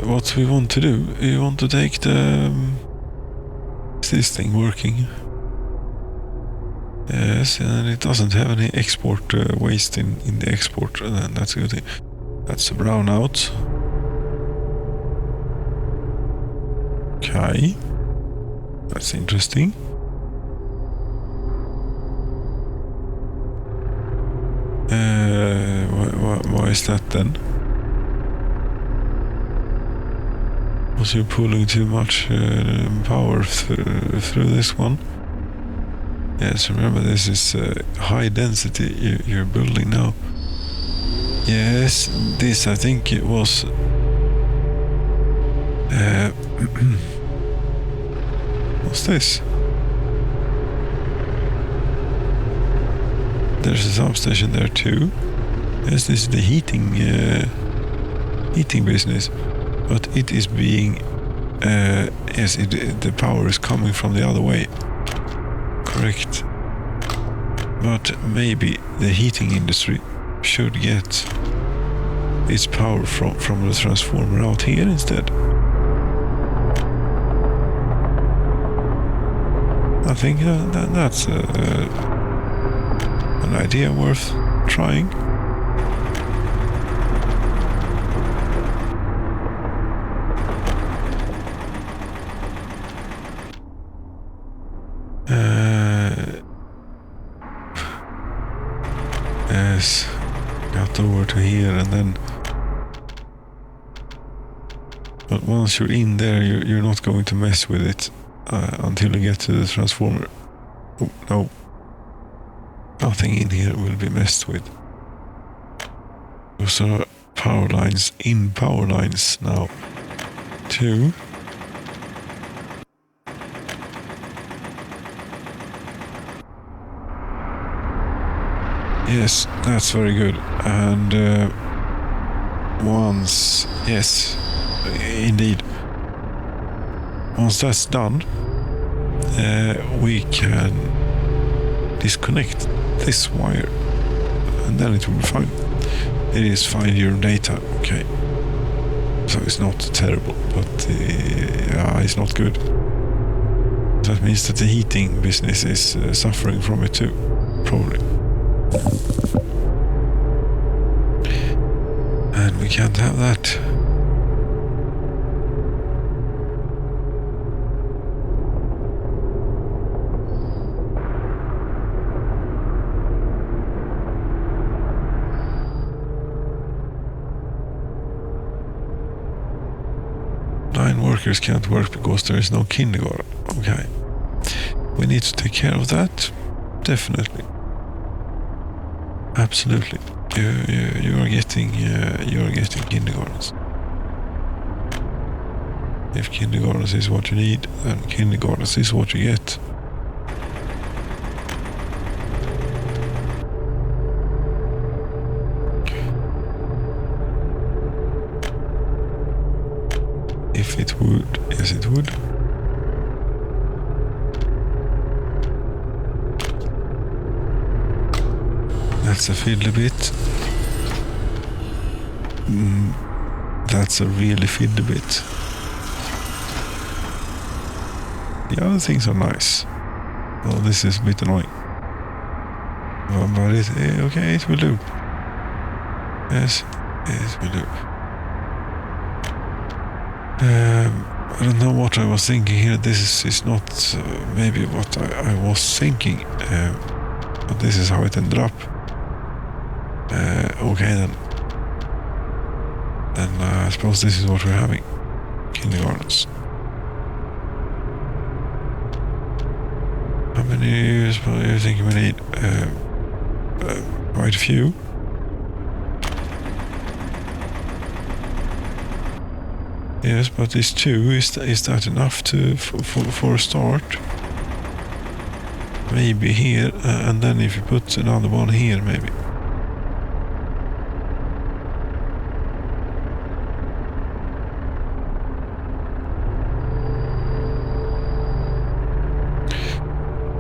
What we want to do, we want to take the... is this thing working? Yes, and it doesn't have any export waste in the export, and that's a good thing. That's a brown out. Okay. That's interesting. Why is that then? Was you pulling too much power through this one? Yes, remember this is high density you're building now. Yes, this I think it was... what's this? There's a substation there too. Yes, this is the heating business. But it is being... yes, the power is coming from the other way. Correct. But maybe the heating industry should get its power from the transformer out here instead. I think that's an idea worth trying. Yes, got over to here and then. But once you're in there, you're not going to mess with it until you get to the transformer. Oh, no. Nothing in here will be messed with. Those are power lines in power lines now. 2. Yes, that's very good. And once, yes, indeed. Once that's done, we can disconnect this wire, and then it will be fine. It is 5-year data, okay. So it's not terrible, but it's not good. That means that the heating business is suffering from it too, probably. And we can't have that. Line workers can't work because there is no kindergarten. Okay. We need to take care of that. Definitely. Absolutely. You are getting kindergartens. If kindergartens is what you need, then kindergartens is what you get. If it would, yes it would. That's a fiddly bit. That's a really fiddly bit. The other things are nice. Well, this is a bit annoying. But okay, it will do. Yes, it will do. I don't know what I was thinking here. This is not maybe what I was thinking. But this is how it ended up. Okay then. Then I suppose this is what we're having. Kindergartens. How many years do you think we need? Quite a few. Yes, but this 2, is that enough for a start? Maybe here, and then if you put another one here, maybe.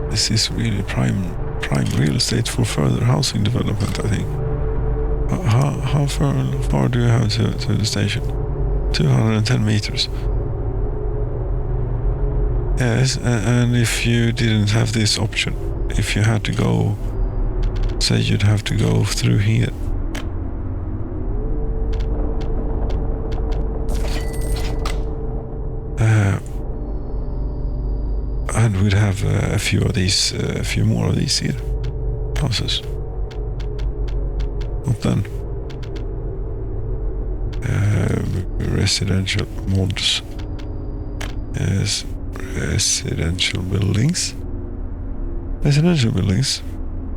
This is really prime real estate for further housing development, I think. How far do you have to the station? 210 meters. Yes, and if you didn't have this option, if you had to go, say you'd have to go through here. And we'd have a few more of these here houses. Not then. Residential mods. Yes, residential buildings. Residential buildings.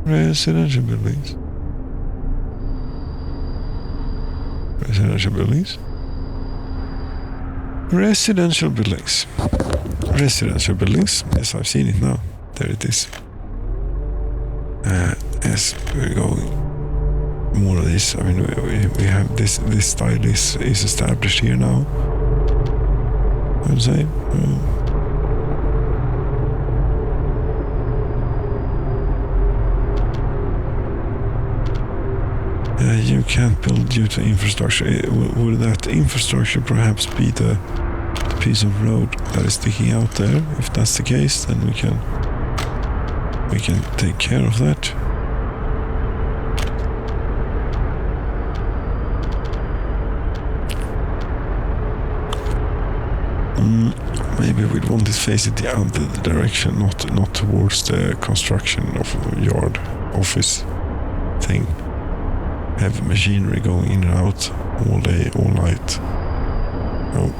Residential buildings. Residential buildings. Residential buildings. Residential buildings. Yes, I've seen it now. There it is. Yes, we're going. More of this. I mean, we have this style is established here now. I would say. You can't build due to infrastructure. Would that infrastructure perhaps be the piece of road that is sticking out there? If that's the case, then we can take care of that. Maybe we'd want to face it the other direction, not towards the construction of yard office thing. Have machinery going in and out all day, all night. No,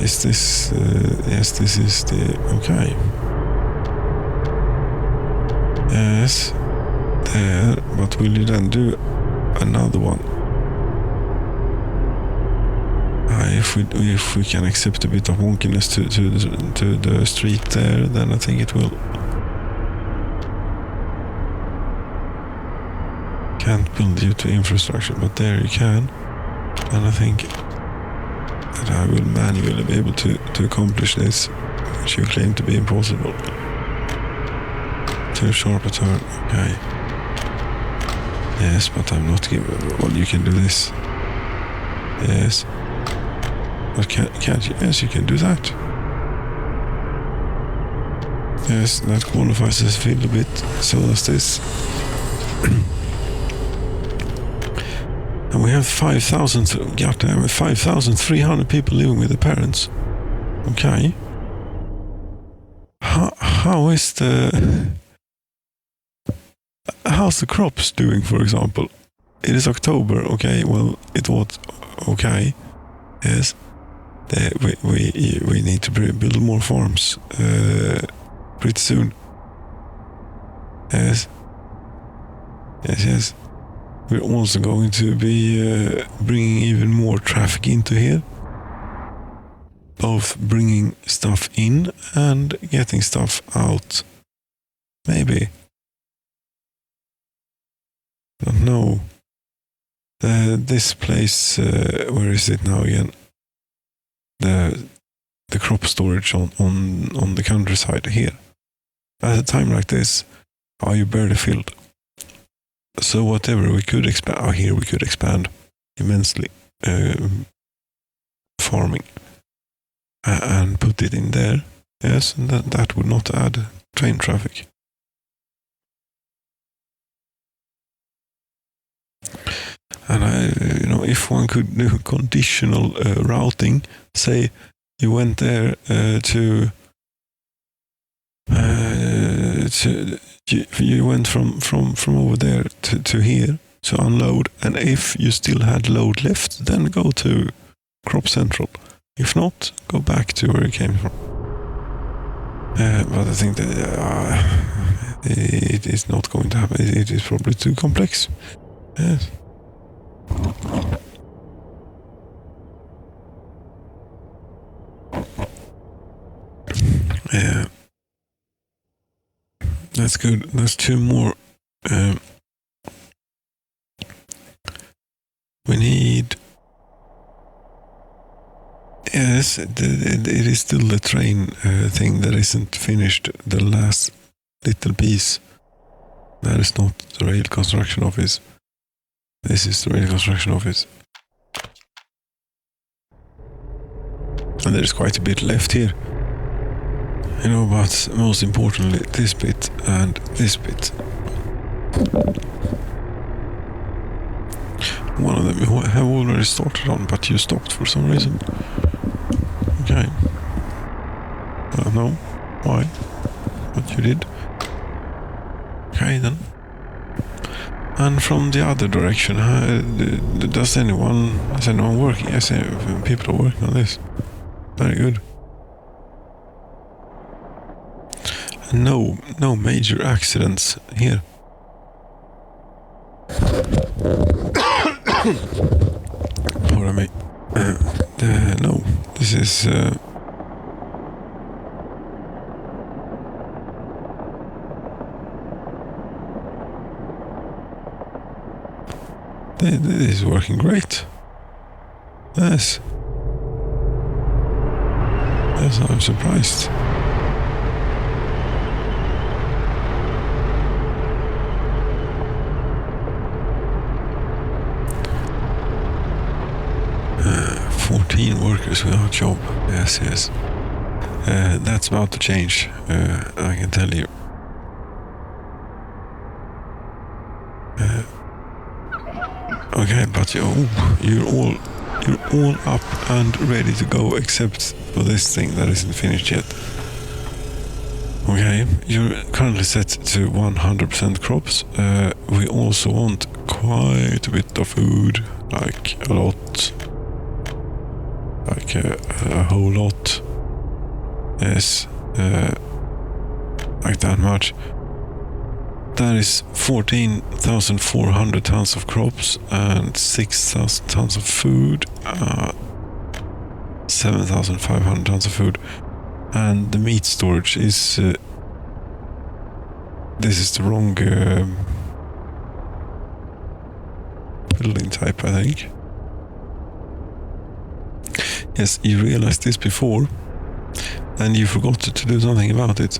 is this? Yes, this is the okay. Yes, there. But will you then do another one? If we can accept a bit of wonkiness to the street there, then I think it will. Can't build due to infrastructure, but there you can. And I think that I will manually be able to accomplish this, which you claim to be impossible. Too sharp a turn, okay. Yes, but I'm not giving. Well, you can do this. Yes. But can't you? Yes, you can do that. Yes, that qualifies as a field a bit. So does this. And we have 5,300 people living with their parents. Okay. How is how's the crops doing, for example? It is October, okay, well, it was okay. Yes. We need to build more farms pretty soon. Yes. Yes. We're also going to be bringing even more traffic into here. Both bringing stuff in and getting stuff out. Maybe. Don't know. This place, where is it now again? The crop storage on the countryside here. At a time like this, are you barely filled? So whatever we could expand, here we could expand immensely farming and put it in there. Yes, and that would not add train traffic. And if one could do conditional routing, say you went there you went from over there to here to unload, and if you still had load left, then go to Crop Central. If not, go back to where you came from. But I think that it is not going to happen. It is probably too complex. Yes. Yeah. That's good. There's two more. We need. Yes, it is still the train thing that isn't finished. The last little piece. That is not the rail construction office. This is the rail construction office. And there's quite a bit left here. But most importantly, this bit and this bit. One of them you have already started on, but you stopped for some reason. Okay. I don't know why, but you did. Okay then. And from the other direction, is anyone working? Yes, people are working on this. Very good. No major accidents here. Pardon me. No, this is. This is working great. Yes. Yes, I'm surprised. Uh, 14 workers without job. Yes, yes. That's about to change, I can tell you. Okay, but you're all up and ready to go, except for this thing that isn't finished yet. Okay, you're currently set to 100% crops. We also want quite a bit of food, like a lot, like a whole lot. Yes, like that much. That is 14,400 tons of crops and 6,000 tons of food, 7,500 tons of food. And the meat storage is... this is the wrong building type, I think. Yes, you realized this before, and you forgot to do something about it.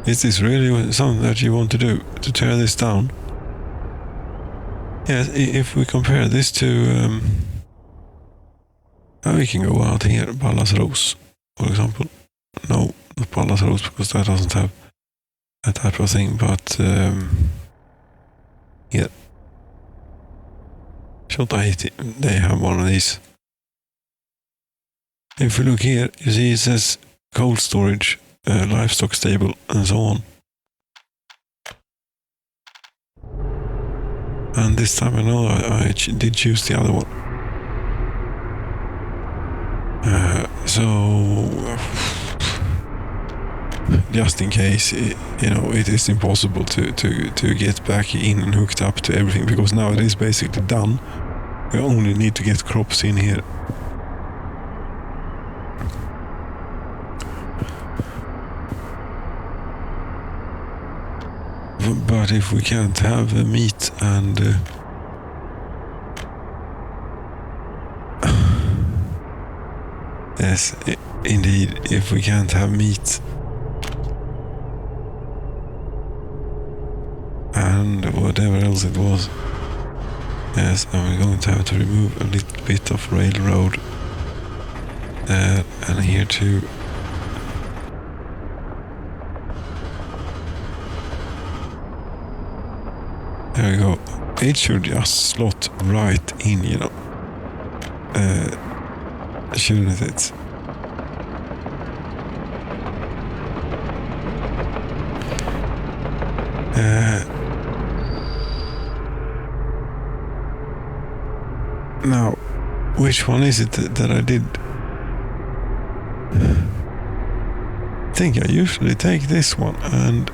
Is this really something that you want to do, to tear this down? Yes, if we compare this to... we can go out here, Pallas Rose, for example. No, not Pallas Rose, because that doesn't have that type of thing, but... yeah. They have one of these. If we look here, you see it says cold storage, livestock stable, and so on. And this time I know I did choose the other one. So, just in case, it is impossible to get back in and hooked up to everything, because now it is basically done. We only need to get crops in here. But if we can't have the meat and... yes, indeed, if we can't have meat and whatever else it was, yes, I'm going to have to remove a little bit of railroad and here too. There we go. It should just slot right in, shouldn't it? Now, which one is it that I did? I think I usually take this one and...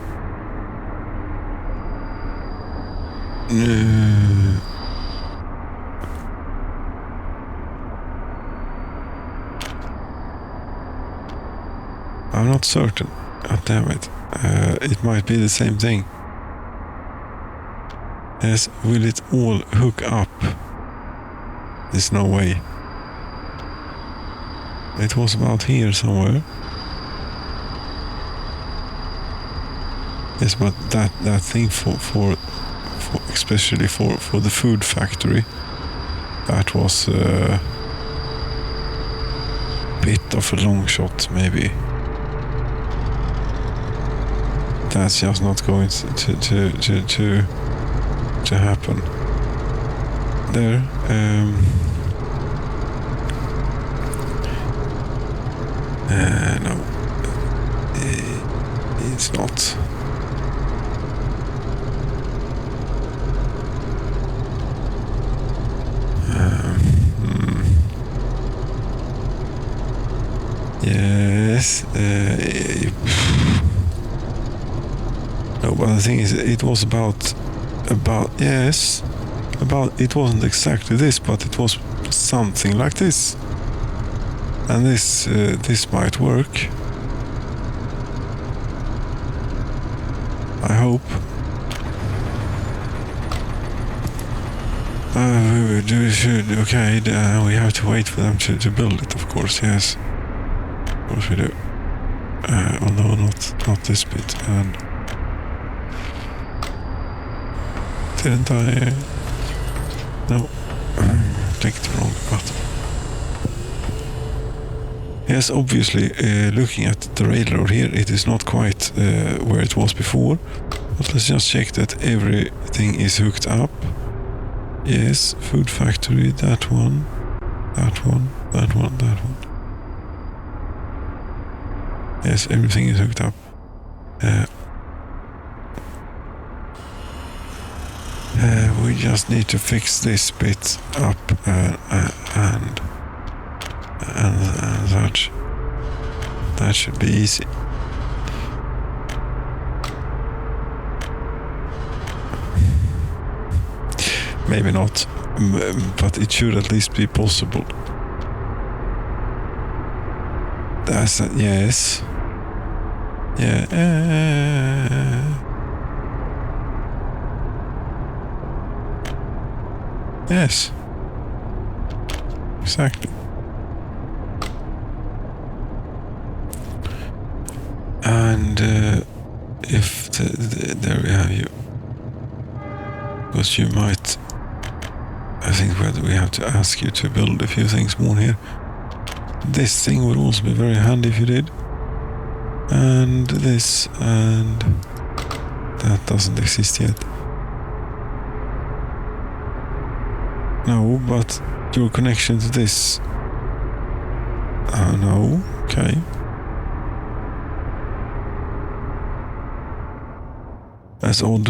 I'm not certain. God damn it. It might be the same thing. Yes, will it all hook up? There's no way. It was about here somewhere. Yes, but that thing for especially for the food factory, that was a bit of a long shot, maybe. That's just not going to happen. There. No. It's not. Yes. No, but the thing is, it was about yes, it wasn't exactly this, but it was something like this, and this might work. I hope. Okay, we have to wait for them to build it, of course, yes. Of course we do. Although not this bit, and... Didn't I... No. Clicked the wrong button. Yes, obviously, looking at the railroad here, it is not quite where it was before. But let's just check that everything is hooked up. Yes, food factory, that one, that one, that one, that one. Yes, everything is hooked up. We just need to fix this bit up and such. That should be easy. Maybe not, but it should at least be possible. That's a, yes. Yeah. Yes. Exactly. And if there we have you. Because you might... I think whether we have to ask you to build a few things more here. This thing would also be very handy if you did. And this, and that doesn't exist yet. No, but your connection to this... no, okay. That's odd.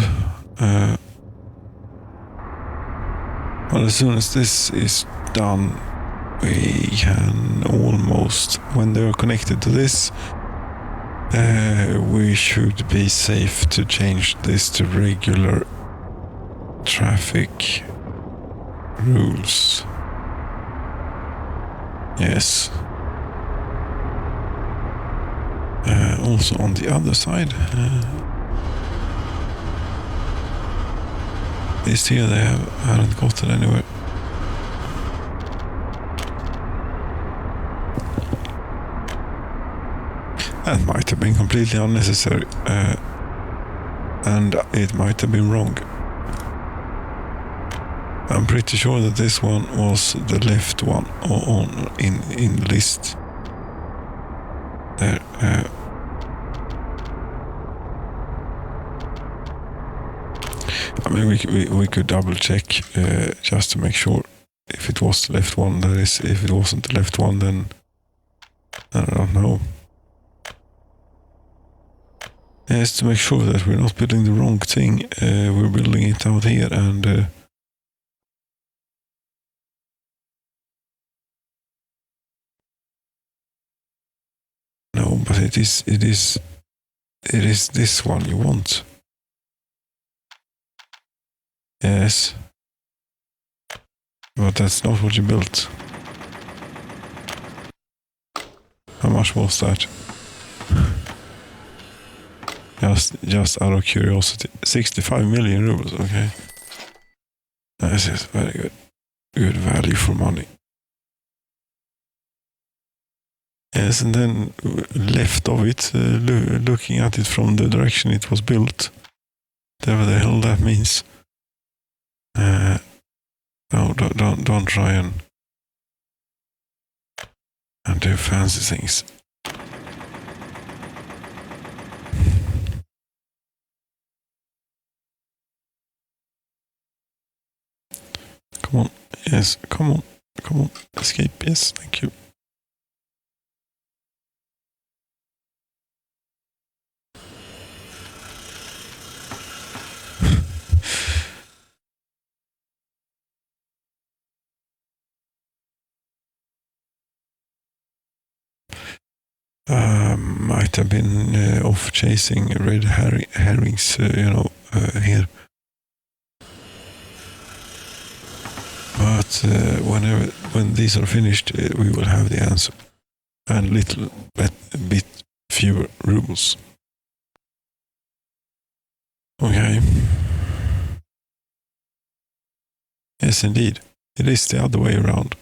Well, as soon as this is done, we can almost, when they're connected to this, we should be safe to change this to regular traffic rules. Yes. Also on the other side, this here they haven't got it anywhere. That might have been completely unnecessary, and it might have been wrong. I'm pretty sure that this one was the left one in the list. There. I mean, we could double check just to make sure if it was the left one. That is, if it wasn't the left one, then I don't know. Yes, to make sure that we're not building the wrong thing, we're building it out here, and no, but it is this one you want. Yes, but that's not what you built. How much was that? Just out of curiosity, 65 million rubles. Okay, this is very good. Good value for money. Yes, and then left of it, looking at it from the direction it was built, whatever the hell that means. No, don't try and do fancy things. Come on, yes, come on, escape, yes, thank you. Might have been off chasing red herrings, here. But when these are finished, we will have the answer. And a bit fewer rubles. Okay. Yes, indeed. It is the other way around.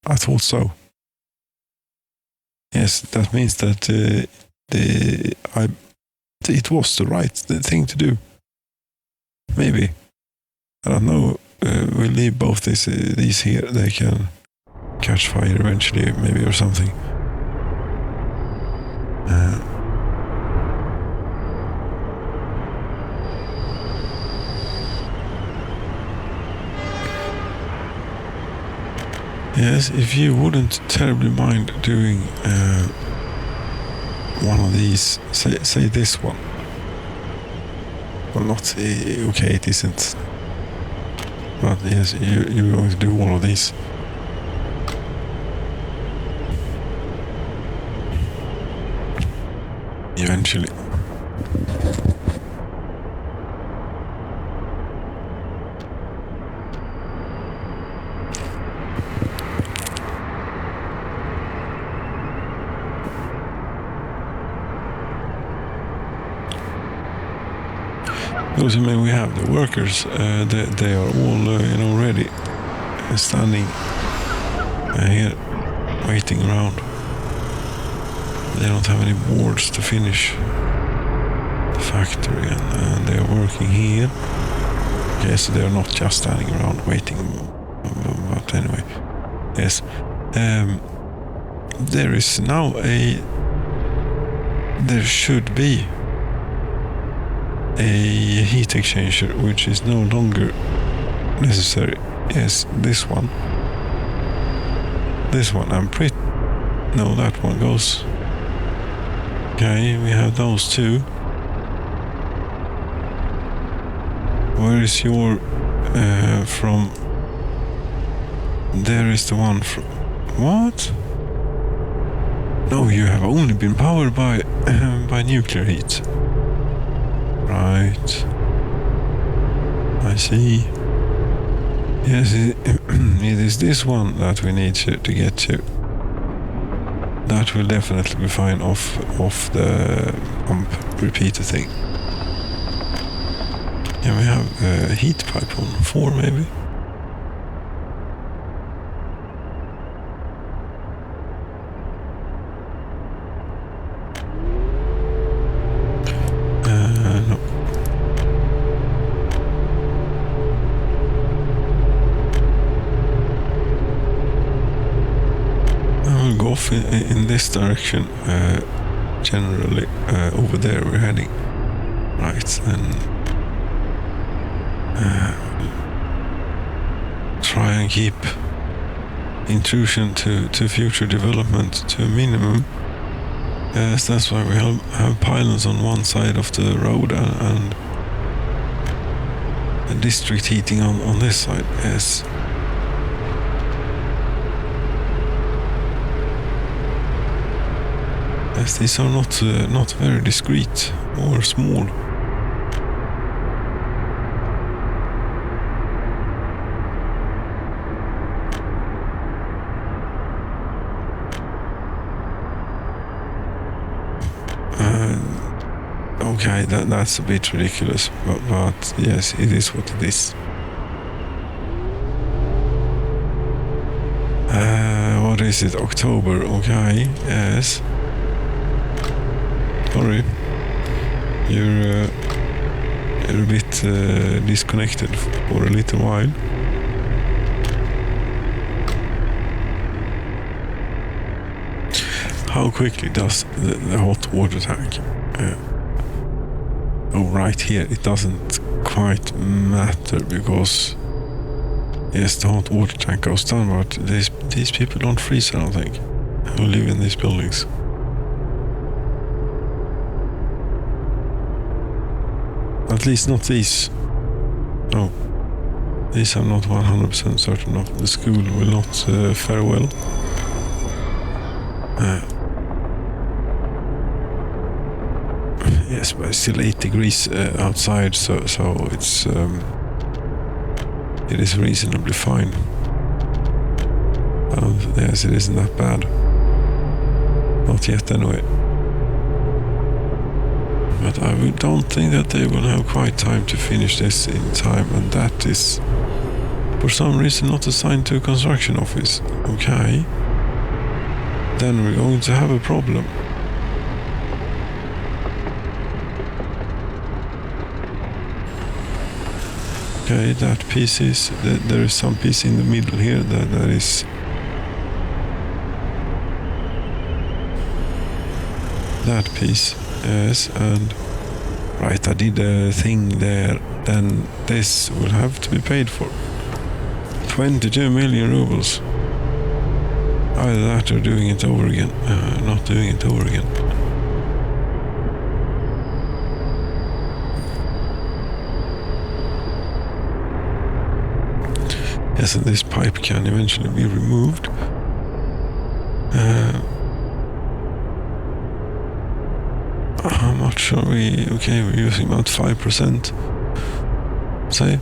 I thought so. Yes, that means that it was the right thing to do. Maybe. I don't know. We'll leave both these here. They can catch fire eventually, maybe, or something. Yes, if you wouldn't terribly mind doing one of these, say this one. Well, not okay, it isn't. But yes, you're going to do one of these. Eventually. Because I mean, we have the workers. They are all ready, standing here, waiting around. They don't have any boards to finish the factory, and they are working here. Okay, so they are not just standing around waiting. But anyway, yes. There is now there should be a heat exchanger, which is no longer necessary. Yes, this one. I'm pretty... No, that one goes... Okay, we have those two. Where is your... from... There is the one from... What? No, you have only been powered by nuclear heat. Right. I see. Yes, it is this one that we need to get to. That will definitely be fine off the pump repeater thing. Yeah, we have a heat pipe on 4 maybe. No. I will go off in this direction. Generally, over there we're heading. Right, and try and keep intrusion to future development to a minimum. Yes, that's why we have pylons on one side of the road and district heating on this side. Yes. Yes, these are not very discreet or small. Okay, that's a bit ridiculous, but yes, it is what it is. What is it? October? Okay, yes. Sorry, you're a bit disconnected for a little while. How quickly does the hot water tank? Oh, right here, it doesn't quite matter because yes, the hot water tank goes down, but these people don't freeze, I don't think, who live in these buildings. At least not these. No, these I'm not 100% certain of. The school will not fare well. Yes, but it's still 8 degrees outside, so it's it is reasonably fine. Yes, it isn't that bad. Not yet, anyway. But I don't think that they will have quite time to finish this in time, and that is For some reason not assigned to a construction office. Okay. Then we're going to have a problem. Okay, that piece is... There is some piece in the middle here that is... That piece, yes, and... Right, I did a thing there. Then this will have to be paid for. 22 million rubles. Either that or doing it over again. Not doing it over again. Yes, and this pipe can eventually be removed. How much are we? Okay, we're using about 5%. Say.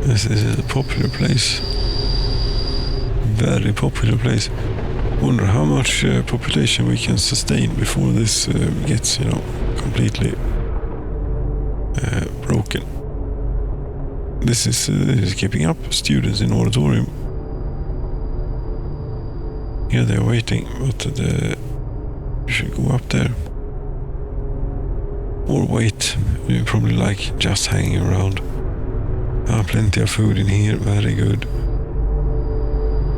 This is a popular place. Very popular place. Wonder how much population we can sustain before this gets, completely broken. This is keeping up. Students in auditorium. Here they're waiting, but we should go up there. Or wait. We probably like just hanging around. Plenty of food in here, very good.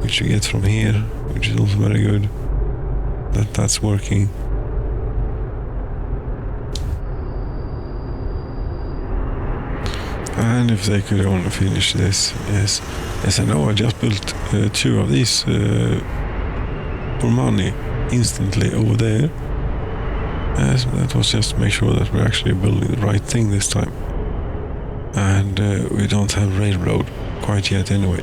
Which you get from here, which is also very good. That's working. And if they could only finish this, yes. Yes, I know I just built 2 of these for money instantly over there. Yes, that was just to make sure that we're actually building the right thing this time. And we don't have railroad quite yet anyway.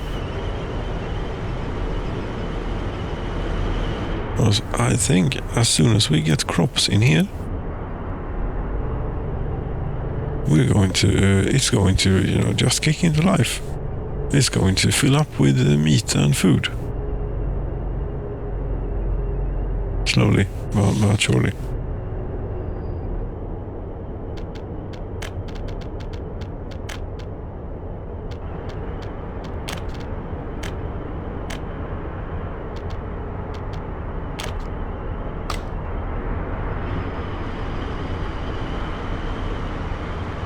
Because I think as soon as we get crops in here, we're going to, it's going to, just kick into life. It's going to fill up with meat and food. Slowly, but surely.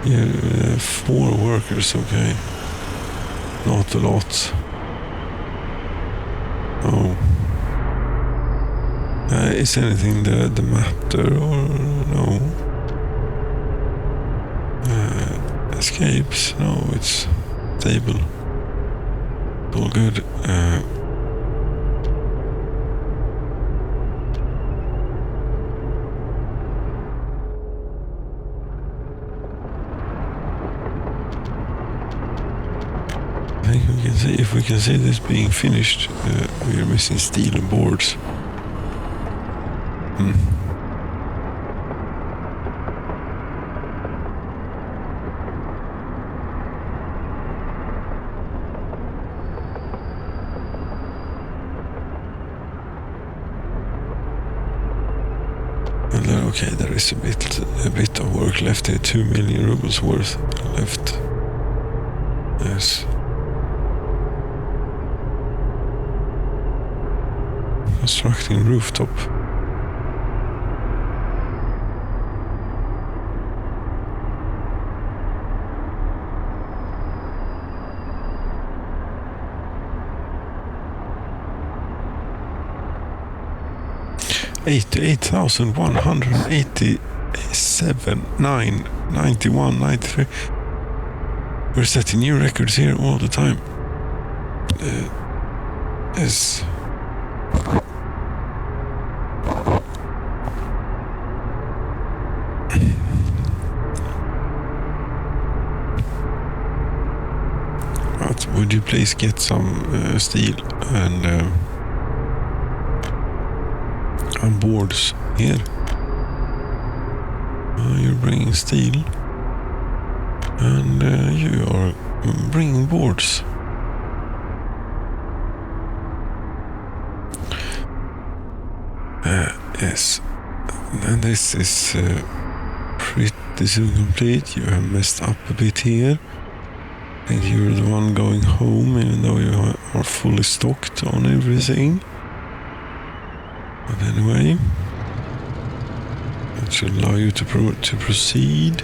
Yeah, 4 workers, okay. Not a lot. Oh. Is anything the matter or no? Escapes? No, it's stable. All good. I think we can see, if we can see this being finished, we are missing steel and boards. Okay, there is a bit of work left here. 2 million rubles worth left. Yes. Constructing rooftop. $88,187, 91, 93. We're setting new records here all the time. Yes. But would you please get some steel and some boards here. You're bringing steel. And you are bringing boards. Yes. And this is pretty soon complete. You have messed up a bit here. I think you're the one going home, even though you are fully stocked on everything. But anyway, that should allow you to proceed.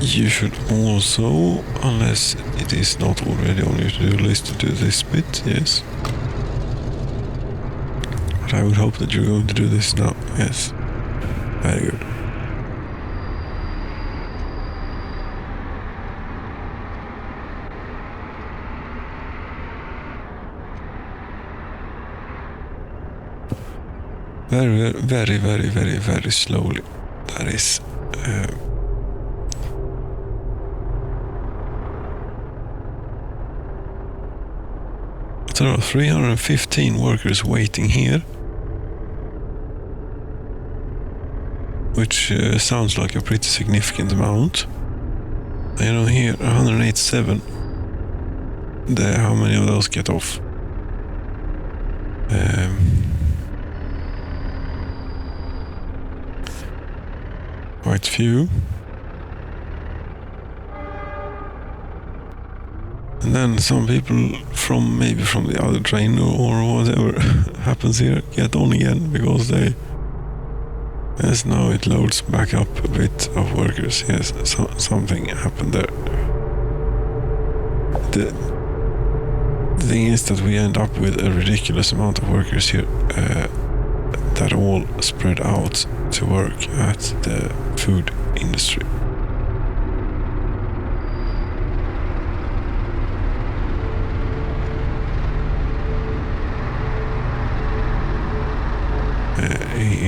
You should also, unless it is not already on your to-do list, to do this bit, yes. But I would hope that you're going to do this now, yes. Very good. Very slowly. That is there are 315 workers waiting here, which sounds like a pretty significant amount. You know, here 187. How many of those get off? Quite few. And then some people maybe from the other train or whatever happens here get on again because yes, now it loads back up a bit of workers. Yes, something happened there. The thing is that we end up with a ridiculous amount of workers here that all spread out to work at the food industry.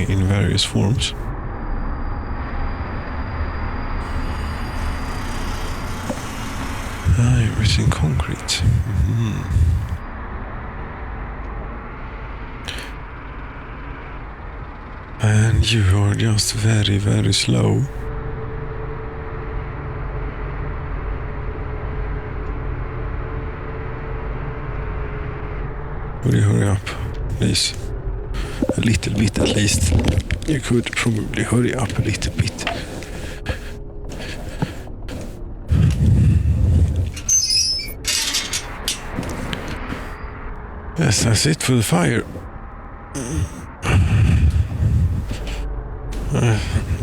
In various forms. Everything concrete. And you are just very slow. Would you hurry up, please? A little bit at least. You could probably hurry up a little bit. Yes, that's it for the fire.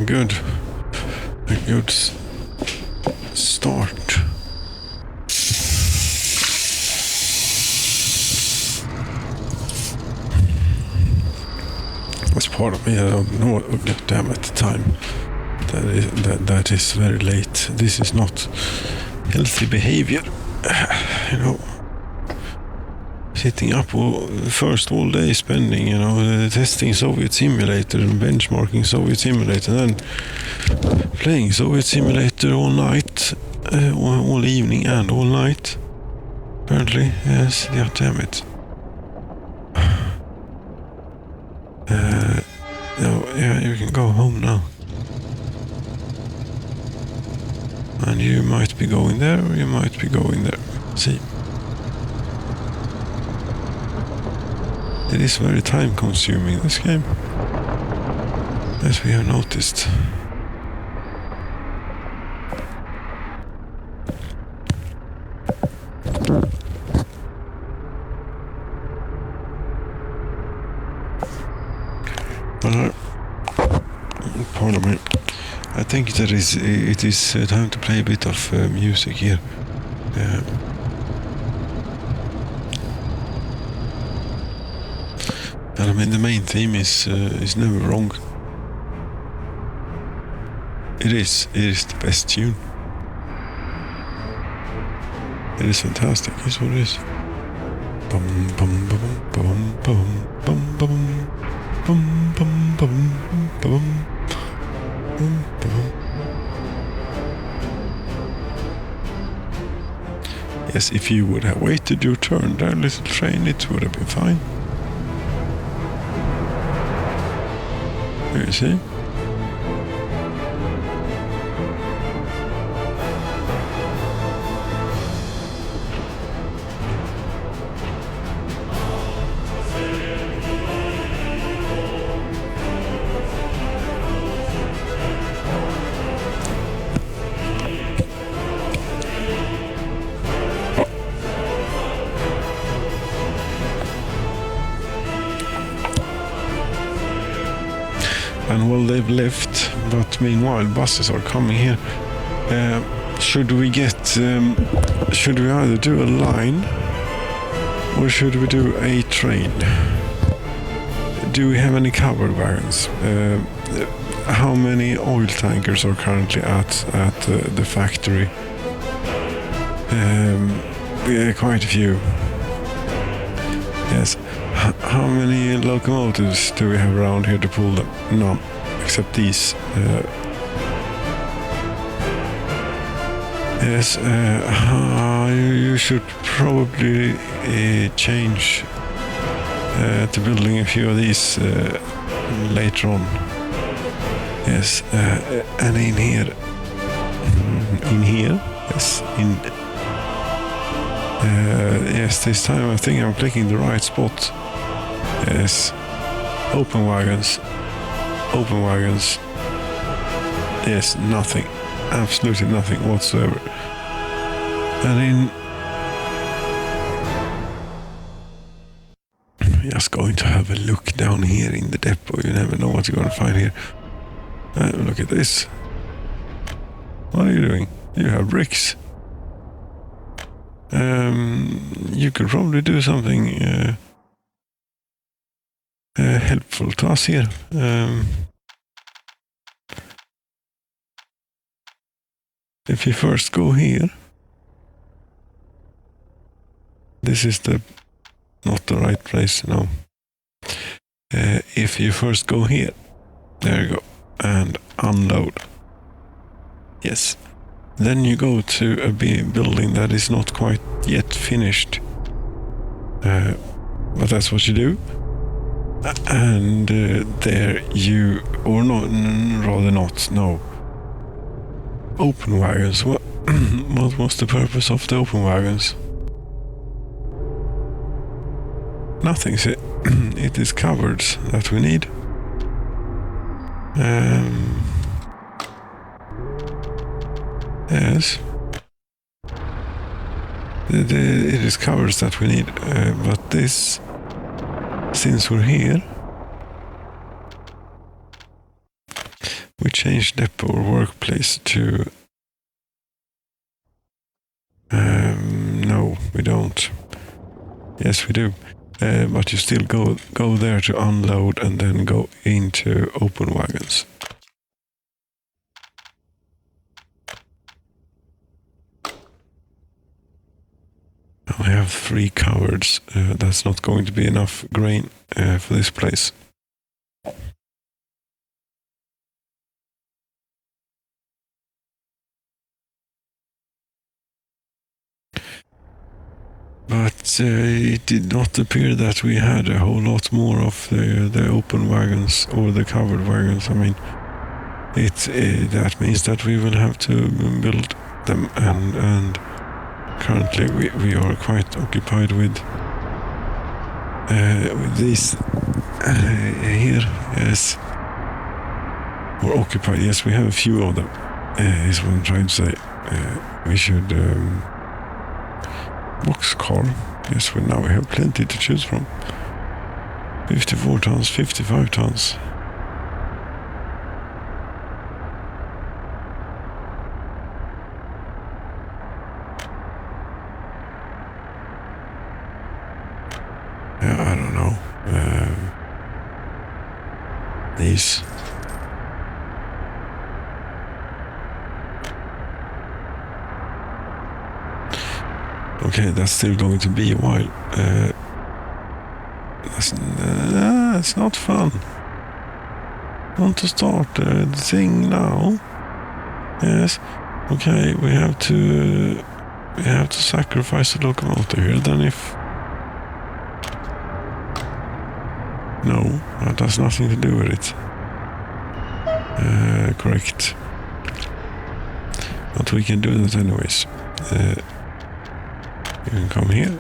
Good. A good start. That's part of me. I don't know. Oh, damn, at the time. That is very late. This is not healthy behavior. You know. Sitting up first all day, spending, testing Soviet Simulator and benchmarking Soviet Simulator, and then playing Soviet Simulator all night, all evening and all night. Apparently, yes, yeah, damn it. No, yeah, you can go home now. And you might be going there, or you might be going there. See. It is very time consuming, this game, as we have noticed. Pardon me. I think that it is time to play a bit of music here. And I mean, the main theme is never wrong. It is the best tune. It is fantastic, is what it is. Bum bum bum bum bum bum bum bum bum bum bum bum bum. Yes, if you would have waited your turn there, little train, it would have been fine. You see? And well, they've left, but meanwhile buses are coming here. Should we either do a line or should we do a train? Do we have any covered wagons? How many oil tankers are currently at the factory? Yeah, quite a few. Yes. How many locomotives do we have around here to pull them? None, except these. Yes, you should probably change to building a few of these later on. Yes, and in here, yes, yes, this time I think I'm clicking the right spot. Yes, open wagons. Yes, nothing, absolutely nothing whatsoever. And just going to have a look down here in the depot. You never know what you're going to find here. Look at this. What are you doing? You have bricks. You could probably do something helpful to us here. If you first go here, this is not the right place, no. If you first go here, there you go, and unload. Yes. Then you go to a building that is not quite yet finished. But that's what you do. And there you, or no, rather not, no. Open wagons. What was the purpose of the open wagons? Nothing. It is covered that we need. Yes. It is covers that we need, but this, since we're here, we change depot or workplace to... no, we don't. Yes, we do. But you still go there to unload and then go into open wagons. We have 3 cupboards. That's not going to be enough grain for this place. But it did not appear that we had a whole lot more of the open wagons or the covered wagons. I mean, that means that we will have to build them, and currently we are quite occupied with these here. Yes, we're occupied. Yes, we have a few of them. Is what I'm trying to say. We should boxcar. Yes, now we have plenty to choose from. 54 tons, 55 tons. Yeah, I don't know. These. Okay, that's still going to be a while. That's not fun. Want to start the thing now? Yes. Okay, we have to sacrifice the locomotive here. Then if no, that has nothing to do with it. Correct. But we can do that anyways. You can come here.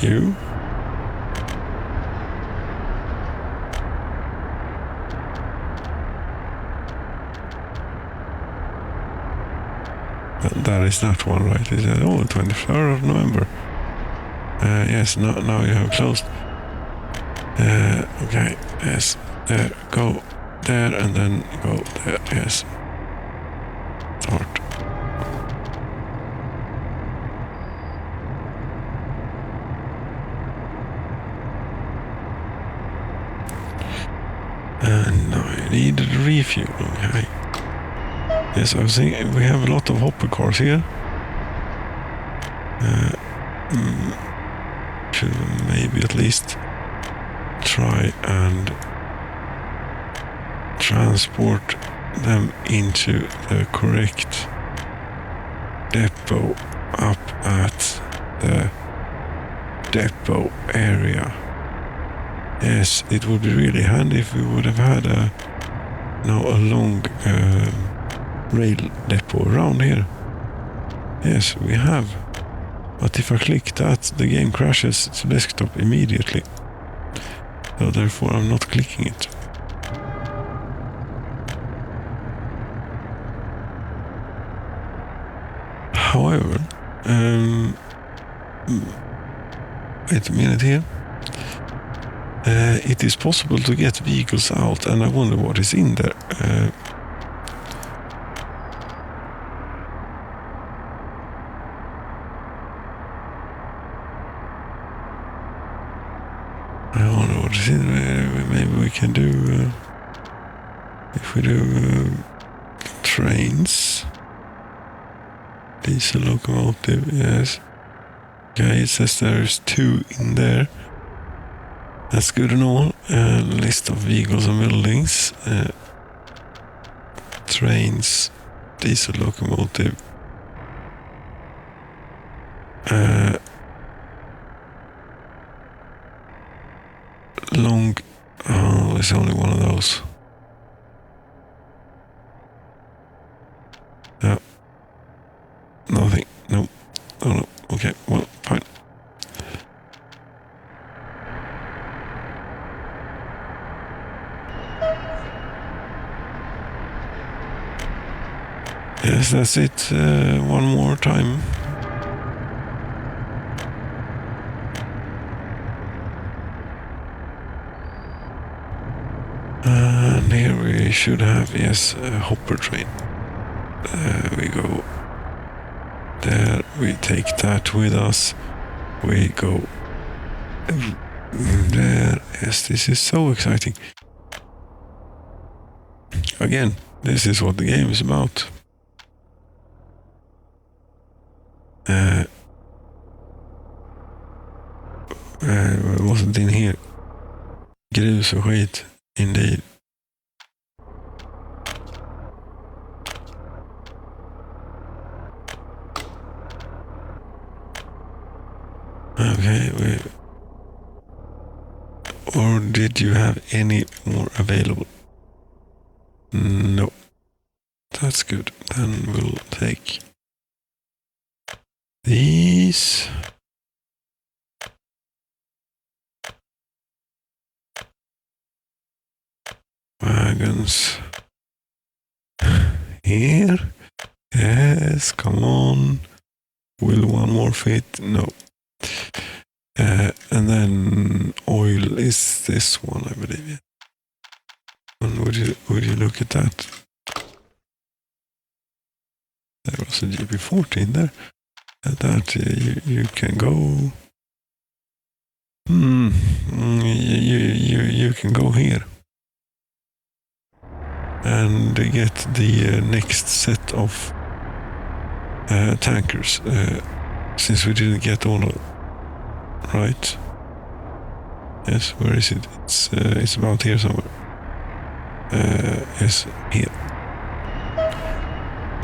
You. That is that one, right? Is that 23rd of November? Yes, now you have closed. Okay, yes. There, go there and then go there, yes. Start. And now I need a refuel, okay. Yes, I was thinking we have a lot of hopper cars here. Should maybe at least try and transport them into the correct depot up at the depot area. Yes, it would be really handy if we would have had a long rail depot around here. Yes, we have. But if I click that, the game crashes to desktop immediately. So therefore I'm not clicking it. However, wait a minute here. It is possible to get vehicles out, and I wonder what is in there. I wonder what is in there. Maybe we can do, if we do trains. Diesel locomotive, yes. Okay, it says there's 2 in there. That's good and all. List of vehicles and buildings. Trains, diesel locomotive. Long. Oh, there's only one of those. Nothing. No. Oh no. Okay. Well, fine. Yes, that's it. One more time. And here we should have, yes, a hopper train. We go there, we take that with us. We go there. Yes, this is so exciting. Again, this is what the game is about. I wasn't in here. Grus och skit, indeed. Okay, or did you have any more available? No. That's good. Then we'll take these. Wagons. Here. Yes, come on. Will one more fit? No. And then oil is this one, I believe. And would you look at that? There was a GP40 in there. That you can go. You can go here and get the next set of tankers. Since we didn't get all of them. Right? Yes, where is it? It's about here somewhere. Yes, here.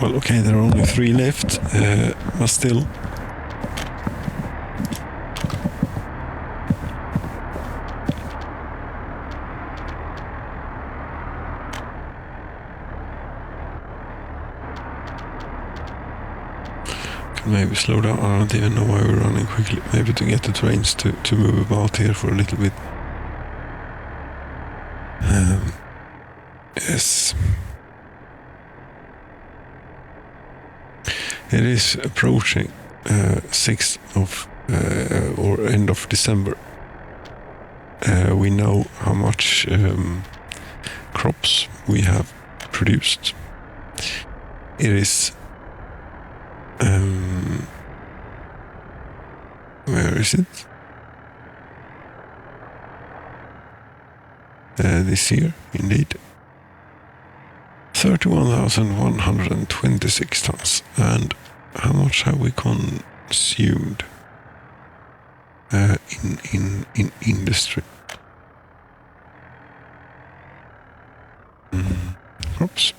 Well, okay, there are only 3 left, but still. should maybe slow down. I don't even know why we're running quickly. Maybe to get the trains to move about here for a little bit. Yes. It is approaching 6th of or end of December. We know how much crops we have produced. It is where is it? This year, indeed. 31,126 tons. And how much have we consumed in industry? Crops.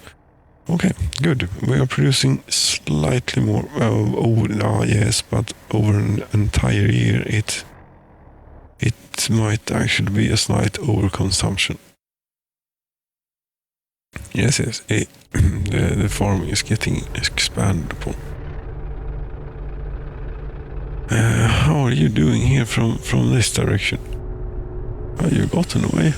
Okay, good. We are producing slightly more yes, but over an entire year it might actually be a slight overconsumption. Yes, the farming is getting expanded upon. How are you doing here from this direction? Oh, you gotten away.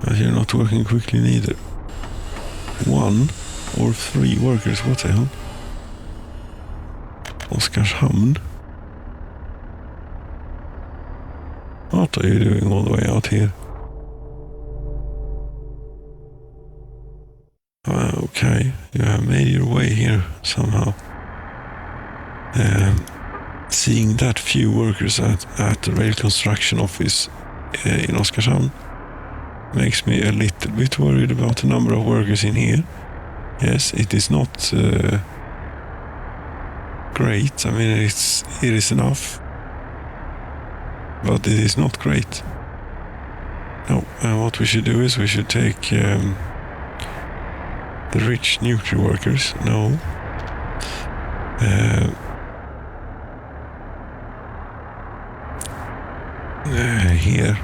But you're not working quickly neither. 1 or 3 workers, what the hell? Oskarshamn? What are you doing all the way out here? Okay, you have made your way here somehow. Seeing that few workers at the rail construction office in Oskarshamn makes me a little bit worried about the number of workers in here. Yes, it is not great. I mean, it is enough, but it is not great. No, what we should do is we should take the rich nuclear workers. No. Here.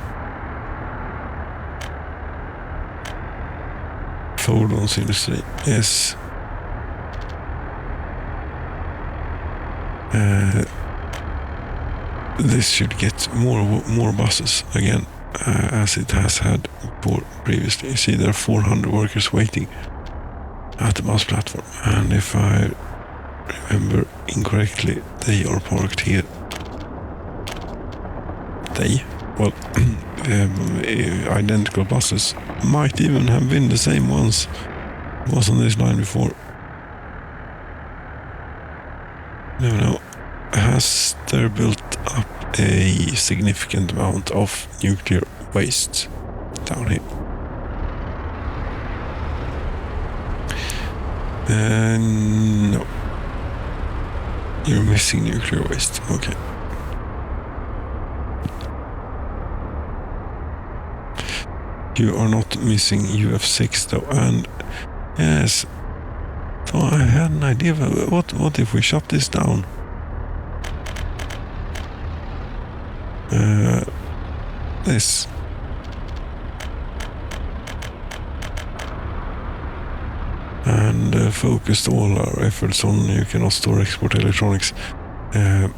Fordons industry. Yes. This should get more buses again, as it has had previously. You see, there are 400 workers waiting at the bus platform, and if I remember incorrectly, they are parked here. Identical buses might even have been the same ones was on this line before. Never know. Has there built up a significant amount of nuclear waste down here? No. You're missing nuclear waste. Okay. You are not missing UF6 though, and yes. So I had an idea of what if we shut this down? This. And focused all our efforts on you cannot store export electronics on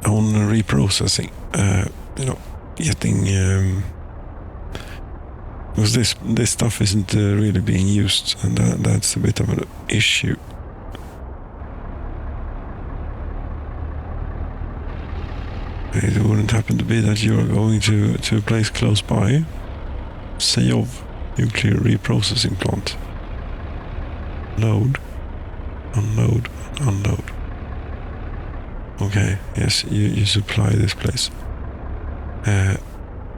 reprocessing. Getting because this stuff isn't really being used, and that's a bit of an issue. It wouldn't happen to be that you are going to a place close by, say of nuclear reprocessing plant. Load, unload, unload. Okay, yes, you supply this place.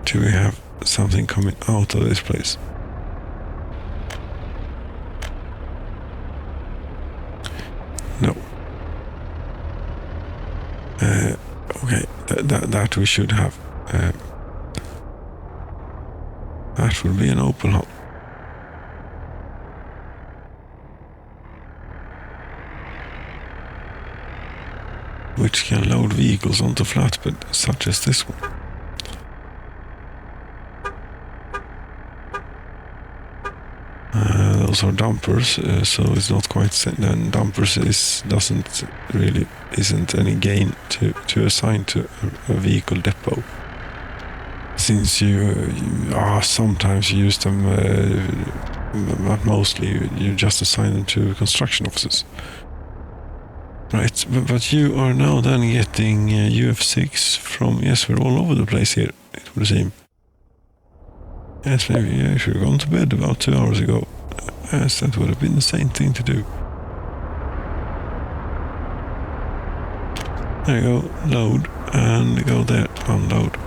Do we have something coming out of this place? No. Okay, that we should have. That would be an open hub. Which can load vehicles onto flatbed, such as this one. those are dumpers, so it's not quite. And dumpers isn't any gain to assign to a vehicle depot, since you sometimes you use them, but mostly you just assign them to construction offices. Right, but you are now then getting UF6 from, yes, we're all over the place here, it would seem. Yes, maybe you should have gone to bed about 2 hours ago. Yes, that would have been the same thing to do. There you go, load, and go there, unload.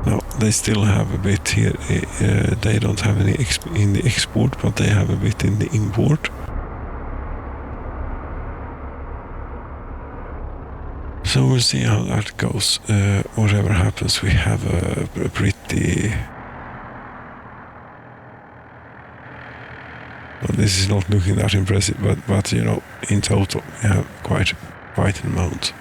No, they still have a bit here. They don't have any in the export, but they have a bit in the import. So we'll see how that goes. Whatever happens, we have a pretty... Well, this is not looking that impressive, but you know, in total, we have quite an amount.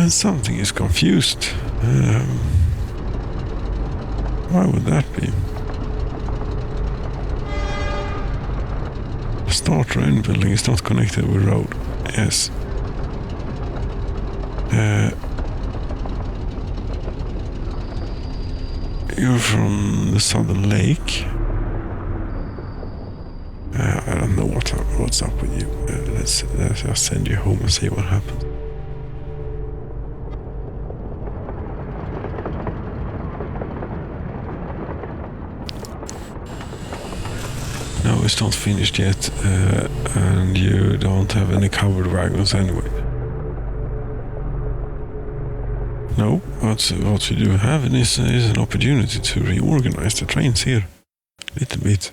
Something is confused. Why would that be? Starter end building is not connected with road. Yes. You're from the southern lake. I don't know what's up with you. Let's just send you home and see what happens. No, it's not finished yet, and you don't have any covered wagons anyway. No, what you do have is an opportunity to reorganize the trains here a little bit.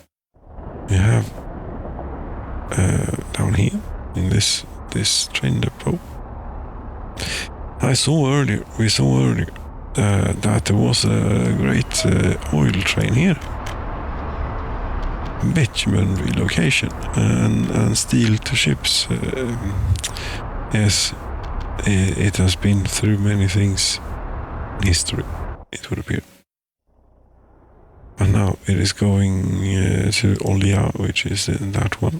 You have down here in this train depot. We saw earlier that there was a great oil train here. Bitumen relocation and steel to ships. Yes, it has been through many things in history, it would appear. And now it is going to Olia, which is that one.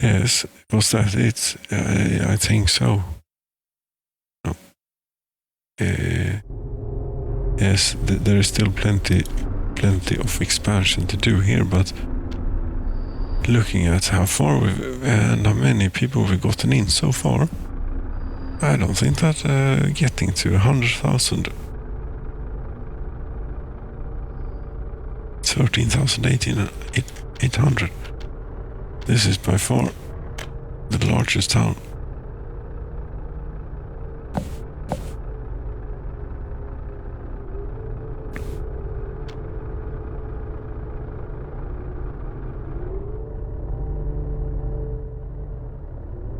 Yes, was that it? I think so. No. Yes, there is still plenty of expansion to do here, but looking at how far and how many people we've gotten in so far, I don't think that getting to 100,000, 13,800. This is by far the largest town.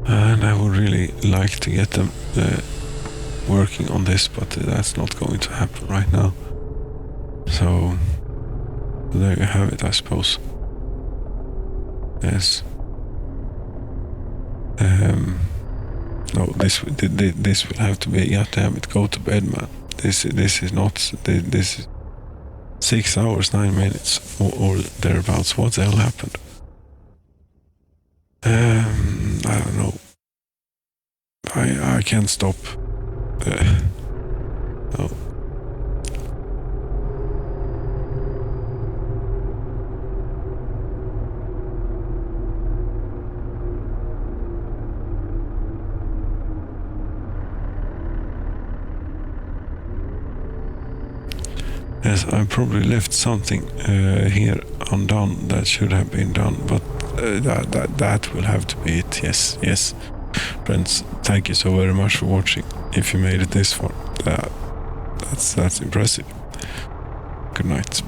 And I would really like to get them working on this, but that's not going to happen right now. So there you have it, I suppose. Yes. No, this will have to be. God damn it, go to bed, man. This is not. This is 6 hours 9 minutes or thereabouts. What the hell happened? I don't know. I can't stop. No. Yes, I probably left something here undone that should have been done, but that will have to be it. Yes. Friends, thank you so very much for watching. If you made it this far, that's impressive. Good night.